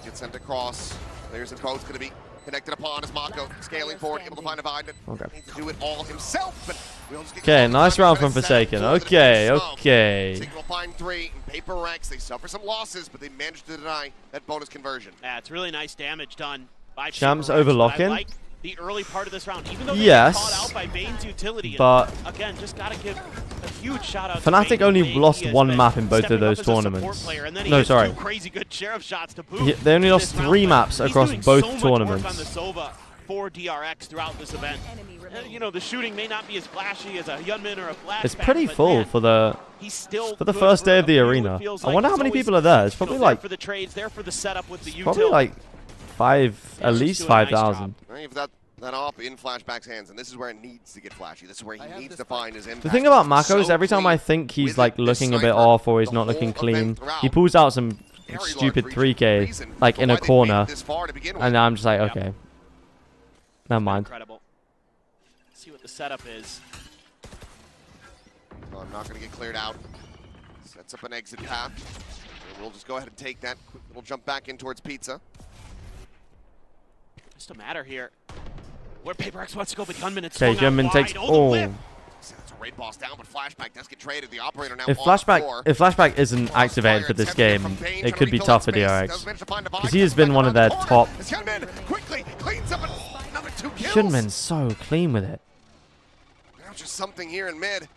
Gets sent across. There's a both going to be connected upon as Mako scaling forward, able to find a Vine. Okay. Needs to do it all himself, but we'll just get Okay, nice round from Forsaken. Okay, okay. Signal find 3 and PRX. They suffer some losses, but they managed to deny that bonus conversion. Yeah, it's really nice damage done by Champs PRX, over but lock-in. I like the early part of this round, even though they Yes, got caught out by Bane's utility. but and again, just gotta give a huge shout out. Fnatic to Bane. only Bane, lost he has one been map in both of stepping those up as a support tournaments. player, and then he No, hits sorry. 2 crazy good sheriff shots to boot. They only lost 3 maps He's across doing both so much tournaments. work on the Sova for DRX throughout this event. You know, the shooting may not be as flashy as a Yunmin or a Flashback. It's pretty but full man, for the good first day of the for arena. it feels I like wonder how he's many always, people are there. It's probably there like for the trades, there for the setup with the probably like at least 5,000. Now you've got that off in Flashback's hands, and this is where it needs to get flashy. This is where he needs to find his impact. The thing about Mako is every time I think he's like looking a bit off or he's not looking clean, he pulls out some stupid 3K like in a corner, and I'm just like, okay, never mind. Incredible. See what the setup is. No, I'm not going to get cleared out. Sets up an exit path. And we'll just go ahead and take that. Quick little jump back in towards Pizza. Just a matter here. Where PRX wants to go, but Gunman Okay, Gunman takes. Oh. That's a raid boss down, but Flashback does get traded. The operator now If on the floor. Flashback isn't activated for this game, it could be tough for DRX because he has been one of their top. Shouldn't have been so clean with it. Now just something here in mid.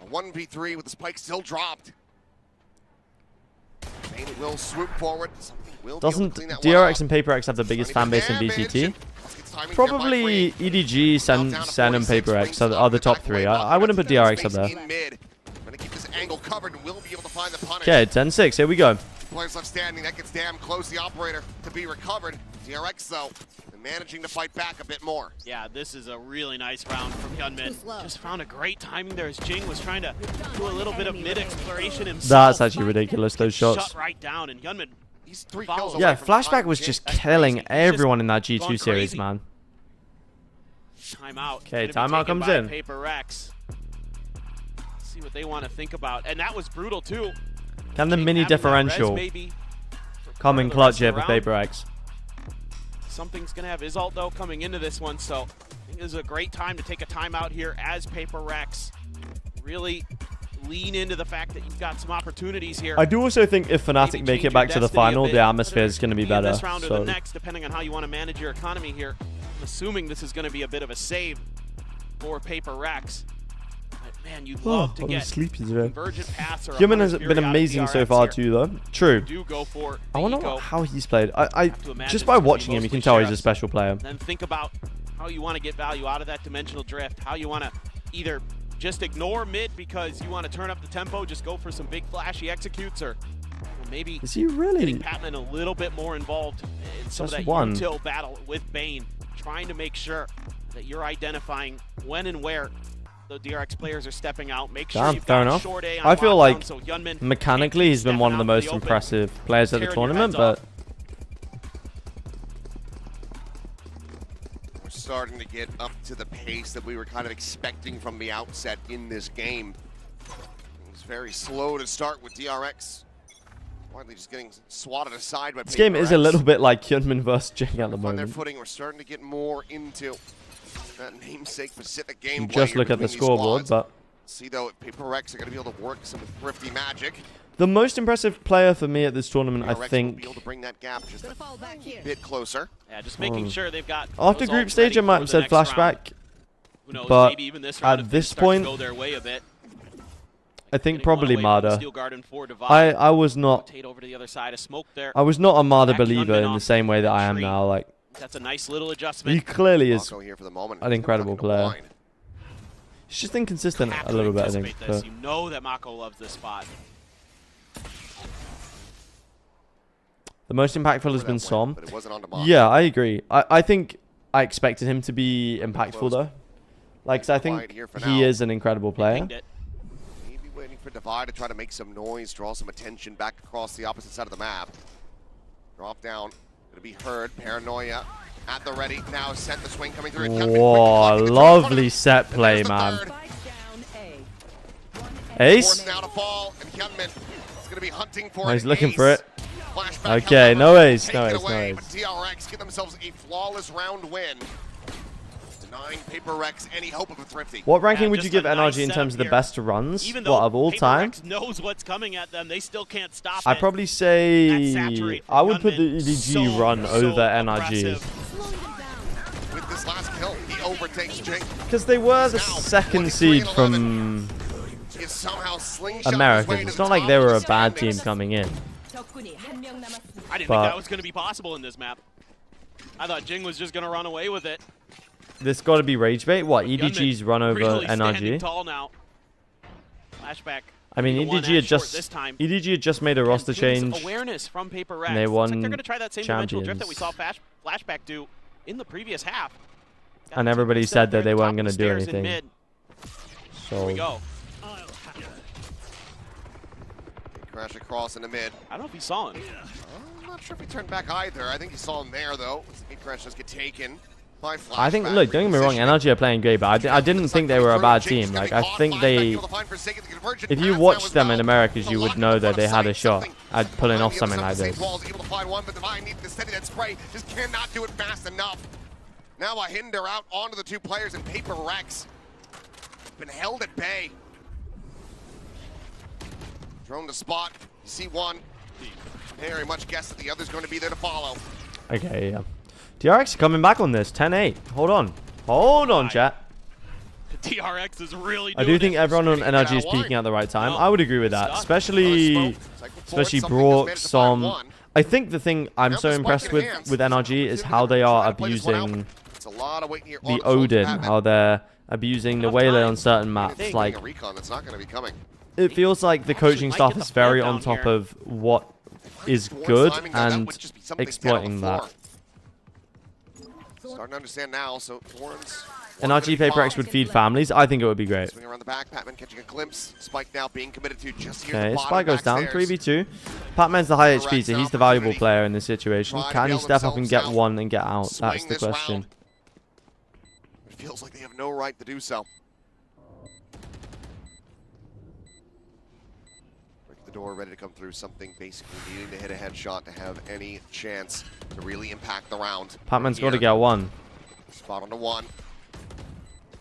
A 1v3 with the spike still dropped. Bane will swoop forward. Doesn't DRX and PRX have the biggest fan base in VCT? Probably EDG, Sen, and PRX are the top 3. I wouldn't put DRX up there. Okay, 10-6. Here we go. Players left standing. That gets damn close. The operator to be recovered. DRX though, managing to fight back a bit more. Yeah, this is a really nice round from Hyunmin. Just found a great timing there as Jing was trying to do a little bit of mid exploration himself. That's actually ridiculous. Those shots. Shut right down, and Hyunmin. He's 3 kills. Yeah, Flashback was just killing everyone in that G2 series, man. Timeout. Okay, timeout comes in. PRX. See what they want to think about, and that was brutal too. Can the mini differential come in clutch here for PRX? Something's gonna have his ult though coming into this one, so I think this is a great time to take a timeout here as PRX really lean into the fact that you've got some opportunities here. I do also think if Fnatic make it back to the final, the atmosphere is going to be better. This round or the next, depending on how you want to manage your economy here. I'm assuming this is going to be a bit of a save for PRX. But man, you'd love to get convergent paths. Human has been amazing so far too, though. True. Do go for I wonder how he's played. I just by watching him, you can tell he's a special player. Then think about how you want to get value out of that dimensional drift. How you want to either just ignore mid because you want to turn up the tempo, just go for some big flashy executes, or Maybe is he really getting Patman a little bit more involved in some of that util battle with Bane, trying to make sure that you're identifying when and where the DRX players are stepping out. Make sure you've fair got enough. Short A on I feel lockdown, like so Yunmin mechanically he's been one of the most impressive players at the tournament, but we're starting to get up to the pace that we were kind of expecting from the outset in this game. It was very slow to start with DRX. Widely just getting swatted aside by this game is a little bit like Hyunmin versus Jing at the on their moment. footing. We're starting to get more into that namesake specific game. You just look at the scoreboard, but see though if PRX are going to be able to work some thrifty magic. the most impressive player for me at this tournament, I PRX think. will be able to bring that gap just a bit closer. Yeah, just making sure they've got. After group stage, I might have said flashback, but maybe even this round at if this things start to point, go their way a bit. I think probably Marder. I was not. Over to the other side, a smoke there. I was not a Marder Back believer Yunmin in the off same way that I am now. Like, that's a nice little adjustment. he clearly is Mako here for the moment. an incredible player. He's just inconsistent a little bit, I think. This. But You know that Mako loves this spot. the most impactful has been Som. but it wasn't on Mako. Yeah, I agree. I think I expected him to be impactful though. Like, 'cause I think he is an incredible player. Maybe waiting for Divide to try to make some noise, draw some attention back across the opposite side of the map. Drop down, gonna be heard. Paranoia at the ready. Now sent the swing coming through. Whoa, lovely set play, man. Ace? Now to fall, and Hyunmin is gonna be hunting for He's an looking ace. for it. Flashback Okay, comes no up, ace, taken no ace, no away, ace. but DRX get themselves a flawless round win. Denying PRX any hope of a thrifty. What ranking would you give NRG in terms of the best runs? Even What, though of all time? PRX knows what's coming at them, they still can't stop I'd it. probably say I would put the EDG run over NRG. With this last kill, he overtakes Jing. Because they were the second seed from Is somehow slingshot his Americas. way to It's the not like top they of were the a bad team standings. coming in. I didn't think But that was going to be possible in this map. I thought Jing was just going to run away with it. this got to be rage bait. What, EDG's run over Really standing NRG? tall now. Flashback. I mean, The one EDG had at short just this time. EDG had just made a roster Jing's change. Awareness from PRX. And they Looks won like they're going to try that same dimensional drift that we saw Champions. Flashback do in the previous half. And everybody said that they weren't going to do Stairs in anything. mid. Here we So go. Crash across in the mid. I don't know if he saw him. I'm not sure if he turned back either. I think he saw him there though. Crash does get taken by Flashback. I think, look, don't get me wrong, NRG are playing great, but I didn't think they were a bad team. Like, I think they, if you watched them in Americas, you would know that they had a shot at pulling off something like this. Able to find one, but Divine needs to steady that spray. Just cannot do it fast enough. Now a hinder out onto the two players, and PRX been held at bay. Drone to spot. You see one. Very much guess that the other's going to be there to follow. Okay, yeah. DRX coming back on this, 10-8. Hold on. Hold on, chat. DRX is really I doing do think it. everyone on NRG is peaking at the right time. I would agree with that. Especially Brook, Som. I think the thing I'm so impressed with NRG is how they are abusing It's a lot of weight here the Odin, how they're abusing the Waylay on certain maps. Like, a recon that's not going to be coming. it feels like the coaching staff is very on top of what is good and exploiting that. Starting to understand now, so Thorns. NRG PRX would feed families. I think it would be great. Swing around the back, Patman catching a glimpse. Spike now being committed to just here. at Okay, the bottom, Spike goes down, backstairs. 3v2. Patman's the high HP, so he's the valuable player in this situation. Can he step up and get one and get out? That's the question. It feels like they have no right to do so. Break the door, ready to come through. Something basically needing to hit a headshot to have any chance to really impact the round. Patman's got to Here. get one. Spot on the one.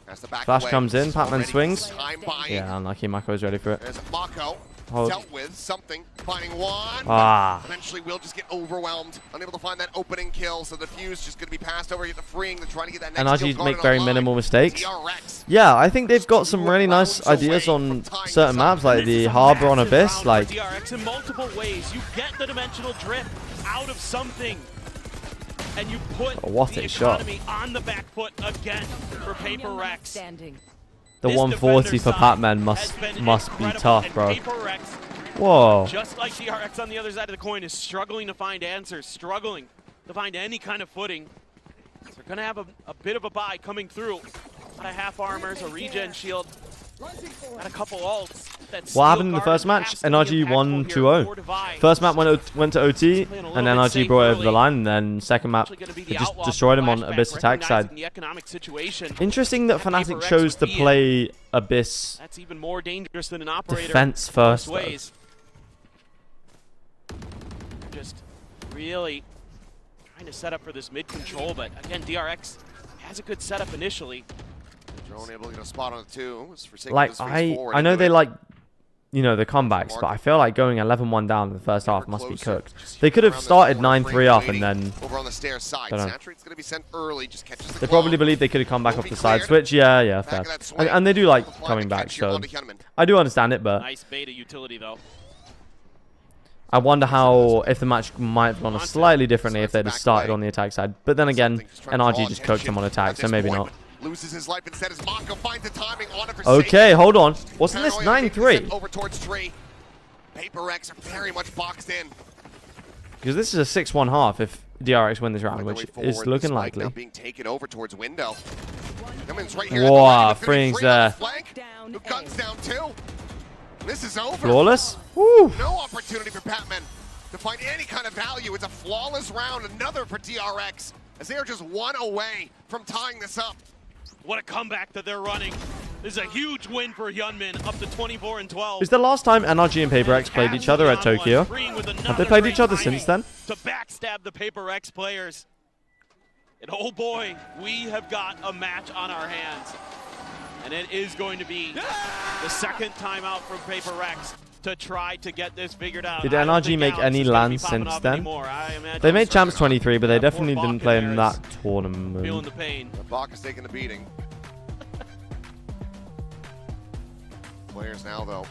Has the back Flash away. comes in, Patman Already swings. time buying. Yeah, unlucky. Mako's ready for it. There's Mako. Hold. Dealt with something, finding one. Ah. Eventually, we'll just get overwhelmed, unable to find that opening kill. So the fuse just going to be passed over, get the freeing to try to get that next kill NRG going make very online. minimal mistakes. DRX. Yeah, I think they've got some really nice ideas on certain maps, like the Harbor on Abyss. Like, DRX in multiple ways. You get the dimensional drift out of something, and you put what the a shot. economy on the back foot again for PRX. The 140 for Patman must be tough, bro. PRX Whoa. Just like DRX on the other side of the coin is struggling to find answers, struggling to find any kind of footing. So they're going to have a bit of a buy coming through. A lot of half armors, a regen shield, and a couple ults. What happened in the first match? NRG won 2-0. First map went to OT, and NRG brought it over the line, and then second map, they just destroyed him on Abyss attack side. Interesting that Fnatic chose to play Abyss That's even more dangerous than an operator. defense first, though. Just really trying to set up for this mid control, but again, DRX has a good setup initially. Drone able to get a spot on the 2. Like, I know they like, you know, the comebacks, but I feel like going 11-1 down in the first half must be cooked. They could have started 9-3 up and then... Over on the stairs side. Saturate's going to be sent early, just catches the They probably believe they could have come back off the side switch. Yeah, fair. And they do like coming back, so I do understand it, but... Nice beta utility, though. I wonder how, if the match might have gone slightly differently if they'd have started on the attack side. But then again, NRG just cooked them on attack, so maybe not. Loses his life instead as Mako finds the timing on it for Okay, hold on. Wasn't this 9-3? Over towards Tree. PRX are very much boxed in. Because this is a 6-1 half if DRX win this round, which is looking likely. Being taken over towards window. Right here wow, Freeing's there. Guns down too. This is over. Flawless? Woo. No opportunity for Patman to find any kind of value. It's a flawless round, another for DRX, as they are just one away from tying this up. What a comeback that they're running. This is a huge win for Hyunmin, up to 24-12. Is the last time NRG and PRX played each other at Tokyo? Have they played each other since then? To backstab the PRX players. And oh boy, we have got a match on our hands. And it is going to be the second time out from PRX to try to get this figured out. Did NRG make any lands since then? They made Champs 23, but they definitely didn't play in that tournament. Feeling the pain. Bach is taking the beating. Players now, though,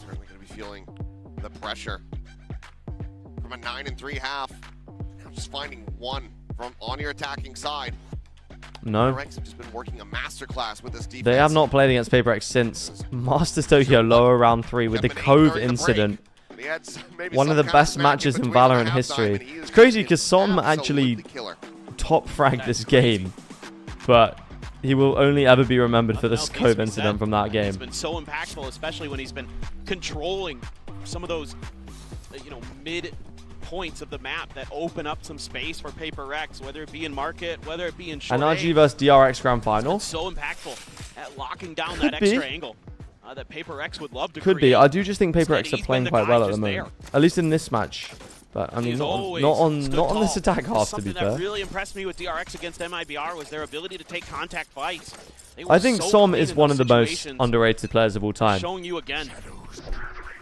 certainly going to be feeling the pressure from a 9-3 half. Now just finding one from on your attacking side. No. PRX have just been working a masterclass with this defense. They have not played against PRX since Masters Tokyo lower round 3 with the Cove incident. One of the best matches in Valorant history. It's crazy because Som actually top fragged this game, but he will only ever be remembered for this Cove incident from that game. It's been so impactful, especially when he's been controlling some of those, you know, mid points of the map that open up some space for PRX, whether it be in market, whether it be in short NRG versus DRX Grand Final. So impactful at locking down that extra angle that PRX would love to Could create. be. I do just think PRX are playing quite well at the moment, at least in this match. But I mean, not on this attack half, to be fair. Something that really impressed me with DRX against MIBR was their ability to take contact fights. I think Som is one of the most underrated players of all time. Showing you again,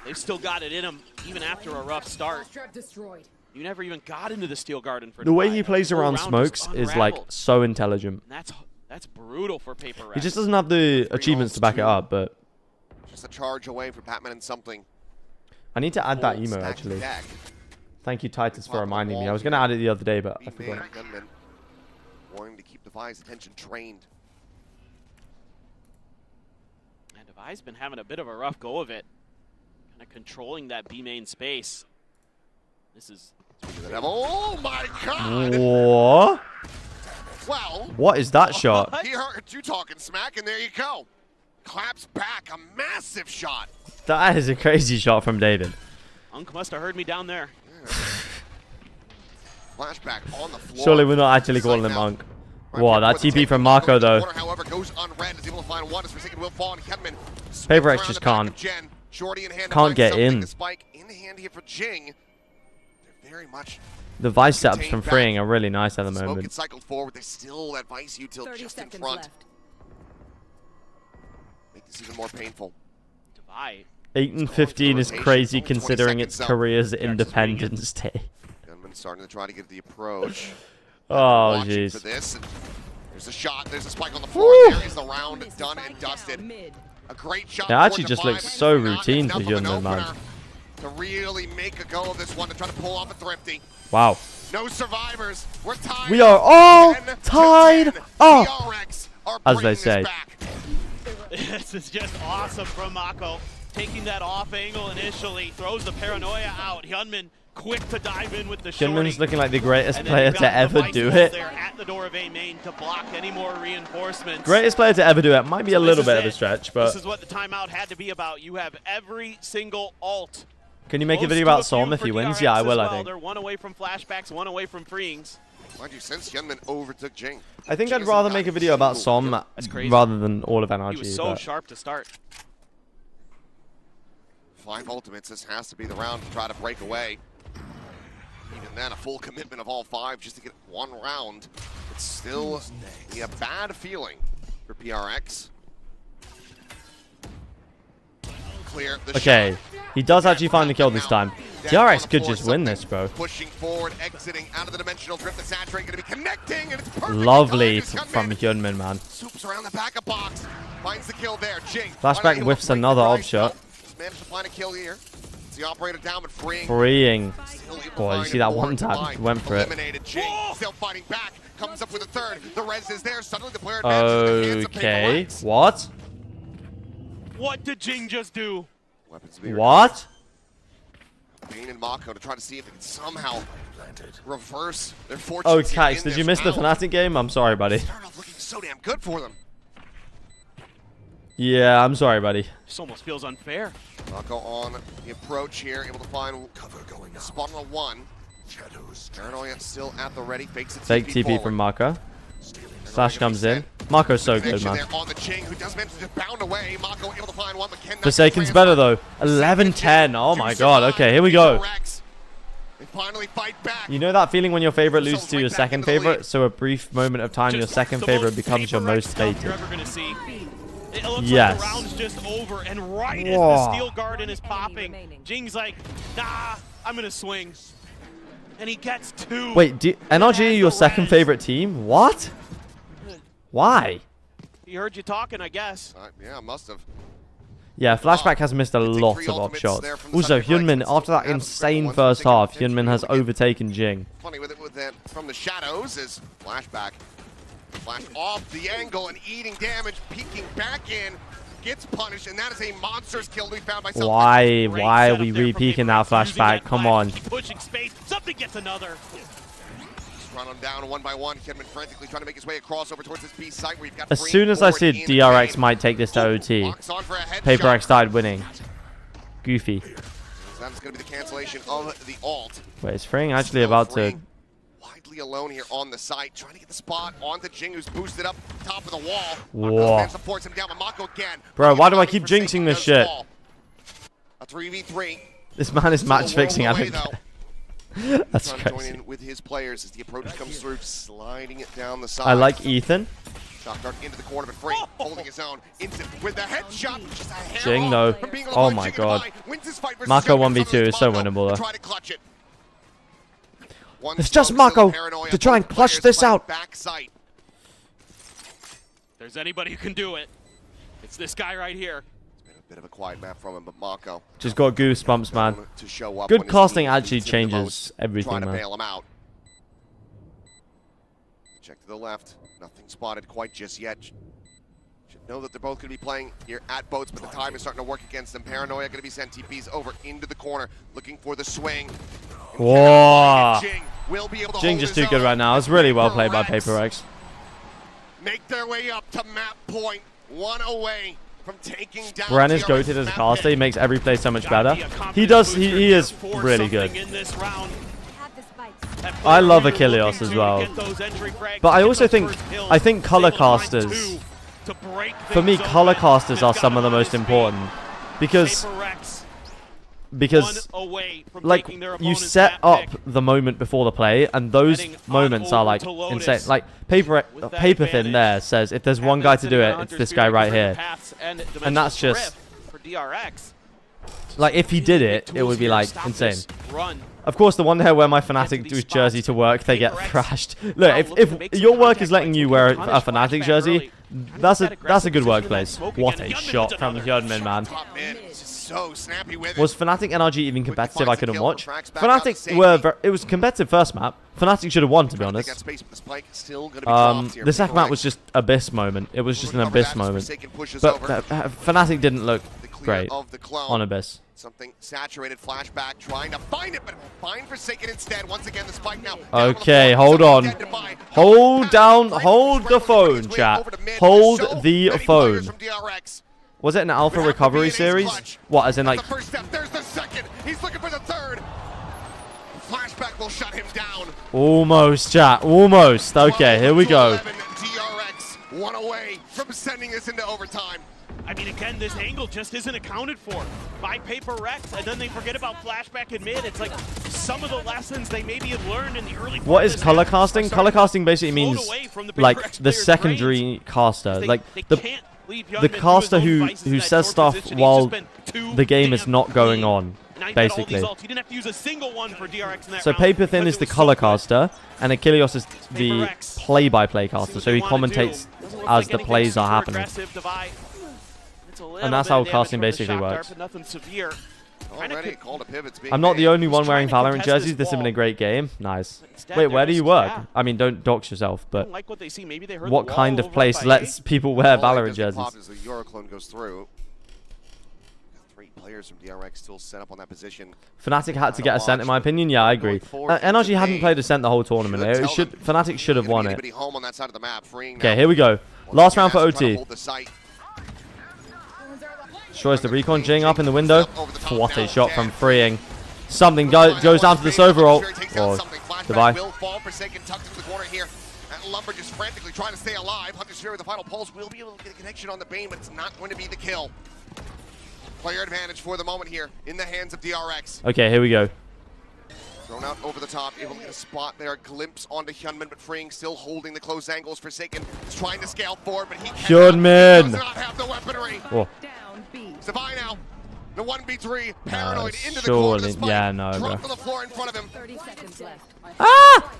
they've still got it in them, even after a rough start. You never even got into the Steel Garden for the way he plays around smokes is like so intelligent. That's brutal for PRX. He just doesn't have the achievements to back it up, but just a charge away for Patman and something. I need to add that emo actually. Thank you, Titus, for reminding me. I was going to add it the other day, but I forgot. Wanting to keep Devi's attention trained. And Devi's been having a bit of a rough go of it. Kind of controlling that B main space. This is... Oh my god! What? Well... What is that shot? He heard you talking smack, and there you go. Claps back, a massive shot. That is a crazy shot from David. Unk must have heard me down there. Flashback on the floor. Surely we're not actually calling him Unk. Wow, that TP from Marco though. However, goes unread, is able to find one. Will fall, and PRX just can't get in. The spike in hand here for Jing. They're very much. The Vice setups from Freeing are really nice at the moment. Smoke cycled forward. There's still that Vice util just in front. Make this even more painful. 8-15 is crazy considering it's Korea's Independence Day. Gunman starting to try to get the approach. Oh, jeez. There's a shot. There's a spike on the floor. There is the round done and dusted. A great shot. It actually just looks so routine for Hyunmin, man. To really make a go of this one to try to pull off a thrifty. Wow. No survivors. We're tied. We are all tied up, as they say. This is just awesome from Mako. taking that off angle initially, throws the paranoia out. Hyunmin quick to dive in with the Hyunmin's shorty. looking like the greatest player to ever do it. There at the door of A main to block any more reinforcements. Greatest player to ever do it. Might be a little bit of a stretch, but this is what the timeout had to be about. You have every single ult. can you make a video about Som if he wins? Yeah, I will, I think. They're one away from flashbacks, one away from freeings. Mind you, since Hyunmin overtook Jing. I think I'd rather make a video about Som rather than all of NRG. He was so sharp to start. 5 ultimates. This has to be the round to try to break away. Even then, a full commitment of all 5 just to get 1 round. It's still a bad feeling for PRX. Clear the okay, shot. he does actually find the kill this time. DRX could just win this, bro. Pushing forward, exiting out of the dimensional drift. The saturate going to be connecting, and it's perfect. Lovely from Hyunmin, man. Swoops around the backup box, finds the kill there. Jing. Flashback whiffs another op shot. Just managed to find a kill here. It's the operator down, but Freeing. Boy, you see that one tap? Went for it. Eliminated. Jing still fighting back. Comes up with a third. The res is there. Suddenly the player advances in the hands of Okay, PRX. what? What did Jing just do? Weapons to be What? Bane and Mako to try to see if they can somehow reverse their fortunes. Oh, here Cax, in did this you miss the round. Fnatic game? I'm sorry, buddy. Started off looking so damn good for them. Yeah, I'm sorry, buddy. This almost feels unfair. Mako on the approach here, able to find cover going spot on a 1. Paranoia still at the ready, fakes it. Fake TP from Mako. Flash comes in. Mako's so good, man. On the Jing, who does manage to bound away. Mako able to find one, but cannot Forsaken's better, though. 11-10. Oh, my God. Okay, here we go. They finally fight back. You know that feeling when your favorite loses to your second favorite? So a brief moment of time, your second favorite becomes your most hated. You're ever gonna see. It looks Yes. like the round's just over, and right as Whoa. the steel garden is popping, Jing's like, nah, I'm gonna swing. And he gets 2. Wait, NRG your second favorite team? What? Why? He heard you talking, I guess. Yeah, must have. Yeah, Flashback has missed a lot of op shots. Also, Hyunmin, after that insane first half, Hyunmin has overtaken Jing. Funny with that from the shadows is Flashback. Flash off the angle and eating damage, peeking back in, gets punished, and that is a monster's kill to be found by South. Why are we re-peeking that Flashback? Come on. Pushing space, something gets another. Run them down 1 by 1. Hyunmin frantically trying to make his way across over towards this B site where you've got As soon as I said DRX might take this to OT, PaperX started winning. Goofy. So that's going to be the cancellation of the ult. Wait, is Freeing actually about to... Widely alone here on the site, trying to get the spot onto Jing, who's boosted up top of the wall. Whoa. Supports him down, but Mako again. Bro, why do I keep jinxing this shit? A 3v3. This man is match fixing, I don't care. That's Trying to join crazy. in with his players as the approach comes through, sliding it down the side. I like Ethan. Shock dart into the corner, but Free holding his own. Instant with the headshot. Just a hair Jing, off though. from being able to Oh find my Jing God. and wins this fight versus Mako Hyunmin. 1v2 is so Mako winnable, to though. try to clutch it. It's just Mako to try and clutch this out. Backside. If there's anybody who can do it, it's this guy right here. Bit of a quiet map from him, but Mako Just got goosebumps, man. to show up Good when his casting team actually needs him the changes most, everything, trying to man. bail him out. Check to the left. Nothing spotted quite just yet. Should know that they're both going to be playing here at boats, but the time is starting to work against them. Paranoia going to be sent TPs over into the corner, looking for the swing. Whoa. Jing will be able to Jing hold just his too good own. right now. It's really well played by PaperX. Make their way up to map point, 1 away from taking down. Bren is DRX goated as a map caster. He pit. makes every play so much better. He does. He is really good. In this round. I love Achilles as well. But I also think color casters. For me, color casters are some of the most important because like you set up the moment before the play, and those moments are like insane. Like Paperthin there says, if there's one guy to do it, it's this guy right here, and that's just for DRX. like if he did it, it would be like insane. Of course, the one there where my Fnatic does jersey to work, they get thrashed. Look, if your work is letting you wear a Fnatic jersey, that's a good workplace. What a shot from Hyunmin, man. so snappy with it. Was Fnatic NRG even competitive? I couldn't watch. Fnatic were it was a competitive first map. Fnatic should have won, to be honest. The second map was just Abyss moment. It was just an Abyss moment. But Fnatic didn't look great on Abyss. Something saturated, flashback, trying to find it, but find Forsaken instead. Once again, the spike now. Okay, hold on. Hold down, hold the phone, chat. Hold the phone. Was it an alpha recovery series? What, as in like... The first step, there's the second. He's looking for the third. Flashback will shut him down. Almost, chat, almost. Okay, here we go. DRX, one away from sending this into overtime. I mean, again, this angle just isn't accounted for by PRX, and then they forget about flashback and mid. It's like some of the lessons they maybe had learned in the early part. What is color casting? Color casting basically means like the secondary caster, like the caster who says stuff while the game is not going on, basically. You didn't have to use a single one for DRX in that So round, Paper Thin is the color caster, and Achilles is the play-by-play caster, so he commentates as the plays are happening. And that's how casting basically works. I'm not the only one wearing Valorant jerseys. This has been a great game. Nice. Wait, where do you work? I mean, don't dox yourself, but what kind of place lets people wear Valorant jerseys? The Euroclone goes through. 3 players from DRX still set up on that position. Fnatic had to get a scent, in my opinion. Yeah, I agree. NRG hadn't played a scent the whole tournament. Fnatic should have won it. Okay, here we go. Last round for OT. Destroys the recon, Jing up in the window. What a shot from Freeing. Something goes down to this overall. Oh, goodbye. Lumber just frantically trying to stay alive. Hunter's Fury with the final pulse will be able to get a connection on the Bane, but it's not going to be the kill. Player advantage for the moment here in the hands of DRX. Okay, here we go. Thrown out over the top, able to get a spot there, a glimpse onto Hyunmin, but Freeing still holding the close angles. Forsaken is trying to scale forward, but he Hyunmin does not have the weaponry. Oh. Savai now, the 1v3, paranoid into the surely. corner. The Yeah, no, bro. to the floor in front of him. 30 seconds left. Ah!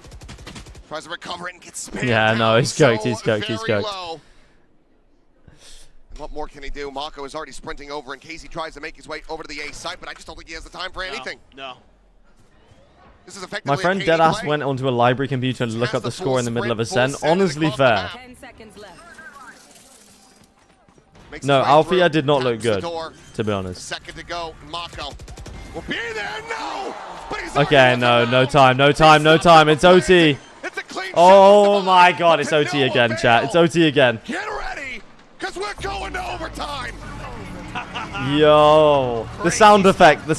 Tries to recover it and gets spammed. Yeah, no, he's coked, he's coked, he's very coked. low. And what more can he do? Mako is already sprinting over in case he tries to make his way over to the A site, but I just don't think he has the time for anything. No. This is effectively My friend a KD Deadass play. went onto a library computer to look up the score in the middle of a send. Honestly fair. 10 seconds left. Makes No, his way Althea through, did not look taps the good, door. to be honest. Second to go, Mako will be there. No, but he's Okay, no time, no time, no time. It's OT. Oh my god, it's OT again, chat. It's OT again. Get ready, because we're going to overtime. Yo, the sound effect was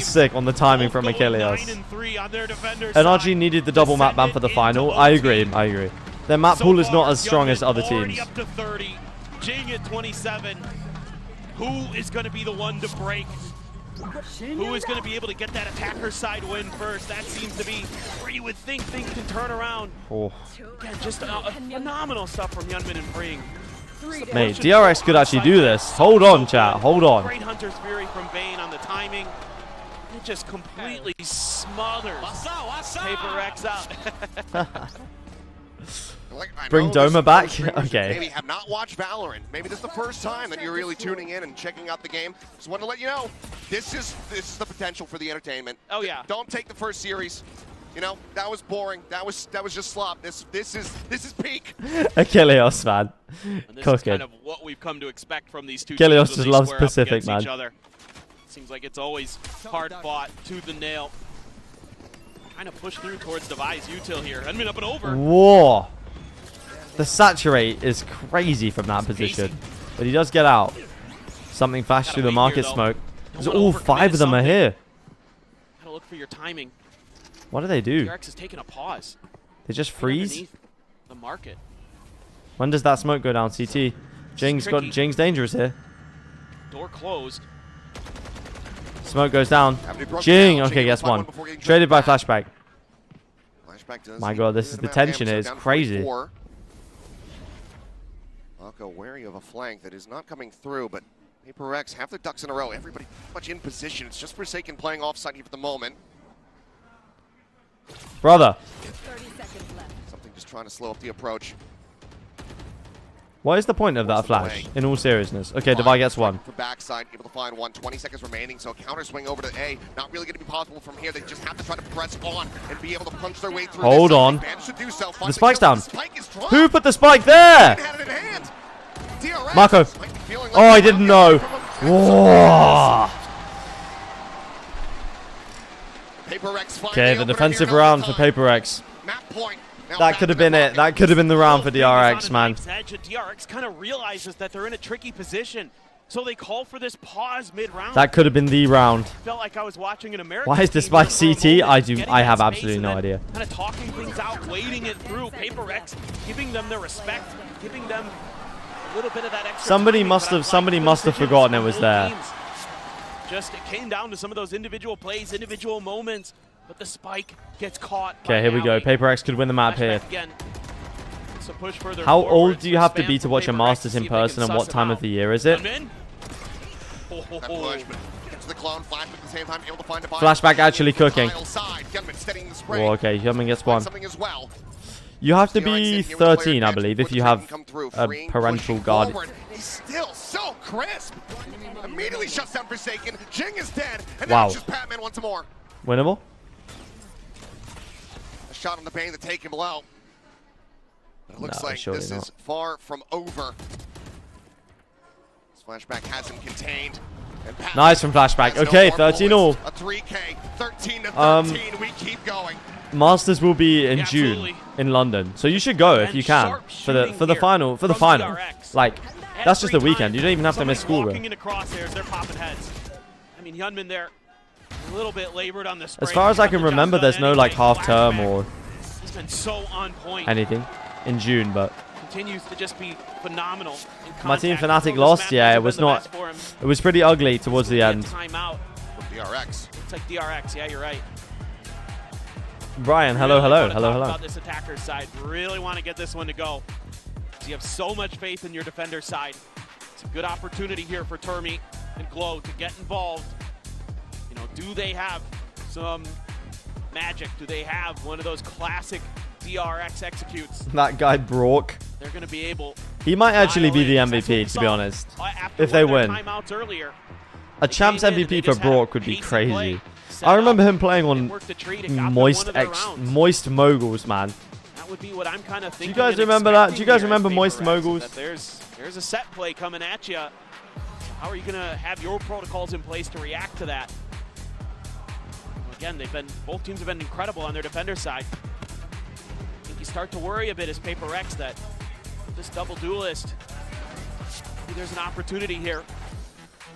sick on the timing from Achilles. NRG needed the double map ban for the final. I agree. Their map pool is not as strong as other teams. Up to 30, Jing at 27. Who is going to be the one to break? Who is going to be able to get that attacker side win first? That seems to be where you would think things can turn around. Oh. Again, just phenomenal stuff from Hyunmin and Freeing. Mate, DRX could actually do this. Hold on, chat. Hold on. Great Hunter's Fury from Bane on the timing. It just completely smothers PRX out. Bring Doma back? Okay. Maybe have not watched Valorant. Maybe this is the first time that you're really tuning in and checking out the game. Just wanted to let you know, this is the potential for the entertainment. Oh yeah. Don't take the first series. You know, that was boring. That was just slop. This is peak. Achilles, man. And this is kind of what we've come to expect from these two Achilles teams just when they loves square up Pacific, against man. each other. Seems like it's always hard fought to the nail. Trying to push through towards Device util here. Hyunmin up and over. Whoa. The saturate is crazy from that position. But he does get out. Something flashed through the market smoke. Because all 5 of them are here. Gotta look for your timing. What do they do? DRX has taken a pause. They just freeze? The market. When does that smoke go down? CT. Jing's dangerous here. Door closed. Smoke goes down. Jing. Okay, guess one. Traded by flashback. My god, this is the tension here. It's crazy. Mako wary of a flank that is not coming through, but PRX have their ducks in a row. Everybody much in position. It's just Forsaken playing offside here for the moment. Brother. 30 seconds left. Something just trying to slow up the approach. What is the point of that flash? In all seriousness. Okay, Devi gets one. For backside, able to find one. 20 seconds remaining, so a counter swing over to A. Not really going to be possible from here. They just have to try to press on and be able to punch their way through. Hold on. Do so. The spike's down. Who put the spike there? Marco. Oh, I didn't know. Whoa. Okay, the defensive round for PRX. That could have been it. That could have been the round for DRX, man. DRX kind of realizes that they're in a tricky position, so they call for this pause mid-round. That could have been the round. Felt like I was watching an American. Why is this spike CT? I have absolutely no idea. Kind of talking things out, waiting it through. PRX giving them their respect, giving them a little bit of that extra. Somebody must have forgotten it was there. Just it came down to some of those individual plays, individual moments, but the spike gets caught. Okay, here we go. PRX could win the map here. So push further How forward. old do you have to be to watch a Masters in person, and what time of the year is it? Flashback actually cooking. Oh, okay, Hyunmin gets one. You have to be 13, I believe, if you have a parental guard. He's still so crisp. Immediately shuts down Forsaken. Jing is dead. And Wow. now it's just Patman once more. Winnable? A shot on the Bane to take him low. It looks No, like surely this not. is far from over. This flashback has him contained. And Patman Nice from Flashback. has no Okay, more 13 bullets. all. A 3K, 13 to 13. We keep going. Masters will be in June in London, so you should go if you can for the final. Like, that's just the weekend. You don't even have to miss school. Walking into crosshairs, they're popping heads. I mean, Hyunmin there, a little bit labored on the spray. As far as I can remember, there's no like half term or He's been so on point. anything in June, but Continues to just be phenomenal. in my team contact. Fnatic This lost. map Yeah, hasn't it was been the not. best for him. It was pretty ugly towards the end. Timeout. DRX. Looks like DRX. Yeah, you're right. Brian, hello, Really hello, wanna hello, talk hello. About this attacker's side, really want to get this one to go. You have so much faith in your defender's side. It's a good opportunity here for Termi and Glow to get involved. You know, do they have some magic? Do they have one of those classic DRX executes? That guy Brock. They're going to be able. He might actually be the MVP, to be honest. If they win. Earlier, A Champs MVP for Brock would be crazy. I remember him playing on Moist Moguls, man. that would be what I'm kind of thinking. Do you guys and remember that? Do you expecting guys here remember as Moist PRX, Moguls? that There's a set play coming at you. How are you going to have your protocols in place to react to that? Again, both teams have been incredible on their defender side. I think you start to worry a bit as PRX that this double duelist, maybe there's an opportunity here.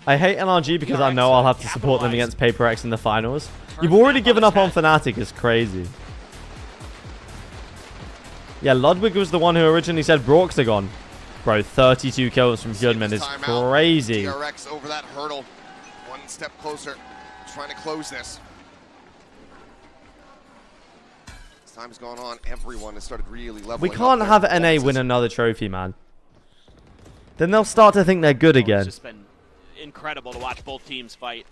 I hate NRG because I know I'll have to support them against PRX in the finals. You've already given up on Fnatic, is crazy. Yeah, Ludwig was the one who originally said Broxagon. Bro, 32 kills from Hyunmin is crazy. DRX over that hurdle. One step closer. Trying to close this. As time's gone on, everyone has started really leveling We can't have NA win another trophy, man. Then they'll start to think they're good again. It's just been incredible to watch both teams fight.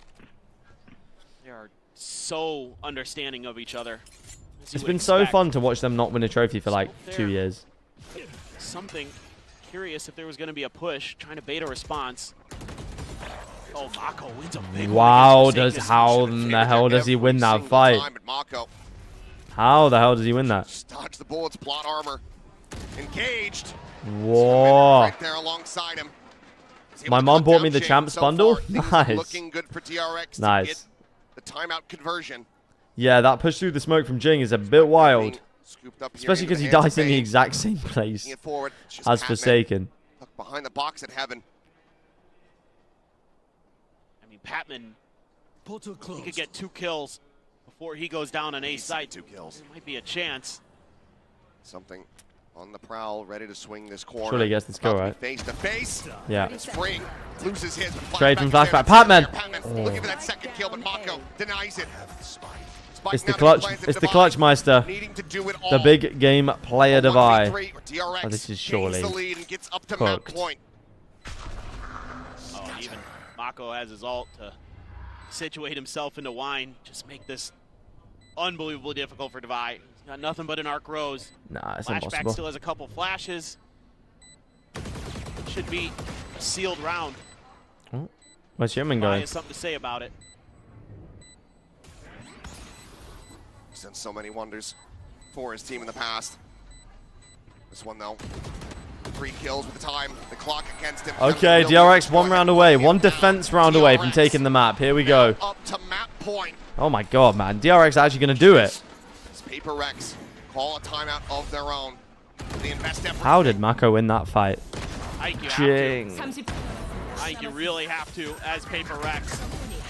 They are so understanding of each other. It's been so fun to watch them not win a trophy for like 2 years. Something curious if there was going to be a push, trying to bait a response. Oh, Mako wins a big Wow, one against how Forsaken. the hell does he win that fight? How the hell does he win that? Dodge the bullets, plot armor. Engaged. Whoa. Right there alongside him. My mom bought me the Champs bundle. Nice. Looking good for DRX to Nice. get the timeout conversion. Yeah, that push through the smoke from Jing is a bit wild. Scooped up here Especially into because he the hands dies of in the Bane. exact same place Bringing it forward. It's just as Patman Forsaken. tucked behind the box at Heaven. I mean, Patman, he could get 2 kills before he goes down on A side. 2 kills. There might be a chance. Something on the prowl, ready to swing this corner. Surely he gets this kill, About to right? be face to face. Yeah. Spring loses his. Trade from flashback. Patman looking for that second kill, but Mako denies it. Spike It's the now clutch. plans It's the Divide, clutch meister. needing to do it The all. big game player Devi. 1v3, DRX Oh, this is gains surely the lead and gets up to map cooked. point. Oh, even Mako has his ult to situate himself into wine. Just make this unbelievably difficult for Devi. He's got nothing but an arc rose. Nah, it's Flashback impossible. still has a couple flashes. should be a sealed round. Oh, where's Yeoman He going? has something to say about it. He's done so many wonders for his team in the past. This one, though, 3 kills with the time, the clock against him. Okay, DRX 1 round away, 1 defense round away from taking the map. Here we go. Up to map point. Oh my god, man. DRX actually going to do it. PRX call a timeout of their own. The invest effort. How did Mako win that fight? I think you Jing. have to. I think you really have to as PRX.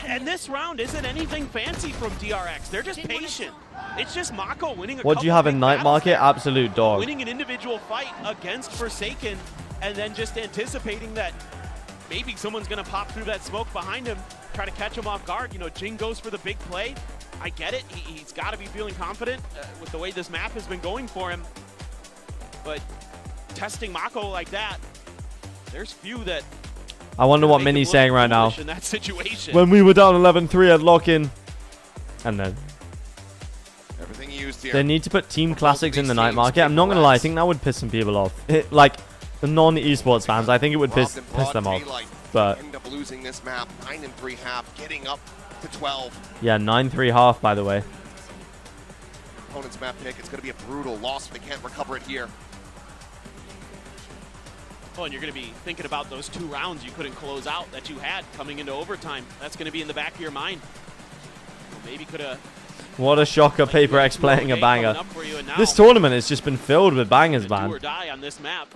And this round isn't anything fancy from DRX. They're just patient. It's just Mako winning a What do you have in Night Market? Absolute dog. winning an individual fight against Forsaken, and then just anticipating that maybe someone's going to pop through that smoke behind him, try to catch him off guard. You know, Jing goes for the big play. I get it. He's got to be feeling confident with the way this map has been going for him. But testing Mako like that, there's few that... I wonder what Minnie's saying right now. In that situation. When we were down 11-3 at lock-in. And then... Everything used here. They need to put Team Classics in the Night Market. I'm not going to lie. I think that would piss some people off. Like, the non-esports fans, I think it would piss them off. But... End up losing this map. 9-3 half, getting up to 12. Yeah, 9-3 half, by the way. Opponent's map pick. It's going to be a brutal loss if they can't recover it here. Oh, and you're going to be thinking about those 2 rounds you couldn't close out that you had coming into overtime. That's going to be in the back of your mind. Well, maybe could have... What a shocker, PRX playing a banger. This tournament has just been filled with bangers, man. Do or die on this map.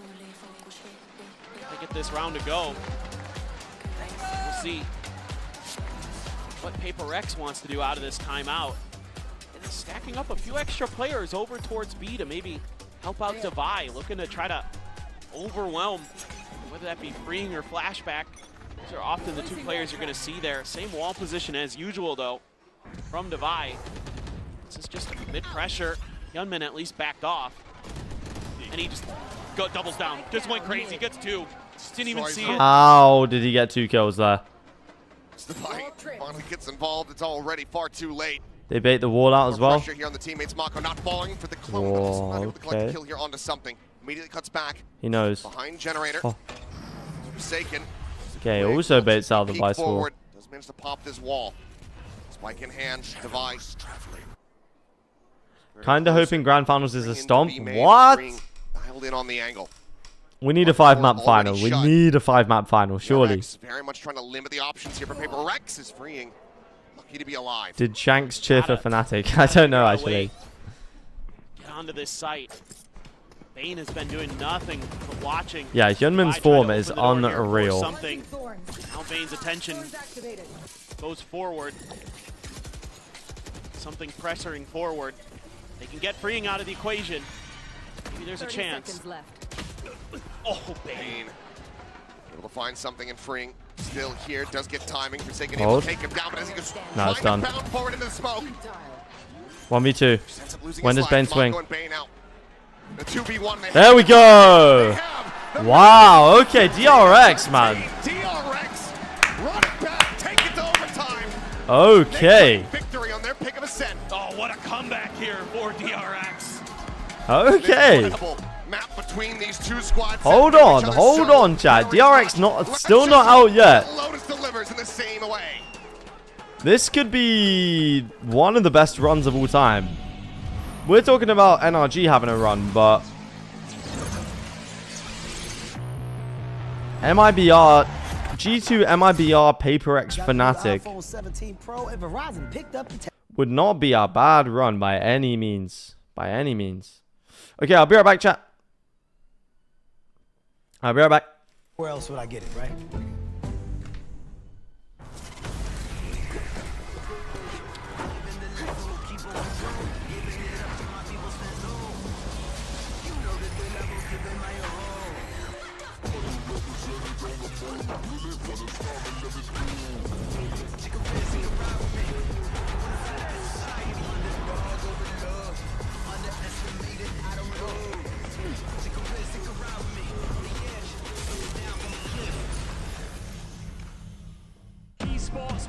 They get this round to go. We'll see what PRX wants to do out of this timeout. And stacking up a few extra players over towards B to maybe help out Divide, looking to try to overwhelm, whether that be freeing or flashback. Those are often the 2 players you're going to see there. Same wall position as usual, though, from Divide. This is just mid-pressure. Yunman at least backed off. And he just doubles down. Just went crazy. Gets 2. Didn't even see it. How did he get 2 kills there? Divide finally gets involved. It's already far too late. They bait the wall out as well. Pressure here on the teammates. Mako not falling for the clone. Not able to collect the kill here onto something. Immediately cuts back. He knows. Behind Generator. Oh. Forsaken. Okay, also baits out the vice wall. Does manage to pop this wall. Spike in hand. Divide. Kind of hoping Grand Finals is a stomp. What? Dialed in on the angle. We need a 5-map final. We need a 5-map final, surely. Very much trying to limit the options here, but PRX is freeing. Lucky to be alive. Did Shanks cheer for Fnatic? I don't know, actually. Get onto this site. Bane has been doing nothing but watching. Yeah, Hyunmin's form is unreal. Now Bane's attention goes forward. Something pressuring forward. They can get freeing out of the equation. Maybe there's a chance. Oh, Bane. Able to find something in freeing. Still here, does get timing. Forsaken able to take him down, but as he goes it's done. bound forward into the smoke. 1v2. When does Bane swing? The 2v1 there we go! Wow, okay, DRX, man. DRX, run it back, take it to overtime. Okay. Victory on their pick of ascent. Oh, what a comeback here for DRX. Okay. Map between these 2 squads. Hold on, chat. DRX still not out yet. Lotus delivers in the same way. This could be one of the best runs of all time. We're talking about NRG having a run, but MIBR, G2 MIBR PRX Fnatic would not be a bad run by any means. By any means. Okay, I'll be right back, chat. I'll be right back. Where else would I get it, right?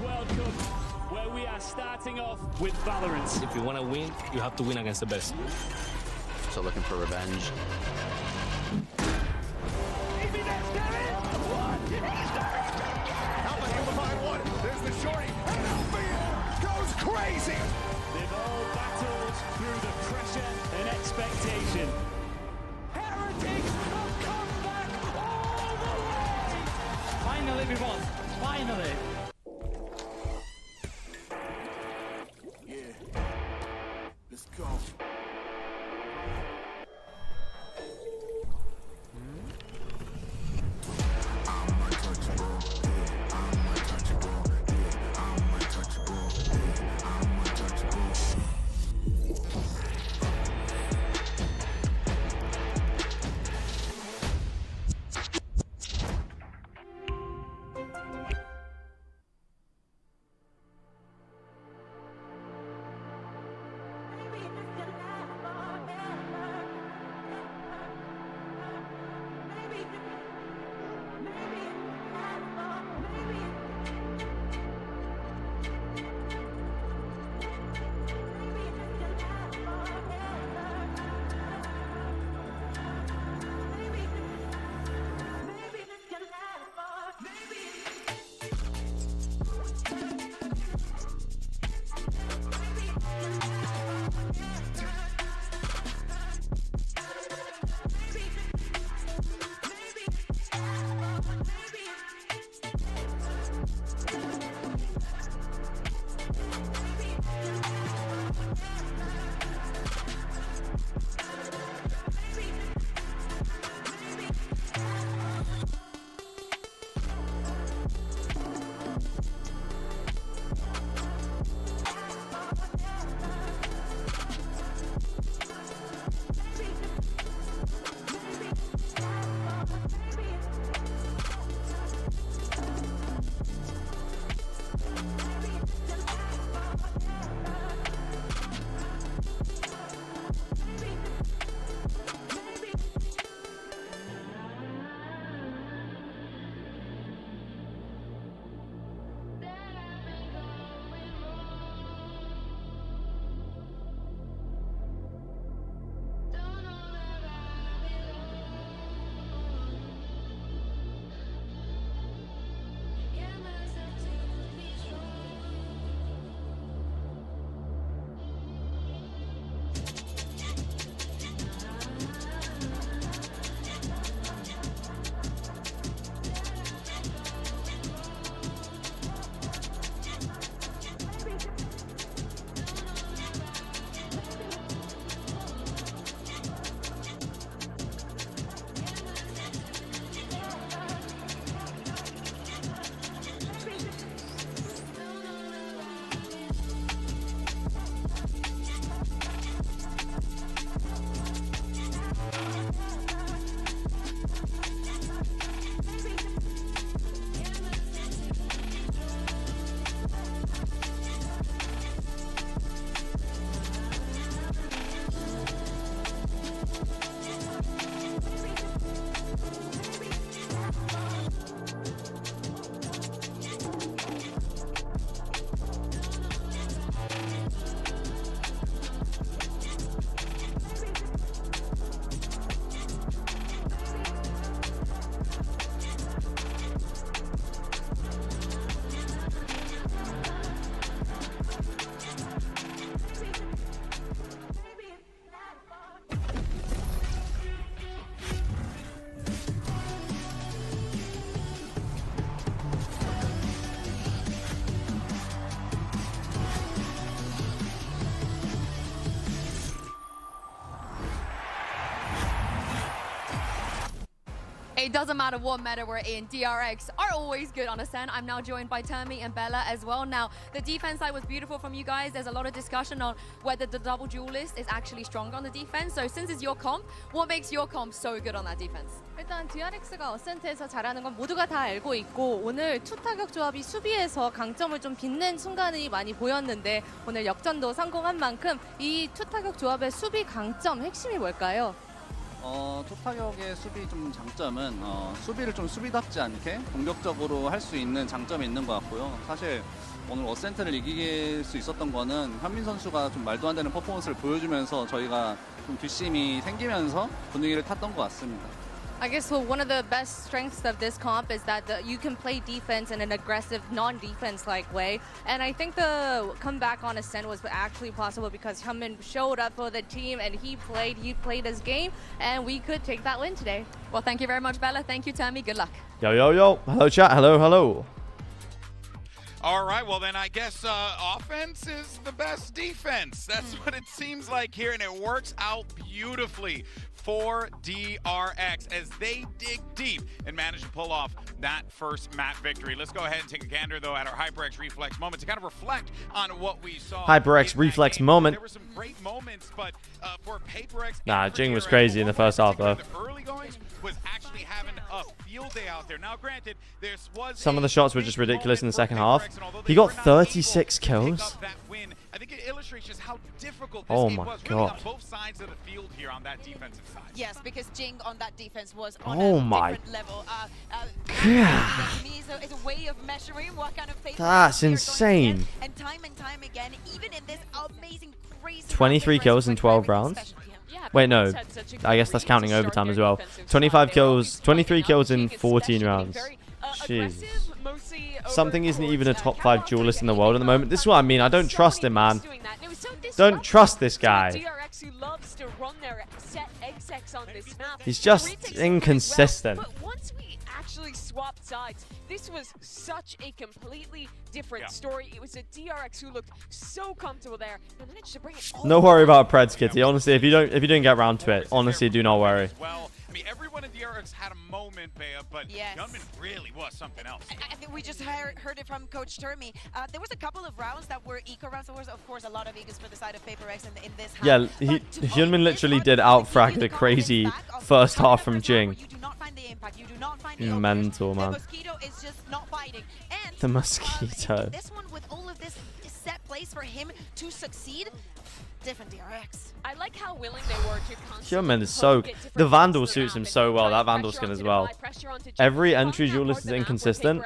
World Cup, where we are starting off with Valorant. If you want to win, you have to win against the best. So looking for revenge. Alpha able to find one. There's the shorty. And Alpha goes crazy. They've all battled through the pressure and expectation. Heretics have come back all the way. Finally, we won. Finally. Yeah. Let's go. It doesn't matter what meta we're in, DRX are always good on Ascent. I'm now joined by Termi and Bella as well. Now, the defense side was beautiful from you guys. There's a lot of discussion on whether the double duelist is actually stronger on the defense. So since it's your comp, what makes your comp so good on that defense? 일단 DRX가 어센트에서 잘하는 건 모두가 다 알고 있고 오늘 투 타격 조합이 수비에서 강점을 좀 빛낸 순간이 많이 보였는데 오늘 역전도 성공한 만큼 이 투 타격 조합의 수비 강점 핵심이 뭘까요? 투타격의 수비 좀 장점은 수비를 좀 수비답지 않게 공격적으로 할 수 있는 장점이 있는 것 같고요. 사실 오늘 어센트를 이길 수 있었던 거는 현민 선수가 좀 말도 안 되는 퍼포먼스를 보여주면서 저희가 좀 뒷심이 생기면서 분위기를 탔던 것 같습니다. I guess one of the best strengths of this comp is that you can play defense in an aggressive, non-defense like way. And I think the comeback on Ascent was actually possible because Hyunmin showed up for the team and he played his game, and we could take that win today. Well, thank you very much, Bella. Thank you, Tammy. Good luck. Yo, yo, yo. Hello, chat. Hello, hello. All right, well then I guess offense is the best defense. That's what it seems like here, and it works out beautifully for DRX as they dig deep and manage to pull off that first map victory. Let's go ahead and take a gander, though, at our HyperX Reflex moment to kind of reflect on what we saw. HyperX Reflex moment. There were some great moments, but for PaperX... Nah, Jing was crazy in the first half, though. The early goings was actually having a field day out there. Now, granted, there was some of the shots were just ridiculous in the second half. He got 36 kills. I think it illustrates just how difficult this game was really on both sides of the field here on that defensive side. Yes, because Jing on that defense was on oh a my different level. God. It's a way of measuring what kind of faith That's insane. And time again, even in this amazing, crazy 23 kills in 12 rounds. Wait, no. I guess that's counting overtime as well. 25 kills, 23 kills in 14 rounds. Jeez. Something isn't even a top 5 duelist in the world at the moment. This is what I mean. I don't trust him, man. Don't trust this guy. He's just inconsistent. But once we actually swapped sides, this was such a completely different story. It was a DRX who looked so comfortable there and managed to bring it all No worry about Preds, Kitty. Honestly, if you don't get around to it, honestly, do not worry. Well, I mean, everyone in DRX had a moment, Bea, but Hyunmin really was something else. I think we just heard it from Coach Termi. There was a couple of rounds that were eco rounds. There was, of course, a lot of egos for the side of PaperX in this half. Yeah, Hyunmin literally did outfrag a crazy first half from Jing. You do not find the impact. You do not find the mental, man. The Mosquito is just not fighting. And the Mosquito. This one, with all of this set place for him to succeed, different DRX. I like how willing they were to Hyunmin is so... The Vandal suits him so well, that Vandal skin as well. Every entry duelist is inconsistent.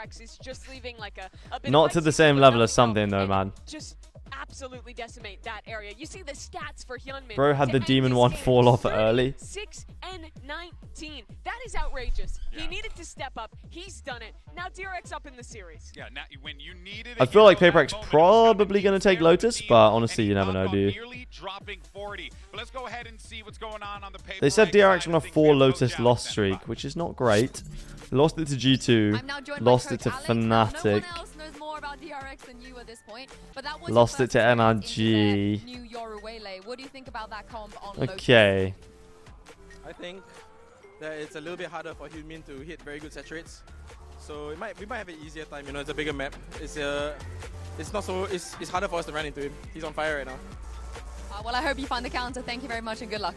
Not to the same level as something though, man. Just absolutely decimate that area. You see the stats for Hyunmin. Bro had the Demon 1 fall off early. 6 and 19. That is outrageous. He needed to step up. He's done it. Now DRX up in the series. Yeah, now when you needed it, I feel like PaperX probably going to take Lotus, but honestly, you never know, do you? Dropping 40. But let's go ahead and see what's going on the PaperX. They said DRX on a 4 Lotus loss streak, which is not great. Lost it to G2, lost it to Fnatic, lost it to NRG. What do you think about that comp on Okay. I think that it's a little bit harder for Hyunmin to hit very good set rates. So we might have an easier time, you know, it's a bigger map. It's harder for us to run into him. He's on fire right now. Well, I hope you find the counter. Thank you very much and good luck.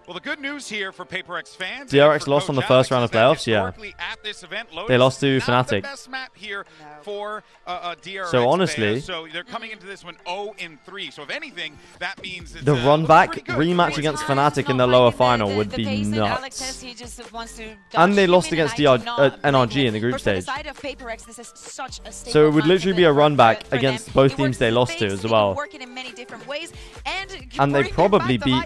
Well, the good news here for PaperX fans. DRX lost on the first round of playoffs, yeah. They lost to Fnatic. So honestly, so they're coming into this one 0-3. So if anything, that means the run back rematch against Fnatic in the lower final would be nuts. And they lost against NRG in the group stage. So it would literally be a run back against both teams they lost to as well. And they probably beat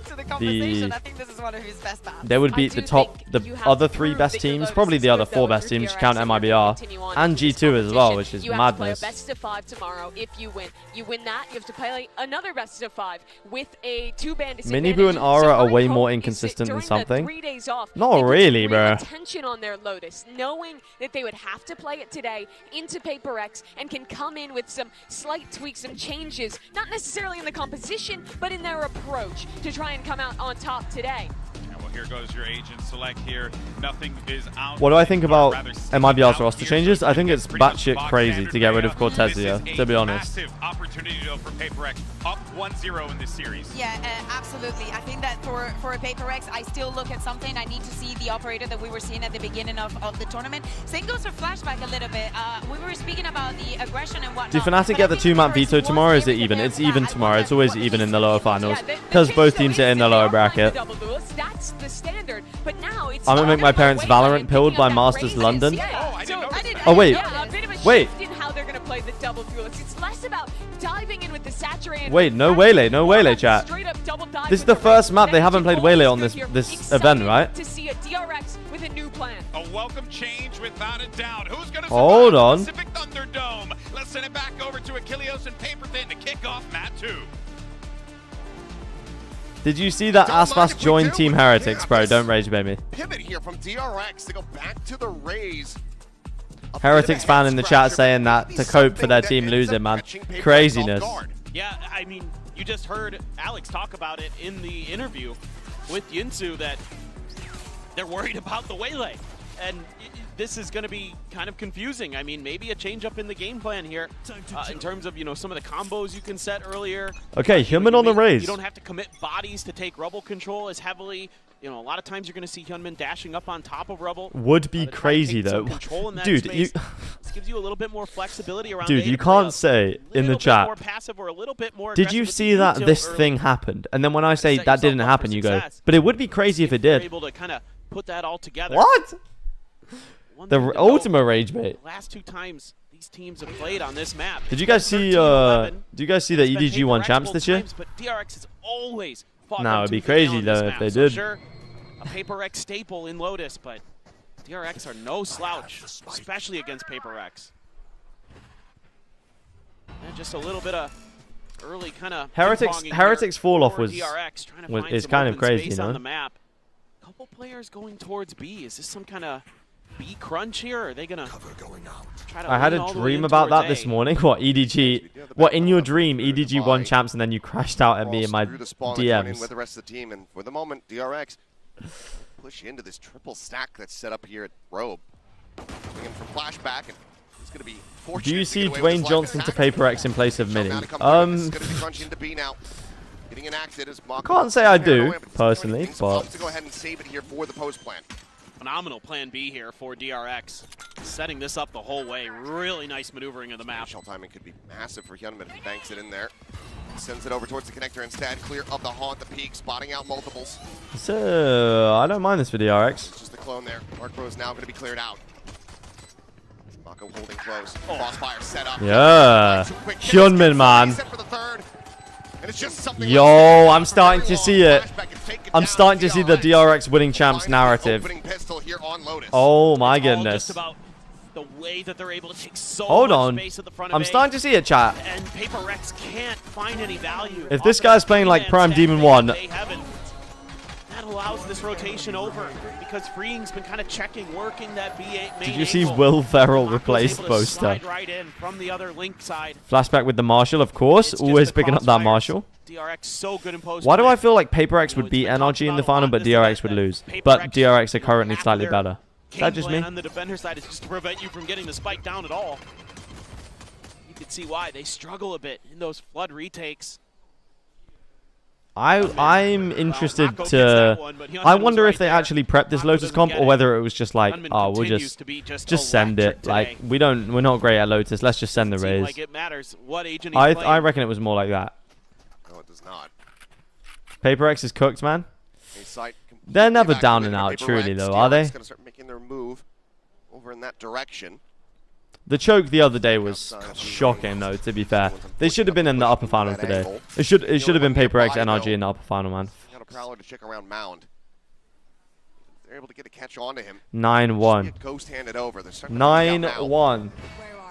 they would beat the other 3 best teams, probably the other 4 best teams, count MIBR, and G2 as well, which is madness. You have to play a best of 5 tomorrow if you win. You win that, you have to play another best of 5 with a 2-ban disadvantage. Miniboo and Aura are way more inconsistent than something. Not really, bro. Attention on their Lotus, knowing that they would have to play it today into PaperX and can come in with some slight tweaks, some changes, not necessarily in the composition, but in their approach to try and come out on top today. Well, here goes your agent select here. Nothing is out. What do I think about MIBR's roster changes? I think it's batshit crazy to get rid of Cortezia, to be honest. Massive opportunity though for PaperX, up 1-0 in this series. Yeah, absolutely. I think that for a PaperX, I still look at something. I need to see the operator that we were seeing at the beginning of the tournament. Same goes for Flashback a little bit. We were speaking about the aggression and whatnot. Do Fnatic get the 2-map veto tomorrow, or is it even? It's even tomorrow. It's always even in the lower finals, because both teams are in the lower bracket. That's the standard, but now it's I'm gonna make my parents Valorant pilled by Masters London. Oh wait, wait. How they're gonna play the double duelist. It's less about diving in with the saturated. Wait, no Waylay, no Waylay, chat. Straight up double dive This is the first map they haven't played Waylay on this event, right? To see a DRX with a new plan. A welcome change without a doubt. Who's going to Hold on. Pacific Thunderdome? Let's send it back over to Achilles and Paper Thin to kick off Mat 2. Did you see that Aspas joined Team Heretics, bro? Don't rage, baby. Pivot here from DRX to go back to the Rays. Heretics fan in the chat saying that to cope for their team losing, man. Craziness. Yeah, I mean, you just heard Alex talk about it in the interview with Yinsu that they're worried about the Waylay. And this is going to be kind of confusing. I mean, maybe a change up in the game plan here in terms of, you know, some of the combos you can set earlier. Okay, Hyunmin on the Rays. You don't have to commit bodies to take Rubble control as heavily. You know, a lot of times you're going to see Hyunmin dashing up on top of Rubble. Would be crazy, though. Dude, this gives you a little bit more flexibility around. Dude, you can't say in the chat. Did you see that this thing happened? And then when I say that didn't happen, you go, but it would be crazy if it did. Able to kind of put that all together. What? The ultimate rage bait. Last 2 times these teams have played on this map. Did you guys see? Do you guys see that EDG won champs this year? But DRX has always fought. No, it'd be crazy though if they did. Sure, a Paper X staple in Lotus, but DRX are no slouch, especially against Paper X. And just a little bit of early kind of Heretics fall off was DRX trying to find is some kind of open crazy, space you know. on the map. Couple players going towards B. Is this some kind of B crunch here? Or are they gonna try to I had lean a all the way dream in about that towards this A? morning. What, EDG? What, in your dream, EDG won champs and then you crashed out at me in my DMs? With the rest of the team, and for the moment, DRX push into this triple stack that's set up here at Robe. Coming in from flashback, and it's going to be fortunate. Do you to see get away with Dwayne this Johnson to Paper X in place of Mini? It's going to be crunching into B now. Getting enacted as I can't say I do, personally, but to go ahead and save it here for the post plan. Phenomenal plan B here for DRX. Setting this up the whole way. Really nice maneuvering of the map. Shell timing could be massive for Hyunmin if he banks it in there. Sends it over towards the connector instead. Clear of the haunt, the peak, spotting out multiples. so I don't mind this for DRX. It's just the clone there. Mark Row is now going to be cleared out. Mako holding close. Crossfire set up. Yeah. Hyunmin, man. Yo, I'm starting to see it. I'm starting to see the DRX winning champs narrative. Oh my goodness. The way that they're able to take so Hold much on. space at the front of I'm A, starting to see it, chat. and Paper X can't find any value. If this guy's playing like Prime Demon 1, That allows this rotation over because Freeing's been kind of checking, working that B8 main did you see angle. Will Ferrell Mako's replace able to Boaster? slide right in from the other link side. Flashback with the Marshall, of course. It's Always just the picking up that crossfires. Marshall. DRX so good in post. Why do I feel like Paper X would beat NRG in the final, but DRX would lose? But DRX are currently slightly better. Is that just me? On the defender side is just to prevent you from getting the spike down at all. You can see why they struggle a bit in those flood retakes. I'm interested to. I wonder if they actually prepped this Lotus comp or whether it was just like, oh, we'll just send it. Like we're not great at Lotus. Let's just send the raise. Like it matters what agent I reckon it was more like that. No, it does not. Paper X is cooked, man. They're never down and out, truly, though, are they? Going to start making their move over in that direction. The choke the other day was shocking, though, to be fair. They should have been in the upper final today. It should have been Paper X NRG in the upper final, man. Got a Prowler to check around Mound. They're able to get a catch onto him. 9-1. Ghost handed over. 9-1. Going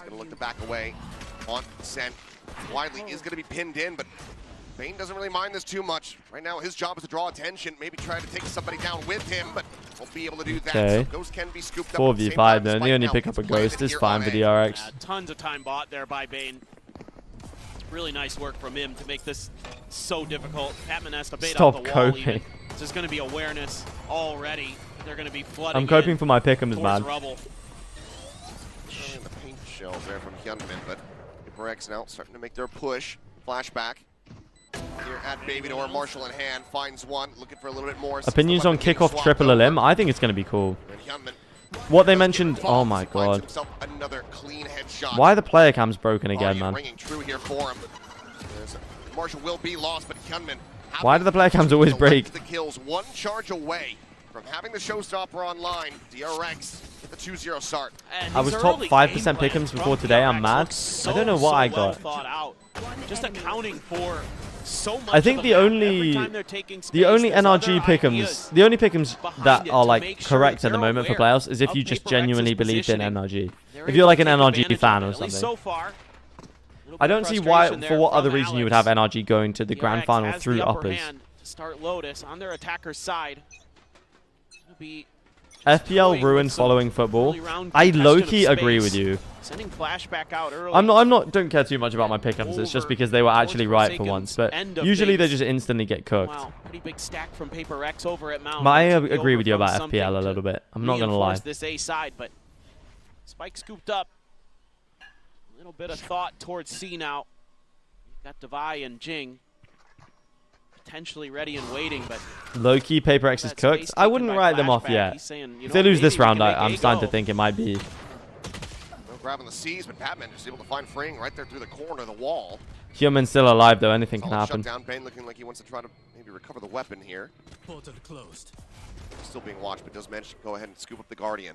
to look to back away. On sent. Widely is going to be pinned in, but Bane doesn't really mind this too much. Right now, his job is to draw attention, maybe try to take somebody down with him, but won't be able to do that. Okay. So Ghost can be scooped up. 4v5 then. The only pick up a Ghost is fine for DRX. Tons of time bought there by Bane. Really nice work from him to make this so difficult. Patman has to bait Stop out the wall coping. even. There's going to be awareness already. They're going to be flooding. I'm coping for my pick'ems, man. Rubble. Early in the paint shells there from Hyunmin, but Paper X now starting to make their push. Flashback. Here at Baby Door, Marshall in hand, finds one, looking for a little bit more. Opinions on kickoff triple LM? I think it's going to be cool. What they mentioned, oh my god. Why are the player cams broken again, man? True here for him. Marshall will be lost, but Hyunmin. Why do the player cams always break? The kills, one charge away from having the showstopper online. DRX with the 2-0 start. I was top 5% pick'ems before today. I'm mad. I don't know what I got. Just accounting for so much I think of the map. Every only time they're taking space, the only there's other NRG ideas pick'ems that it are to like make sure correct at the they're moment for aware playoffs is if of you just PRX's genuinely believed in positioning. NRG. They're If you're able like to an take NRG advantage of fan it, or at least something. so far. I don't see why, frustration for there what other from reason you would have Alex. NRG going to the grand DRX final has through the upper uppers. hand to start Lotus on their attacker's side. It'll be FPL ruined following football. I low-key agree with you. sending flashback out early. Don't care too much about my pick'ems. It's just because they were actually right for once. But usually they just instantly get cooked. Wow, pretty big stack from PRX over at Mount. But I They took the agree with you over about from FPL a something little to bit. I'm not gonna lie. reinforce this A side, but Spike scooped up. A little bit of thought towards C now. Got Devi and Jing potentially ready and waiting, but Low-key PRX is cooked. I wouldn't write them off yet. If they lose this round, I'm starting to think it might be. No grabbing the C's, but Batman just able to find Freeing right there through the corner of the wall. Human's still alive though. Anything can Solid happen. shutdown. Bane looking like he wants to try to maybe recover the weapon here. Portal closed. Still being watched, but does manage to go ahead and scoop up the Guardian.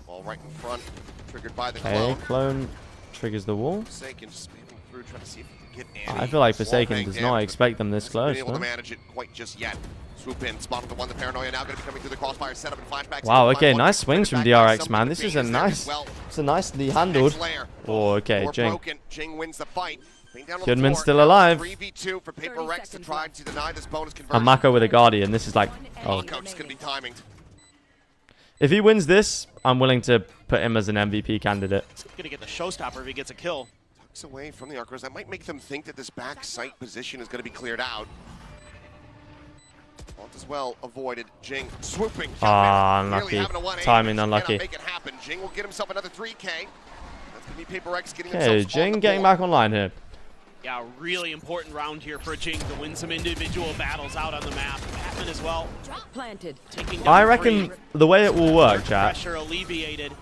Ball right in front, triggered by the Okay, clone. clone triggers the wall. Forsaken just spamming through, trying to see if he can get any. I feel like wall Forsaken bang does damage, not but expect them this hasn't close. been able No? to manage it quite just yet. Swoop in, spotted the one. The Paranoia now going to be coming through the crossfire setup and flashbacks. Wow. Okay, nice swings from DRX, man. This is a nice. It's a nicely handled. Oh, okay, Jing. Jing wins the fight. Goodman's still alive. 3v2 for PRX to try to deny this bonus conversion. And Mako with a Guardian. This is like. Oh. Mako just going to be timing. If he wins this, I'm willing to put him as an MVP candidate. he's going to get the showstopper if he gets a kill. Tucks away from the Archers. That might make them think that this back sight position is going to be cleared out. Font as well avoided. Jing swooping. Ah, unlucky. Timing unlucky. Make it happen. Jing will get himself another 3K. That's going to be PRX getting Okay, themselves on Jing the getting board. back online here. Yeah, really important round here for Jing to win some individual battles out on the map. Batman as well. Planted. Taking down I reckon Free. the way it will work, chat, Pressure alleviated.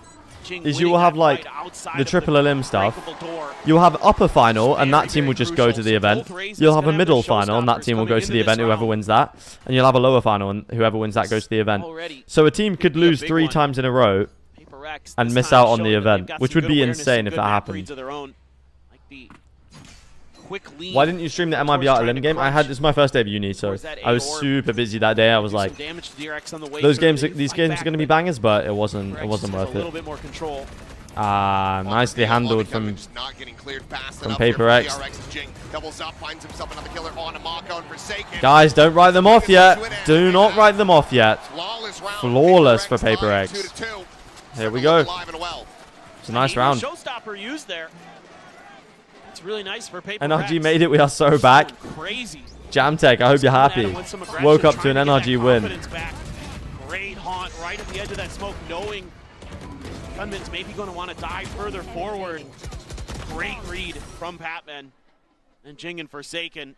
Jing is you will winning have that like fight outside the of triple elim stuff. breakable door. You'll have upper final, and that team will just go to the event. You'll have a middle final, and that team will go to the event. Whoever wins that, and you'll have a lower final, and whoever wins that goes to the event. So a team could lose 3 times in a row and miss out on the event, which would be insane if that happened. Why didn't you stream the MIBR Elim game? This is my first day of uni, so I was super busy that day. I was like, these games are going to be bangers, but it wasn't worth it. Ah, nicely handled from PRX. Guys, don't write them off yet. Do not write them off yet. Flawless for PRX. Here we go. It's a nice round. Showstopper used there. It's really nice for PRX. NRG made it. We are so back. Crazy. Jamtech, I hope you're happy. Woke up to an NRG win. Great haunt right at the edge of that smoke, knowing Gunman's maybe going to want to dive further forward. Great read from Patman. And Jing and Forsaken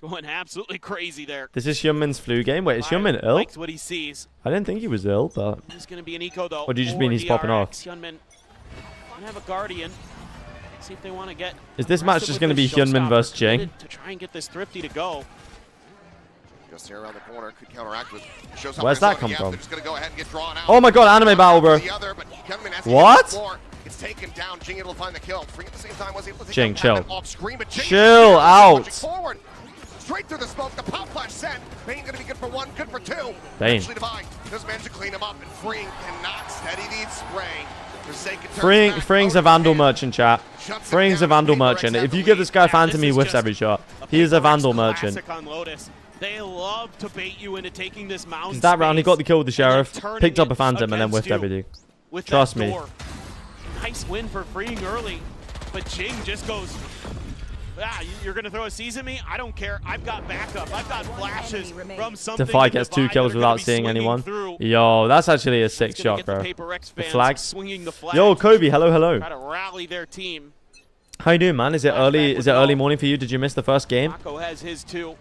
going absolutely crazy there. This is Hyunmin's flu game. Wait, is Hyunmin ill? Likes what he sees. I didn't think he was ill, but. He's going to be an eco though. Or do you just mean he's popping off? Hyunmin gonna have a Guardian. See if they want to get. Is this match just going to be Hyunmin versus Jing? To try and get this Thrifty to go. Just here around the corner, could counteract with. Where's that come from? Go ahead and get drawn out. Oh my god, anime battle, bro. What? It's taken down. Jing able to find the kill. Free at the same time was able to take Jing, chill. off screen, but Jing Chill out. Forward. Straight through the smoke. The pop flash sent. Bane going to be good for 1, good for 2. Bane. Actually, Divine does manage to clean him up, and Freeing cannot steady the spray. Freeing's a Vandal merchant, chat. Freeing's a Vandal merchant. If you give this guy Phantom, he whiffs every shot. He is a Vandal merchant. They love to bait you into taking this mound. That round, he got the kill with the Sheriff, picked up a Phantom, and then whiffed everything. Trust me. Nice win for Freeing early, but Jing just goes, you're going to throw a seize at me? I don't care. I've got backup. I've got flashes from something. Defy gets 2 kills without seeing anyone. Yo, that's actually a sick shot, bro. The flag. Yo, Kobe, hello. Try to rally their team. How you doing, man? Is it early morning for you? Did you miss the first game? Mako has his too.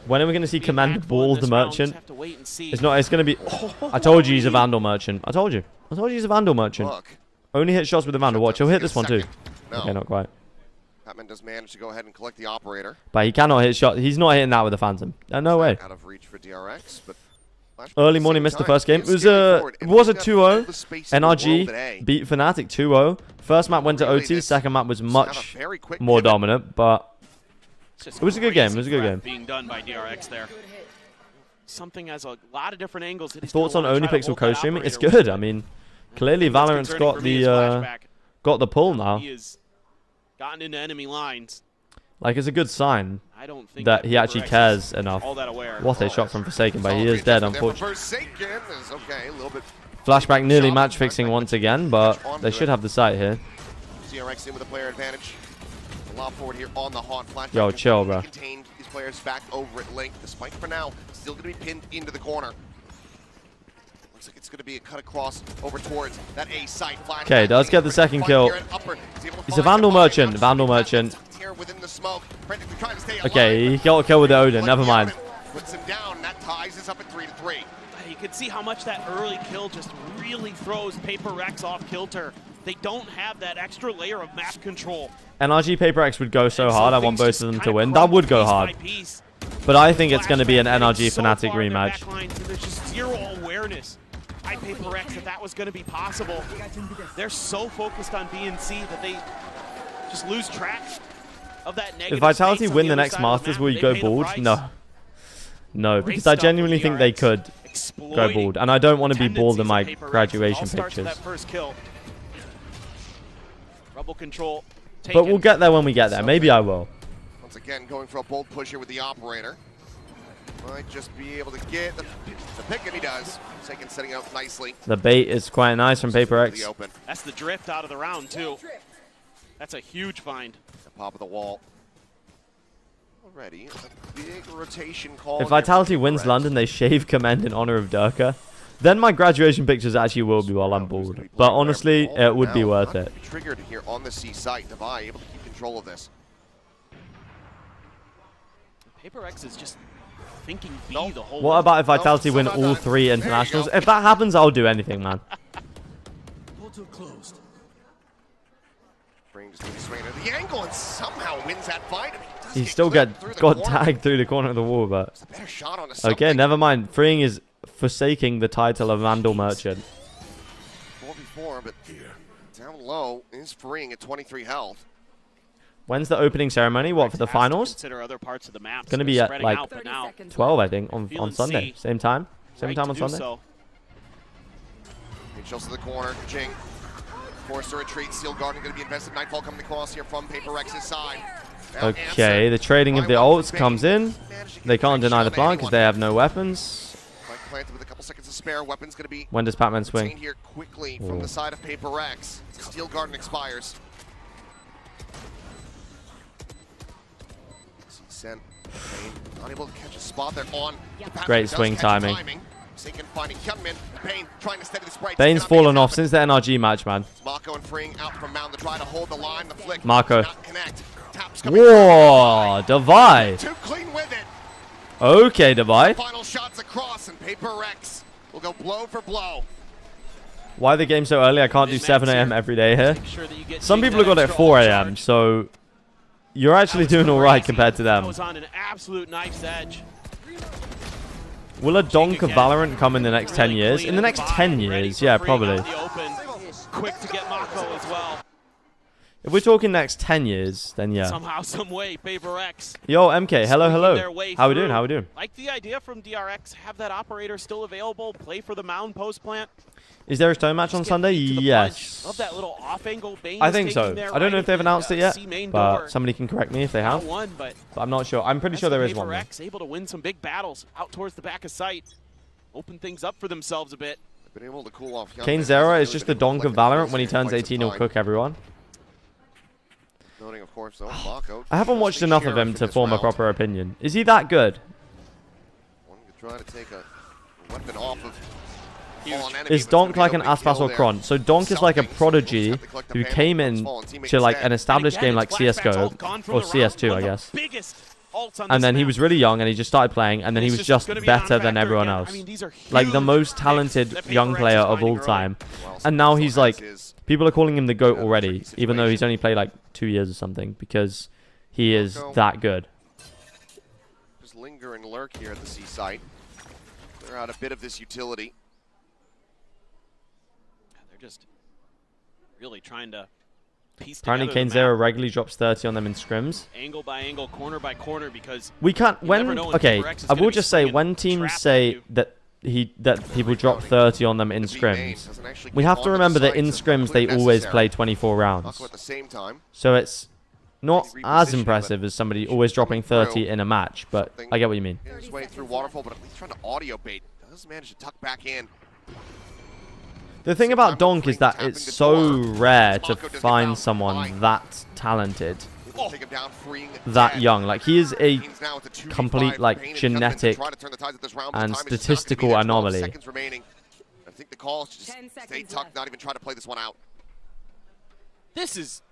When are we going to see Command ball the merchant? It's going to be. I told you he's a Vandal merchant. I told you he's a Vandal merchant. Only hit shots with the Vandal. Watch, he'll hit this one too. Okay, not quite. Batman does manage to go ahead and collect the operator. But he cannot hit shot. He's not hitting that with a Phantom. No way. Out of reach for DRX, but early morning missed the first game. It was a 2-0. NRG beat Fnatic 2-0. First map went to OT. Second map was much more dominant, but It was a good game. It was a good game. Being done by DRX there. Something has a lot of different angles. Thoughts on OnlyPixel co-streaming? It's good. I mean, clearly Valorant's got the pull now. He has gotten into enemy lines. Like, it's a good sign I don't think that he actually cares enough. What a shot from Forsaken, but he is dead, unfortunately. Flashback nearly match fixing once again, but they should have the site here. DRX in with a player advantage. A lot forward here on the haunt. Flashback Yo, chill, bro. Contained these players back over at Link. The spike for now still going to be pinned into the corner. Looks like it's going to be a cut across over towards that A site. Okay, does get the second kill. He's a Vandal Merchant. Vandal Merchant. Okay, he got a kill with the Odin. Never mind. Puts him down. That ties us up at 3-3. You can see how much that early kill just really throws PRX off kilter. They don't have that extra layer of map control. NRG PRX would go so hard. I want both of them to win. That would go hard. But I think it's going to be an NRG Fnatic rematch. There's just zero awareness by PRX that was going to be possible. They're so focused on BNC that they just lose track of that negative. If Vitality win the next Masters, will you go bald? No. No, because I genuinely think they could go bald. And I don't want to be bald in my graduation pictures. Control but we'll get there when we get there. Maybe I will. Once again, going for a bold push here with the operator. Might just be able to get the pick, and he does. Forsaken setting out nicely. The bait is quite nice from PRX. That's the drift out of the round, too. That's a huge find. The pop of the wall. Already, a big rotation call. If Vitality wins London, they shave Commend in honor of Durka. Then my graduation pictures actually will be while I'm bald. But honestly, it would be worth it. Triggered here on the C site. Devi able to keep control of this. PRX is just thinking B the whole What about if Vitality win all 3 internationals? If that happens, I'll do anything, man. Portal closed. Brings the angle and somehow wins that fight. He still got tagged through the corner of the wall, but okay, never mind. Freeing is forsaking the title of Vandal Merchant. 4v4, but down low is freeing at 23 health. When's the opening ceremony? What, for the finals? Consider other parts of the map. Gonna be at like 12, I think, on Sunday. Same time? Same time on Sunday? Mitchell's to the corner. Jing. Forced to retreat. Steel Garden going to be invested. Nightfall coming across here from PRX's side. Okay, the trading of the ults comes in. They can't deny the plant because they have no weapons. Planted with a couple seconds to spare. Weapons going to be when does Pac-Man swing? Here quickly from the side of PRX. Steel Garden expires. Sent. Not able to catch a spot there on. Great swing timing. Finding Pain trying to steady the spray. Bane's fallen off since the NRG match, man. Marco and freeing out from Mound to try to hold the line. The flick. Marco. Whoa, Devi. Too clean with it. Okay, Devi. Final shots across, and PRX will go blow for blow. Why the game so early? I can't do 7 a.m. every day here. Some people have got it at 4 a.m., so you're actually doing all right compared to them. Was on an absolute knife's edge. Will a donk of Valorant come in the next 10 years? In the next 10 years, yeah, probably. Quick to get Mako as well. If we're talking next 10 years, then yeah. Somehow, some way, PRX. Yo, MK, hello. How we doing? How we doing? Like the idea from DRX, have that operator still available, play for the mound post plant. Is there a stone match on Sunday? Yes. Love that little off-angle Bane. I think so. I don't know if they've announced it yet, but somebody can correct me if they have. But I'm not sure. I'm pretty sure there is one. PRX able to win some big battles out towards the back of sight, open things up for themselves a bit. Been able to cool off. Kane Zera is just the donk of Valorant. When he turns 18, he'll cook everyone. Noting, of course, though, Mako I haven't watched enough of him to form a proper opinion. Is he that good? One could try to take a weapon off of. Is Donk like an Aspas or Kron? So Donk is like a prodigy who came in to like an established game like CSGO, or CS2 I guess. And then he was really young and he just started playing and then he was just better than everyone else. Like the most talented young player of all time. And now he's like, people are calling him the GOAT already, even though he's only played like 2 years or something, because he is that good. Just linger and lurk here at the C site. They're out a bit of this utility. They're just really trying to piece Apparently, together the Kane0 map regularly drops 30 on them in scrims. angle by angle, corner by corner, because We can't. you When never know okay, PRX is I gonna will be just say swinging when teams trap at say you. that people drop 30 on them in scrims, we have to remember that in scrims they always play 24 rounds. Also at the same time, So it's not as repositioning, impressive as somebody always dropping 30 in a match, but I get what you mean. getting his way through Waterfall, but at least trying to audio bait. Does manage to tuck back in. The thing about Donk is that it's so rare to find someone that talented, Take him down, freeing that Ted. young. Like, he is a Kings now with the 2v5. complete, Bane like, and genetic Gunman to try to turn the tides at this round, but and the time is just not gonna be statistical there. 12 anomaly. seconds remaining. I think the call is just stay tucked, not even try to play this one out. This is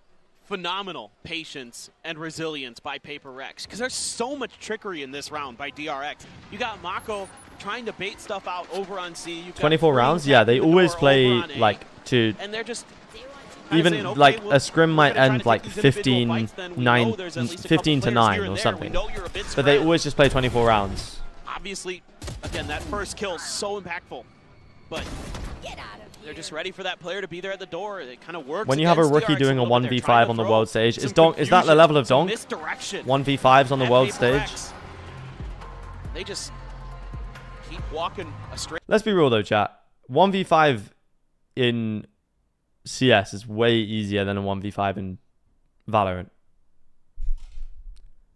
phenomenal patience and resilience by PRX, because there's so much trickery in this round by DRX. You got Mako trying to bait stuff out over on C. You've got 24 Green rounds? Yeah, they tapping the always door play, over on A, like, to... and they're just Even, saying, okay, like, well, a scrim might we're gonna try end, to like, take these individual 15 fights, then we know there's at least a couple 15 to players 9 here and or there. something. We know you're a bit But they spread. always just play 24 rounds. Obviously, again, that first kill is so impactful, but they're just ready for that player to be there at the door. It kind of works. When you have a against rookie DRX doing a little bit. They're trying 1v5 to on the throw world stage, some is that the confusion, level of some Donk? misdirection 1v5s on the at world PRX. stage? They just keep walking a straight. Let's be real though, chat. 1v5 in CS is way easier than a 1v5 in Valorant.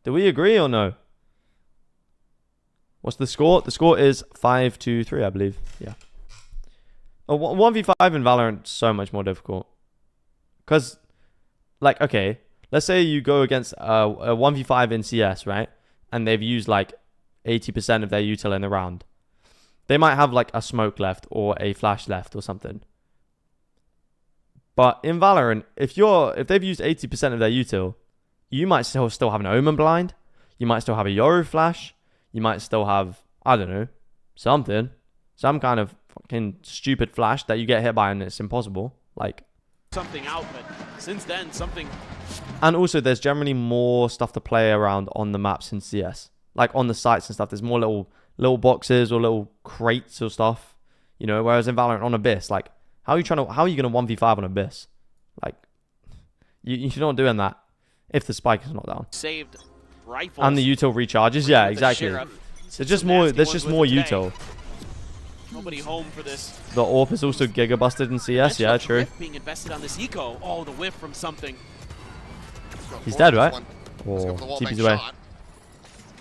Do we agree or no? What's the score? The score is 5-3, I believe. Yeah. A 1v5 in Valorant is so much more difficult. Because, like, okay, let's say you go against a 1v5 in CS, right? And they've used, like, 80% of their util in the round. They might have, like, a smoke left or a flash left or something. But in Valorant, if they've used 80% of their util, you might still have an Omen blind. You might still have a Yoru flash. You might still have, I don't know, something. Some kind of fucking stupid flash that you get hit by and it's impossible. Like, something out, but since then, something. And also, there's generally more stuff to play around on the maps in CS. Like, on the sites and stuff, there's more little boxes or little crates or stuff. You know, whereas in Valorant on Abyss, like, how are you going to 1v5 on Abyss? Like, you're not doing that if the spike is not down. Saved rifles. And the util recharges, yeah, exactly. There's just more util. Nobody home for this. The AWP is also giga busted in CS, yeah, true. Whiff being invested on this eco. Oh, the whiff from something. He's dead, right? Or TP's away.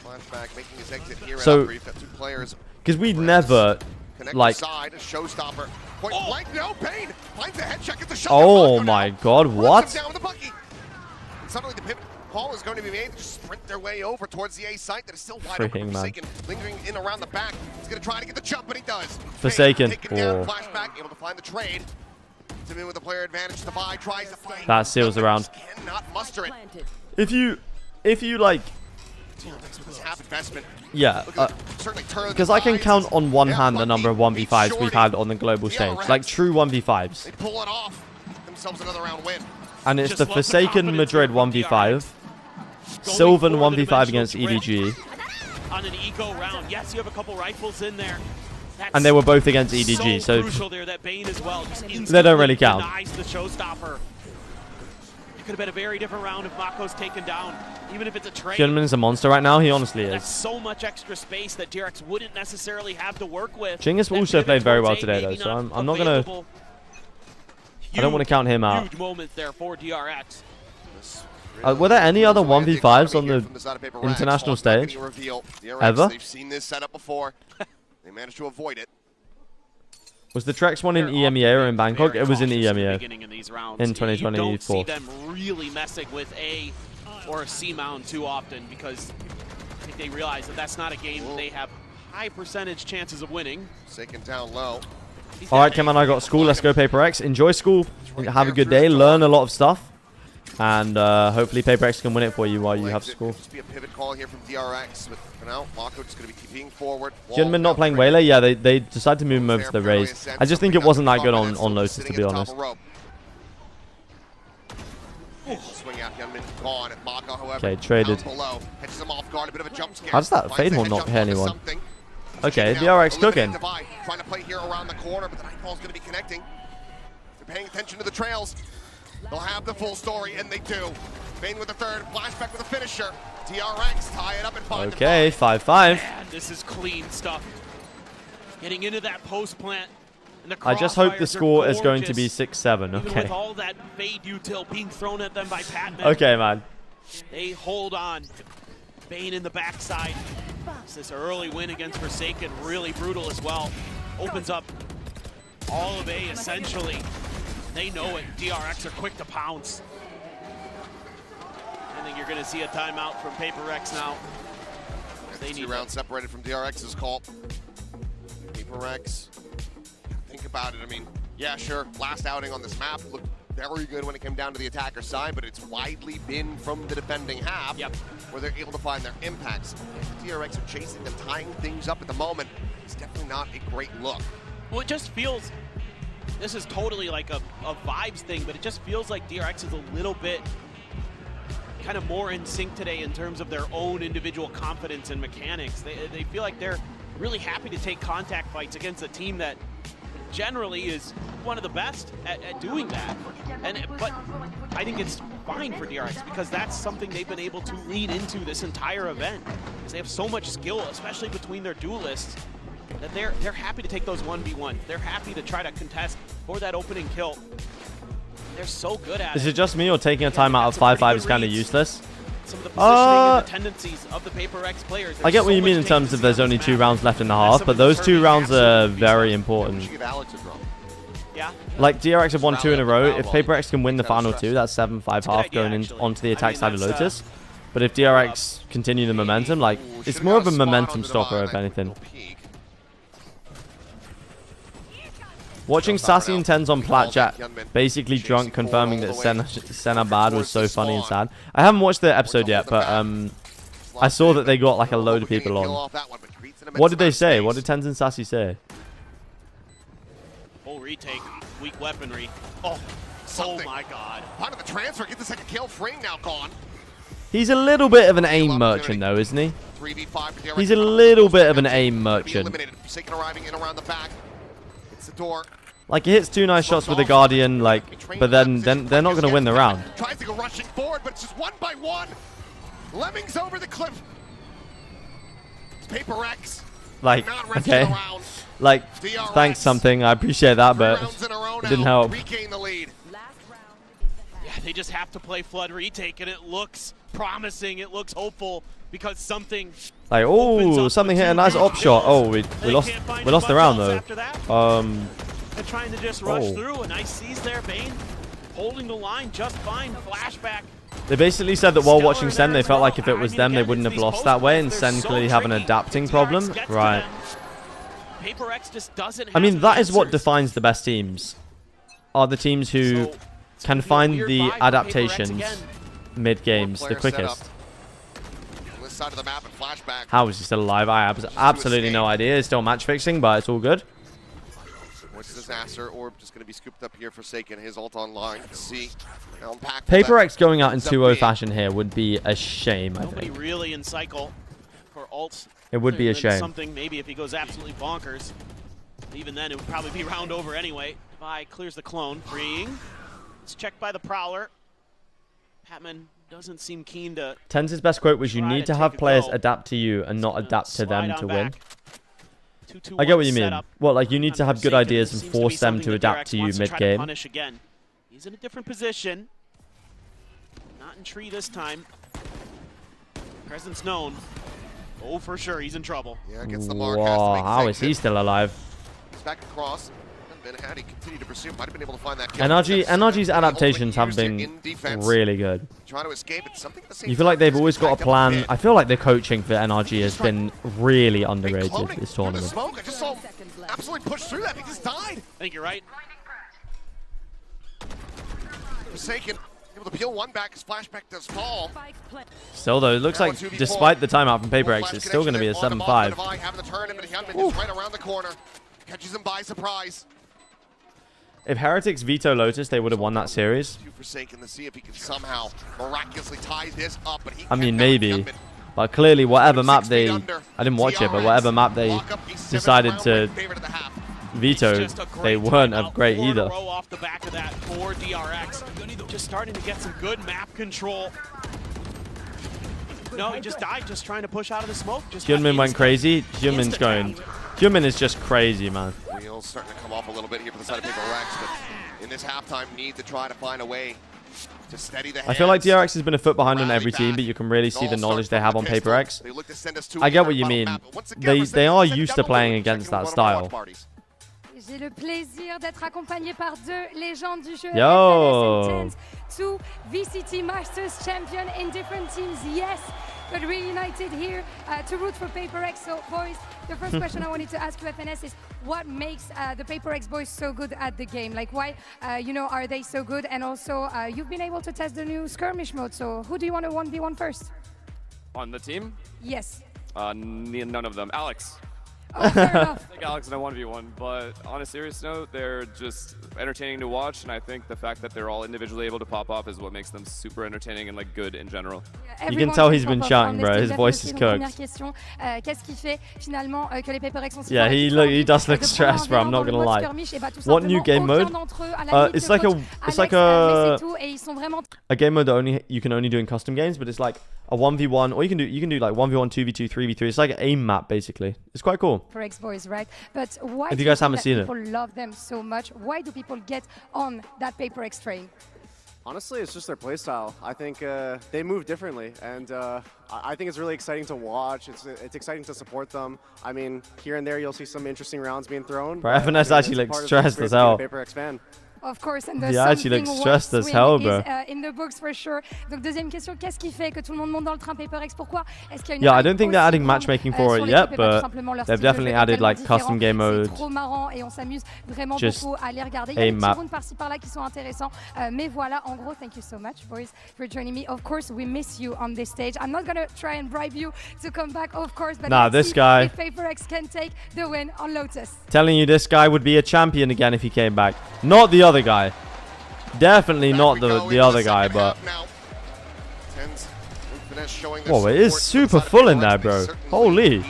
Flashback making his exit here. So, You've got two players. because we'd never, like, Side, a showstopper. Point blank, no pain. Finds the head check at the shot. oh my god, what? Down with the bucky. And suddenly the pivot call is going to be made to sprint their way over towards the A site that is still wide open. Freaking man. Forsaken, lingering in around the back. He's going to try to get the jump, and he does. Forsaken. Taken down, Oh. flashback, able to find the trade. To in with the player advantage to buy, tries to find. That seals the round. Cannot muster it. If you like, This half investment. yeah, because I can count on one hand the number of 1v5s we've had on the global stage, like true 1v5s. They pull it off. Themselves another round win. And it's the Forsaken Madrid 1v5, Sylvan 1v5 against EDG, On an eco round, yes, you have a couple rifles in there. That's and they were both against EDG, so crucial there that Bane as well. Just they don't really count. denies the showstopper. It could have been a very different round if Mako's taken down, even if it's a trade. Hyunmin's a monster right now, he honestly That's is. so much extra space that DRX wouldn't necessarily have to work with. Jingus also played very well today though, so I'm not gonna, I don't want to count him out. Huge moment there for DRX. Were there any other 1v5s on the international stage? Ever? They've seen this setup before. They managed to avoid it. Was the Trex one in EMEA or in Bangkok? It was in EMEA In these rounds. in You don't see 2024. them really messing with A or a C mound too often because I think they realize that that's not a game they have high percentage chances of winning. Second down low. All right, come on, I got school. Let's go PRX. Enjoy school. Have a good day. Learn a lot of stuff. And hopefully PRX can win it for you while you have school. Just be a pivot call here from DRX, but for now, Mako just going to be TPing forward. Hyunmin not playing Waylay? Yeah, they decided to move him over to the Raze. I just think it wasn't that good on Lotus, to be honest. Swing out, Hyunmin gone. Mako, however, Okay, traded. below. Catches him off guard, a bit of a jump scare. How does that Fade Horn not hit anyone? Okay, DRX cooking. Trying to play here around the corner, but the Nightfall's going to be connecting. They're paying attention to the trails. They'll have the full story, and they do. Bane with the third, flashback with a finisher. DRX tie it up and 5-5. Okay, 5-5. Man, this is clean stuff. Getting into that post plant. And the I just hope the crossfires score are is going to be gorgeous. 6-7. Even Okay. with all that fade util being thrown at them by Patman. Okay, man. They hold on. Bane in the backside. This early win against Forsaken, really brutal as well. Opens up all of A essentially. They know it. DRX are quick to pounce. I think you're going to see a timeout from PRX now. They need 2 rounds separated from DRX's call. PRX, think about it. I mean, yeah, sure, last outing on this map looked very good when it came down to the attacker side, but it's widely been from the defending half where they're able to find their impacts. If the DRX are chasing them, tying things up at the moment, it's definitely not a great look. Well, it just feels, this is totally like a vibes thing, but it just feels like DRX is a little bit kind of more in sync today in terms of their own individual confidence and mechanics. They feel like they're really happy to take contact fights against a team that generally is one of the best at doing that. But I think it's fine for DRX because that's something they've been able to lean into this entire event. Because they have so much skill, especially between their duelists, that they're happy to take those 1v1. They're happy to try to contest for that opening kill. They're so good at it. Is it just me or taking a timeout of 5-5 is kind of useless? Some of the positioning and the tendencies of the PRX players. I get what you mean in terms of there's only 2 rounds left in the half, but those 2 rounds are very important. Yeah. Like DRX have won 2 in a row. If PRX can win the final 2, that's 7-5 half going in onto the attack side of Lotus. But if DRX continue the momentum, like it's more of a momentum stopper if anything. Watching Sassy and Tens on Plat chat, basically drunk, confirming that Senna bad was so funny and sad. I haven't watched the episode yet, but I saw that they got like a load of people on. What did they say? What did Tens and Sassy say? Full retake, weak weaponry. Oh my god. Part of the transfer, get the second kill. Frame now gone. He's a little bit of an aim merchant though, isn't he? 3v5 for DRX. He's a little bit of an aim merchant. Forsaken arriving in around the back. It's the door. Like he hits 2 nice shots with the Guardian, like, but then they're not going to win the round. Tries to go rushing forward, but it's just 1 by 1. Lemmings over the cliff. PRX. Like, okay. Like, thanks something. I appreciate that, but it didn't help. Regain the lead. Yeah, they just have to play Flood retake, and it looks promising. It looks hopeful because something. Like, oh, something hit a nice op shot. Oh, we lost the round though. They're trying to just rush through. A nice seize there. Bane holding the line just fine. Flashback. They basically said that while watching Sen, they felt like if it was them, they wouldn't have lost that way, and Sen clearly have an adapting problem. Right. PRX just doesn't have I mean, that is answers. what defines the best teams. Are the teams who can find the adaptations mid-games the quickest. Side of the map and flashback. How is he still alive? I have absolutely no idea. It's still match fixing, but it's all good. What's disaster? Orb just going to be scooped up here. Forsaken. His ult online. See. PRX going out in 2-0 fashion here would be a shame, I Nobody think. really in cycle for ults. It would be a shame. Something maybe if he goes absolutely bonkers. Even then, it would probably be round over anyway. Vi clears the clone, freeing. It's checked by the Prowler. Patman doesn't seem keen to. Tens' best quote was, "You need to have players adapt to you and not adapt to them to win." I get what you mean. Well, like you need to have good ideas and force them to adapt to you mid-game. He's in a different position. Not in tree this time. Presence known. Oh, for sure, he's in trouble. Yeah, gets the mark. Whoa, how is he still alive? He's back across. Had he continued to pursue, might have been able to find that kill. NRG's adaptations have been really good. Trying to escape at something at the same You feel like they've always got a plan. I feel like the coaching for NRG has been really underrated this tournament. Smoke. I just saw him absolutely push through that. He just died. I think you're right. Forsaken able to peel 1 back. His flashback does fall. Still though, it looks like despite the timeout from PRX, it's still going to be a 7-5. Having the turn, but Hyunmin is right around the corner. Catches him by surprise. If Heretics veto Lotus, they would have won that series. Forsaken to see if he can somehow miraculously tie this up, but he I mean, maybe. But clearly, whatever map they... I didn't watch it, but whatever map they decided to Vito, they weren't great either. Row off the back of that for DRX. Just starting to get some good map control. No, he just died just trying to push out of the smoke. Hyunmin went crazy. Hyunmin's going. Hyunmin is just crazy, man. Wheels starting to come off a little bit here for the side of PRX, but in this halftime, need to try to find a way to steady the hands. I feel like DRX has been a foot behind on every team, but you can really see the knowledge they have on PRX. I get what you mean. They are used to playing against that style. J'ai le plaisir d'être accompagné par deux légendes du jeu. Yo. Two VCT Masters champion in different teams, yes, but reunited here to root for PRX. So, boys, the first question I wanted to ask you, FNS, is what makes the PRX boys so good at the game? Like, why, are they so good? And also, you've been able to test the new skirmish mode. So, who do you want to 1v1 first? On the team? Yes. None of them. Alex. Oh, fair enough. I think Alex in a 1v1, but on a serious note, they're just entertaining to watch, and I think the fact that they're all individually able to pop off is what makes them super entertaining and like good in general. Yeah, you can tell he's been shouting, bro. His voice is cooked. Yeah, he does look stressed, bro. I'm not gonna lie. What new game mode? It's like a game mode that you can only do in custom games, but it's like a 1v1, or you can do like 1v1, 2v2, 3v3. It's like an aim map basically. It's quite cool. PRX boys, right? But why if you guys haven't seen it, people love them so much? Why do people get on that PRX train? Honestly, it's just their playstyle. I think they move differently, and I think it's really exciting to watch. It's exciting to support them. I mean, here and there you'll see some interesting rounds being thrown. Bro, FNS actually looks stressed as hell. PRX fan. Of course, and the actually looks stressed as hell, bro. In the books for sure. Donc deuxième question, qu'est-ce qui fait que tout le monde monte dans le train PRX? Pourquoi? Est-ce qu'il y a une I don't think they're adding matchmaking for it yet, but they've definitely added like custom game mode. C'est trop marrant et on s'amuse vraiment Just beaucoup à les regarder. Il y a des map. petits rounds par-ci par-là qui sont intéressants, mais voilà, en gros, thank you so much, boys, for joining me. Of course, we miss you on this stage. I'm not gonna try and bribe you to come back, of course, but nah, let's this see guy. if PRX can take the win on Lotus. Telling you, this guy would be a champion again if he came back. Not the other guy. Definitely not the other guy, but whoa, it is super full in there, bro. Holy.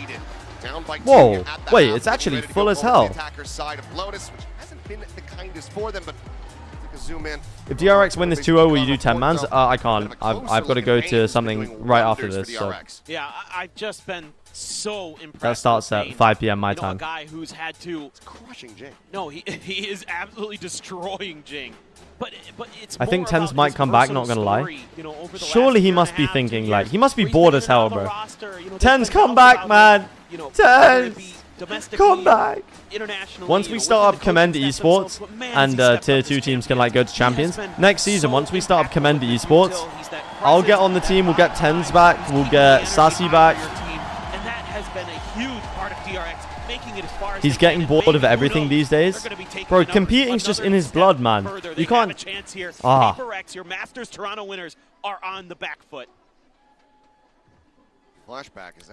Whoa, wait, it's actually full as hell. If DRX win this 2-0, will you do 10 mans? I can't. I've got to go to something right after this. So. Yeah, I've just been so impressed. That starts at 5 p.m. my time. A guy who's had to crushing Jing. No, he is absolutely destroying Jing. But it's I think Tens might come back, not gonna lie. Surely he must be thinking like, he must be bored as hell, bro. Tens, come back, man. Tens, come back. Once we start up Commend Esports and tier 2 teams can like go to champions, next season, once we start up Commend Esports, I'll get on the team, we'll get Tens back, we'll get Sassy back. And that has been a huge part of DRX. He's getting bored of everything these days. Bro, competing's just in his blood, man. You can't... Ah. PRX, your Masters Toronto winners, are on the back foot.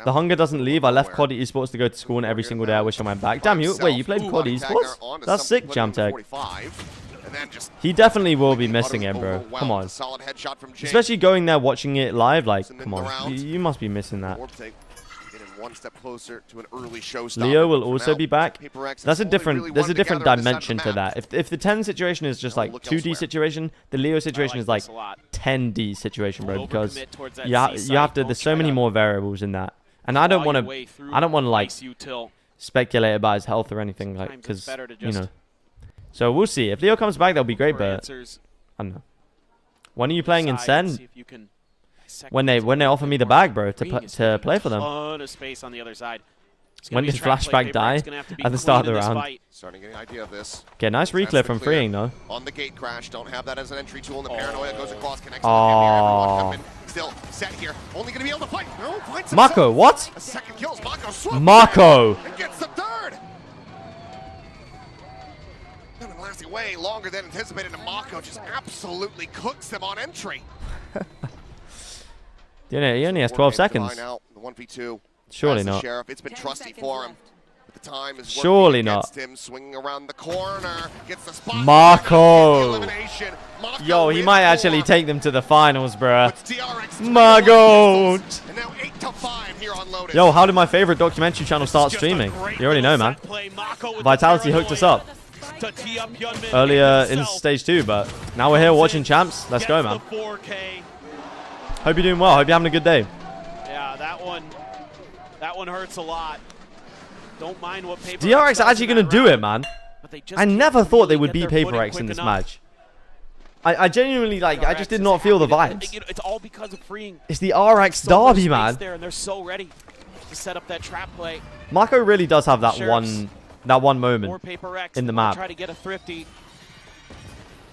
The hunger doesn't leave. I left COD Esports to go to school, and every single day I wish I went back. Damn you. Wait, you played COD Esports? That's sick, Jamtech. He definitely will be missing it, bro. Come on. Especially going there watching it live, like, come on. You must be missing that. One step closer to an early showstopper. Leo will also be back. That's a different. There's a different dimension to that. If the 10 situation is just like 2D situation, the Leo situation is like 10D situation, bro. Because you have to. There's so many more variables in that, and I don't want to like speculate about his health or anything, like, because you know. So we'll see. If Leo comes back, that'll be great. But I don't know. When are you playing in Sen? When they offer me the bag, bro, to play for them. Of space on the other side. When did Flashback die? At the start of the round. Starting to get an idea of this. Okay, nice reclear from freeing though. On the gate crash, don't have that as an entry tool, and the paranoia goes across, connects. Still set here, only gonna be able to fight. No, Mako, what? A second kills, Mako swoops Mako. and gets the third. Been lasting way longer than anticipated, and Mako just absolutely cooks them on entry. He only has 12 seconds. Now, the 1v2. Surely not. Sheriff. It's been trusty for him. But the time is surely not. Him, swinging around the corner, gets the spot. Marco. Elimination Yo, he might actually take them to the finals, bruh. My God. Yo, how did my favorite documentary channel start streaming? You already know, man. Vitality hooked us up earlier in stage 2, but now we're here watching champs. Let's go, man. Hope you're doing well. Hope you're having a good day. Yeah, that one hurts a lot. Don't mind what PRX DRX are actually going to do it, man. I never thought they would beat PRX in this match. I genuinely, like, I just did not feel the vibes. It's all because of freeing. It's the RX derby, man. There, and they're so ready to set up that trap play. Marco really does have that one moment in the map. Try to get a thrifty.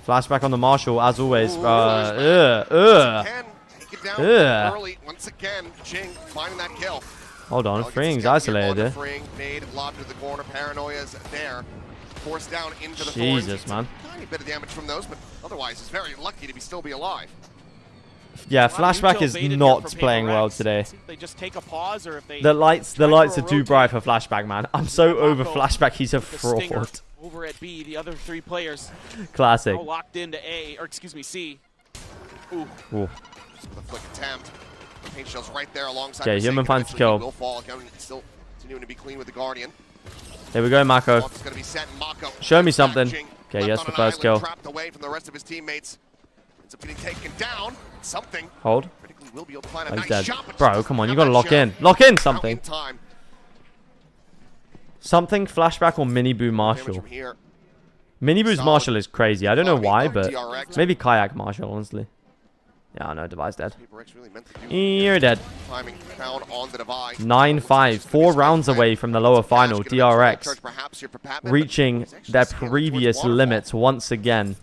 Flashback on the Marshall, as always. Early once again. Jing finding that kill. Hold on, Freeing's isolated. Freeing, nade, lobbed to the corner. Paranoia's there. Forced down into the Jesus, man. Tiny bit of damage from those, but otherwise he's very lucky to still be alive. Yeah, Flashback is not playing well today. They just take a pause, or if they the lights are too bright for Flashback, man. I'm so over Flashback. He's a fraud. Over at B, the other 3 players. Classic. Locked into A, or excuse me, C. Ooh. Just with a flick attempt. Paint shell's right there alongside. Okay, Human finds the kill. Will fall. Still continuing to be clean with the Guardian. There we go, Mako. Show me something. Okay, yes, the first kill. Trapped away from the rest of his teammates. Ends up getting taken down. Something. Hold. Will be able to find a Oh, nice he's dead. shot, Bro, come on, you gotta lock in. Lock in something. Something, Flashback or Mini Boo Marshall. Mini Boo's Marshall is crazy. I don't know why, but maybe Kayak Marshall, honestly. Yeah, I know, Devi's dead. You're dead. 9-5. 4 rounds away from the lower final. DRX reaching their previous limits once again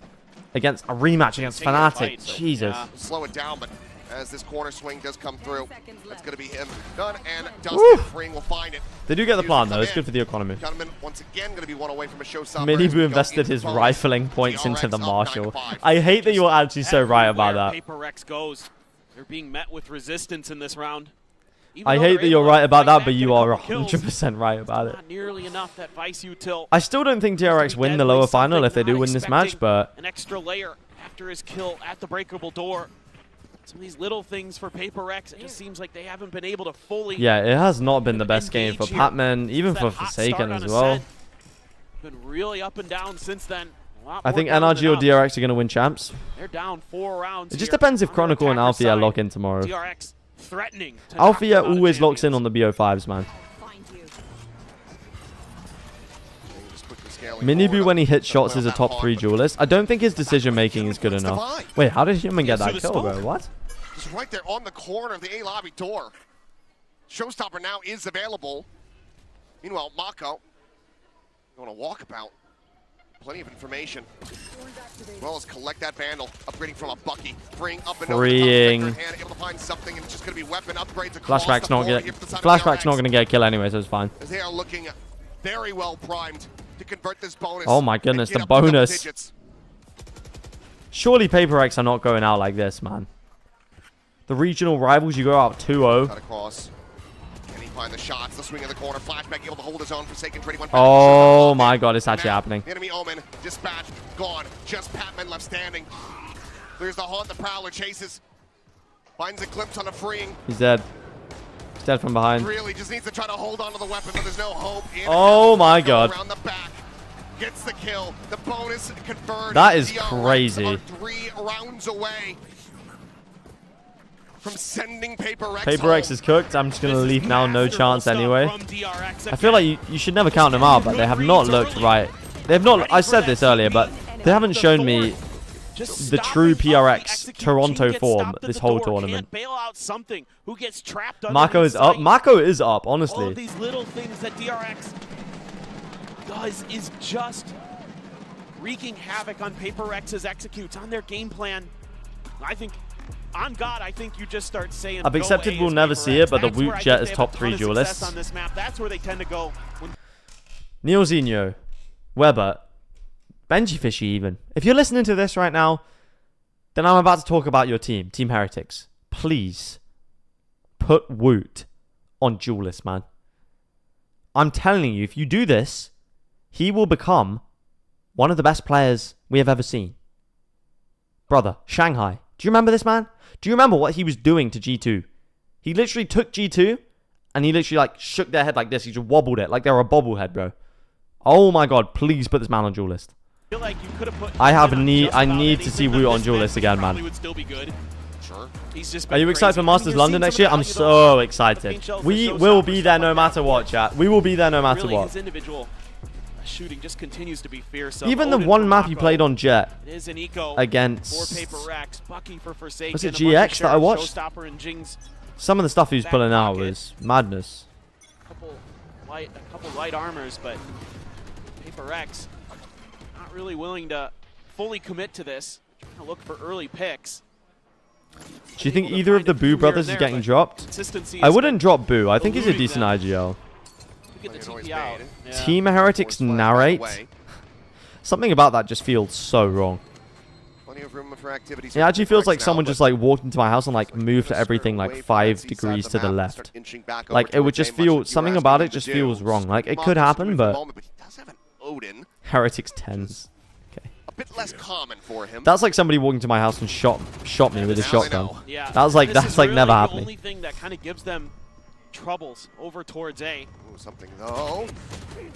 against a rematch against Fnatic. Jesus. Slow it down, but as this corner swing does come through, that's going to be him done, and Dustin Freeing will find it. They do get the plan, though. It's good for the economy. Once again going to be one away from a showstopper. Mini Boo invested his rifling points into the Marshall. I hate that you're actually so right about that. PRX goes. They're being met with resistance in this round. I hate that you're right about that, but you are 100% right about it. Not nearly enough that Vice util. I still don't think DRX win the lower final if they do win this match, but an extra layer after his kill at the breakable door. Some of these little things for PRX, it just seems like they haven't been able to fully. Yeah, it has not been the best game for Patman, even for Forsaken as well. Been really up and down since then. I think NRG or DRX are going to win champs. They're down 4 rounds. It just depends if Chronicle and Althea lock in tomorrow. DRX threatening. Althea always locks in on the BO5s, man. Minibu, when he hits shots, is a top 3 duelist. I don't think his decision making is good enough. Wait, how did Human get that kill, bro? What? Just right there on the corner of the A lobby door. Showstopper now is available. Meanwhile, Mako going to walkabout. Plenty of information. As well as collect that vandal. Upgrading from a Bucky. Freeing up and over hand, able to find something, and it's just going to be weapon upgrades across Flashback's not going to get a kill anyway, so it's fine. As they are looking very well primed to convert this bonus. Oh my goodness, the bonus. Surely PRX are not going out like this, man. The regional rivals, you go out 2-0. Cut across. Can he find the shots? The swing in the corner. Flashback able to hold his own. Forsaken 21. Oh my god, it's actually happening. Enemy Omen. Dispatch. Gone. Just Patman left standing. There's the Haunt. The Prowler chases. Finds a glimpse on a Freeing. He's dead. He's dead from behind. Really just needs to try to hold on to the weapon, but there's no hope. Oh my god. Around the back. Gets the kill. The bonus converted. That is crazy. 3 rounds away from sending PRX. PRX is cooked. I'm just going to leave now. No chance anyway. I feel like you should never count them out, but they have not looked right. They have not. I said this earlier, but they haven't shown me the true PRX Toronto form this whole tournament. Mako is up. Mako is up, honestly. All of these little things that DRX does is just wreaking havoc on PRX's executes, on their game plan. I think, on God, I think you just start saying. I've accepted we'll never see it, but the Woot Jet is top 3 duelists. On this map. That's where they tend to go. Neilzinho, Weber, Benji Fishy even. If you're listening to this right now, then I'm about to talk about your team, Team Heretics. Please put Woot on duelist, man. I'm telling you, if you do this, he will become one of the best players we have ever seen. Brother, Shanghai. Do you remember this, man? Do you remember what he was doing to G2? He literally took G2 and he literally like shook their head like this. He just wobbled it like they were a bobblehead, bro. Oh my god, please put this man on duel list. I need to see Woot on duel list again, man. Are you excited for Masters London next year? I'm so excited. We will be there no matter what, chat. We will be there no matter what. Shooting just continues to be fierce. Even the one map he played on Jet against, was it GX that I watched? Some of the stuff he was pulling out was madness. A couple light armors, but PRX not really willing to fully commit to this. Trying to look for early picks. Do you think either of the Boo brothers is getting dropped? I wouldn't drop Boo. I think he's a decent IGL. Team Heretics narrate? Something about that just feels so wrong. It actually feels like someone just like walked into my house and like moved everything like 5 degrees to the left. Like it would just feel, something about it just feels wrong. Like it could happen, but Heretics 10s. Okay. A bit less common for him. That's like somebody walking to my house and shot me with a shotgun. That's like never happening. The only thing that kind of gives them troubles over towards A. Ooh, something though.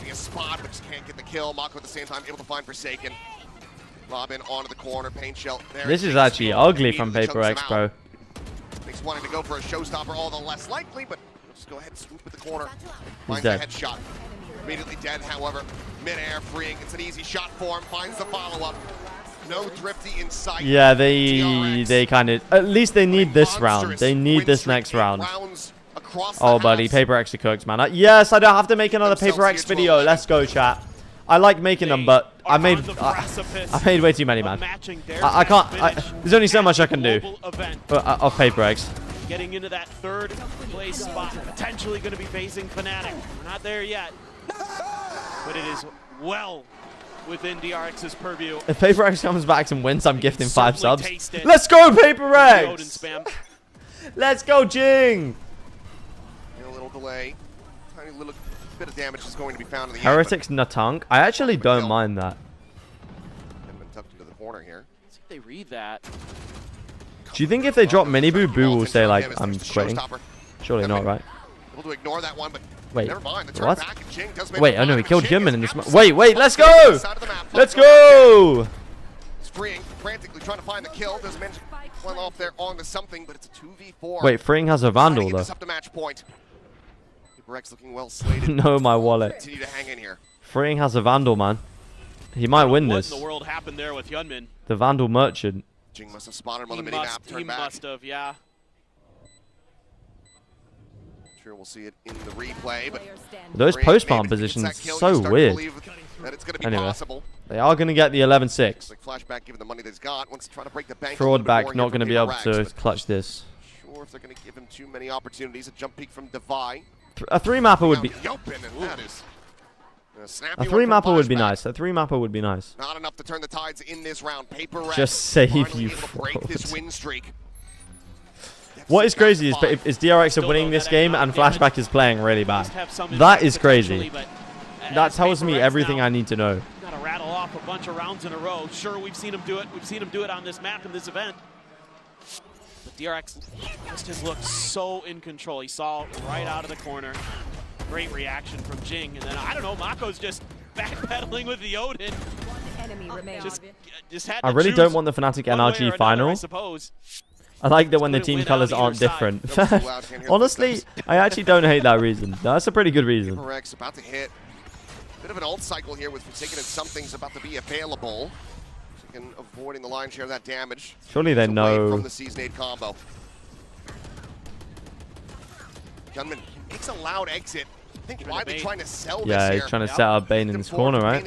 Be a spot, but just can't get the kill. Mako at the same time able to find Forsaken. Robin onto the corner, paint shell. This is actually ugly from PRX, bro. Makes wanting to go for a showstopper all the less likely, but just go ahead and swoop at the corner. Finds the headshot. Immediately dead, however. Mid-air freeing. It's an easy shot for him. Finds the follow-up. No Thrifty in sight. Yeah, they kind of, at least they need this round. They need this next round. Oh, buddy, PRX are cooked, man. Yes, I don't have to make another PRX video. Let's go, chat. I like making them, but I made way too many, man. I can't. There's only so much I can do of PRX. Getting into that third place spot, potentially going to be facing Fnatic. We're not there yet, but it is well within DRX's purview. If PRX comes back and wins, I'm gifting 5 subs. Let's go, PRX! Let's go, Jing! A little delay. Tiny little bit of damage is going to be found in the Heretics Natunk. I actually don't mind that. Been tucked into the corner here. Let's see if they read that. Do you think if they drop Mini Boo, Boo will say like, I'm quitting? Surely not, right? Able to ignore that one, but wait, never mind. The what? back and Jing does make Wait, I know he killed Gunman in this. Wait, let's go! Let's go! Freeing, frantically trying to find the kill. Doesn't manage one off there on the something, but it's a 2v4. Wait, Freeing has a Vandal though. Up to match point. PRX looking well slated. No, my wallet. Continue to hang in here. Freeing has a Vandal, man. He might win this. What in the world happened there with Hyunmin? The Vandal Merchant. Jing must have spotted him on the mini-map. He must have, yeah. Sure, we'll see it in the replay, but those post-farm positions so weird. Anyway, they are going to get the 11-6. Flashback, given the money that he's got, wants to try to break the bank. Fraud back, not going to be able to clutch this. Sure, if they're going to give him too many opportunities. A jump peek from Devi. A 3-mapper would be. A 3-mapper would be nice. A 3-mapper would be nice. Not enough to turn the tides in this round. PRX just save you. Break this win streak. What is crazy is DRX are winning this game and Flashback is playing really bad. That is crazy. That tells me everything I need to know. Got to rattle off a bunch of rounds in a row. Sure, we've seen him do it. We've seen him do it on this map in this event. But DRX just has looked so in control. He saw right out of the corner. Great reaction from Jing. And then, I don't know, Mako's just backpedaling with the Odin. Just had I really don't want the Fnatic NRG final. I suppose. I like that when the team colors aren't different. Honestly, I actually don't hate that reason. That's a pretty good reason. PRX about to hit. Bit of an ult cycle here with Forsaken and something's about to be available. Forsaken avoiding the lion's share of that damage. Surely they know. From the Seasonade combo. Gunman makes a loud exit. I think why they're trying to sell this here. He's trying to set up Bane in this corner, right?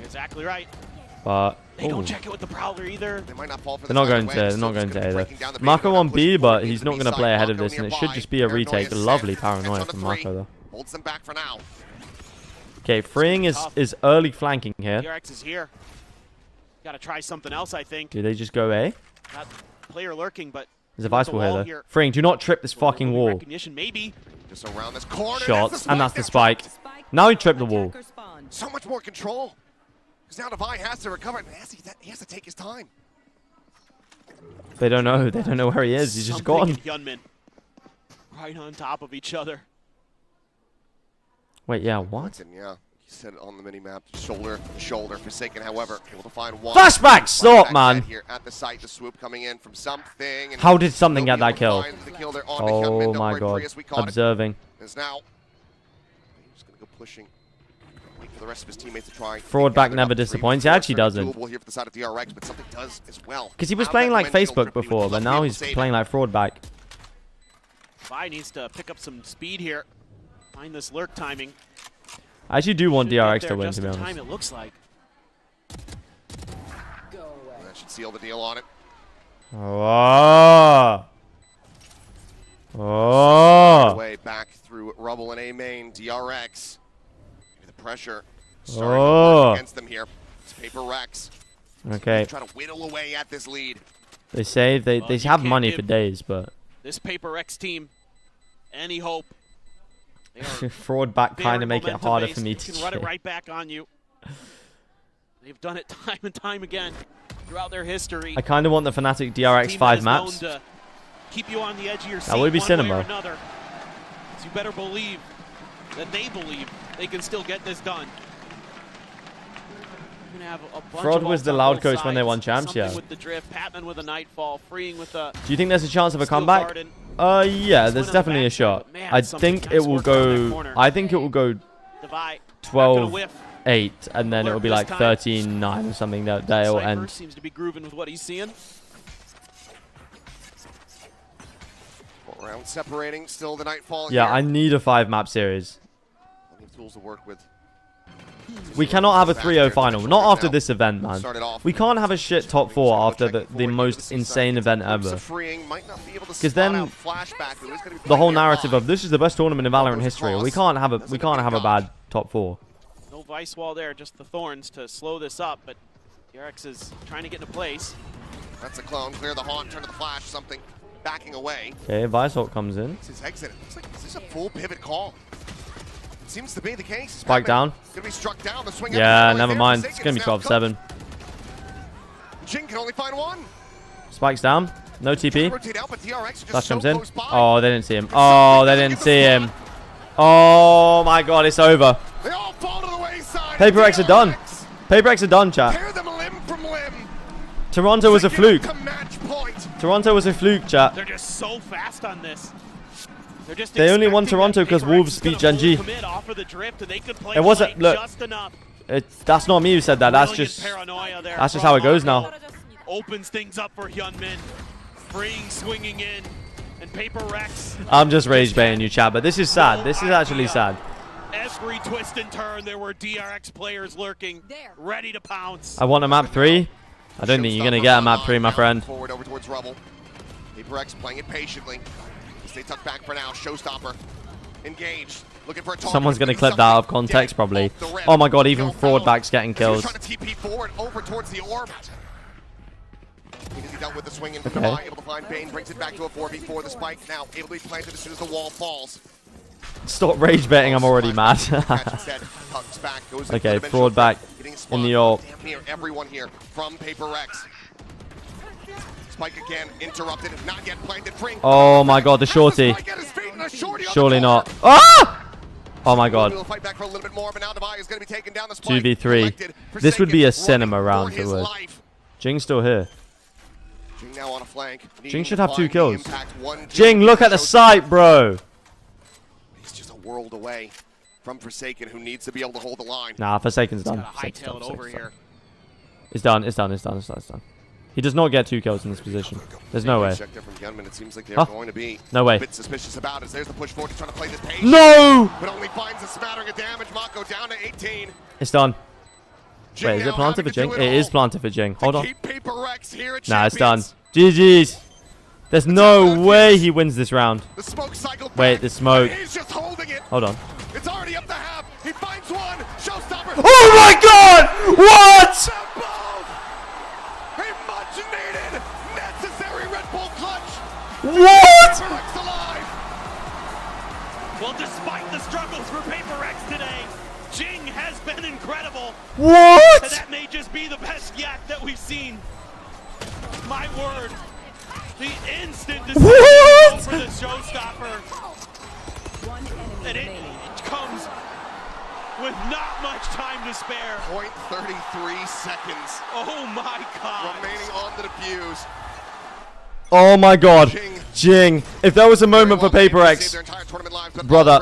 Exactly right. But they don't check it with the Prowler either. They might not fall for they're not going to A though. Mako on B, but he's not going to play ahead of this, and it should just be a retake. Lovely paranoia from Mako though. Holds them back for now. Okay, Freeing is early flanking here. DRX is here. Got to try something else, I think. Do they just go A? Not player lurking, but there's a vice wall here though. Freeing, do not trip this fucking wall. Maybe. Just around this corner. Shots, and that's the spike. Now he tripped the wall. So much more control. Because now Devi has to recover, and he has to take his time. They don't know. They don't know where he is. He's just gone. Hyunmin right on top of each other. Wait, yeah, what? Yeah, he said it on the mini-map. Shoulder to shoulder. Forsaken, however, able to find one. Flashback! Stop, man. Here at the site, the swoop coming in from something. How did something get that kill? Oh my god. Observing. Is now. He's going to go pushing. Wait for the rest of his teammates to try. Fraud back never disappoints. He actually doesn't. Here for the side of DRX, but something does as well. Because he was playing like Facebook before, but now he's playing like Fraud back. Vi needs to pick up some speed here. Find this lurk timing. I actually do want DRX to win, to be honest. Time it looks like. That should seal the deal on it. Oh. Oh. Way back through rubble and A main. DRX. The pressure starting to work against them here. It's Paper Rex. Okay. Trying to whittle away at this lead. They say they have money for days, but this Paper X team, any hope? Fraud back kind of make it harder for me to can run it right back on you. They've done it time and time again throughout their history. I kind of want the Fnatic DRX 5 maps. Keep you on the edge of your seat. That would be cinema. So you better believe that they believe they can still get this done. Fraud was the loud coach when they won champs, yeah. With the drift, Patman with a nightfall, freeing with a. Do you think there's a chance of a comeback? Yeah, there's definitely a shot. I think it will go. I think it will go 12-8, and then it will be like 13-9 or something. That they'll end. Seems to be grooving with what he's seeing. Round separating, still the nightfall. Yeah, here. I need a 5-map series. Plenty of tools to work with. We cannot have a 3-0 final. Not after this event, man. We can't have a shit top 4 after the most insane event ever. Because then the whole narrative of this is the best tournament in Valorant history. We can't have a bad top 4. No vice wall there, just the thorns to slow this up. But DRX is trying to get into place. That's a clone. Clear the haunt. Turn to the flash. Something backing away. Okay, Viceholt comes in. This is exit. Looks like this is a full pivot call. Seems to be the case. Spike down. Gonna be struck down. The swing yeah, never mind. It's gonna be 12-7. Jing can only find one. Spike's down. No TP. Flash comes in. Oh, they didn't see him. Oh, they didn't see him. Oh my god, it's over. They all fall to the wayside. Paper X are done. Paper X are done, chat. Tear them limb from limb. Toronto was a fluke. Toronto was a fluke, chat. They're just so fast on this. They only won Toronto because Wolves beat Gen G. It wasn't. Look, that's not me who said that. That's just how it goes now. Opens things up for Hyunmin, freeing, swinging in, and Paper Rex. I'm just rage baiting you, chat, but this is sad. This is actually sad. Every twist and turn, there were DRX players lurking, ready to pounce. I want a map 3. I don't think you're gonna get a map 3, my friend. Forward over towards rubble. Paper X playing it patiently. Stay tucked back for now. Showstopper. Engaged. Looking for a someone's going to clip that out of context, probably. Oh my god, even Fraud back's getting kills. Trying to TP forward over towards the orb. He dealt with the swing in from the eye, able to find Bane, brings it back to a 4v4. The spike now able to be planted as soon as the wall falls. Stop rage baiting, I'm already mad. Okay, Fraud back in the ult. Everyone here from Paper Rex. Spike again, interrupted, not yet planted. Oh my god, the shorty. Surely not. Ah! Oh my god. 2v3. This would be a cinema round to win. Jing's still here. Jing should have 2 kills. Jing, look at the sight, bro. He's just a world away from Forsaken, who needs to be able to hold the line. Nah, Forsaken's done. It's done. It's done. It's done. It's done. It's done. He does not get 2 kills in this position. There's no way. No way. No! But only finds a smattering of damage. Mako down to 18. It's done. Wait, is it planted for Jing? It is planted for Jing. Hold on. Nah, it's done. GG's. There's no way he wins this round. Wait, the smoke. Hold on. It's already up to half. He finds one. Showstopper. Oh my god! What? What? Well, despite the struggles for Paper X today, Jing has been incredible. What? And that may just be the best yak that we've seen. My word. The instant decision for the showstopper. And it comes with not much time to spare. 0.33 seconds. Oh my God. Remaining on the defuse. Oh my God, Jing. If there was a moment for PRX, brother.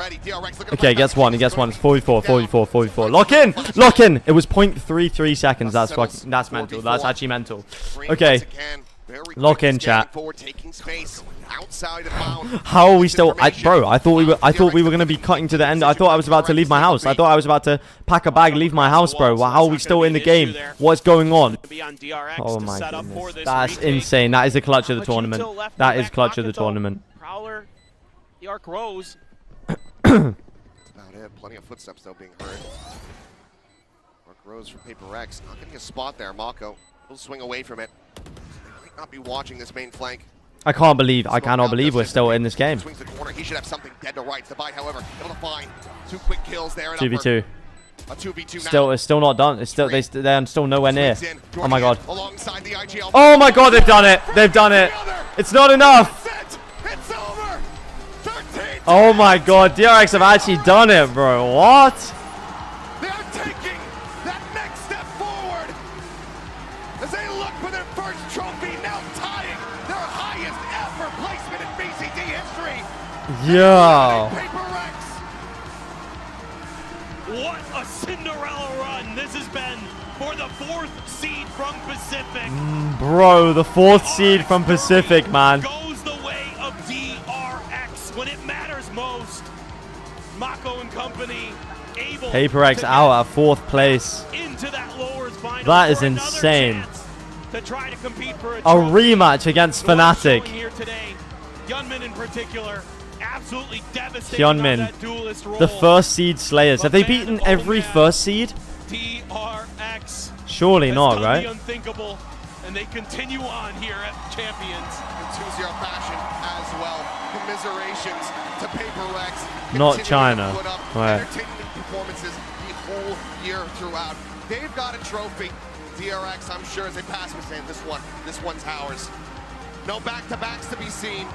Okay, he gets one. It's 44. Lock in. It was 0.33 seconds. That's fucking. That's mental. That's actually mental. Okay. Lock in, chat. How are we still? Bro, I thought we were gonna be cutting to the end. I thought I was about to leave my house. I thought I was about to pack a bag, leave my house, bro. How are we still in the game? What's going on? Oh my goodness, that's insane. That is the clutch of the tournament. That is clutch of the tournament. Prowler, the arc rose. About it. Plenty of footsteps though being heard. Arc rose for PRX. Not getting a spot there. Mako will swing away from it. Might not be watching this main flank. I cannot believe we're still in this game. Swings the corner. He should have something dead to rights. The buy, however, able to find 2 quick kills there. 2v2. A 2v2 still, it's still not done. It's still they're still nowhere near. Oh my God. Oh my God, they've done it. They've done it. It's not enough. Oh my God, DRX have actually done it, bro. What? They are taking that next step forward as they look for their first trophy, now tying their highest ever placement in VCT history. Yeah. What a Cinderella run this has been for the 4th seed from Pacific. Bro, the 4th seed from Pacific, man. Goes the way of DRX when it matters most. Mako and company able PRX out at 4th place. Into that lowers final. That is insane. To try to compete for a rematch against Fnatic. Here today, Hyunmin in particular, absolutely devastating. Hyunmin, the 1st seed Slayers. Have they beaten every 1st seed? DRX. Surely not, right? The unthinkable, and they continue on here at Champions. In 2-0 fashion as well. Commiserations to PRX. Not China. Right. Entertaining performances the whole year throughout. They've got a trophy. DRX, I'm sure, as they pass me saying, this one's ours. No back-to-backs to be seen.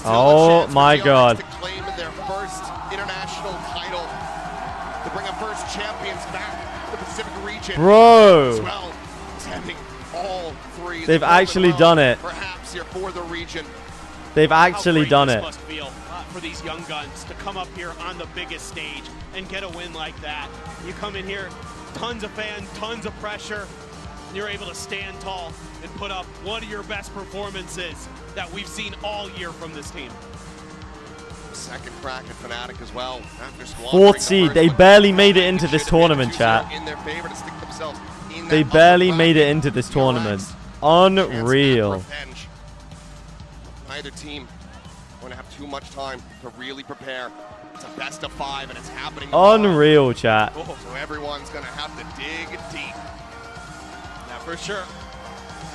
Oh my God. To claim their first international title, to bring a first champions back to the Pacific region. Bro. As well as having all 3. They've actually done it. Perhaps here for the region. They've actually done it. Must feel for these young guns to come up here on the biggest stage and get a win like that. You come in here, tons of fans, tons of pressure, and you're able to stand tall and put up one of your best performances that we've seen all year from this team. Second crack at Fnatic as well. After 4th seed. They barely made it into this tournament, chat. In their favor to stick themselves in they barely made it into this tournament. Unreal. Neither team going to have too much time to really prepare. It's a best of 5 and it's happening. Unreal, chat. So everyone's going to have to dig deep. Yeah, for sure.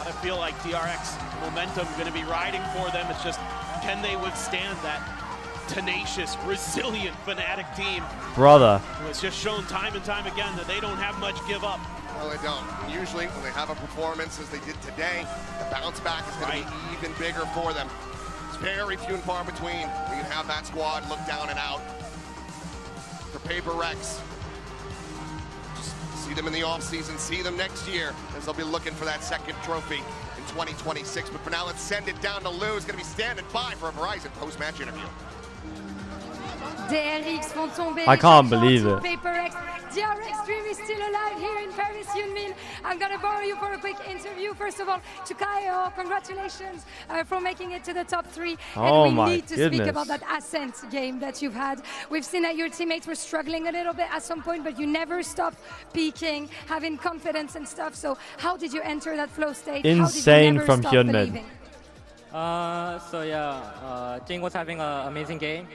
I feel like DRX momentum going to be riding for them. It's just, can they withstand that tenacious, resilient Fnatic team? Brother. Who has just shown time and time again that they don't have much give up. No, they don't. And usually when they have a performance as they did today, the bounce back is going to be even bigger for them. It's very few and far between. You can have that squad look down and out. For PRX, see them in the offseason, see them next year, as they'll be looking for that second trophy in 2026. But for now, let's send it down to Lou, who's going to be standing by for a Verizon post-match interview. DRX font tomber. I can't believe it. PRX. DRX dream is still alive here in Paris, Hyunmin. I'm going to borrow you for a quick interview. First of all, to Kaio, congratulations for making it to the top 3. Oh and we my need to goodness. speak about that Ascent game that you've had. We've seen that your teammates were struggling a little bit at some point, but you never stopped peaking, having confidence and stuff. So how did you enter that flow state? Insane how did you never from stop Hyunmin. believing? So yeah, Jing was having an amazing game.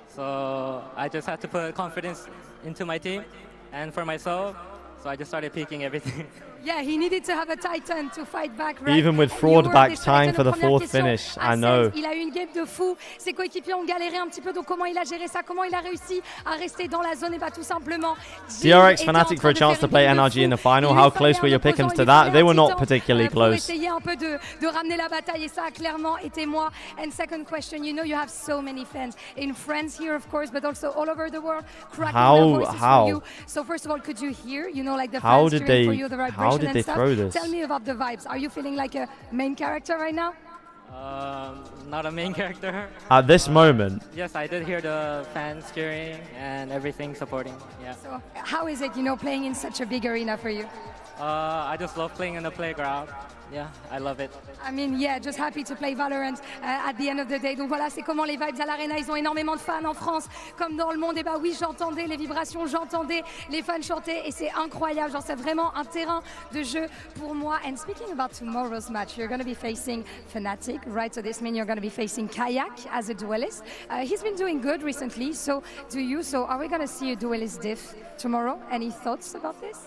So I just had to put confidence into my team and for myself. So I just started peaking everything. Yeah, he needed to have a Titan to fight back, right? Even with fraud backs tying for the fourth finish. I know. Il a eu une game de fou. Ses coéquipiers ont galéré un petit peu. Donc comment il a géré ça? Comment il a réussi à rester dans la zone? Et bah tout simplement. DRX Fnatic for a chance to play NRG in the final. How close were your pick'ems to that? They were not particularly close. Essayer un peu de ramener la bataille et ça a clairement été moi. And second question, you know you have so many fans in France here, of course, but also all over the world. Cracking their voices for you. So first of all, could you hear, you know, like the fans cheering for you, the vibration and stuff? Throw this? Tell me about the vibes. Are you feeling like a main character right now? Not a main character. At this moment. Yes, I did hear the fans cheering and everything supporting. Yeah. So how is it, you know, playing in such a big arena for you? I just love playing in the playground. Yeah, I love it. I mean, yeah, just happy to play Valorant at the end of the day. Donc voilà, c'est comment les vibes à l'arena. Ils ont énormément de fans en France, comme dans le monde. Et bah oui, j'entendais les vibrations, j'entendais les fans chanter, et c'est incroyable. Genre, c'est vraiment un terrain de jeu pour moi. And speaking about tomorrow's match, you're going to be facing Fnatic, right? So this means you're going to be facing Kayak as a duelist. He's been doing good recently. So do you? So are we going to see a duelist diff tomorrow? Any thoughts about this?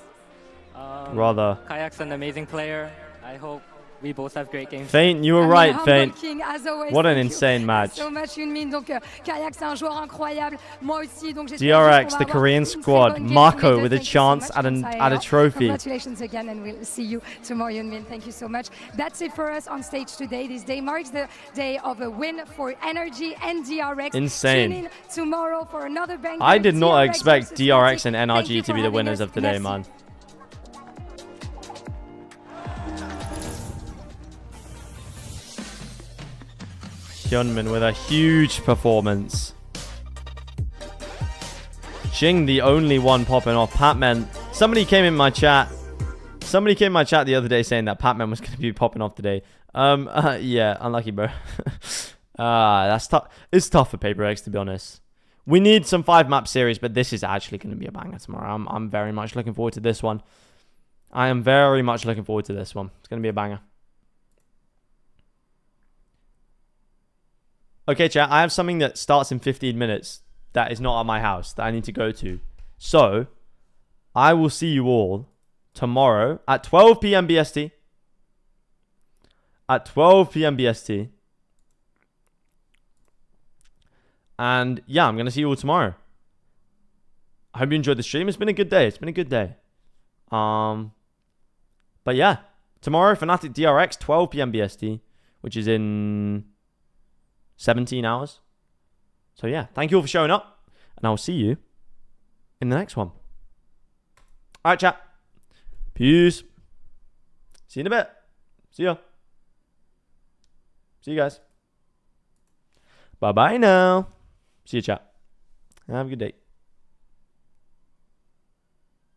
Rather. Kayak's an amazing player. I hope we both have great games. Feint, you were right, Feint. King, as always. What an insane match. So much Yunmin. Donc Kayak, c'est un joueur incroyable. Moi aussi. Donc DRX, the Korean squad. Mako with a chance at a trophy. Congratulations again, and we'll see you tomorrow, Yunmin. Thank you so much. That's it for us on stage today. This day marks the day of a win for NRG and DRX. Insane. Tune in tomorrow for another banger. I did not expect DRX and NRG to be the winners of today, man. Hyunmin with a huge performance. Jing the only one popping off. Patman. Somebody came in my chat. Somebody came in my chat the other day saying that Patman was going to be popping off today. Yeah, unlucky, bro. That's tough. It's tough for PRX, to be honest. We need some 5-map series, but this is actually going to be a banger tomorrow. I'm very much looking forward to this one. I am very much looking forward to this one. It's going to be a banger. Okay, chat, I have something that starts in 15 minutes that is not at my house that I need to go to. So, I will see you all tomorrow at 12 p.m. BST. At 12 p.m. BST. And yeah, I'm going to see you all tomorrow. I hope you enjoyed the stream. It's been a good day. It's been a good day. But yeah, tomorrow, Fnatic DRX, 12 p.m. BST, which is in 17 hours. So yeah, thank you all for showing up, and I'll see you in the next one. All right, chat. Peace. See you in a bit. See ya. See you guys. Bye-bye now. See you, chat. Have a good day.